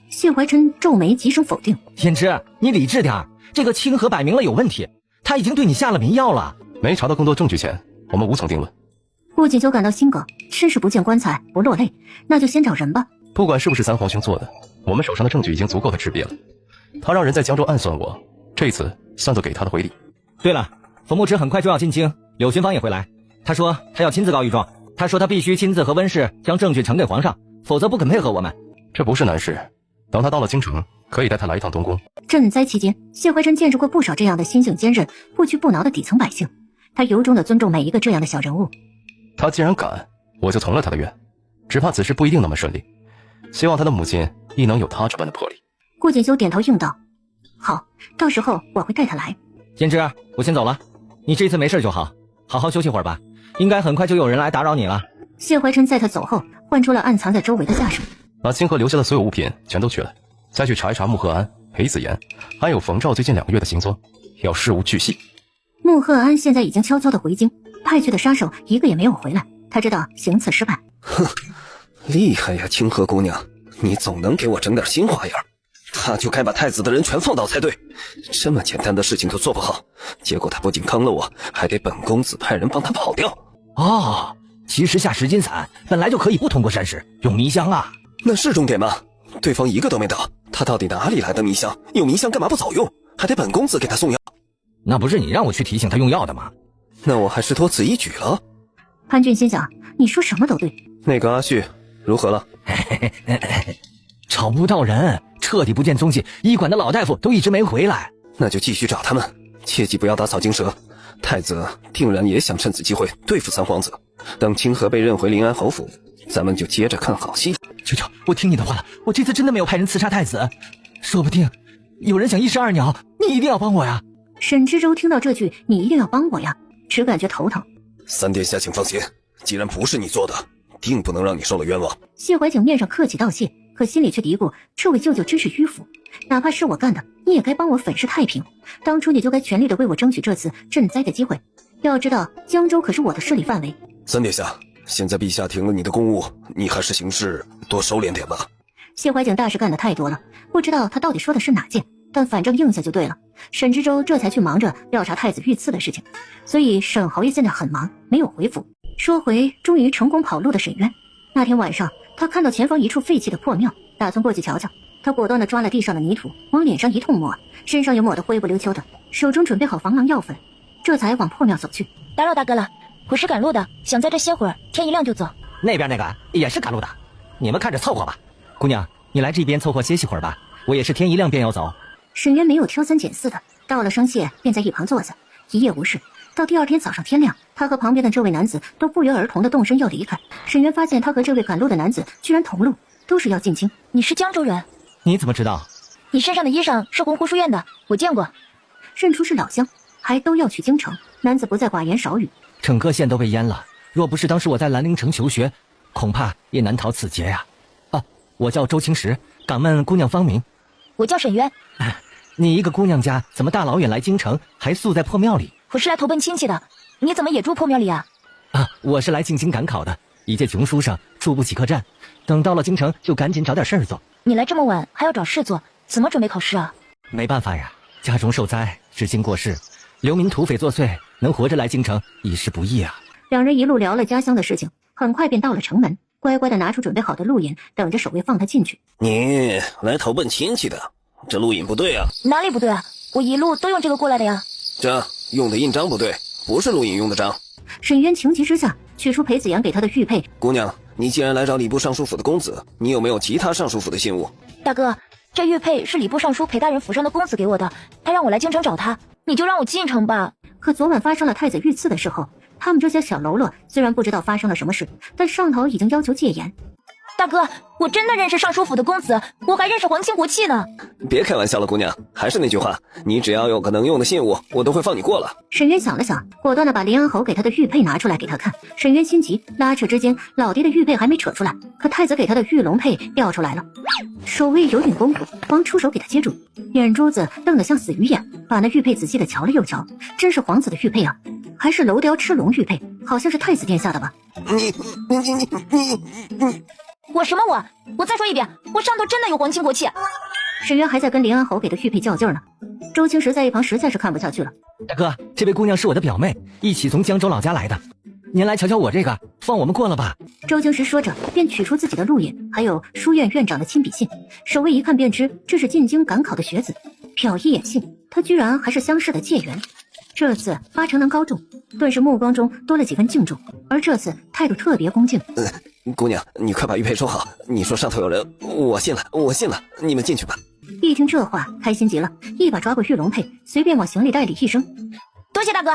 谢怀琛皱眉急声否定。胭脂，你理智点，这个清河摆明了有问题，他已经对你下了迷药了。没查到更多证据前，我们无从定论。顾锦修感到心梗，身世不见棺材不落泪，那就先找人吧。不管是不是三皇兄做的，我们手上的证据已经足够他识别了。他让人在江州暗算我，这次算作给他的回礼。对了，冯牧之很快就要进京，柳寻芳也会来。他说他要亲自告御状，他说他必须亲自和温氏将证据呈给皇上，否则不肯配合我们。这不是难事，等他到了京城，可以带他来一趟东宫。赈灾期间，谢怀琛见识过不少这样的心性坚韧、不屈不挠的底层百姓，他由衷的尊重每一个这样的小人物。他既然敢，我就从了他的愿，只怕此事不一定那么顺利。希望他的母亲亦能有他这般的魄力。顾锦修点头应道：好，到时候我会带他来。胭脂，我先走了，你这次没事就好，好好休息会儿吧，应该很快就有人来打扰你了。谢怀琛在他走后换出了暗藏在周围的下手，把清河留下的所有物品全都取来，再去查一查穆赫安、裴子言还有冯兆最近2个月的行踪，要事无巨细。穆赫安现在已经悄悄的回京，派去的杀手一个也没有回来，他知道行刺失败。哼，厉害呀，清河姑娘，你总能给我整点新花样。他就该把太子的人全放倒才对，这么简单的事情都做不好，结果他不仅坑了我，还得本公子派人帮他跑掉。哦，其实下石金伞本来就可以不通过山石，用迷香啊。那是重点吗？对方一个都没倒，他到底哪里来的迷香？有迷香干嘛不早用？还得本公子给他送药。那不是你让我去提醒他用药的吗？那我还是多此一举了。潘俊心想，你说什么都对。那个阿旭如何了？找不到人，彻底不见踪迹，医馆的老大夫都一直没回来。那就继续找他们，切记不要打草惊蛇。太子定然也想趁此机会对付三皇子。等清河被认回临安侯府，咱们就接着看好戏。球球，我听你的话了，我这次真的没有派人刺杀太子，说不定有人想一石二鸟，你一定要帮我呀。沈知州听到这句你一定要帮我呀，只感觉头疼。三殿下请放心，既然不是你做的，定不能让你受了冤枉。谢怀景面上客气道谢，可心里却嘀咕，这位舅舅真是迂腐，哪怕是我干的，你也该帮我粉饰太平，当初你就该全力的为我争取这次赈灾的机会，要知道江州可是我的势力范围。三殿下，现在陛下停了你的公务，你还是行事多收敛点吧。谢怀景大事干得太多了，不知道他到底说的是哪件，但反正应下就对了。沈知州这才去忙着调查太子遇刺的事情，所以沈侯爷现在很忙，没有回府。说回终于成功跑路的沈渊，那天晚上他看到前方一处废弃的破庙，打算过去瞧瞧。他果断地抓了地上的泥土，往脸上一通抹，身上也抹得灰不溜秋的，手中准备好防狼药粉，这才往破庙走去。打扰大哥了，我是赶路的，想在这歇会儿，天一亮就走。那边那个也是赶路的，你们看着凑合吧。姑娘，你来这边凑合歇息会儿吧，我也是天一亮便要走。沈渊没有挑三拣四的，道了声谢，便在一旁坐下，一夜无事。到第二天早上天亮，他和旁边的这位男子都不约而同的动身要离开。沈渊发现他和这位赶路的男子居然同路，都是要进京。你是江州人？你怎么知道？你身上的衣裳是洪湖书院的，我见过。认出是老乡，还都要去京城。男子不再寡言少语。整个县都被淹了，若不是当时我在兰陵城求学，恐怕也难逃此劫呀。啊，我叫周青石，敢问姑娘芳名？我叫沈渊。你一个姑娘家，怎么大老远来京城，还宿在破庙里？我是来投奔亲戚的，你怎么也住破庙里啊？啊，我是来进京赶考的，一介穷书生，住不起客栈，等到了京城就赶紧找点事儿做。你来这么晚还要找事做，怎么准备考试啊？没办法呀，家中受灾，至今过世，流民土匪作祟，能活着来京城已是不易啊。两人一路聊了家乡的事情，很快便到了城门，乖乖的拿出准备好的路引，等着守卫放他进去。你来投奔亲戚的，这路引不对啊。哪里不对啊？我一路都用这个过来的呀。这用的印章不对，不是路引用的章。沈渊情急之下取出裴子阳给他的玉佩。姑娘，你既然来找礼部尚书府的公子，你有没有其他尚书府的信物？大哥，这玉佩是礼部尚书裴大人府上的公子给我的，他让我来京城找他，你就让我进城吧。可昨晚发生了太子遇刺的时候，他们这些小喽啰虽然不知道发生了什么事，但上头已经要求戒严。大哥，我真的认识尚书府的公子，我还认识皇亲国戚呢。别开玩笑了，姑娘，还是那句话，你只要有个能用的信物，我都会放你过了。沈渊想了想，果断的把临安侯给他的玉佩拿出来给他看。沈渊心急，拉扯之间，老爹的玉佩还没扯出来，可太子给他的玉龙佩掉出来了。守卫有点功夫，忙出手给他接住，眼珠子瞪得像死鱼眼，把那玉佩仔细的瞧了又瞧，真是皇子的玉佩啊，还是楼雕赤龙玉佩，好像是太子殿下的吧？你我什么我再说一遍，我上头真的有皇亲国戚。沈渊还在跟临安侯给的玉佩较劲呢，周青石在一旁实在是看不下去了。大哥，这位姑娘是我的表妹，一起从江州老家来的，您来瞧瞧我这个，放我们过了吧。周青石说着便取出自己的路引，还有书院院长的亲笔信。守卫一看便知这是进京赶考的学子，瞟一眼信，他居然还是乡试的解元，这次八成能高中，顿时目光中多了几分敬重，而这次态度特别恭敬。姑娘，你快把玉佩收好，你说上头有人，我信了，你们进去吧。一听这话，开心极了，一把抓过玉龙佩，随便往行李袋里一扔。多谢大哥。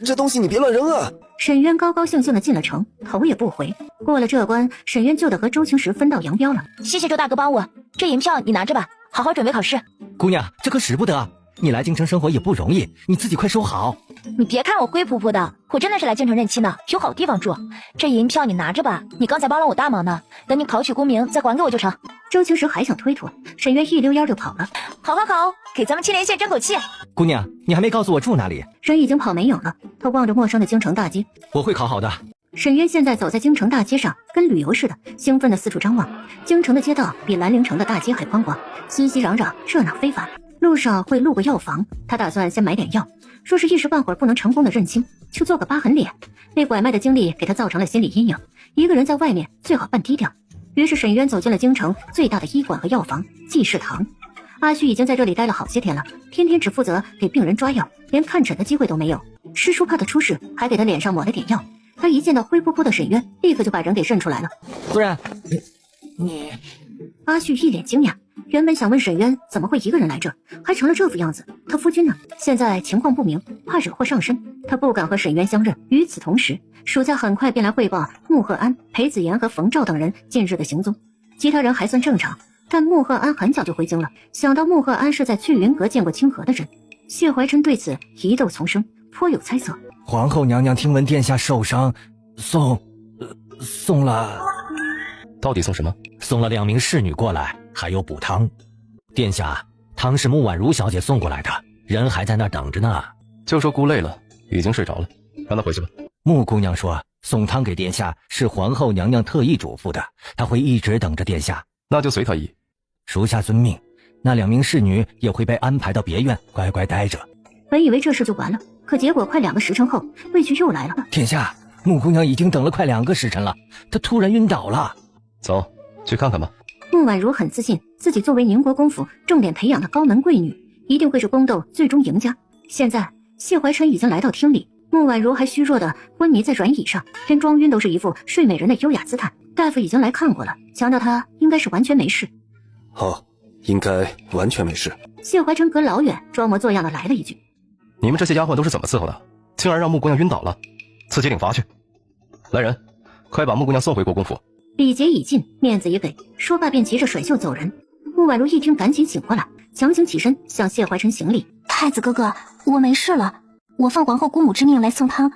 这东西你别乱扔啊！沈渊高高兴兴的进了城，头也不回。过了这关，沈渊就得和周青石分道扬镳了。谢谢周大哥帮我，这银票你拿着吧，好好准备考试。姑娘，这可使不得，你来京城生活也不容易，你自己快收好。你别看我灰扑扑的，我真的是来京城认亲的，有好地方住。这银票你拿着吧，你刚才帮了我大忙呢，等你考取功名再还给我就成。周青石还想推脱，沈渊一溜烟就跑了。好，给咱们青莲县争口气。姑娘，你还没告诉我住哪里？人已经跑没影了，他望着陌生的京城大街。我会考好的。沈渊现在走在京城大街上，跟旅游似的，兴奋的四处张望。京城的街道比兰陵城的大街还宽广，熙熙攘攘，热闹非凡。路上会路过药房，他打算先买点药，说是一时半会儿不能成功的认亲，就做个疤痕脸。被拐卖的经历给他造成了心理阴影，一个人在外面最好扮低调。于是沈渊走进了京城最大的医馆和药房济世堂。阿旭已经在这里待了好些天了，天天只负责给病人抓药，连看诊的机会都没有。师叔怕他出事，还给他脸上抹了点药。他一见到灰扑扑的沈渊，立刻就把人给认出来了。夫人，你……阿旭一脸惊讶，原本想问沈渊怎么会一个人来这，还成了这副样子。他夫君呢？现在情况不明，怕惹祸上身，他不敢和沈渊相认。与此同时，属下很快便来汇报穆赫安、裴子言和冯兆等人近日的行踪。其他人还算正常，但穆赫安很早就回京了。想到穆赫安是在翠云阁见过清河的人，谢怀琛对此疑窦丛生，颇有猜测。皇后娘娘听闻殿下受伤，送了，到底送什么？送了2名侍女过来，还有补汤。殿下，汤是穆婉如小姐送过来的，人还在那儿等着呢。就说姑累了，已经睡着了，让她回去吧。穆姑娘说送汤给殿下是皇后娘娘特意嘱咐的，她会一直等着殿下。那就随她意。属下遵命。那2名侍女也会被安排到别院乖乖待着。本以为这事就完了，可结果快2个时辰后，魏菊又来了。殿下，穆姑娘已经等了快2个时辰了，她突然晕倒了。走，去看看吧。穆婉如很自信，自己作为宁国公府重点培养的高门贵女，一定会是宫斗最终赢家。现在谢怀琛已经来到厅里，穆婉如还虚弱的昏迷在软椅上，连装晕都是一副睡美人的优雅姿态。大夫已经来看过了，强调她应该是完全没事。好，应该完全没事。谢怀琛隔老远装模作样的来了一句：你们这些丫鬟都是怎么伺候的？竟然让穆姑娘晕倒了，自己领罚去。来人，快把穆姑娘送回国公府。礼节已尽，面子也给。说罢便急着甩袖走人。穆婉如一听，赶紧醒过来，强行起身向谢怀琛行礼：太子哥哥，我没事了，我奉皇后姑母之命来送汤。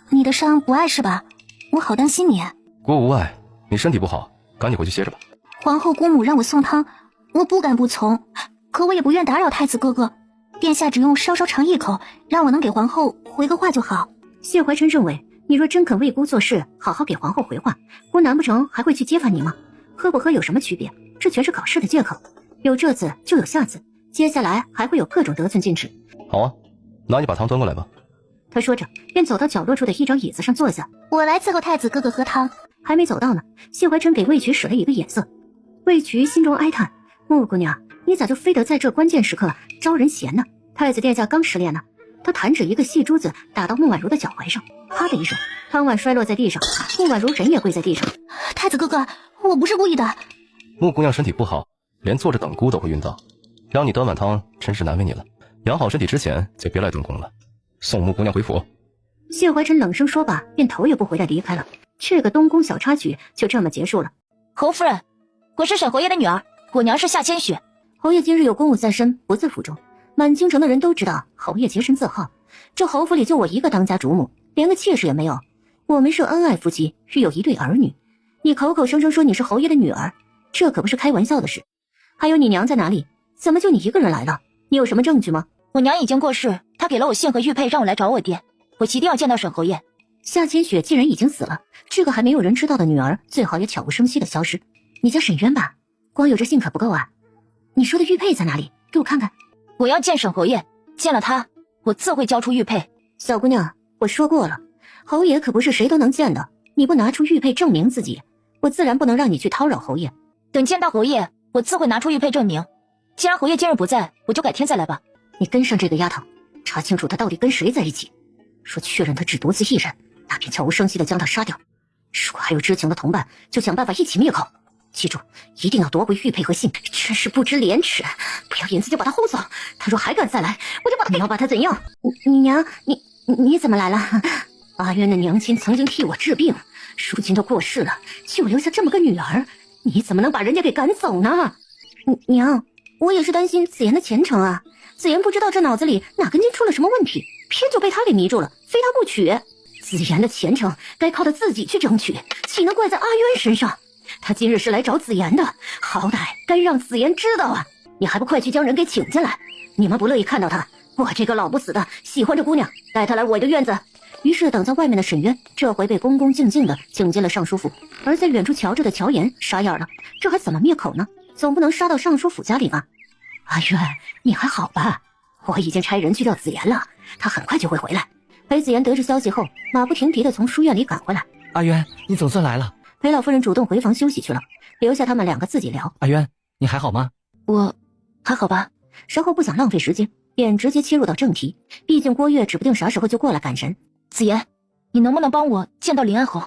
你的伤不碍事吧？我好担心你。姑无碍，你身体不好，赶紧回去歇着吧。皇后姑母让我送汤，我不敢不从，可我也不愿打扰太子哥哥。殿下只用稍稍尝一口，让我能给皇后回个话就好。谢怀琛认为，你若真肯为姑做事，好好给皇后回话，姑难不成还会去揭发你吗？喝不喝有什么区别？这全是搞事的借口。有这次就有下次，接下来还会有各种得寸进尺。好啊，那你把汤端过来吧。他说着，便走到角落处的一张椅子上坐下。我来伺候太子哥哥喝汤。还没走到呢，谢怀琛给魏渠使了一个眼色。魏渠心中哀叹：穆姑娘，你咋就非得在这关键时刻招人嫌呢？太子殿下刚失恋呢。他弹指一个细珠子打到穆婉如的脚踝上，啪的一声，汤碗摔落在地上，穆婉如人也跪在地上。太子哥哥，我不是故意的。穆姑娘身体不好，连坐着等姑都会晕倒，让你端碗汤真是难为你了。养好身体之前就别来动宫了，送穆姑娘回府。谢怀琛冷声说罢，便头也不回地离开了。这个东宫小插曲就这么结束了。侯夫人，我是沈侯爷的女儿，我娘是夏千雪。侯爷今日有公务在身，不在府中。满京城的人都知道侯爷洁身自好，这侯府里就我一个当家主母，连个妾室也没有。我们是恩爱夫妻，育有一对儿女。你口口声声说你是侯爷的女儿，这可不是开玩笑的事。还有你娘在哪里？怎么就你一个人来了？你有什么证据吗？我娘已经过世，她给了我信和玉佩，让我来找我爹。我一定要见到沈侯爷。夏千雪既然已经死了，这个还没有人知道的女儿最好也悄无声息的消失。你叫沈渊吧？光有这信可不够啊。你说的玉佩在哪里？给我看看。我要见沈侯爷，见了他，我自会交出玉佩。小姑娘，我说过了，侯爷可不是谁都能见的。你不拿出玉佩证明自己，我自然不能让你去叨扰侯爷。等见到侯爷，我自会拿出玉佩证明。既然侯爷今日不在，我就改天再来吧。你跟上这个丫头，查清楚她到底跟谁在一起。说确认她只独自一人，那便悄无声息地将她杀掉。如果还有知情的同伴，就想办法一起灭口。记住，一定要夺回玉佩和信，真是不知廉耻！不要引子就把他轰走，他若还敢再来，我就把他……你要把他怎样？你娘，你怎么来了？阿渊的娘亲曾经替我治病，如今都过世了，就留下这么个女儿，你怎么能把人家给赶走呢？娘，我也是担心子言的前程啊。子言不知道这脑子里哪根筋出了什么问题，偏就被他给迷住了，非他不娶。子言的前程该靠他自己去争取，岂能怪在阿渊身上？他今日是来找子言的，好歹该让子言知道啊！你还不快去将人给请进来？你们不乐意看到他，我这个老不死的喜欢这姑娘，带她来我的院子。于是等在外面的沈渊这回被恭恭敬敬的请进了尚书府，而在远处瞧着的乔岩傻眼了，这还怎么灭口呢？总不能杀到尚书府家里吧？阿渊，你还好吧？我已经差人去叫子言了，他很快就会回来。裴子言得知消息后，马不停蹄的从书院里赶回来。阿渊，你总算来了。裴老夫人主动回房休息去了，留下他们两个自己聊。阿渊，你还好吗？我还好吧。然后不想浪费时间，便直接切入到正题。毕竟郭月指不定啥时候就过来赶人。子言，你能不能帮我见到林安侯？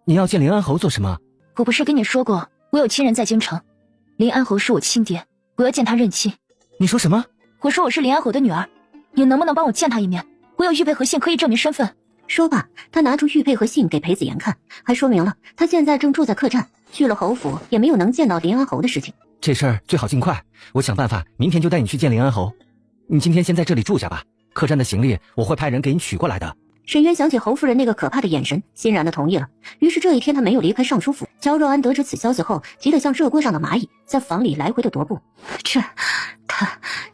你要见林安侯做什么？我不是跟你说过，我有亲人在京城，林安侯是我亲爹。我要见他认亲。你说什么？我说我是林安侯的女儿，你能不能帮我见他一面？我有玉佩和信可以证明身份。说罢，他拿出玉佩和信给裴子言看，还说明了他现在正住在客栈，去了侯府也没有能见到林安侯的事情。这事儿最好尽快，我想办法明天就带你去见林安侯。你今天先在这里住下吧，客栈的行李我会派人给你取过来的。沈渊想起侯夫人那个可怕的眼神，欣然的同意了。于是这一天他没有离开尚书府。焦若安得知此消息后，急得像热锅上的蚂蚁，在房里来回的踱步。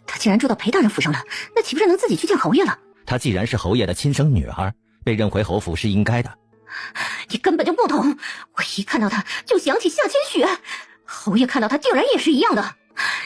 他竟然住到裴大人府上了，那岂不是能自己去见侯爷了？她既然是侯爷的亲生女儿，被认回侯府是应该的。你根本就不懂，我一看到他就想起夏千雪，侯爷看到他竟然也是一样的。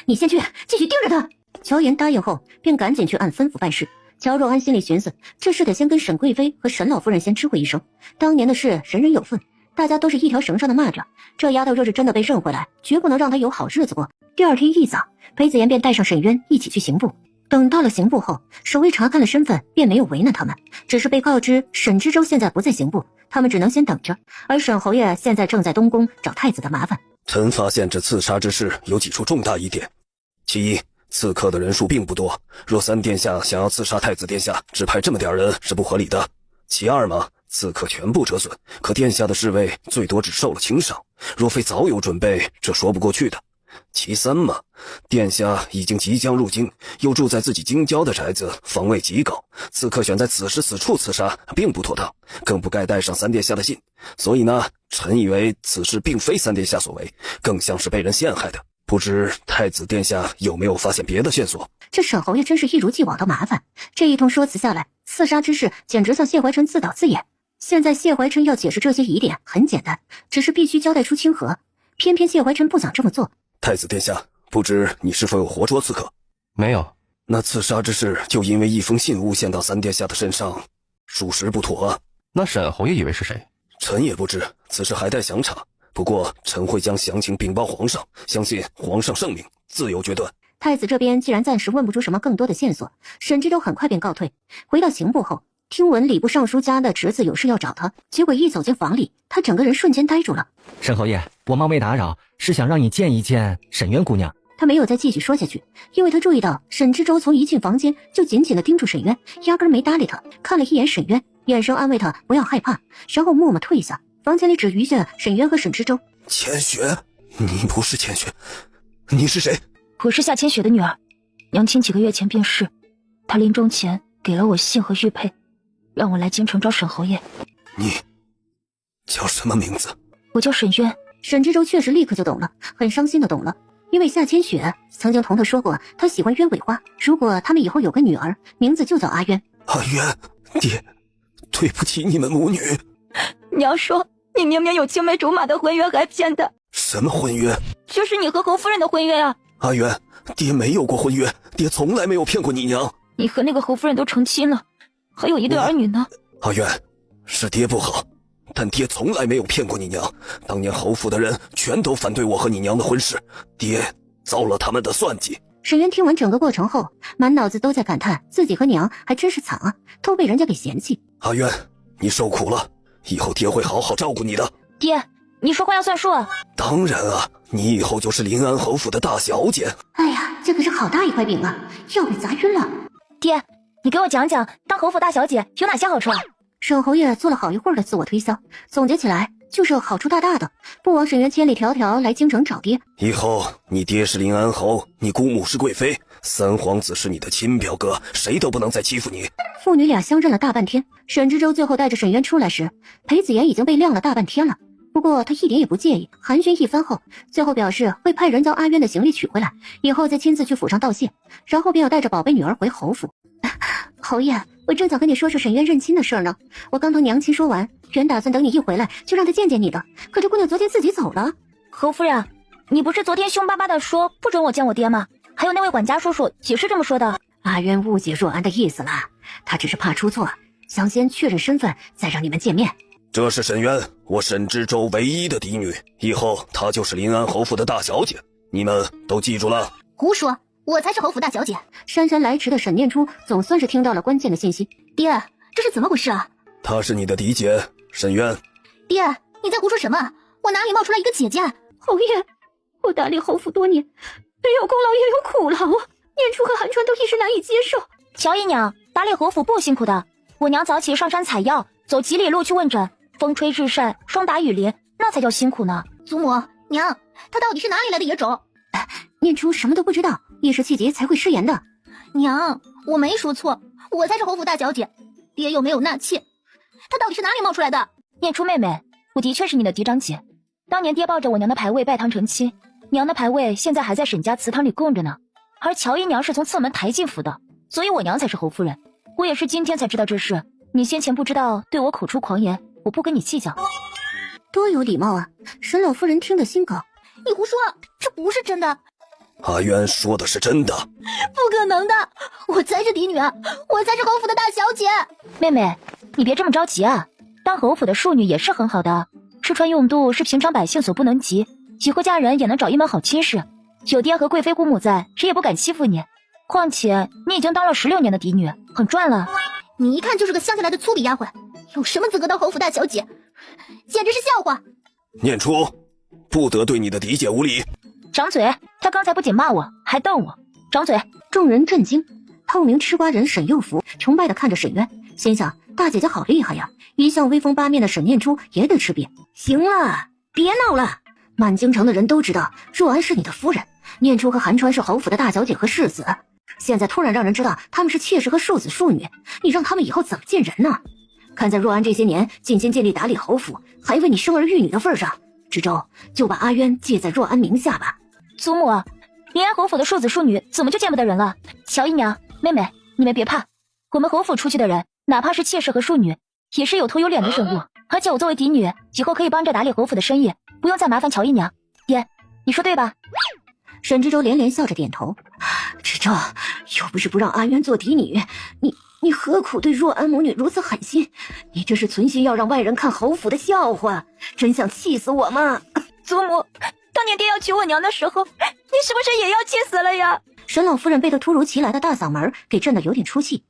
你先去，继续盯着他。乔言答应后，便赶紧去按吩咐办事。乔若安心里寻思，这事得先跟沈贵妃和沈老夫人先知会一声。当年的事人人有份，大家都是一条绳上的蚂蚱，这丫头若是真的被认回来，绝不能让她有好日子过。第二天一早，裴子言便带上沈渊一起去刑部。等到了刑部后，守卫查看了身份，便没有为难他们，只是被告知沈知州现在不在刑部，他们只能先等着。而沈侯爷现在正在东宫找太子的麻烦。臣发现这刺杀之事有几处重大疑点。其一，刺客的人数并不多，若三殿下想要刺杀太子殿下，只派这么点人是不合理的。其二嘛，刺客全部折损，可殿下的侍卫最多只受了轻伤，若非早有准备，这说不过去的。其三嘛，殿下已经即将入京，又住在自己京郊的宅子，防卫极高，刺客选在此时此处刺杀并不妥当，更不该带上三殿下的信。所以呢，臣以为此事并非三殿下所为，更像是被人陷害的。不知太子殿下有没有发现别的线索？这沈侯爷真是一如既往的麻烦，这一通说辞下来，刺杀之事简直像谢怀琛自导自演。现在谢怀琛要解释这些疑点很简单，只是必须交代出清河，偏偏谢怀琛不想这么做。太子殿下，不知你是否有活捉刺客？没有。那刺杀之事就因为一封信诬陷到三殿下的身上，属实不妥啊。那沈侯爷以为是谁？臣也不知，此事还待详查。不过臣会将详情禀报皇上，相信皇上圣明，自有决断。太子这边既然暂时问不出什么更多的线索，沈知州很快便告退。回到刑部后，听闻礼部尚书家的侄子有事要找他，结果一走进房里，他整个人瞬间呆住了。沈侯爷，我冒昧打扰，是想让你见一见沈渊姑娘。他没有再继续说下去，因为他注意到沈知州从一进房间就紧紧地盯住沈渊，压根没搭理他，看了一眼沈渊，眼神安慰他不要害怕，然后默默退下。房间里只余下沈渊和沈知州。千雪，你不是千雪，你是谁？我是夏千雪的女儿，娘亲几个月前病逝，她临终前给了我信和玉佩，让我来京城找沈侯爷。你叫什么名字？我叫沈渊。沈知州确实立刻就懂了，很伤心的懂了，因为夏千雪曾经同他说过，他喜欢鸢尾花，如果他们以后有个女儿，名字就叫阿渊。阿渊，爹，对不起你们母女。娘说你明明有青梅竹马的婚约，还骗她。什么婚约？就是你和侯夫人的婚约啊。阿渊，爹没有过婚约，爹从来没有骗过你娘。你和那个侯夫人都成亲了，还有一对儿女呢。阿渊，是爹不好，但爹从来没有骗过你娘。当年侯府的人全都反对我和你娘的婚事，爹遭了他们的算计。沈渊听完整个过程后，满脑子都在感叹自己和娘还真是惨啊，都被人家给嫌弃。阿渊，你受苦了，以后爹会好好照顾你的。爹，你说话要算数啊。当然啊，你以后就是临安侯府的大小姐。哎呀，这可是好大一块饼啊，要被砸晕了。爹，你给我讲讲当侯府大小姐有哪些好处啊？沈侯爷做了好一会儿的自我推销，总结起来就是好处大大的，不枉沈渊千里迢迢来京城找爹。以后你爹是临安侯，你姑母是贵妃，三皇子是你的亲表哥，谁都不能再欺负你。父女俩相认了大半天，沈知州最后带着沈渊出来时，裴子言已经被晾了大半天了。不过他一点也不介意，寒暄一番后，最后表示会派人将阿渊的行李取回来，以后再亲自去府上道谢，然后便要带着宝贝女儿回侯府。侯爷，我正想跟你说说沈渊认亲的事儿呢。我刚同娘亲说完，原打算等你一回来就让她见见你的，可这姑娘昨天自己走了。侯夫人，你不是昨天凶巴巴的说不准我见我爹吗？还有那位管家叔叔也是这么说的。阿渊误解若安的意思了，他只是怕出错，想先确认身份再让你们见面。这是沈渊，我沈知州唯一的嫡女，以后她就是临安侯府的大小姐，你们都记住了。胡说，我才是侯府大小姐。姗姗来迟的沈念初总算是听到了关键的信息。爹，这是怎么回事啊？她是你的嫡姐，沈渊。爹，你在胡说什么？我哪里冒出来一个姐姐？侯爷，我打理侯府多年，有功劳也有苦劳啊！念初和韩川都一时难以接受。乔姨娘，打理侯府不辛苦的，我娘早起上山采药，走几里路去问诊，风吹日晒，霜打雨淋，那才叫辛苦呢。祖母娘，他到底是哪里来的野种？念初什么都不知道，一时气急才会失言的。娘，我没说错，我才是侯府大小姐，爹又没有纳妾，他到底是哪里冒出来的？念初妹妹，我的确是你的嫡长姐，当年爹抱着我娘的牌位拜堂成亲，娘的牌位现在还在沈家祠堂里供着呢。而乔姨娘是从侧门抬进府的，所以我娘才是侯夫人。我也是今天才知道这事，你先前不知道，对我口出狂言，我不跟你计较。多有礼貌啊！沈老夫人听得心高。你胡说，这不是真的。阿渊说的是真的。不可能的，我才是嫡女啊，我才是侯府的大小姐。妹妹，你别这么着急啊，当侯府的庶女也是很好的，吃穿用度是平常百姓所不能及，以后嫁人也能找一门好亲事，有爹和贵妃姑母在，谁也不敢欺负你。况且你已经当了16年的嫡女，很赚了。你一看就是个乡下来的粗鄙丫鬟，有什么资格当侯府大小姐？简直是笑话！念初，不得对你的嫡姐无礼。掌嘴！他刚才不仅骂我，还瞪我。掌嘴！众人震惊，透明吃瓜人沈幼福崇拜地看着沈渊，心想大姐姐好厉害呀！一向威风八面的沈念初也得吃瘪。行了，别闹了，满京城的人都知道若安是你的夫人，念初和韩川是侯府的大小姐和世子。现在突然让人知道他们是妾室和庶子庶女，你让他们以后怎么见人呢？看在若安这些年尽心尽力打理侯府，还为你生儿育女的份上，知州就把阿渊记在若安名下吧。祖母，临安侯府的庶子庶女怎么就见不得人了？乔姨娘、妹妹，你们别怕，我们侯府出去的人，哪怕是妾室和庶女，也是有头有脸的人物。而且我作为嫡女，以后可以帮着打理侯府的生意，不用再麻烦乔姨娘。爹，你说对吧？沈知州连连笑着点头。知州，又不是不让阿渊做嫡女，你何苦对若安母女如此狠心？你这是存心要让外人看侯府的笑话，真想气死我吗？祖母，当年爹要娶我娘的时候，你是不是也要气死了呀？沈老夫人被他突如其来的大嗓门给震得有点出气，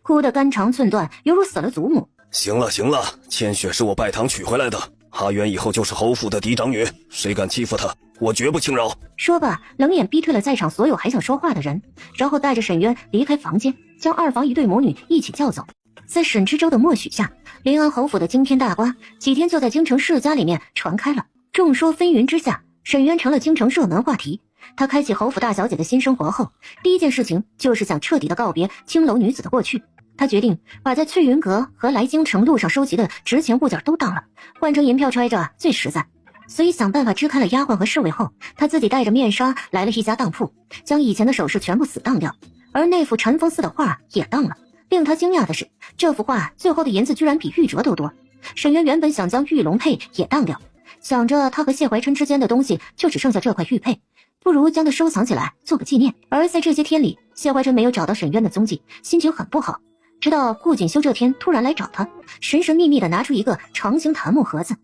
哭得肝肠寸断，犹如死了祖母。行了行了，千雪是我拜堂娶回来的，阿渊以后就是侯府的嫡长女，谁敢欺负她，我绝不轻饶。说罢，冷眼逼退了在场所有还想说话的人，然后带着沈渊离开房间，将二房一对母女一起叫走。在沈知州的默许下，临安侯府的惊天大瓜几天就在京城世家里面传开了。众说纷纭之下，沈渊成了京城热门话题。他开启侯府大小姐的新生活后，第一件事情就是想彻底的告别青楼女子的过去。他决定把在翠云阁和来京城路上收集的值钱物件都当了，换成银票揣着最实在。所以想办法支开了丫鬟和侍卫后，他自己带着面纱来了一家当铺，将以前的首饰全部死当掉，而那幅禅风寺的画也当了。令他惊讶的是，这幅画最后的银子居然比玉镯都多。沈渊原本想将玉龙佩也当掉，想着他和谢怀琛之间的东西就只剩下这块玉佩，不如将它收藏起来做个纪念。而在这些天里，谢怀琛没有找到沈渊的踪迹，心情很不好。直到顾锦修这天突然来找他，神神秘秘地拿出一个长形檀木盒子，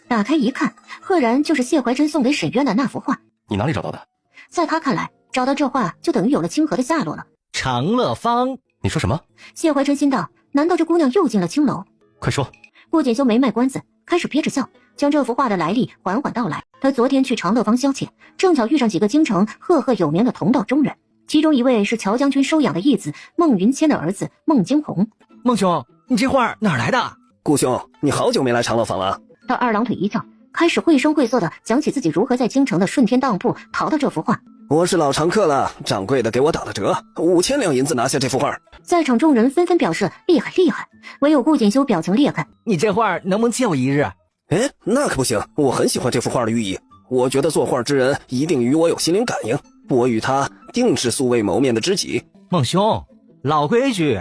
打开一看，赫然就是谢怀琛送给沈渊的那幅画。你哪里找到的？在他看来，找到这画就等于有了清河的下落了。长乐坊，你说什么？谢怀琛心道，难道这姑娘又进了青楼？快说。顾锦修没卖关子，开始憋着笑，将这幅画的来历缓缓道来。他昨天去长乐坊消遣，正巧遇上几个京城赫赫有名的同道中人，其中一位是乔将军收养的义子孟云谦的儿子孟惊鸿。孟兄，你这画哪儿来的？顾兄，你好久没来长乐坊了。他二郎腿一翘，开始绘声绘色地讲起自己如何在京城的顺天当铺淘到这幅画。我是老常客了，掌柜的给我打了折，5000两银子拿下这幅画。在场众人纷纷表示厉害厉害，唯有顾锦修表情裂开。你这画能不能借我一日？哎，那可不行，我很喜欢这幅画的寓意，我觉得作画之人一定与我有心灵感应，我与他定是素未谋面的知己。孟兄，老规矩，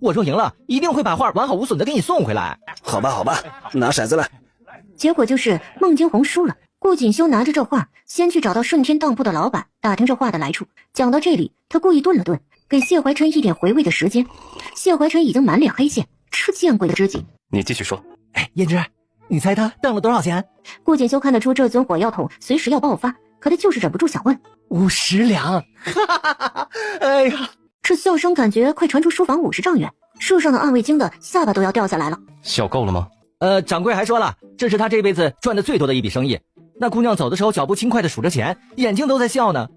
我若赢了，一定会把画完好无损的给你送回来。好吧好吧，拿骰子来。结果就是孟惊鸿输了。顾锦修拿着这画，先去找到顺天当铺的老板，打听这画的来处。讲到这里，他故意顿了顿，给谢怀琛一点回味的时间。谢怀琛已经满脸黑线，吃见鬼的知己。你继续说。哎，胭脂，你猜他当了多少钱？顾锦修看得出这尊火药桶随时要爆发，可他就是忍不住想问。50两，哈哈哈哈！哎呀，这笑声感觉快传出书房50丈远，树上的暗卫精的下巴都要掉下来了。笑够了吗？掌柜还说了，这是他这辈子赚的最多的一笔生意。那姑娘走的时候脚步轻快的数着钱，眼睛都在笑呢。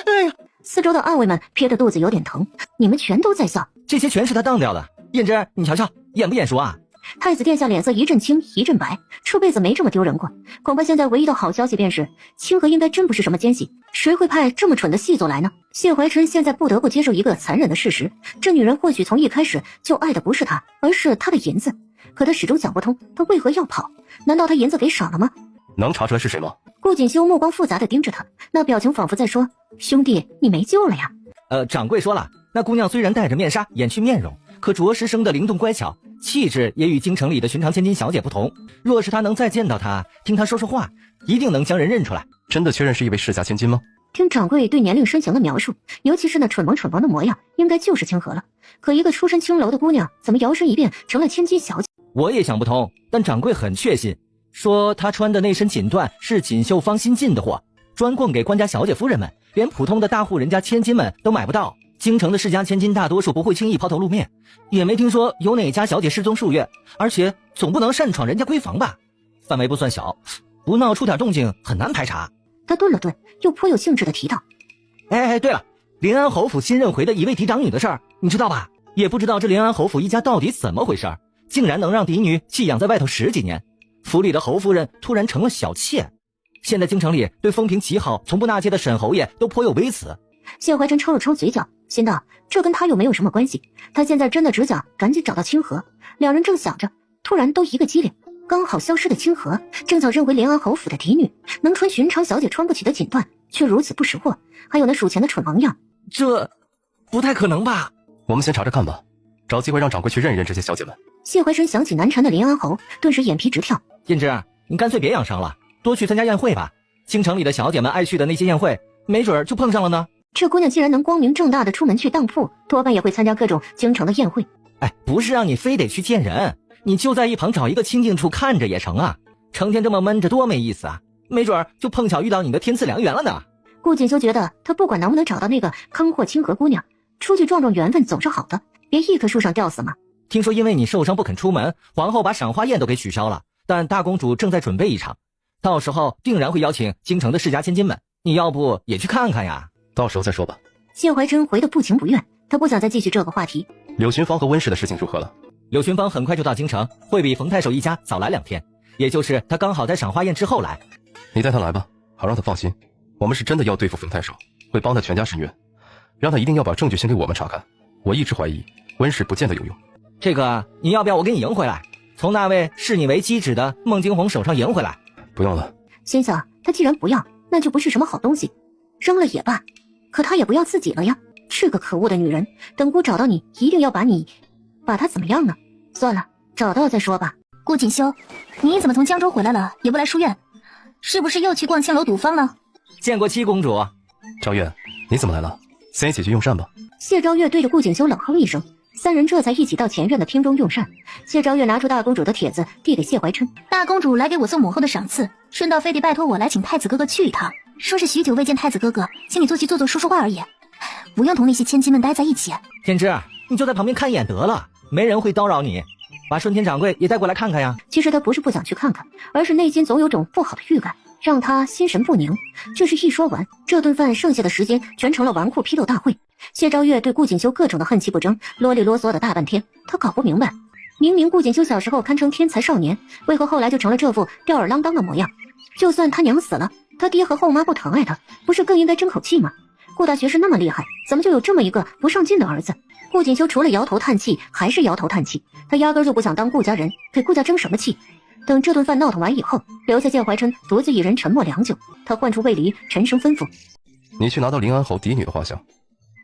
哎呀，四周的二位们憋得肚子有点疼，你们全都在笑，这些全是他当掉的。胭脂，你瞧瞧，眼不眼熟啊？太子殿下脸色一阵青一阵白，这辈子没这么丢人过。恐怕现在唯一的好消息便是，清河应该真不是什么奸细，谁会派这么蠢的细作来呢？谢怀琛现在不得不接受一个残忍的事实，这女人或许从一开始就爱的不是他，而是他的银子。可他始终想不通，他为何要跑？难道他银子给少了吗？能查出来是谁吗？顾锦修目光复杂地盯着他，那表情仿佛在说：“兄弟，你没救了呀。”掌柜说了，那姑娘虽然戴着面纱掩去面容，可着实生得灵动乖巧，气质也与京城里的寻常千金小姐不同。若是他能再见到她，听她说说话，一定能将人认出来。真的确认是一位世家千金吗？听掌柜对年龄身形的描述，尤其是那蠢萌蠢萌的模样，应该就是清河了。可一个出身青楼的姑娘，怎么摇身一变成了千金小姐？我也想不通，但掌柜很确信，说她穿的那身锦缎是锦绣坊新进的货，专供给官家小姐夫人们，连普通的大户人家千金们都买不到。京城的世家千金大多数不会轻易抛头露面，也没听说有哪家小姐失踪数月，而且总不能擅闯人家闺房吧？范围不算小，不闹出点动静很难排查。他顿了顿，又颇有兴致地提道：“哎，对了，临安侯府新任回的一位嫡长女的事儿，你知道吧？也不知道这临安侯府一家到底怎么回事，竟然能让嫡女寄养在外头10几年。府里的侯夫人突然成了小妾，现在京城里对风评极好、从不纳妾的沈侯爷都颇有微词。”谢怀琛抽了抽嘴角，心道这跟他又没有什么关系。他现在真的只想赶紧找到清河。两人正想着，突然都一个机灵，刚好消失的清河正巧认回临安侯府的嫡女，能穿寻常小姐穿不起的锦缎，却如此不识货，还有那数钱的蠢萌样，这不太可能吧？我们先查查看吧，找机会让掌柜去认一认这些小姐们。谢怀琛想起难缠的临安侯，顿时眼皮直跳。胭脂，你干脆别养伤了，多去参加宴会吧。京城里的小姐们爱去的那些宴会，没准就碰上了呢。这姑娘既然能光明正大的出门去当铺，多半也会参加各种京城的宴会。哎，不是让你非得去见人，你就在一旁找一个清静处看着也成啊。成天这么闷着多没意思啊，没准就碰巧遇到你的天赐良缘了呢。顾锦修觉得他不管能不能找到那个坑货清河姑娘，出去撞撞缘分总是好的，别一棵树上吊死嘛。听说因为你受伤不肯出门，皇后把赏花宴都给取消了，但大公主正在准备一场，到时候定然会邀请京城的世家千金们，你要不也去看看呀？到时候再说吧。谢怀琛回得不情不愿，他不想再继续这个话题。柳寻芳和温氏的事情如何了？柳寻芳很快就到京城，会比冯太守一家早来2天，也就是他刚好在赏花宴之后来。你带他来吧，好让他放心。我们是真的要对付冯太守，会帮他全家伸冤，让他一定要把证据先给我们查看。我一直怀疑温氏不见得有用。这个你要不要我给你赢回来，从那位视你为妻子的孟惊鸿手上赢回来？不用了。心想他既然不要，那就不是什么好东西，扔了也罢。可他也不要自己了呀，这个可恶的女人，等姑找到你，一定要把她怎么样呢？算了，找到再说吧。顾锦修，你怎么从江州回来了，也不来书院？是不是又去逛青楼赌坊了？见过七公主。昭月，你怎么来了？先一起去用膳吧。谢昭月对着顾锦修冷哼一声，三人这才一起到前院的厅中用膳。谢昭月拿出大公主的帖子递给谢怀琛，大公主来给我送母后的赏赐，顺道非得拜托我来请太子哥哥去一趟，说是许久未见太子哥哥，请你坐去说说话而已，不用同那些千金们待在一起。天之，你就在旁边看一眼得了，没人会叨扰你。把顺天掌柜也带过来看看呀。其实他不是不想去看看，而是内心总有种不好的预感，让他心神不宁。就是一说完，这顿饭剩下的时间全成了纨绔批斗大会。谢昭月对顾锦修各种的恨气不争，啰里啰嗦的大半天，他搞不明白，明明顾锦修小时候堪称天才少年，为何后来就成了这副吊儿郎当的模样？就算他娘死了，他爹和后妈不疼爱他，不是更应该争口气吗？顾大学士那么厉害，怎么就有这么一个不上进的儿子？顾锦修除了摇头叹气，还是摇头叹气。他压根就不想当顾家人，给顾家争什么气？等这顿饭闹腾完以后，留下谢怀琛独自一人沉默良久。他唤出魏离，沉声吩咐：“你去拿到临安侯嫡女的画像。”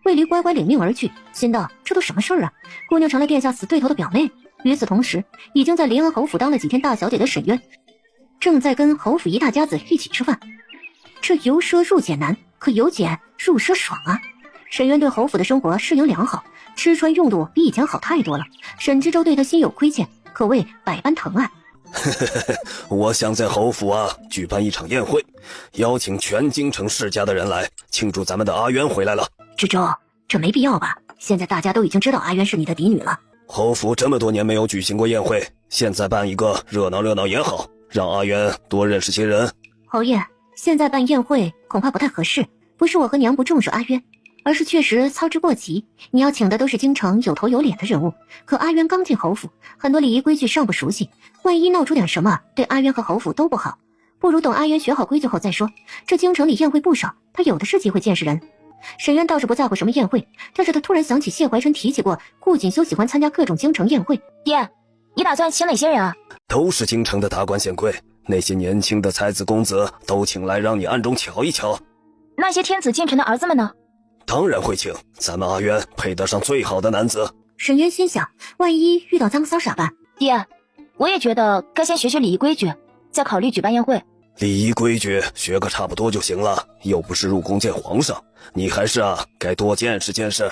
魏离乖乖领命而去，心道这都什么事儿啊？姑娘成了殿下死对头的表妹。与此同时，已经在临安侯府当了几天大小姐的沈渊，正在跟侯府一大家子一起吃饭。这由奢入俭难，可由俭入奢爽啊！沈渊对侯府的生活适应良好，吃穿用度比以前好太多了。沈知州对他心有亏欠，可谓百般疼爱。我想在侯府举办一场宴会，邀请全京城世家的人来庆祝咱们的阿渊回来了。知州，这没必要吧？现在大家都已经知道阿渊是你的嫡女了。侯府这么多年没有举行过宴会，现在办一个热闹热闹也好，让阿渊多认识些人。侯爷，现在办宴会恐怕不太合适，不是我和娘不重视阿渊，而是确实操之过急。你要请的都是京城有头有脸的人物，可阿渊刚进侯府，很多礼仪规矩尚不熟悉，万一闹出点什么，对阿渊和侯府都不好。不如等阿渊学好规矩后再说。这京城里宴会不少，他有的是机会见识人。沈渊倒是不在乎什么宴会，但是他突然想起谢怀琛提起过，顾锦修喜欢参加各种京城宴会。爹，你打算请哪些人啊？都是京城的达官显贵，那些年轻的才子公子都请来，让你暗中瞧一瞧。那些天子近臣的儿子们呢？当然会请，咱们阿渊配得上最好的男子。沈渊心想，万一遇到脏骚咋办？爹，我也觉得该先学学礼仪规矩，再考虑举办宴会。礼仪规矩学个差不多就行了，又不是入宫见皇上，你还是该多见识见识。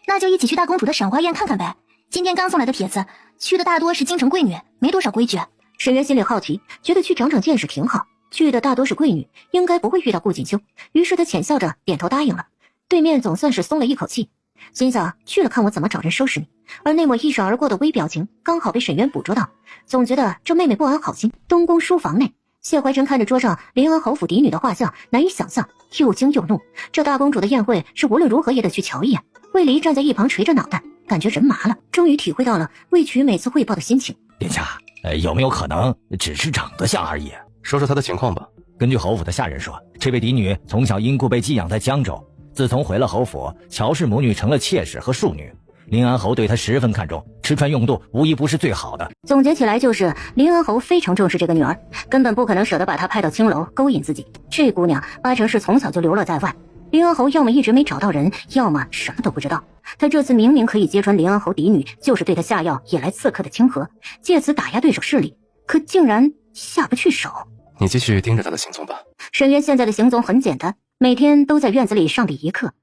那就一起去大公主的赏花宴看看呗。今天刚送来的帖子，去的大多是京城贵女，没多少规矩。沈渊心里好奇，觉得去长长见识挺好。去的大多是贵女，应该不会遇到顾锦秋，于是他浅笑着点头答应了。对面总算是松了一口气，心想去了看我怎么找人收拾你。而那抹一闪而过的微表情刚好被沈渊捕捉到，总觉得这妹妹不安好心。东宫书房内，谢怀琛看着桌上临安侯府嫡女的画像，难以想象，又惊又怒。这大公主的宴会是无论如何也得去瞧一眼。魏离站在一旁垂着脑袋，感觉人麻了，终于体会到了魏曲每次汇报的心情。殿下，有没有可能只是长得像而已？说说他的情况吧。根据侯府的下人说，这位嫡女从小因故被寄养在江州，自从回了侯府，乔氏母女成了妾室和庶女。临安侯对她十分看重，吃穿用度无一不是最好的。总结起来就是临安侯非常重视这个女儿，根本不可能舍得把她派到青楼勾引自己。这姑娘八成是从小就流落在外，临安侯要么一直没找到人，要么什么都不知道。他这次明明可以揭穿临安侯嫡女就是对他下药引来刺客的清河，借此打压对手势力，可竟然下不去手。你继续盯着他的行踪吧。沈渊现在的行踪很简单，每天都在院子里上礼仪课。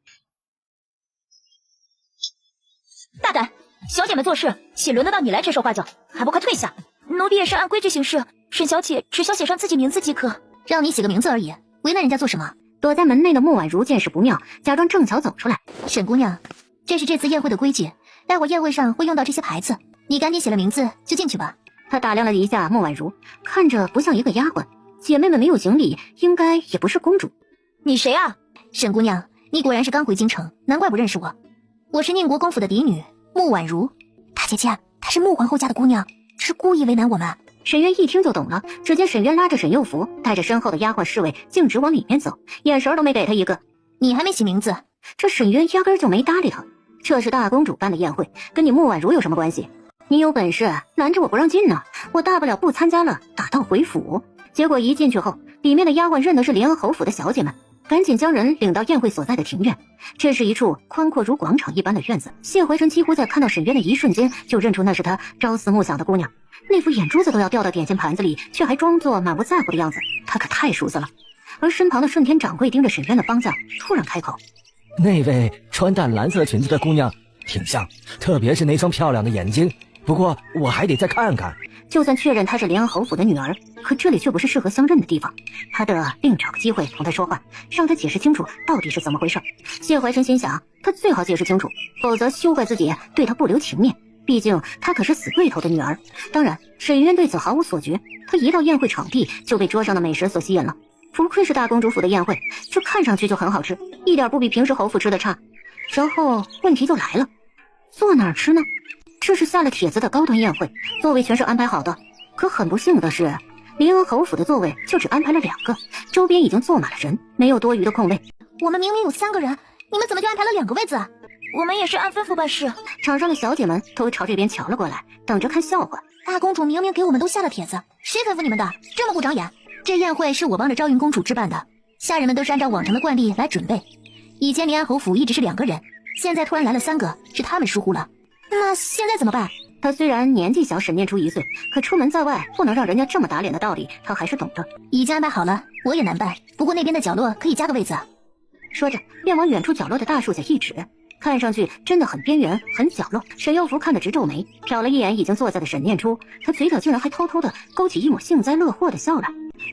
大胆！小姐们做事，岂轮得到你来指手画脚？还不快退下！奴婢也是按规矩行事，沈小姐只需写上自己名字即可。让你写个名字而已，为难人家做什么？躲在门内的穆婉如见势不妙，假装正巧走出来。沈姑娘，这是这次宴会的规矩，待会儿宴会上会用到这些牌子，你赶紧写了名字就进去吧。他打量了一下穆婉如，看着不像一个丫鬟，姐妹们没有行礼，应该也不是公主。你谁啊？沈姑娘，你果然是刚回京城，难怪不认识我。我是宁国公府的嫡女穆婉如。大姐姐，她是穆皇后家的姑娘，这是故意为难我们。沈渊一听就懂了，只见沈渊拉着沈幼福，带着身后的丫鬟侍卫，径直往里面走，眼神都没给他一个。你还没起名字？这沈渊压根就没搭理他。这是大公主办的宴会，跟你穆婉如有什么关系？你有本事拦着我不让进呢，我大不了不参加了，打道回府。结果一进去后，里面的丫鬟认的是临安侯府的小姐们，赶紧将人领到宴会所在的庭院。这是一处宽阔如广场一般的院子。谢怀琛几乎在看到沈渊的一瞬间，就认出那是他朝思暮想的姑娘，那副眼珠子都要掉到点心盘子里，却还装作满不在乎的样子，他可太淑色了。而身旁的顺天掌柜盯着沈渊的方向，突然开口：“那位穿淡蓝色裙子的姑娘挺像，特别是那双漂亮的眼睛。不过我还得再看看。”就算确认她是临安侯府的女儿，可这里却不是适合相认的地方，他得另找个机会同她说话，让她解释清楚到底是怎么回事。谢怀琛心想，他最好解释清楚，否则休怪自己对他不留情面，毕竟她可是死对头的女儿。当然沈渊对此毫无所觉，他一到宴会场地就被桌上的美食所吸引了。不愧是大公主府的宴会，这看上去就很好吃，一点不比平时侯府吃的差。然后问题就来了，坐哪儿吃呢？这是下了帖子的高端宴会，座位全是安排好的。可很不幸的是，临安侯府的座位就只安排了2个，周边已经坐满了人，没有多余的空位。我们明明有3个人，你们怎么就安排了2个位子啊？我们也是按吩咐办事。场上的小姐们都朝这边瞧了过来，等着看笑话。大公主明明给我们都下了帖子，谁吩咐你们的？这么不长眼！这宴会是我帮着昭云公主置办的，下人们都是按照往常的惯例来准备。以前临安侯府一直是2个人，现在突然来了3个，是他们疏忽了。那现在怎么办？他虽然年纪小，沈念初1岁，可出门在外不能让人家这么打脸的道理，他还是懂得。已经安排好了，我也难办，不过那边的角落可以加个位子。说着便往远处角落的大树下一指，看上去真的很边缘，很角落。沈幼福看得直皱眉，瞟了一眼已经坐在的沈念初，他嘴角竟然还偷偷的勾起一抹幸灾乐祸的笑来。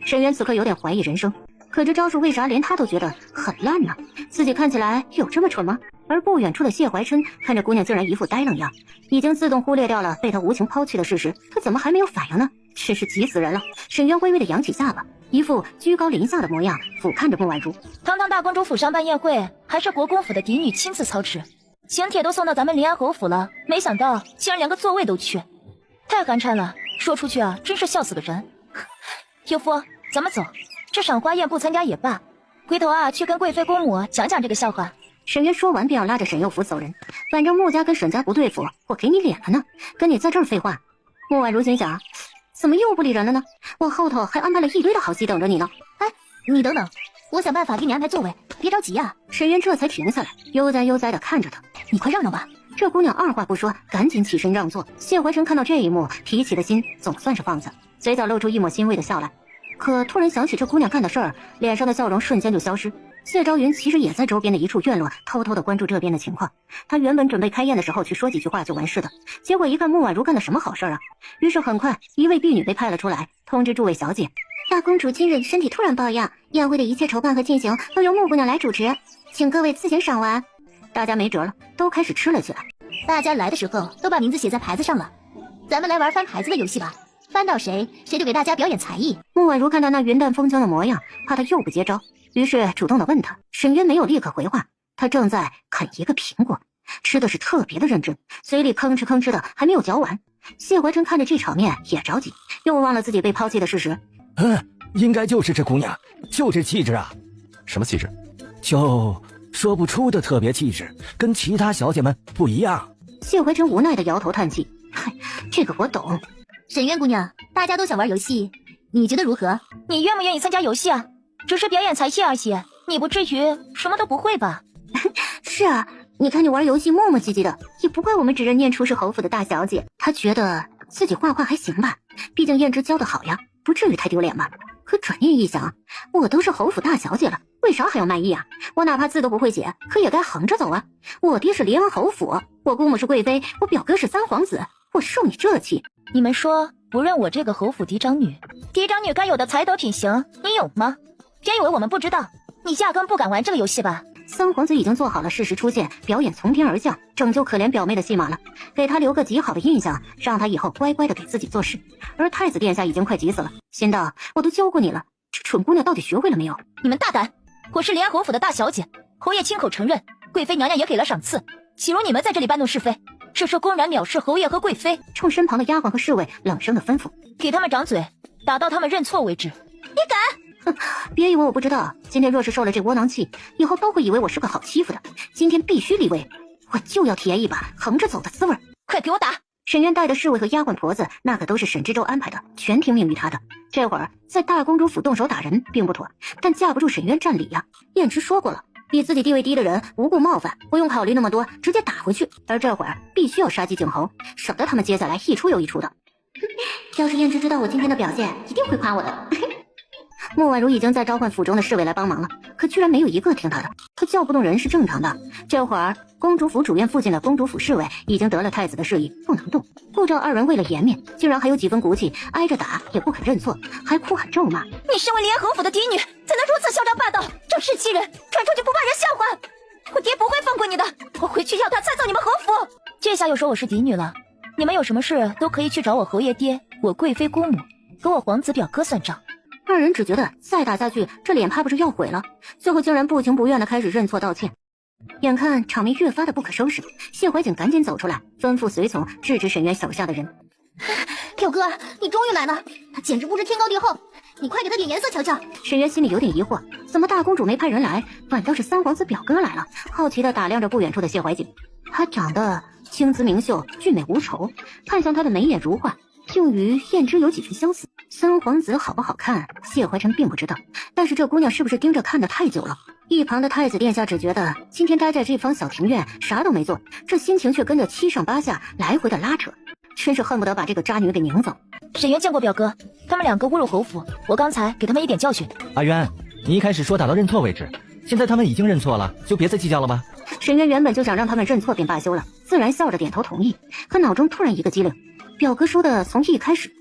沈渊此刻有点怀疑人生，可这招数为啥连他都觉得很烂呢？自己看起来有这么蠢吗？而不远处的谢怀琛看着姑娘竟然一副呆愣样，已经自动忽略掉了被他无情抛弃的事实，他怎么还没有反应呢？真是急死人了。沈渊微微的扬起下巴，一副居高临下的模样，俯瞰着穆婉如。堂堂大公主府上办宴会，还是国公府的嫡女亲自操持，请帖都送到咱们临安侯府了，没想到竟然连个座位都缺，太寒碜了。说出去啊，真是笑死个人。幼夫，咱们走，这赏花宴不参加也罢，回头啊去跟贵妃公母讲讲这个笑话。沈渊说完便要拉着沈幼福走人，反正穆家跟沈家不对付，我给你脸了呢，跟你在这儿废话。穆婉如心想，怎么又不理人了呢？我后头还安排了一堆的好戏等着你呢。哎，你等等，我想办法给你安排座位，别着急啊。沈渊这才停下来，悠哉悠哉地看着他。你快让让吧。这姑娘二话不说，赶紧起身让座。谢怀辰看到这一幕，提起的心总算是放下，嘴角露出一抹欣慰的笑来。可突然想起这姑娘干的事儿，脸上的笑容瞬间就消失。谢昭云其实也在周边的一处院落偷偷的关注这边的情况。他原本准备开宴的时候去说几句话就完事的，结果一看穆婉如干了什么好事啊，于是很快一位婢女被派了出来，通知诸位小姐，大公主今日身体突然抱恙，宴会的一切筹办和进行都由穆姑娘来主持，请各位自行赏玩。大家没辙了，都开始吃了起来。大家来的时候都把名字写在牌子上了，咱们来玩翻牌子的游戏吧，翻到谁就给大家表演才艺。穆婉如看他那云淡风轻的模样，怕他又不接招，于是主动的问他。沈渊没有立刻回话，他正在啃一个苹果，吃的是特别的认真，嘴里吭哧吭哧的还没有嚼完。谢怀辰看着这场面也着急，又忘了自己被抛弃的事实。应该就是这姑娘，就这气质啊。什么气质？就说不出的特别气质，跟其他小姐们不一样。谢怀辰无奈的摇头叹气，嗨，这个我懂。沈渊姑娘，大家都想玩游戏，你觉得如何？你愿不愿意参加游戏啊？只是表演才艺而已，你不至于什么都不会吧？是啊，你看你玩游戏磨磨唧唧的，也不怪我们只认念出是侯府的大小姐。她觉得自己画画还行吧，毕竟胭脂教得好呀，不至于太丢脸吧。可转念一想，我都是侯府大小姐了，为啥还要卖艺啊？我哪怕字都不会写，可也该横着走啊。我爹是临安侯府，我姑母是贵妃，我表哥是三皇子，我受你这气？你们说不认我这个侯府嫡长女，嫡长女该有的才德品行，你有吗？别以为我们不知道，你压根不敢玩这个游戏吧？三皇子已经做好了适时出现，表演从天而降，拯救可怜表妹的戏码了，给他留个极好的印象，让他以后乖乖的给自己做事。而太子殿下已经快急死了，心道我都教过你了，这蠢姑娘到底学会了没有？你们大胆！我是临安侯府的大小姐，侯爷亲口承认，贵妃娘娘也给了赏赐，岂容你们在这里搬弄是非？这是公然藐视侯爷和贵妃。冲身旁的丫鬟和侍卫冷声的吩咐，给他们掌嘴，打到他们认错为止。你敢？哼，别以为我不知道，今天若是受了这窝囊气，以后都会以为我是个好欺负的。今天必须立威，我就要体验一把横着走的滋味。快给我打！沈渊带的侍卫和丫鬟婆子，那可都是沈知州安排的，全听命于他的。这会儿在大公主府动手打人并不妥，但架不住沈渊占理呀。燕之说过了，比自己地位低的人无故冒犯，不用考虑那么多，直接打回去。而这会儿必须要杀鸡儆猴，省得他们接下来一出又一出的。要是燕之知道我今天的表现，一定会夸我的。穆婉如已经在召唤府中的侍卫来帮忙了，可居然没有一个听他的。他叫不动人是正常的。这会儿公主府主院附近的公主府侍卫已经得了太子的示意，不能动。顾兆二人为了颜面，竟然还有几分骨气，挨着打也不肯认错，还哭喊咒骂。你身为临安侯府的嫡女，怎能如此嚣张霸道，仗势欺人，传出去不怕人笑话？我爹不会放过你的，我回去要他再造你们侯府。这下又说我是嫡女了，你们有什么事都可以去找我侯爷爹，我贵妃姑母，给我皇子表哥算账。二人只觉得再打下去，这脸怕不是要毁了，最后竟然不情不愿的开始认错道歉。眼看场面越发的不可收拾，谢怀瑾赶紧走出来，吩咐随从制止沈渊手下的人。表哥，你终于来了，他简直不知天高地厚，你快给他点颜色瞧瞧。沈渊心里有点疑惑，怎么大公主没派人来，反倒是三皇子表哥来了？好奇的打量着不远处的谢怀瑾，他长得青姿明秀，俊美无愁，看向他的眉眼如画，竟与燕之有几分相似。三皇子好不好看，谢怀辰并不知道，但是这姑娘是不是盯着看得太久了？一旁的太子殿下只觉得今天待在这方小庭院啥都没做，这心情却跟着七上八下来回的拉扯，真是恨不得把这个渣女给拧走。沈渊见过表哥，他们两个侮辱侯府，我刚才给他们一点教训。阿渊，你一开始说打到认错为止，现在他们已经认错了，就别再计较了吧。沈渊原本就想让他们认错便罢休了，自然笑着点头同意，可脑中突然一个机灵，表哥说的从一开始，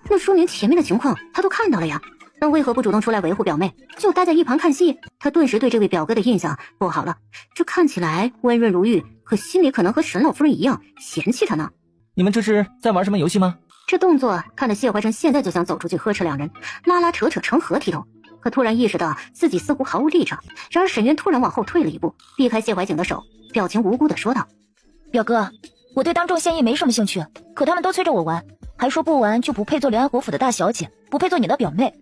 那说明前面的情况他都看到了呀，那为何不主动出来维护表妹，就待在一旁看戏？他顿时对这位表哥的印象不好了，这看起来温润如玉，可心里可能和沈老夫人一样嫌弃他呢。你们这是在玩什么游戏吗？这动作看得谢怀晨现在就想走出去呵斥两人，拉拉扯扯成何体统。可突然意识到自己似乎毫无立场，然而沈渊突然往后退了一步，避开谢怀景的手，表情无辜地说道：“表哥，我对当众献艺没什么兴趣，可他们都催着我玩，还说不玩就不配做连安国府的大小姐，不配做你的表妹。”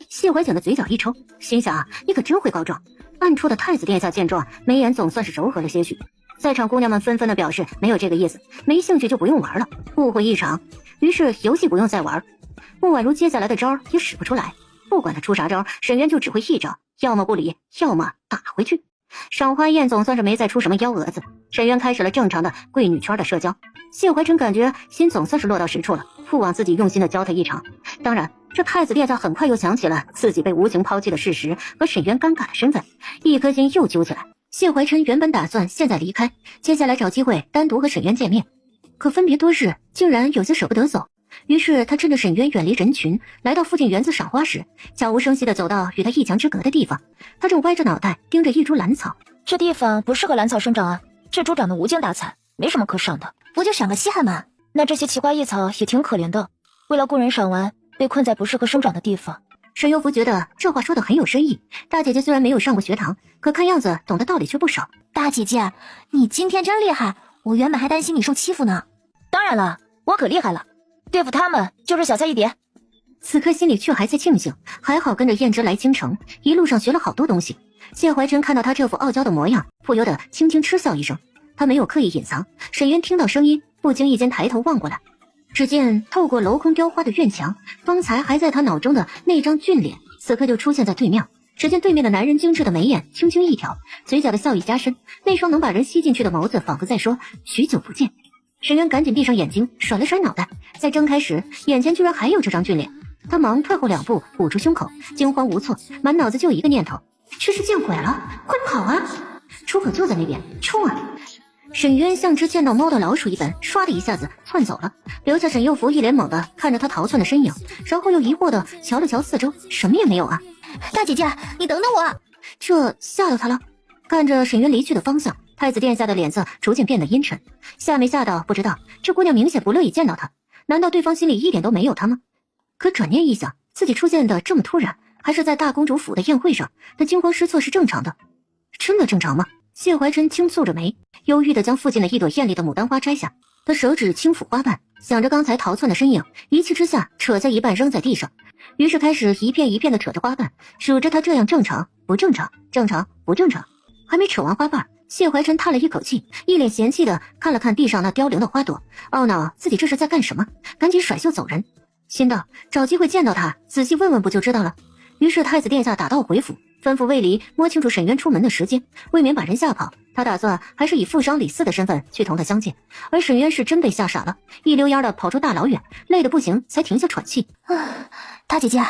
谢怀景的嘴角一抽，心想你可真会告状。暗处的太子殿下见状，眉眼总算是柔和了些许。在场姑娘们纷纷的表示没有这个意思，没兴趣就不用玩了，误会一场。于是游戏不用再玩，穆婉如接下来的招也使不出来。不管他出啥招，沈渊就只会一招，要么不理，要么打回去。赏花宴总算是没再出什么幺蛾子，沈渊开始了正常的贵女圈的社交。谢怀晨感觉心总算是落到实处了，不枉自己用心的教他一场。当然，这太子殿下很快又想起了自己被无情抛弃的事实和沈渊尴尬的身份，一颗心又揪起来。谢怀晨原本打算现在离开，接下来找机会单独和沈渊见面，可分别多日，竟然有些舍不得走。于是他趁着沈渊远离人群，来到附近园子赏花时，悄无声息地走到与他一墙之隔的地方。他正歪着脑袋盯着一株兰草。这地方不适合兰草生长啊，这株长得无精打采，没什么可赏的。不就赏个稀罕吗？那这些奇花异草也挺可怜的，为了供人赏玩，被困在不适合生长的地方。沈幽福觉得这话说得很有深意。大姐姐虽然没有上过学堂，可看样子懂的道理却不少。大姐姐，你今天真厉害，我原本还担心你受欺负呢。当然了，我可厉害了，对付他们就是小菜一碟。此刻心里却还在庆幸，还好跟着燕之来京城，一路上学了好多东西。谢怀晨看到他这副傲娇的模样，不由得轻轻嗤笑一声。他没有刻意隐藏，沈渊听到声音，不经意间抬头望过来，只见透过镂空雕花的院墙，方才还在他脑中的那张俊脸，此刻就出现在对面。只见对面的男人精致的眉眼轻轻一挑，嘴角的笑意加深，那双能把人吸进去的眸子仿佛在说许久不见。沈渊赶紧闭上眼睛，甩了甩脑袋，再睁开时，眼前居然还有这张俊脸。他忙退后2步，捂住胸口，惊慌无措，满脑子就一个念头：这是见鬼了，快跑啊！出口就在那边，冲啊！沈渊像只见到猫的老鼠一般，唰的一下子窜走了，留下沈幼福一脸懵的看着他逃窜的身影，然后又疑惑的瞧了瞧四周，什么也没有啊！大姐姐，你等等我！这吓到他了。看着沈渊离去的方向，太子殿下的脸色逐渐变得阴沉，吓没吓到不知道，这姑娘明显不乐意见到他，难道对方心里一点都没有他吗？可转念一想，自己出现的这么突然，还是在大公主府的宴会上，那惊慌失措是正常的。真的正常吗？谢怀晨轻蹙着眉，忧郁地将附近的一朵艳丽的牡丹花摘下，他手指轻抚花瓣，想着刚才逃窜的身影，一气之下扯下一半扔在地上，于是开始一片一片地扯着花瓣，数着他这样正常不正常，正常不正常。还没扯完花瓣，谢怀晨叹了一口气，一脸嫌弃地看了看地上那凋零的花朵，懊恼自己这是在干什么，赶紧甩袖走人，心道找机会见到他，仔细问问不就知道了。于是太子殿下打道回府，吩咐卫离摸清楚沈渊出门的时间，未免把人吓跑。他打算还是以富商李四的身份去同他相见，而沈渊是真被吓傻了，一溜烟的跑出大老远，累得不行才停下喘气。大姐姐，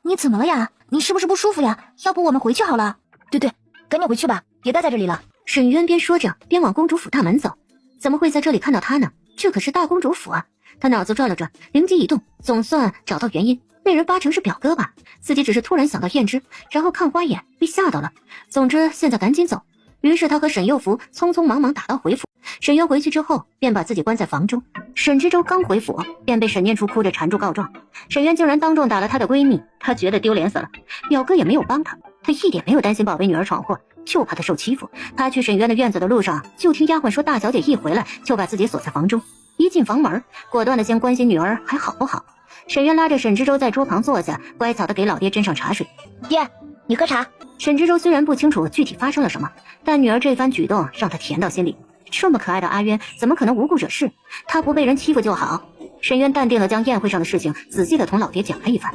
你怎么了呀？你是不是不舒服呀？要不我们回去好了？对，赶紧回去吧，别待在这里了。沈渊边说着边往公主府大门走，怎么会在这里看到他呢？这可是大公主府啊！他脑子转了转，灵机一动，总算找到原因。那人八成是表哥吧？自己只是突然想到燕之，然后看花眼被吓到了。总之现在赶紧走。于是他和沈幼福匆匆忙忙打道回府。沈渊回去之后便把自己关在房中。沈知州刚回府便被沈念初哭着缠住告状，沈渊竟然当众打了她的闺蜜，他觉得丢脸死了。表哥也没有帮他，他一点没有担心宝贝女儿闯祸，就怕她受欺负。他去沈渊的院子的路上，就听丫鬟说大小姐一回来就把自己锁在房中，一进房门果断的先关心女儿还好不好。沈渊拉着沈知州在桌旁坐下，乖巧的给老爹斟上茶水。爹，你喝茶。沈知州虽然不清楚具体发生了什么，但女儿这番举动让他甜到心里。这么可爱的阿渊怎么可能无故惹事？他不被人欺负就好。沈渊淡定的将宴会上的事情仔细的同老爹讲了一番。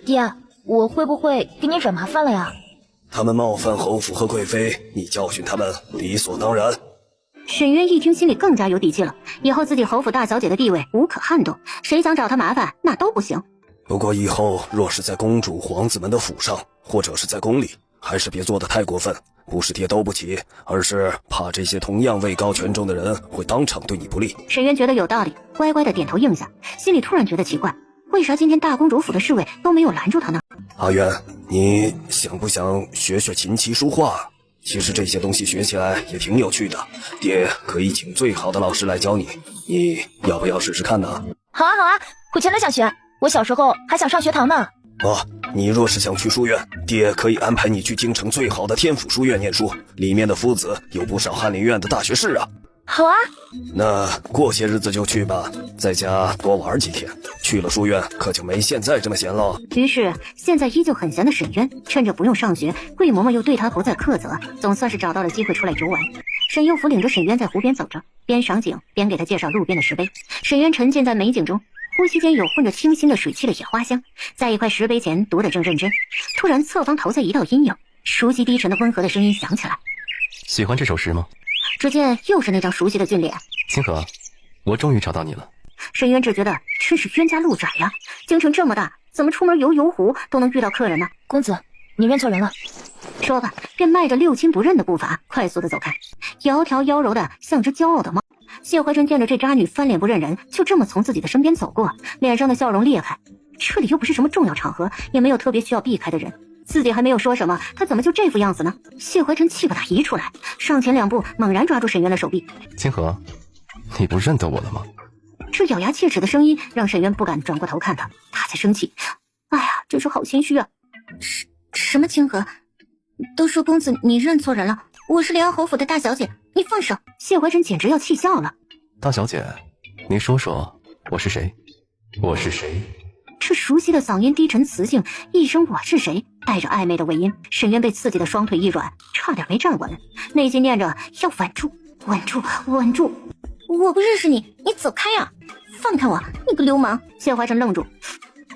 爹，我会不会给你惹麻烦了呀？他们冒犯侯府和贵妃，你教训他们理所当然。沈渊一听心里更加有底气了，以后自己侯府大小姐的地位无可撼动，谁想找他麻烦那都不行。不过以后若是在公主皇子们的府上，或者是在宫里，还是别做得太过分，不是爹兜不起，而是怕这些同样位高权重的人会当场对你不利。沈渊觉得有道理，乖乖的点头应下，心里突然觉得奇怪，为啥今天大公主府的侍卫都没有拦住他呢？阿渊，你想不想学学琴棋书画？其实这些东西学起来也挺有趣的，爹可以请最好的老师来教你，你要不要试试看呢？好啊，我真的想学，我小时候还想上学堂呢。你若是想去书院，爹可以安排你去京城最好的天府书院念书，里面的夫子有不少翰林院的大学士啊。好啊，那过些日子就去吧，在家多玩几天。去了书院可就没现在这么闲了。于是现在依旧很闲的沈渊，趁着不用上学，桂嬷嬷又对他不再苛责，总算是找到了机会出来游玩。沈幼福领着沈渊在湖边走着，边赏景边给他介绍路边的石碑。沈渊沉浸在美景中，呼吸间有混着清新的水汽的野花香，在一块石碑前读得正认真。突然侧方投下一道阴影，熟悉低沉的温和的声音响起来。喜欢这首诗吗？只见又是那张熟悉的俊脸。清河，我终于找到你了。沈渊只觉得真是冤家路窄呀，京城这么大，怎么出门游湖都能遇到客人呢？公子，你认错人了。说吧，便迈着六亲不认的步伐快速的走开，窈窕妖柔的像只骄傲的猫。谢怀真见着这渣女翻脸不认人，就这么从自己的身边走过，脸上的笑容裂开。这里又不是什么重要场合，也没有特别需要避开的人，自己还没有说什么，他怎么就这副样子呢？谢怀真气不打一处来，上前2步，猛然抓住沈渊的手臂。清河，你不认得我了吗？这咬牙切齿的声音让沈渊不敢转过头看他，他在生气。哎呀，真是好心虚啊！什么清河？都说公子你认错人了，我是临安侯府的大小姐，你放手！谢怀真简直要气笑了。大小姐，你说说我是谁？我是谁？这熟悉的嗓音低沉磁性，一声我是谁带着暧昧的尾音。沈渊被刺激的双腿一软，差点没站稳，内心念着要稳住稳住稳住。我不认识你，你走开啊！放开我，你个流氓！谢怀真愣住。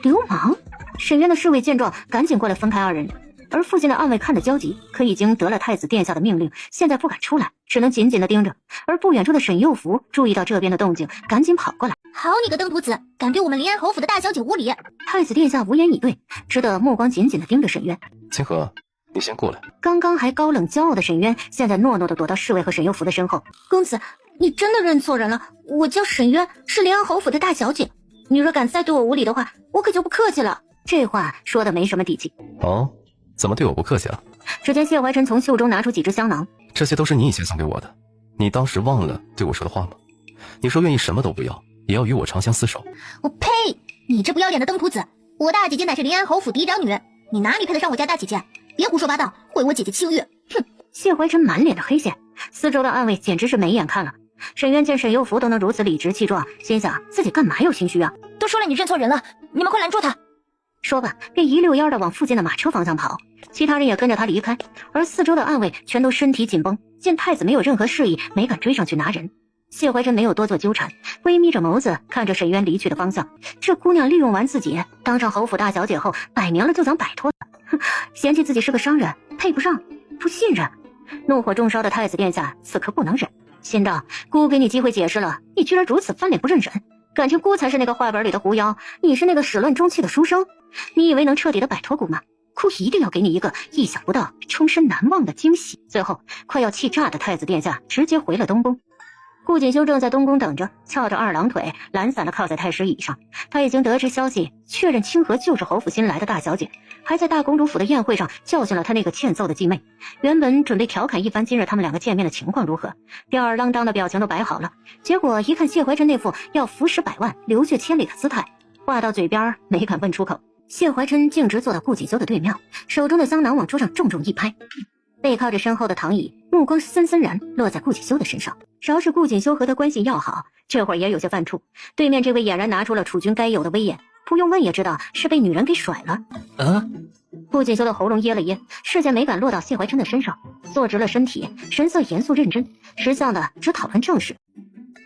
流氓？沈渊的侍卫见状赶紧过来分开二人，而附近的暗卫看着焦急，可已经得了太子殿下的命令，现在不敢出来，只能紧紧地盯着。而不远处的沈幼福注意到这边的动静，赶紧跑过来。好你个登徒子，敢对我们临安侯府的大小姐无礼！太子殿下无言以对，只得目光紧紧地盯着沈渊。清河，你先过来。刚刚还高冷骄傲的沈渊，现在懦懦地躲到侍卫和沈幼福的身后。公子，你真的认错人了，我叫沈渊，是临安侯府的大小姐。你若敢再对我无礼的话，我可就不客气了。这话说的没什么底气。哦，怎么对我不客气了？只见谢怀真从袖中拿出几只香囊，这些都是你以前送给我的，你当时忘了对我说的话吗？你说愿意什么都不要，也要与我长相厮守。我呸！你这不要脸的登徒子，我大姐姐乃是临安侯府嫡长女，你哪里配得上我家大姐姐？别胡说八道，毁我姐姐清誉！哼！谢怀真满脸的黑线，四周的暗卫简直是没眼看了。沈渊见沈幼福都能如此理直气壮，心想自己干嘛要心虚啊？都说了你认错人了，你们快拦住他！说吧，便一溜烟的往附近的马车方向跑，其他人也跟着他离开，而四周的暗卫全都身体紧绷，见太子没有任何示意，没敢追上去拿人。谢怀真没有多做纠缠，微眯着眸子看着沈渊离去的方向。这姑娘利用完自己当上侯府大小姐后，摆明了就想摆脱她，嫌弃自己是个商人，配不上，不信任。怒火中烧的太子殿下此刻不能忍，心道姑给你机会解释了，你居然如此翻脸不认人，感情姑才是那个画本里的狐妖，你是那个始乱终弃的书生，你以为能彻底的摆脱姑吗？姑一定要给你一个意想不到、终身难忘的惊喜。最后，快要气炸的太子殿下直接回了东宫。顾锦修正在东宫等着，翘着二郎腿，懒散地靠在太师椅上。他已经得知消息，确认清河就是侯府新来的大小姐，还在大公主府的宴会上教训了他那个欠揍的继妹。原本准备调侃一番今日他们两个见面的情况如何，吊儿郎当的表情都摆好了，结果一看谢怀真那副要浮石百万、流血千里的姿态，话到嘴边没敢问出口。谢怀真径直坐到顾锦修的对面，手中的香囊往桌上重重一拍，背靠着身后的躺椅，目光森森然落在顾锦修的身上。饶是顾锦修和他关系要好，这会儿也有些犯怵。对面这位俨然拿出了楚军该有的威严，不用问也知道是被女人给甩了。顾锦修的喉咙噎了噎，视线没敢落到谢怀真的身上，坐直了身体，神色严肃认真，识相的只讨论正事。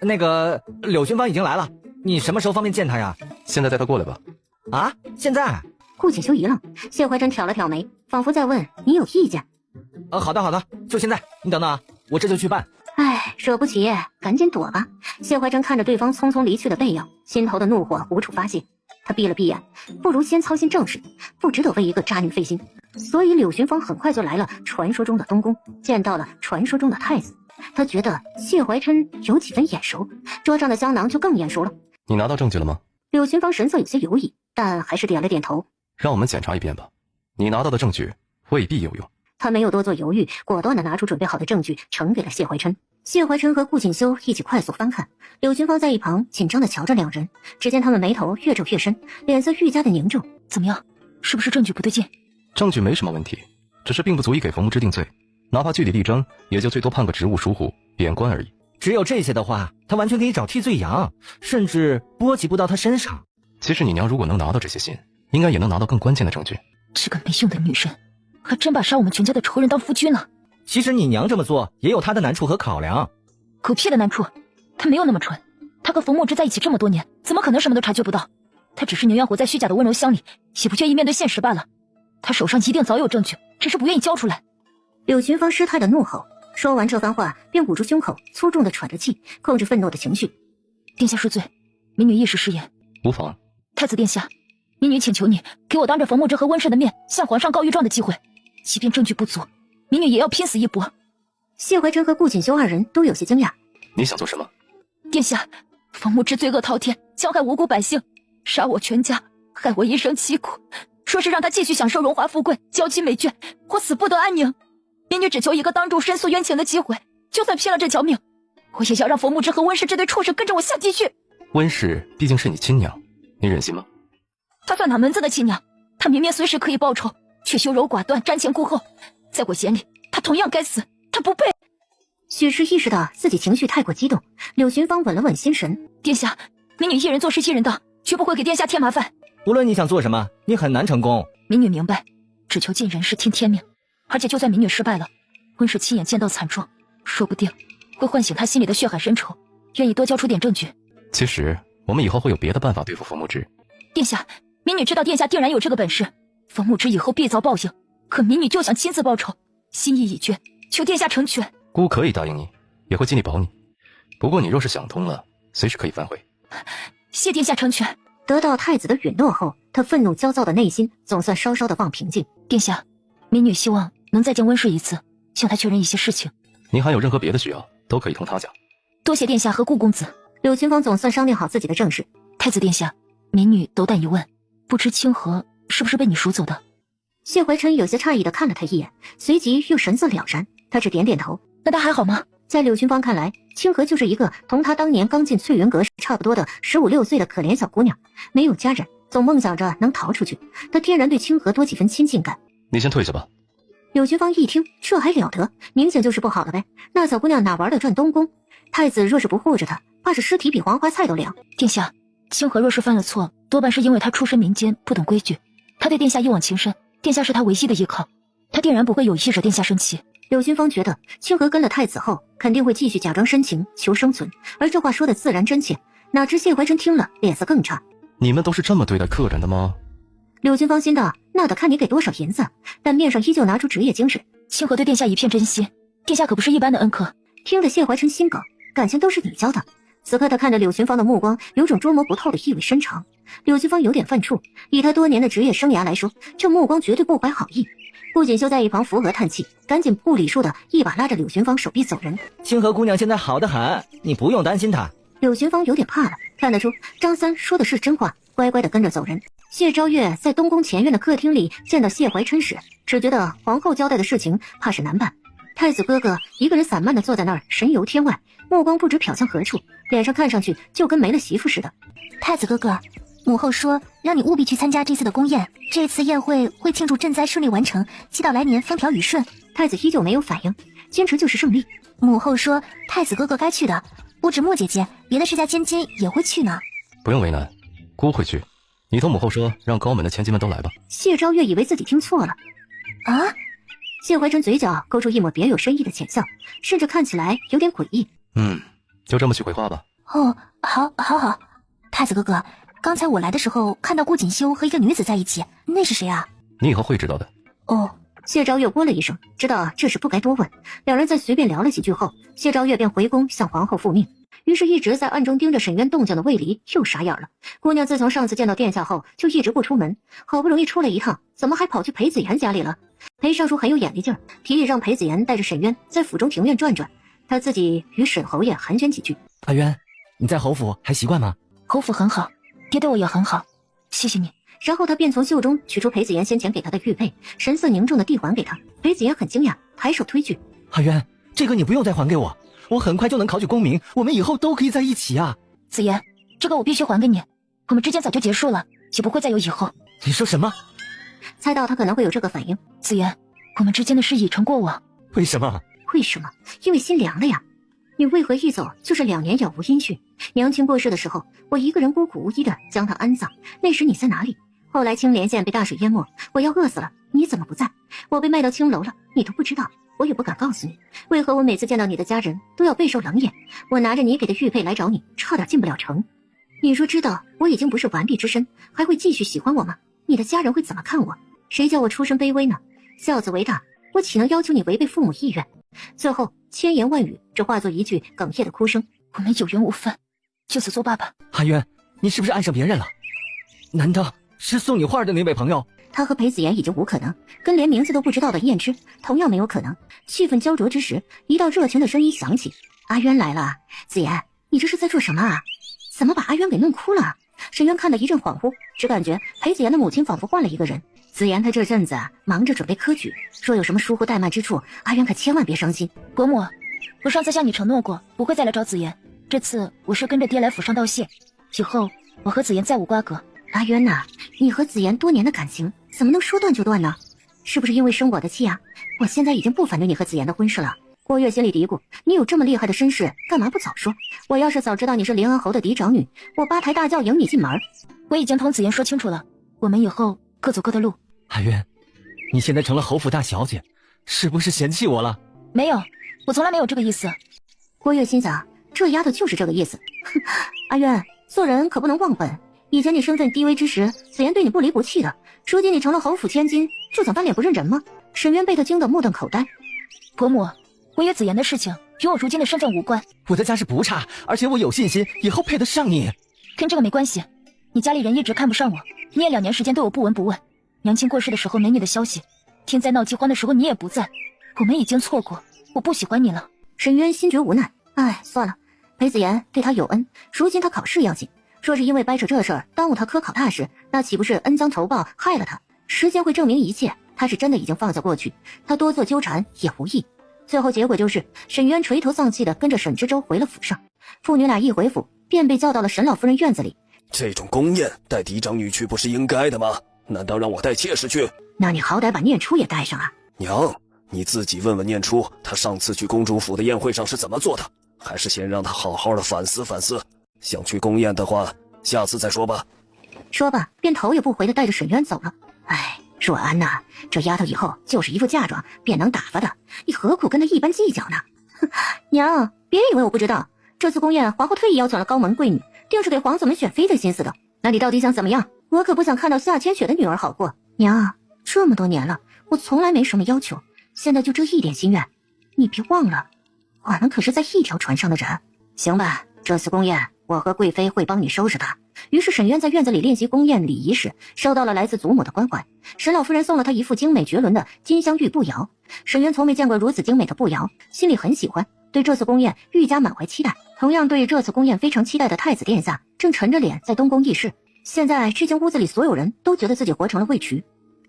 那个柳寻芳已经来了，你什么时候方便见他呀？现在带他过来吧。啊，现在？顾锦修一愣，谢怀真挑了挑眉，仿佛在问你有意见。好的好的，就现在，你等等啊，我这就去办。哎，惹不起赶紧躲吧。谢怀真看着对方匆匆离去的背影，心头的怒火无处发泄。他闭了闭眼，不如先操心正事，不值得为一个渣女费心。所以柳寻芳很快就来了传说中的东宫，见到了传说中的太子。他觉得谢怀真有几分眼熟，桌上的香囊就更眼熟了。你拿到证据了吗？柳寻芳神色有些犹疑，但还是点了点头。让我们检查一遍吧，你拿到的证据未必有用。他没有多做犹豫，果断地拿出准备好的证据呈给了谢怀琛。谢怀琛和顾锦修一起快速翻看，柳群芳在一旁紧张地瞧着两人。只见他们眉头越皱越深，脸色愈加的凝重。怎么样？是不是证据不对劲？证据没什么问题，只是并不足以给冯木之定罪，哪怕据理力争，也就最多判个职务疏忽、贬官而已。只有这些的话，他完全可以找替罪羊，甚至波及不到他身上。其实你娘如果能拿到这些信，应该也能拿到更关键的证据。这个没用的女人，还真把杀我们全家的仇人当夫君呢。其实你娘这么做也有她的难处和考量。狗屁的难处，她没有那么蠢。她和冯木之在一起这么多年，怎么可能什么都察觉不到？她只是宁愿活在虚假的温柔乡里，也不愿意面对现实罢了。她手上一定早有证据，只是不愿意交出来。柳群芳失态的怒吼，说完这番话便捂住胸口，粗重的喘着气，控制愤怒的情绪。殿下恕罪，民女一时失言。无妨。太子殿下，民女请求你给我当着冯木之和温氏的面向皇上告御状的机会，即便证据不足，民女也要拼死一搏。谢怀琛和顾锦修二人都有些惊讶。你想做什么？殿下，冯木之罪恶滔天，戕害无辜百姓，杀我全家，害我一生凄苦，说是让他继续享受荣华富贵，娇妻美眷，或死不得安宁。民女只求一个当众申诉冤情的机会，就算拼了这条命，我也要让冯木之和温氏这对畜生跟着我下地狱。温氏毕竟是你亲娘，你忍心吗？她算哪门子的亲娘？她明明随时可以报仇，却优柔寡断，瞻前顾后。在我眼里，她同样该死，她不配。许氏意识到自己情绪太过激动，柳群芳稳了稳心神。殿下，民女一人做事一人当，绝不会给殿下添麻烦。无论你想做什么，你很难成功。民女明白，只求尽人事听天命。而且就算民女失败了，温氏亲眼见到惨状，说不定会唤醒她心里的血海深仇，愿意多交出点证据。其实我们以后会有别的办法对付冯木之。殿下，民女知道殿下定然有这个本事，冯木之以后必遭报应，可民女就想亲自报仇，心意已决，求殿下成全。姑可以答应你，也会尽力保你。不过你若是想通了，随时可以反悔。谢殿下成全。得到太子的允诺后，他愤怒焦躁的内心总算稍稍的放平静。殿下，民女希望能再见温氏一次，向他确认一些事情。您还有任何别的需要，都可以同他讲。多谢殿下和顾公子。柳群芳总算商定好自己的正事。太子殿下，民女斗胆一问，不知清河是不是被你赎走的？谢怀琛有些诧异的看了他一眼，随即又神色了然，他只点点头。那他还好吗？在柳群芳看来，清河就是一个同他当年刚进翠云阁差不多的15、16岁的可怜小姑娘，没有家人，总梦想着能逃出去。他天然对清河多几分亲近感。你先退下吧。柳群芳一听，这还了得，明显就是不好了呗。那小姑娘哪玩得转东宫？太子若是不护着她，怕是尸体比黄花菜都凉。殿下，清河若是犯了错，多半是因为她出身民间，不懂规矩。她对殿下一往情深，殿下是她唯一的依靠，她定然不会有意惹殿下生气。柳群芳觉得清河跟了太子后，肯定会继续假装深情求生存，而这话说的自然真切。哪知谢怀琛听了脸色更差。你们都是这么对待客人的吗？柳群芳心道，那得看你给多少银子，但面上依旧拿出职业精神。清河对殿下一片真心，殿下可不是一般的恩客。听得谢怀琛心梗，感情都是你教的。此刻他看着柳群芳的目光有种捉摸不透的意味深长。柳群芳有点犯怵，以他多年的职业生涯来说，这目光绝对不怀好意。顾锦修在一旁扶额叹气，赶紧不礼数的一把拉着柳群芳手臂走人。清河姑娘现在好得很，你不用担心她。柳群芳有点怕了，看得出张三说的是真话，乖乖的跟着走人。谢昭月在东宫前院的客厅里见到谢怀琛时，只觉得皇后交代的事情怕是难办。太子哥哥一个人散漫的坐在那儿，神游天外，目光不知瞟向何处，脸上看上去就跟没了媳妇似的。太子哥哥，母后说让你务必去参加这次的宫宴，这次宴会会庆祝赈灾顺利完成，祈祷来年风调雨顺。太子依旧没有反应，坚持就是胜利。母后说太子哥哥该去的，不止莫姐姐，别的世家千金也会去呢。不用为难，姑会去。你同母后说，让高门的千金们都来吧。谢昭月以为自己听错了。啊？谢怀琛嘴角勾出一抹别有深意的浅笑，甚至看起来有点诡异。就这么去回话吧。哦，好。太子哥哥，刚才我来的时候看到顾锦修和一个女子在一起，那是谁啊？你以后会知道的。哦。谢昭月喔了一声，知道这事不该多问。两人在随便聊了几句后，谢昭月便回宫向皇后复命。于是，一直在暗中盯着沈渊动静的魏离又傻眼了。姑娘自从上次见到殿下后，就一直不出门，好不容易出来一趟，怎么还跑去裴子言家里了？裴尚书很有眼力劲儿，提议让裴子言带着沈渊在府中庭院转转，他自己与沈侯爷寒暄几句。阿渊，你在侯府还习惯吗？侯府很好，爹对我也很好，谢谢你。然后他便从袖中取出裴子言先前给他的玉佩，神色凝重的递还给他。裴子言很惊讶，抬手推拒：“阿渊，这个你不用再还给我，我很快就能考取功名，我们以后都可以在一起啊。子言，这个我必须还给你，我们之间早就结束了，就不会再有以后。你说什么？猜到他可能会有这个反应。子言，我们之间的事已成过往。为什么？为什么？因为心凉了呀。你为何一走就是2年杳无音讯？娘亲过世的时候，我一个人孤苦无依的将她安葬，那时你在哪里？后来青莲县被大水淹没，我要饿死了，你怎么不在？我被卖到青楼了，你都不知道，我也不敢告诉你。为何我每次见到你的家人都要备受冷眼？我拿着你给的玉佩来找你，差点进不了城。你说知道我已经不是完璧之身，还会继续喜欢我吗？你的家人会怎么看我？谁叫我出身卑微呢？孝子为大，我岂能要求你违背父母意愿？最后千言万语只化作一句哽咽的哭声。我们有缘无分，就此作罢吧。阿渊，你是不是爱上别人了？难道是送你画的那位朋友？他和裴子言已经无可能，跟连名字都不知道的燕之同样没有可能。气氛焦灼之时，一道热情的声音响起：“阿渊来了。”子言，你这是在做什么啊？怎么把阿渊给弄哭了？沈渊看得一阵恍惚，只感觉裴子言的母亲仿佛换了一个人。子言他这阵子忙着准备科举，若有什么疏忽怠慢之处，阿渊可千万别伤心。伯母，我上次向你承诺过不会再来找子言，这次我是跟着爹来府上道谢，以后我和子言再无瓜葛。阿渊呐，你和子言多年的感情怎么能说断就断呢？是不是因为生我的气啊？我现在已经不反对你和子言的婚事了。郭月心里嘀咕，你有这么厉害的身世，干嘛不早说？我要是早知道你是临安侯的嫡长女，我8抬大轿迎你进门。我已经同子言说清楚了，我们以后各走各的路。阿渊，你现在成了侯府大小姐，是不是嫌弃我了？没有，我从来没有这个意思。郭月心想，这丫头就是这个意思。哼，阿渊，做人可不能忘本。以前你身份低微之时，子言对你不离不弃的，如今你成了侯府千金，就想翻脸不认人吗？沈渊被他惊得目瞪口呆。伯母，我与子言的事情与我如今的身份无关。我的家世不差，而且我有信心以后配得上你。跟这个没关系，你家里人一直看不上我，你也2年时间对我不闻不问。娘亲过世的时候没你的消息，天灾闹饥荒的时候你也不在，我们已经错过，我不喜欢你了。沈渊心觉无奈，哎，算了，裴子言对他有恩，如今他考试要紧，若是因为掰扯这事儿耽误他科考大事，那岂不是恩将仇报，害了他？时间会证明一切，他是真的已经放下过去，他多做纠缠也无益。最后结果就是沈渊垂头丧气地跟着沈知州回了府上，父女俩一回府便被叫到了沈老夫人院子里。这种宫宴带嫡长女去不是应该的吗？难道让我带妾室去？那你好歹把念初也带上啊。娘，你自己问问念初，她上次去公主府的宴会上是怎么做的？还是先让她好好的反思反思。想去宫宴的话，下次再说吧。说罢便头也不回地带着沈渊走了。哎，若安呐，这丫头以后就是一副嫁妆便能打发的，你何苦跟她一般计较呢？娘，别以为我不知道，这次宫宴皇后特意邀请了高门贵女，定是给皇子们选妃的心思的。那你到底想怎么样？我可不想看到夏千雪的女儿好过。娘，这么多年了，我从来没什么要求，现在就这一点心愿，你别忘了，我们可是在一条船上的人。行吧，这次宫宴我和贵妃会帮你收拾她。于是沈渊在院子里练习宫宴礼仪时，收到了来自祖母的关怀。沈老夫人送了他一副精美绝伦的金镶玉步摇，沈渊从没见过如此精美的步摇，心里很喜欢，对这次宫宴愈加满怀期待。同样对这次宫宴非常期待的太子殿下正沉着脸在东宫议事。现在这间屋子里所有人都觉得自己活成了魏渠。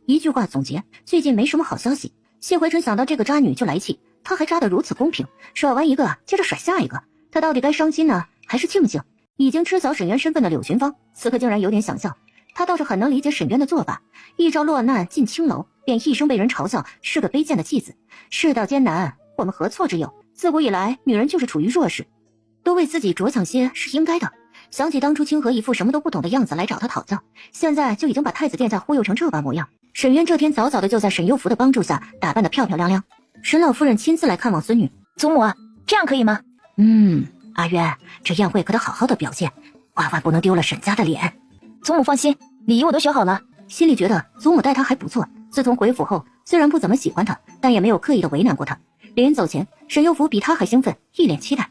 一句话总结，最近没什么好消息。谢回春想到这个渣女就来气，她还渣得如此公平，甩完一个接着甩下一个，她到底该伤心呢还是庆幸？已经知晓沈渊身份的柳群芳此刻竟然有点想笑，她倒是很能理解沈渊的做法，一朝落难进青楼，便一生被人嘲笑是个卑贱的继子。世道艰难，我们何错之有？自古以来女人就是处于弱势，多为自己着想些是应该的。想起当初清河一副什么都不懂的样子来找他讨教，现在就已经把太子殿下忽悠成这般模样。沈渊这天早早的就在沈幼福的帮助下打扮得漂漂亮亮。沈老夫人亲自来看望孙女。祖母啊，这样可以吗？阿渊，这宴会可得好好的表现，万万不能丢了沈家的脸。祖母放心，礼仪我都学好了。心里觉得祖母待他还不错，自从回府后虽然不怎么喜欢他，但也没有刻意的为难过他。临走前，沈幼福比他还兴奋，一脸期待。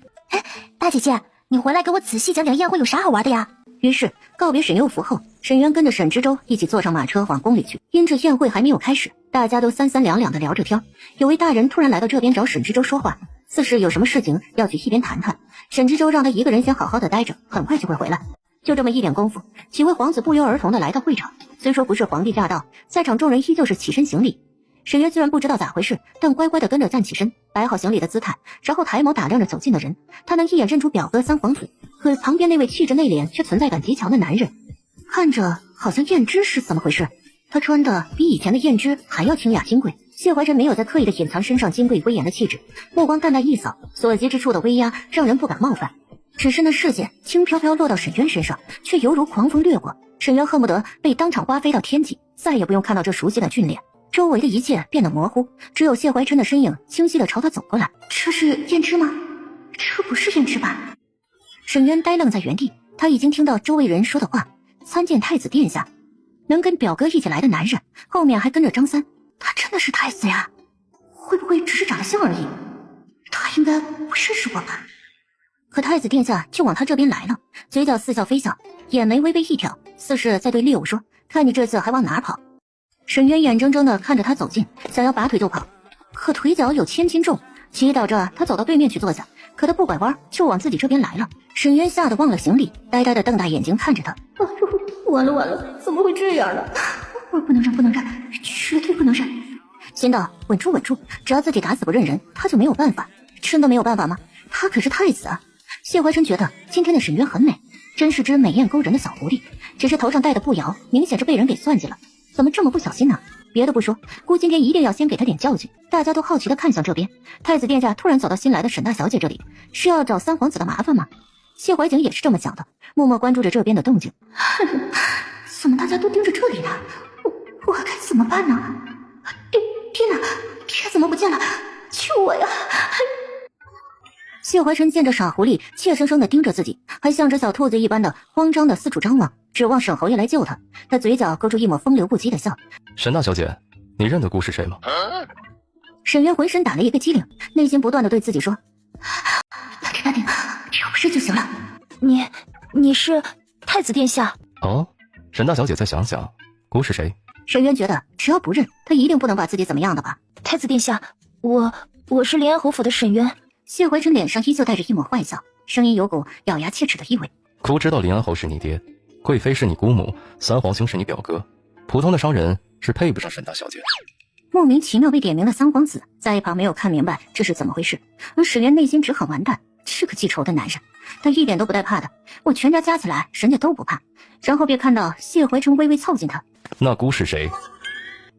大姐姐，你回来给我仔细讲讲宴会有啥好玩的呀？于是告别沈幼福后，沈渊跟着沈知州一起坐上马车往宫里去。因这宴会还没有开始，大家都三三两两的聊着天。有位大人突然来到这边找沈知州说话，似是有什么事情要去一边谈谈。沈知州让他一个人先好好的待着，很快就会回来。就这么一点功夫，几位皇子不约而同的来到会场。虽说不是皇帝驾到，在场众人依旧是起身行礼。沈渊虽然不知道咋回事，但乖乖的跟着站起身，摆好行李的姿态，然后抬眸打量着走近的人。他能一眼认出表哥三皇子，可旁边那位气质内敛却存在感极强的男人，看着好像燕之是怎么回事？他穿的比以前的燕之还要清雅金贵。谢怀辰没有在刻意的隐藏身上金贵威严的气质，目光淡淡一扫，所及之处的威压让人不敢冒犯。只是那视线轻飘飘落到沈渊身上，却犹如狂风掠过。沈渊恨不得被当场刮飞到天际，再也不用看到这熟悉的俊脸。周围的一切变得模糊，只有谢怀辰的身影清晰地朝他走过来。这是燕之吗？这不是燕之吧？沈渊呆愣在原地，他已经听到周围人说的话，参见太子殿下。能跟表哥一起来的男人，后面还跟着张三，他真的是太子呀？会不会只是长相而已？他应该不认识我吧？可太子殿下就往他这边来了，嘴角似笑非笑，眼眉微微一挑，似是在对猎物说：“看你这次还往哪儿跑？”沈渊眼睁睁地看着他走近，想要拔腿就跑，可腿脚有千斤重，祈祷着他走到对面去坐下，可他不拐弯就往自己这边来了。沈渊吓得忘了行李，呆呆地瞪大眼睛看着他。完了完了，怎么会这样呢？我不能认，不能认，绝对不能认！仙道，稳住稳住，只要自己打死不认人，他就没有办法。真的没有办法吗？他可是太子啊！谢怀辰觉得今天的沈渊很美，真是只美艳勾人的小狐狸，只是头上戴的步摇，明显是被人给算计了。怎么这么不小心呢？别的不说，姑今天一定要先给他点教训。大家都好奇地看向这边，太子殿下突然走到新来的沈大小姐这里，是要找三皇子的麻烦吗？谢怀景也是这么想的，默默关注着这边的动静。怎么大家都盯着这里呢？我该怎么办呢？天哪，天怎么不见了？救我呀！谢怀辰见着傻狐狸怯生生地盯着自己，还像只小兔子一般的慌张地四处张望，指望沈侯爷来救他。他嘴角勾出一抹风流不羁的笑。沈大小姐，你认得姑是谁吗？沈渊浑身打了一个激灵，内心不断地对自己说：淡定，只要不是就行了。你是太子殿下？哦，沈大小姐再想想，姑是谁？沈渊觉得只要不认，他一定不能把自己怎么样的吧。太子殿下，我是临安侯府的沈渊。谢怀辰脸上依旧带着一抹坏笑，声音有股咬牙切齿的意味。姑知道临安侯是你爹，贵妃是你姑母，三皇兄是你表哥，普通的商人是配不上沈大小姐。莫名其妙被点名的三皇子在一旁没有看明白这是怎么回事，而沈渊内心只很完蛋，这个记仇的男人，他一点都不带怕的，我全家加起来人家都不怕。然后便看到谢怀辰微微凑近他。那姑是谁？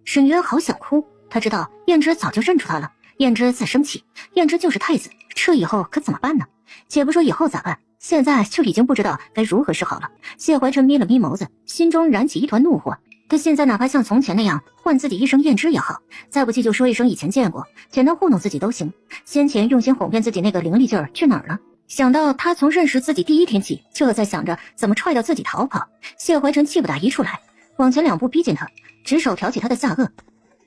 沈渊好想哭，他知道燕之早就认出他了，燕之在生气，燕之就是太子，这以后可怎么办呢？且不说以后咋办，现在就已经不知道该如何是好了。谢怀辰眯了眯眸子，心中燃起一团怒火。他现在哪怕像从前那样唤自己一声燕之也好，再不济就说一声以前见过，简单糊弄自己都行。先前用心哄骗自己那个伶俐劲儿去哪儿了？想到他从认识自己第一天起就在想着怎么踹掉自己逃跑，谢怀辰气不打一处来，往前2步逼近他，直手挑起他的下颚。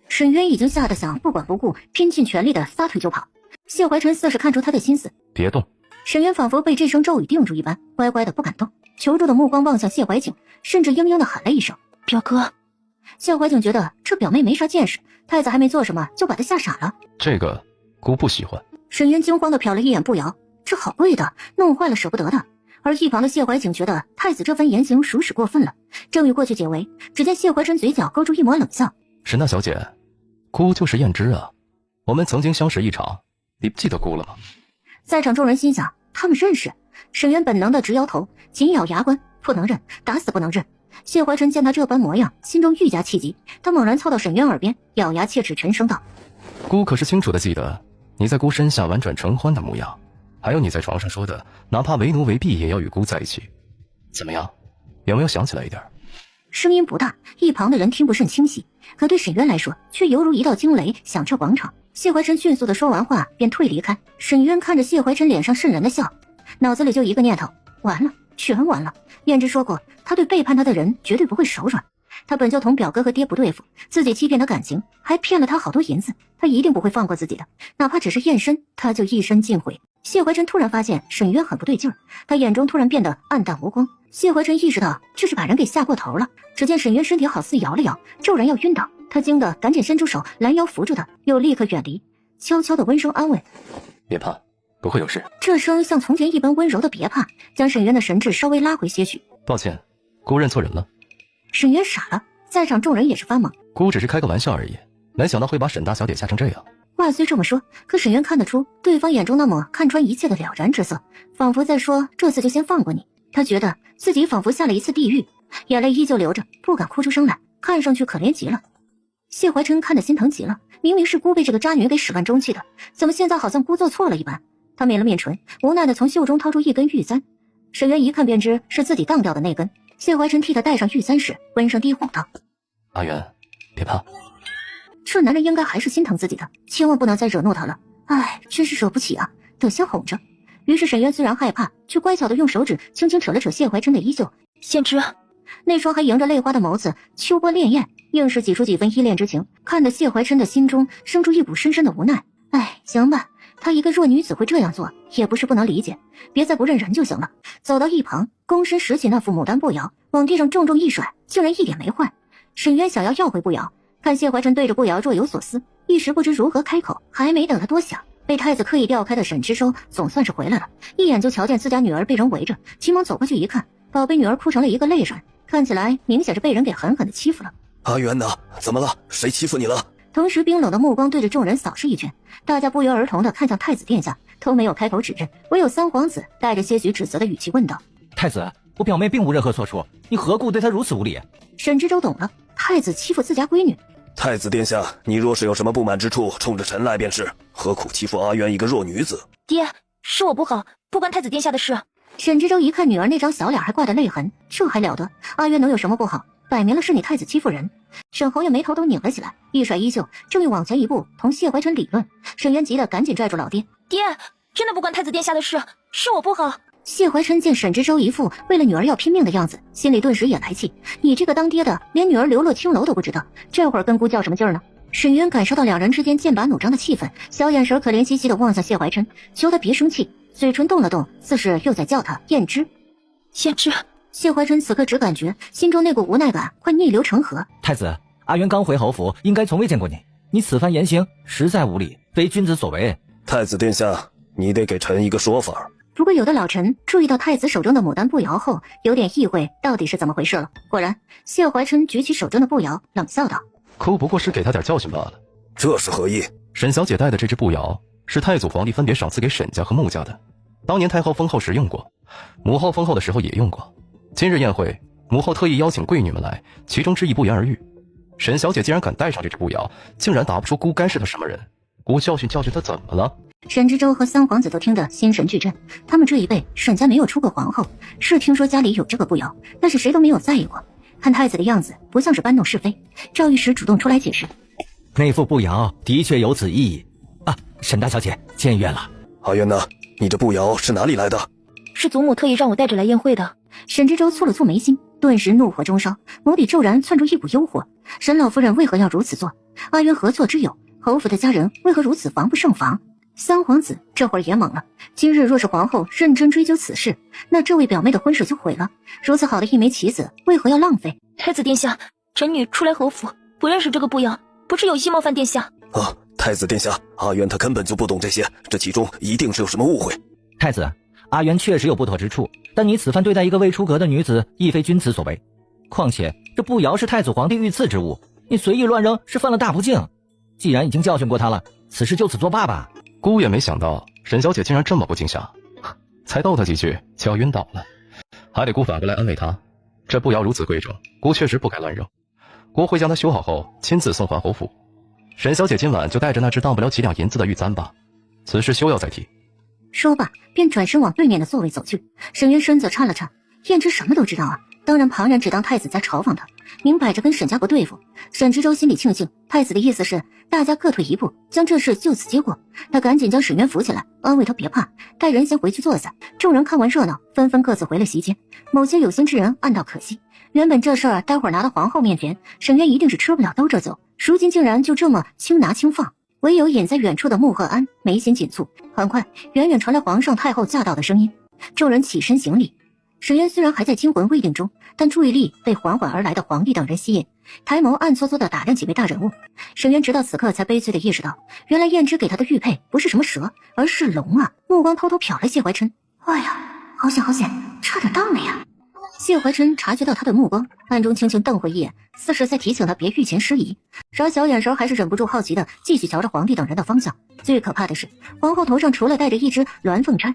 沈渊已经吓得想不管不顾，拼尽全力的撒腿就跑。谢怀辰似是看出他的心思，别动。沈渊仿佛被这声咒语定住一般，乖乖的不敢动，求助的目光望向谢怀景，甚至嘤嘤的喊了一声表哥。谢怀景觉得这表妹没啥见识，太子还没做什么就把他吓傻了。这个姑不喜欢。沈渊惊慌的瞟了一眼步摇，这好贵的，弄坏了舍不得的。而一旁的谢怀景觉得太子这番言行属实过分了，正欲过去解围，只见谢怀辰嘴角勾出一抹冷笑。沈大小姐，姑就是燕之啊，我们曾经相识一场，你不记得姑了吗？在场众人心想他们认识。沈渊本能的直摇头，紧咬牙关，不能认，打死不能认。谢怀辰见他这般模样，心中愈加气急，他猛然凑到沈渊耳边，咬牙切齿，沉声道：姑可是清楚的记得你在姑身下婉转承欢的模样，还有你在床上说的哪怕为奴为婢也要与姑在一起，怎么样，有没有想起来一点？声音不大，一旁的人听不甚清晰，可对沈渊来说却犹如一道惊雷响彻广场。谢怀辰迅速的说完话便退离开。沈渊看着谢怀辰脸上渗人的笑，脑子里就一个念头，完了，全完了。燕之说过，他对背叛他的人绝对不会手软。他本就同表哥和爹不对付，自己欺骗他感情，还骗了他好多银子，他一定不会放过自己的，哪怕只是验身，他就一身尽毁。谢怀辰突然发现沈渊很不对劲儿，他眼中突然变得暗淡无光。谢怀辰意识到这是把人给吓过头了，只见沈渊身体好似摇了摇，骤然要晕倒，他惊得赶紧伸出手拦腰扶住他，又立刻远离，悄悄的温声安慰：别怕，不会有事。这声像从前一般温柔的别怕，将沈渊的神智稍微拉回些许。抱歉，姑认错人了。沈渊傻了，在场众人也是发懵。姑只是开个玩笑而已，没想到会把沈大小姐吓成这样。话虽这么说，可沈渊看得出对方眼中那抹看穿一切的了然之色，仿佛在说这次就先放过你。他觉得自己仿佛下了一次地狱，眼泪依旧流着，不敢哭出声来，看上去可怜极了。谢怀琛看得心疼极了，明明是姑被这个渣女给始乱终弃的，怎么现在好像姑做错了一般？他抿了抿唇，无奈的从袖中掏出一根玉簪。沈渊一看便知是自己当掉的那根。谢怀琛替他戴上玉簪时，温声低哄道：“阿元，别怕。”这男人应该还是心疼自己的，千万不能再惹怒他了。唉，真是惹不起啊，得先哄着。于是沈渊虽然害怕，却乖巧的用手指轻轻扯了扯谢怀琛的衣袖。先知，那双还迎着泪花的眸子秋波潋滟，硬是挤出几分依恋之情，看得谢怀琛的心中生出一股深深的无奈。唉，行吧，她一个弱女子会这样做，也不是不能理解，别再不认人就行了。走到一旁，躬身拾起那副牡丹步摇，往地上重重一甩，竟然一点没坏。沈渊想要回步摇，看谢怀琛对着步摇若有所思，一时不知如何开口，还没等他多想，被太子刻意调开的沈知收总算是回来了，一眼就瞧见自家女儿被人围着，急忙走过去一看，宝贝女儿哭成了一个泪人，看起来明显是被人给狠狠的欺负了。阿元呢？怎么了？谁欺负你了？同时冰冷的目光对着众人扫视一圈，大家不约而同的看向太子殿下，都没有开口指认，唯有三皇子带着些许指责的语气问道：“太子，我表妹并无任何错处，你何故对她如此无礼？”沈知州懂了，太子欺负自家闺女。太子殿下，你若是有什么不满之处，冲着臣来便是，何苦欺负阿元一个弱女子？爹，是我不好，不关太子殿下的事。沈知州一看女儿那张小脸还挂着泪痕，这还了得？阿元能有什么不好？摆明了是你太子欺负人。沈侯爷眉头都拧了起来，一甩衣袖，正欲往前一步同谢怀琛理论。沈渊急得赶紧拽住老爹：“爹，真的不关太子殿下的事，是我不好。”谢怀琛见沈知州一副为了女儿要拼命的样子，心里顿时也来气。你这个当爹的，连女儿流落青楼都不知道，这会儿跟姑较什么劲儿呢？沈渊感受到两人之间剑拔弩张的气氛，小眼神可怜兮兮地望向谢怀琛，求他别生气，嘴唇动了动，似是又在叫他燕之。燕之。谢怀琛此刻只感觉心中那股无奈感快逆流成河。太子，阿元刚回侯府，应该从未见过你，你此番言行实在无礼，非君子所为。太子殿下，你得给臣一个说法。不过有的老臣注意到太子手中的牡丹步摇后，有点意会到底是怎么回事了。果然，谢怀琛举起手中的步摇，冷笑道：“哭不过是给他点教训罢了。”这是何意？沈小姐带的这只步摇是太祖皇帝分别赏赐给沈家和穆家的，当年太后封后时用过，母后封后的时候也用过。今日宴会，母后特意邀请贵女们来，其中之一不言而喻。沈小姐既然敢带上这只步摇，竟然答不出姑该是她什么人，姑教训教训她怎么了？沈知州和三皇子都听得心神俱震，他们这一辈沈家没有出过皇后，是听说家里有这个步摇，但是谁都没有在意过。看太子的样子，不像是搬弄是非。赵御史主动出来解释：“那副步摇的确有此意义啊，沈大小姐见怨了。”阿元呢？你这步摇是哪里来的？是祖母特意让我带着来宴会的。沈知州蹙了蹙眉心，顿时怒火中烧，眸底骤然窜出一股幽火。沈老夫人为何要如此做？阿元何错之有？侯府的家人为何如此防不胜防？三皇子这会儿也懵了，今日若是皇后认真追究此事，那这位表妹的婚事就毁了。如此好的一枚棋子，为何要浪费？太子殿下，臣女初来侯府，不认识这个步摇，不是有意冒犯殿下。啊，太子殿下，阿元他根本就不懂这些，这其中一定是有什么误会。太子，阿元确实有不妥之处，但你此番对待一个未出阁的女子，亦非君子所为。况且这步摇是太祖皇帝御赐之物，你随意乱扔是犯了大不敬。既然已经教训过他了，此事就此作罢吧。姑也没想到沈小姐竟然这么不惊吓，才逗她几句就要晕倒了，还得姑反过来安慰她。这步摇如此贵重，姑确实不该乱扔，姑会将它修好后亲自送还侯府。沈小姐今晚就带着那只当不了几两银子的玉簪吧，此事休要再提。说罢便转身往对面的座位走去。沈渊身子颤了颤，燕之什么都知道啊，当然旁人只当太子在嘲讽他，明摆着跟沈家不对付。沈知州心里庆幸，太子的意思是大家各退一步，将这事就此接过。他赶紧将沈渊扶起来，安慰他别怕，带人先回去坐下。众人看完热闹，纷纷各自回了席间。某些有心之人暗道可惜，原本这事儿待会儿拿到皇后面前，沈渊一定是吃不了兜着走，如今竟然就这么轻拿轻放。唯有隐在远处的穆赫安眉心紧蹙。很快，远远传来皇上太后驾到的声音，众人起身行礼。沈渊虽然还在惊魂未定中，但注意力被缓缓而来的皇帝等人吸引，抬眸暗搓搓地打量几位大人物。沈渊直到此刻才悲催地意识到，原来燕之给他的玉佩不是什么蛇，而是龙啊！目光偷偷瞟了谢怀琛，哎呀，好险好险，差点当了呀！谢怀琛察觉到他的目光，暗中轻轻瞪回一眼，似是在提醒他别御前失仪。然而小眼神还是忍不住好奇的继续瞧着皇帝等人的方向。最可怕的是，皇后头上除了戴着一只鸾凤钗，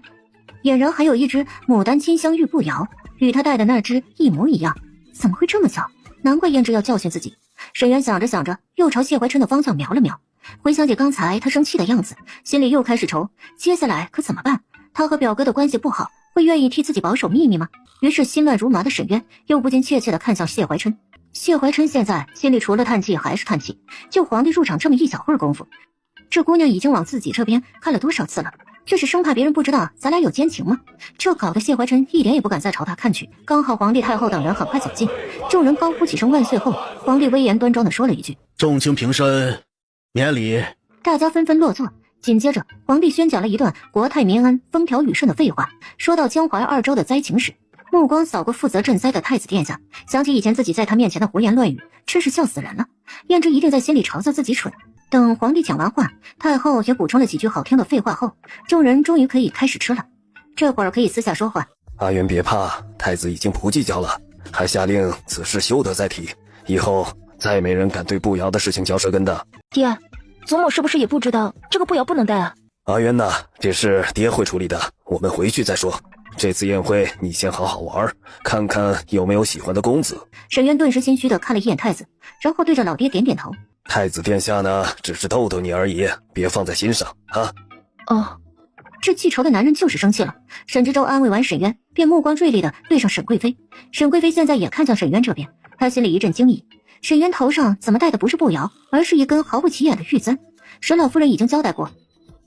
俨然还有一只牡丹金镶玉步摇，与他戴的那只一模一样。怎么会这么巧？难怪胭脂要教训自己。沈渊想着想着，又朝谢怀琛的方向瞄了瞄，回想起刚才他生气的样子，心里又开始愁，接下来可怎么办？他和表哥的关系不好，会愿意替自己保守秘密吗？于是心乱如麻的沈渊又不禁怯怯地看向谢怀琛。谢怀琛现在心里除了叹气还是叹气，就皇帝入场这么一小会儿功夫，这姑娘已经往自己这边看了多少次了？这是生怕别人不知道咱俩有奸情吗？这搞得谢怀琛一点也不敢再朝他看去。刚好皇帝太后等人很快走近，众人高呼几声万岁后，皇帝威严端庄地说了一句：众卿平身，免礼。大家纷纷落座。紧接着皇帝宣讲了一段国泰民安风调雨顺的废话，说到江淮2州的灾情时，目光扫过负责赈灾的太子殿下，想起以前自己在他面前的胡言乱语，真是笑死人了。胭脂一定在心里嘲笑自己蠢。等皇帝讲完话，太后也补充了几句好听的废话后，众人终于可以开始吃了。这会儿可以私下说话。阿元别怕，太子已经不计较了，还下令此事休得再提，以后再没人敢对步摇的事情嚼舌根的。爹，祖母是不是也不知道这个步摇不能带啊？阿渊呐，这事爹会处理的，我们回去再说。这次宴会你先好好玩，看看有没有喜欢的公子。沈渊顿时心虚地看了一眼太子，然后对着老爹点点头。太子殿下呢，只是逗逗你而已，别放在心上啊。哦，这记仇的男人就是生气了。沈知州安慰完沈渊，便目光锐利地对上沈贵妃。沈贵妃现在也看向沈渊这边，她心里一阵惊异。沈渊头上怎么戴的不是步摇，而是一根毫不起眼的玉簪？沈老夫人已经交代过，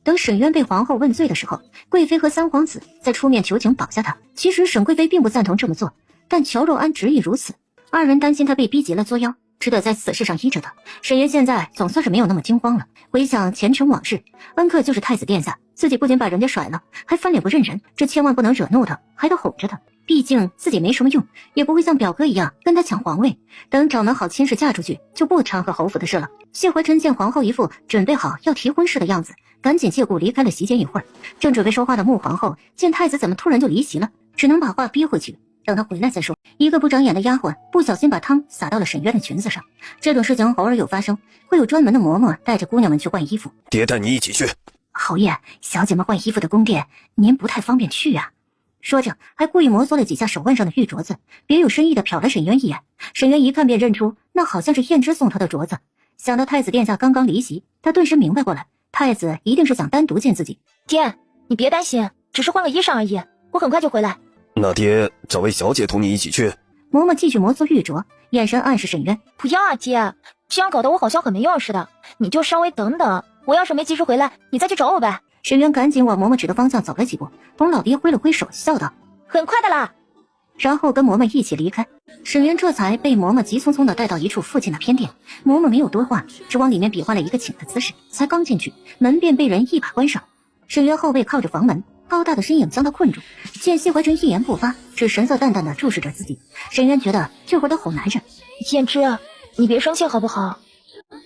等沈渊被皇后问罪的时候，贵妃和三皇子再出面求情绑下他。其实沈贵妃并不赞同这么做，但乔若安执意如此，二人担心他被逼急了作妖，只得在此事上依着他。沈渊现在总算是没有那么惊慌了，回想前尘往事，恩客就是太子殿下，自己不仅把人家甩了，还翻脸不认人，这千万不能惹怒他，还得哄着他。毕竟自己没什么用，也不会像表哥一样跟他抢皇位，等长门好亲事嫁出去，就不掺和侯府的事了。谢怀琛见皇后一副准备好要提婚事的样子，赶紧借故离开了席间一会儿。正准备说话的穆皇后见太子怎么突然就离席了，只能把话憋回去，等他回来再说。一个不长眼的丫鬟不小心把汤洒到了沈渊的裙子上，这种事情偶尔有发生，会有专门的嬷嬷带着姑娘们去换衣服。爹带你一起去。侯爷，小姐们换衣服的宫殿您不太方便去啊。说着还故意摩挲了几下手腕上的玉镯子，别有深意地瞟了沈渊一眼。沈渊一看便认出那好像是胭脂送他的镯子，想到太子殿下刚刚离席，他顿时明白过来，太子一定是想单独见自己。爹，你别担心，只是换个衣裳而已，我很快就回来。那爹找位小姐同你一起去。嬷嬷继续摩挲玉镯，眼神暗示沈渊。不要啊爹，这样搞得我好像很没用似的，你就稍微等等，我要是没及时回来，你再去找我呗。沈渊赶紧往嬷嬷指的方向走了几步，同老爹挥了挥手，笑道：很快的啦。然后跟嬷嬷一起离开。沈渊这才被嬷嬷急匆匆地带到一处附近的偏殿，嬷嬷没有多话，只往里面比划了一个请的姿势，才刚进去，门便被人一把关上。沈渊后背靠着房门，高大的身影将他困住。见谢怀琛一言不发，只神色淡淡地注视着自己，沈渊觉得这会儿得哄男人。胭脂，你别生气好不好？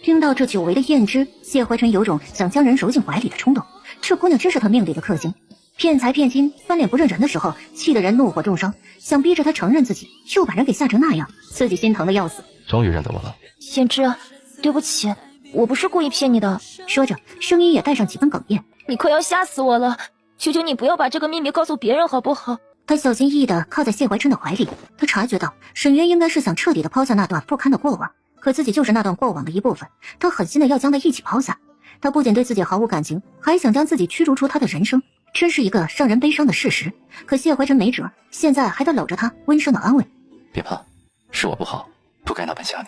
听到这久违的胭脂，谢怀琛有种想将人揉进怀里的冲动。这姑娘真是他命里的克星，骗财骗金，翻脸不认人的时候，气得人怒火中烧，想逼着他承认自己，又把人给吓成那样，自己心疼的要死。终于认得我了。胭脂，对不起，我不是故意骗你的。说着，声音也带上几分哽咽。你快要吓死我了，求求你不要把这个秘密告诉别人好不好？他小心翼翼地靠在谢怀琛的怀里，他察觉到沈渊应该是想彻底地抛下那段不堪的过往，可自己就是那段过往的一部分，他狠心的要将他一起抛下。他不仅对自己毫无感情，还想将自己驱逐出他的人生，真是一个让人悲伤的事实。可谢怀琛没辙，现在还得搂着他温声的安慰。别怕，是我不好，不该那般吓你。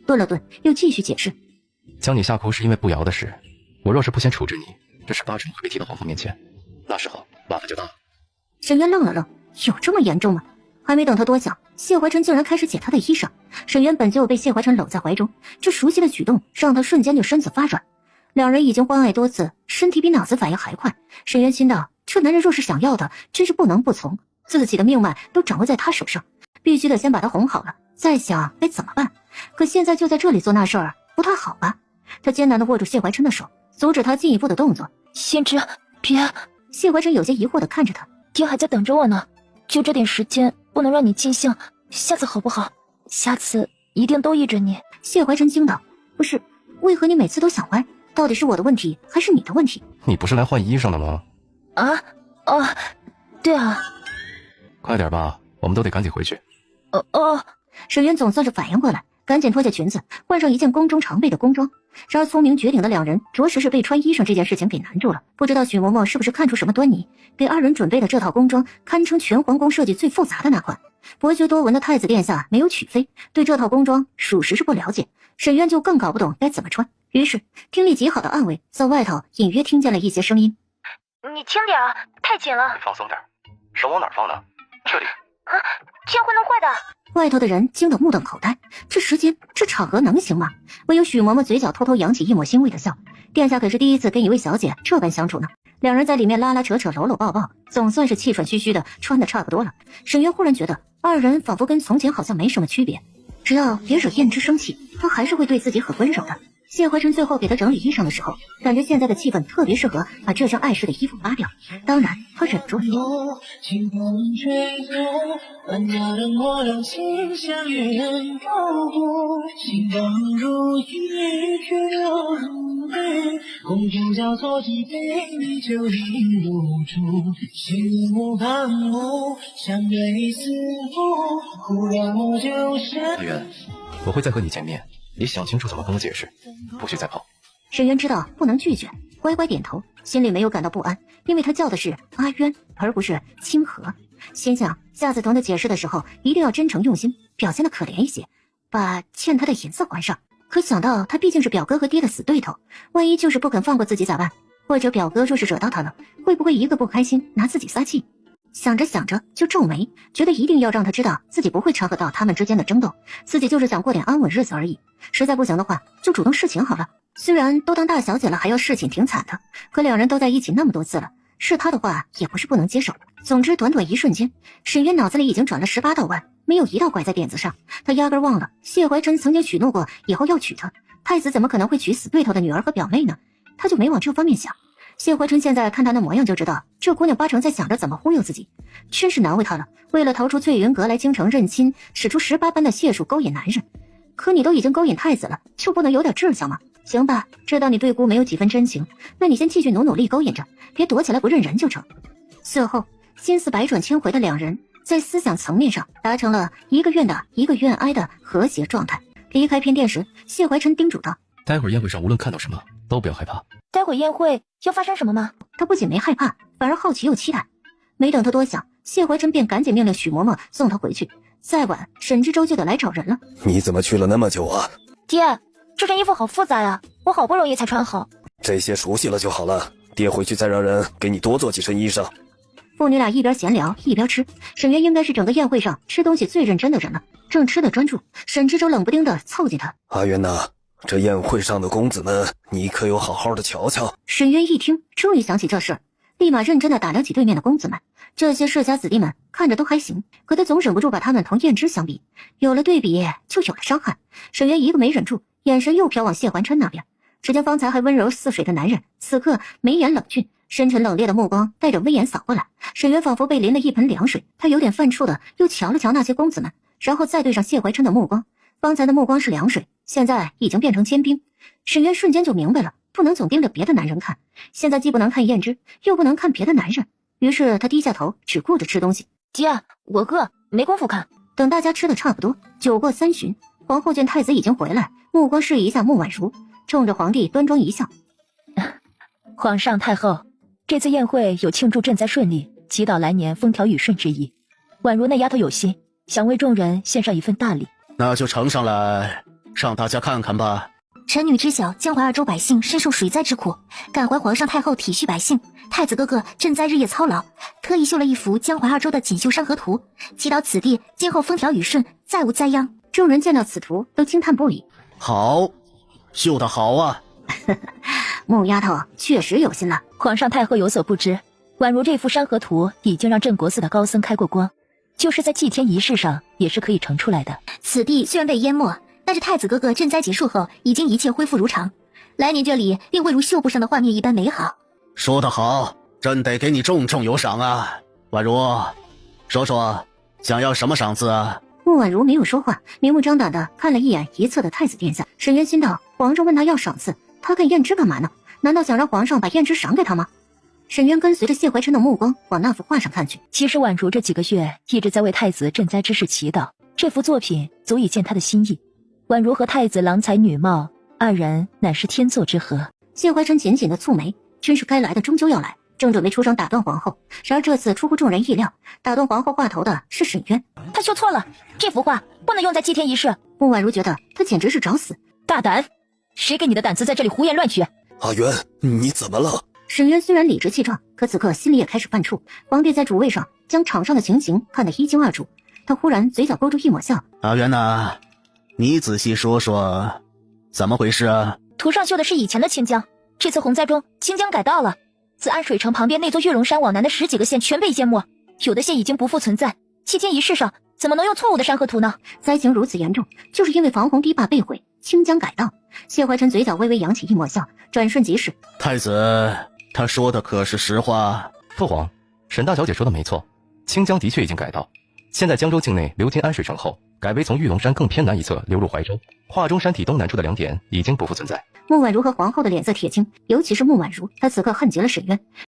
顿了顿，又继续解释，将你吓哭是因为步摇的事，我若是不先处置你，这事八成会被提到皇后面前，那时候麻烦就大了。沈渊愣了愣，有这么严重吗？还没等他多想，谢怀琛竟然开始解他的衣裳。沈渊本就被谢怀琛搂在怀中，这熟悉的举动让他瞬间就身子发软。两人已经欢爱多次，身体比脑子反应还快。沈渊心道，这男人若是想要的，真是不能不从。自己的命脉都掌握在他手上，必须得先把他哄好了，再想该怎么办。可现在就在这里做那事儿，不太好吧？他艰难地握住谢怀琛的手，阻止他进一步的动作。胭脂，别！谢怀琛有些疑惑地看着他，爹还在等着我呢，就这点时间，不能让你尽兴，下次好不好？下次一定都依着你。谢怀真惊道：“不是，为何你每次都想歪？到底是我的问题，还是你的问题？”你不是来换衣裳的吗？啊，哦，对啊。快点吧，我们都得赶紧回去。沈渊总算是反应过来，赶紧脱下裙子，换上一件宫中常备的宫装。然而聪明绝顶的两人，着实是被穿衣裳这件事情给难住了。不知道许嬷嬷是不是看出什么端倪，给二人准备的这套宫装，堪称全皇宫设计最复杂的那款。博学多闻的太子殿下没有娶妃，对这套宫装属实是不了解。沈渊就更搞不懂该怎么穿，于是听力极好的暗卫在外头隐约听见了一些声音：“你轻点啊，太紧了。你放松点，手往哪儿放呢？这里。啊，这样会弄坏的。”外头的人惊得目瞪口呆，这时间这场合能行吗？唯有许嬷嬷嘴角偷偷扬起一抹欣慰的笑，殿下可是第一次跟一位小姐这般相处呢。两人在里面拉拉扯扯，搂搂抱抱，总算是气喘吁吁的穿得差不多了。沈渊忽然觉得二人仿佛跟从前好像没什么区别，只要别惹燕之生气，他还是会对自己很温柔的。谢怀晨最后给他整理衣裳的时候，感觉现在的气氛特别适合把这身碍事的衣服扒掉。当然他忍住了。清风吹走，万家灯火柔情像月人高过，清风如雨，却又如泪，公主交错几杯，你就饮入住，心无旁骛，相对似乎，忽然我就深。子渊，我会再和你见面，你想清楚怎么跟我解释，不许再跑。沈渊知道不能拒绝，乖乖点头，心里没有感到不安，因为他叫的是阿渊，而不是清河。心想下次同他解释的时候，一定要真诚用心，表现的可怜一些，把欠他的银子还上。可想到他毕竟是表哥和爹的死对头，万一就是不肯放过自己咋办？或者表哥若是惹到他了，会不会一个不开心拿自己撒气？想着想着就皱眉，觉得一定要让他知道自己不会掺和到他们之间的争斗，自己就是想过点安稳日子而已。实在不行的话，就主动示情好了。虽然都当大小姐了还要侍寝挺惨的，可两人都在一起那么多次了，是他的话也不是不能接受。总之短短一瞬间，沈渊脑子里已经转了18道弯，没有一道拐在点子上。他压根忘了谢怀晨曾经许诺过以后要娶她，太子怎么可能会娶死对头的女儿和表妹呢？他就没往这方面想。谢怀晨现在看他那模样就知道，这姑娘八成在想着怎么忽悠自己，真是难为他了。为了逃出翠云阁来京城认亲，使出18般的解数勾引男人。可你都已经勾引太子了，就不能有点志向吗？行吧，知道你对姑没有几分真情，那你先继续努力勾引着，别躲起来不认人就成。随后心思百转千回的两人在思想层面上达成了一个愿打一个愿挨的和谐状态。离开偏殿时，谢怀晨叮嘱道：待会儿宴会上无论看到什么都不要害怕。待会宴会要发生什么吗？他不仅没害怕，反而好奇又期待。没等他多想，谢怀晨便赶紧命令许嬷嬷送他回去，再晚沈知州就得来找人了。你怎么去了那么久啊？爹，这身衣服好复杂呀，我好不容易才穿好。这些熟悉了就好了，爹回去再让人给你多做几身衣裳。父女俩一边闲聊一边吃，沈渊应该是整个宴会上吃东西最认真的人了，正吃得专注，沈知州冷不丁的凑近他：阿渊呐，这宴会上的公子们，你可有好好的瞧瞧？沈渊一听，终于想起这事儿，立马认真的打量起对面的公子们。这些世家子弟们看着都还行，可他总忍不住把他们同燕之相比，有了对比就有了伤害。沈渊一个没忍住，眼神又瞟往谢怀琛那边，只见方才还温柔似水的男人，此刻眉眼冷峻，深沉冷冽的目光带着威严扫过来。沈渊仿佛被淋了一盆凉水，他有点犯怵的又瞧了瞧那些公子们，然后再对上谢怀琛的目光。方才的目光是凉水，现在已经变成坚冰。沈渊瞬间就明白了，不能总盯着别的男人看，现在既不能看燕之，又不能看别的男人。于是他低下头，只顾着吃东西。爹，我饿，没工夫看。等大家吃的差不多，酒过3巡，皇后见太子已经回来，目光示意一下穆婉如，冲着皇帝端庄一笑：皇上太后，这次宴会有庆祝赈灾顺利，祈祷来年风调雨顺之意。婉如那丫头有心，想为众人献上一份大礼。那就呈上来，让大家看看吧。臣女知晓江淮2州百姓深受水灾之苦，感怀皇上太后体恤百姓，太子哥哥赈灾日夜操劳，特意绣了一幅江淮2州的锦绣山河图，祈祷此地今后风调雨顺，再无灾殃。众人见到此图都惊叹不已。好，绣得好啊！穆丫头确实有心了。皇上太后有所不知，宛如这幅山河图已经让镇国寺的高僧开过光，就是在祭天仪式上也是可以呈出来的。此地虽然被淹没，但是太子哥哥赈灾结束后，已经一切恢复如常，来年这里定会如绣布上的画面一般美好。说得好，朕得给你重重有赏啊！宛如，说说想要什么赏赐啊？穆婉如没有说话，明目张胆的看了一眼一侧的太子殿下。沈渊心道，皇上问他要赏赐，他看胭脂干嘛呢？难道想让皇上把胭脂赏给他吗？沈渊跟随着谢怀琛的目光往那幅画上看去。其实婉如这几个月一直在为太子赈灾之事祈祷，这幅作品足以见他的心意。婉如和太子郎才女貌，二人乃是天作之合。谢怀琛紧紧的蹙眉，真是该来的终究要来，正准备出声打断皇后，然而这次出乎众人意料，打断皇后话头的是沈渊。他说错了，这幅画不能用在祭天仪式。穆婉如觉得他简直是找死，大胆！谁给你的胆子在这里胡言乱语？阿渊，你怎么了？沈渊虽然理直气壮，可此刻心里也开始犯怵。皇帝在主位上将场上的情形看得一清二楚，他忽然嘴角勾出一抹笑。阿渊呐，你仔细说说，怎么回事啊？图上绣的是以前的清江，这次洪灾中清江改道了，自安水城旁边那座玉龙山往南的10几个县全被淹没，有的县已经不复存在。祭天仪式上怎么能用错误的山河图呢？灾情如此严重，就是因为防洪堤坝被毁，清江改道。谢怀琛嘴角微微扬起一抹笑，转瞬即逝。太子，他说的可是实话？父皇，沈大小姐说的没错，清江的确已经改道，现在江州境内流经安水城后，改为从玉龙山更偏南一侧流入怀州，画中山体东南处的2点已经不复存在。穆婉如和皇后的脸色铁青，尤其是穆婉如，她此刻恨极了沈渊。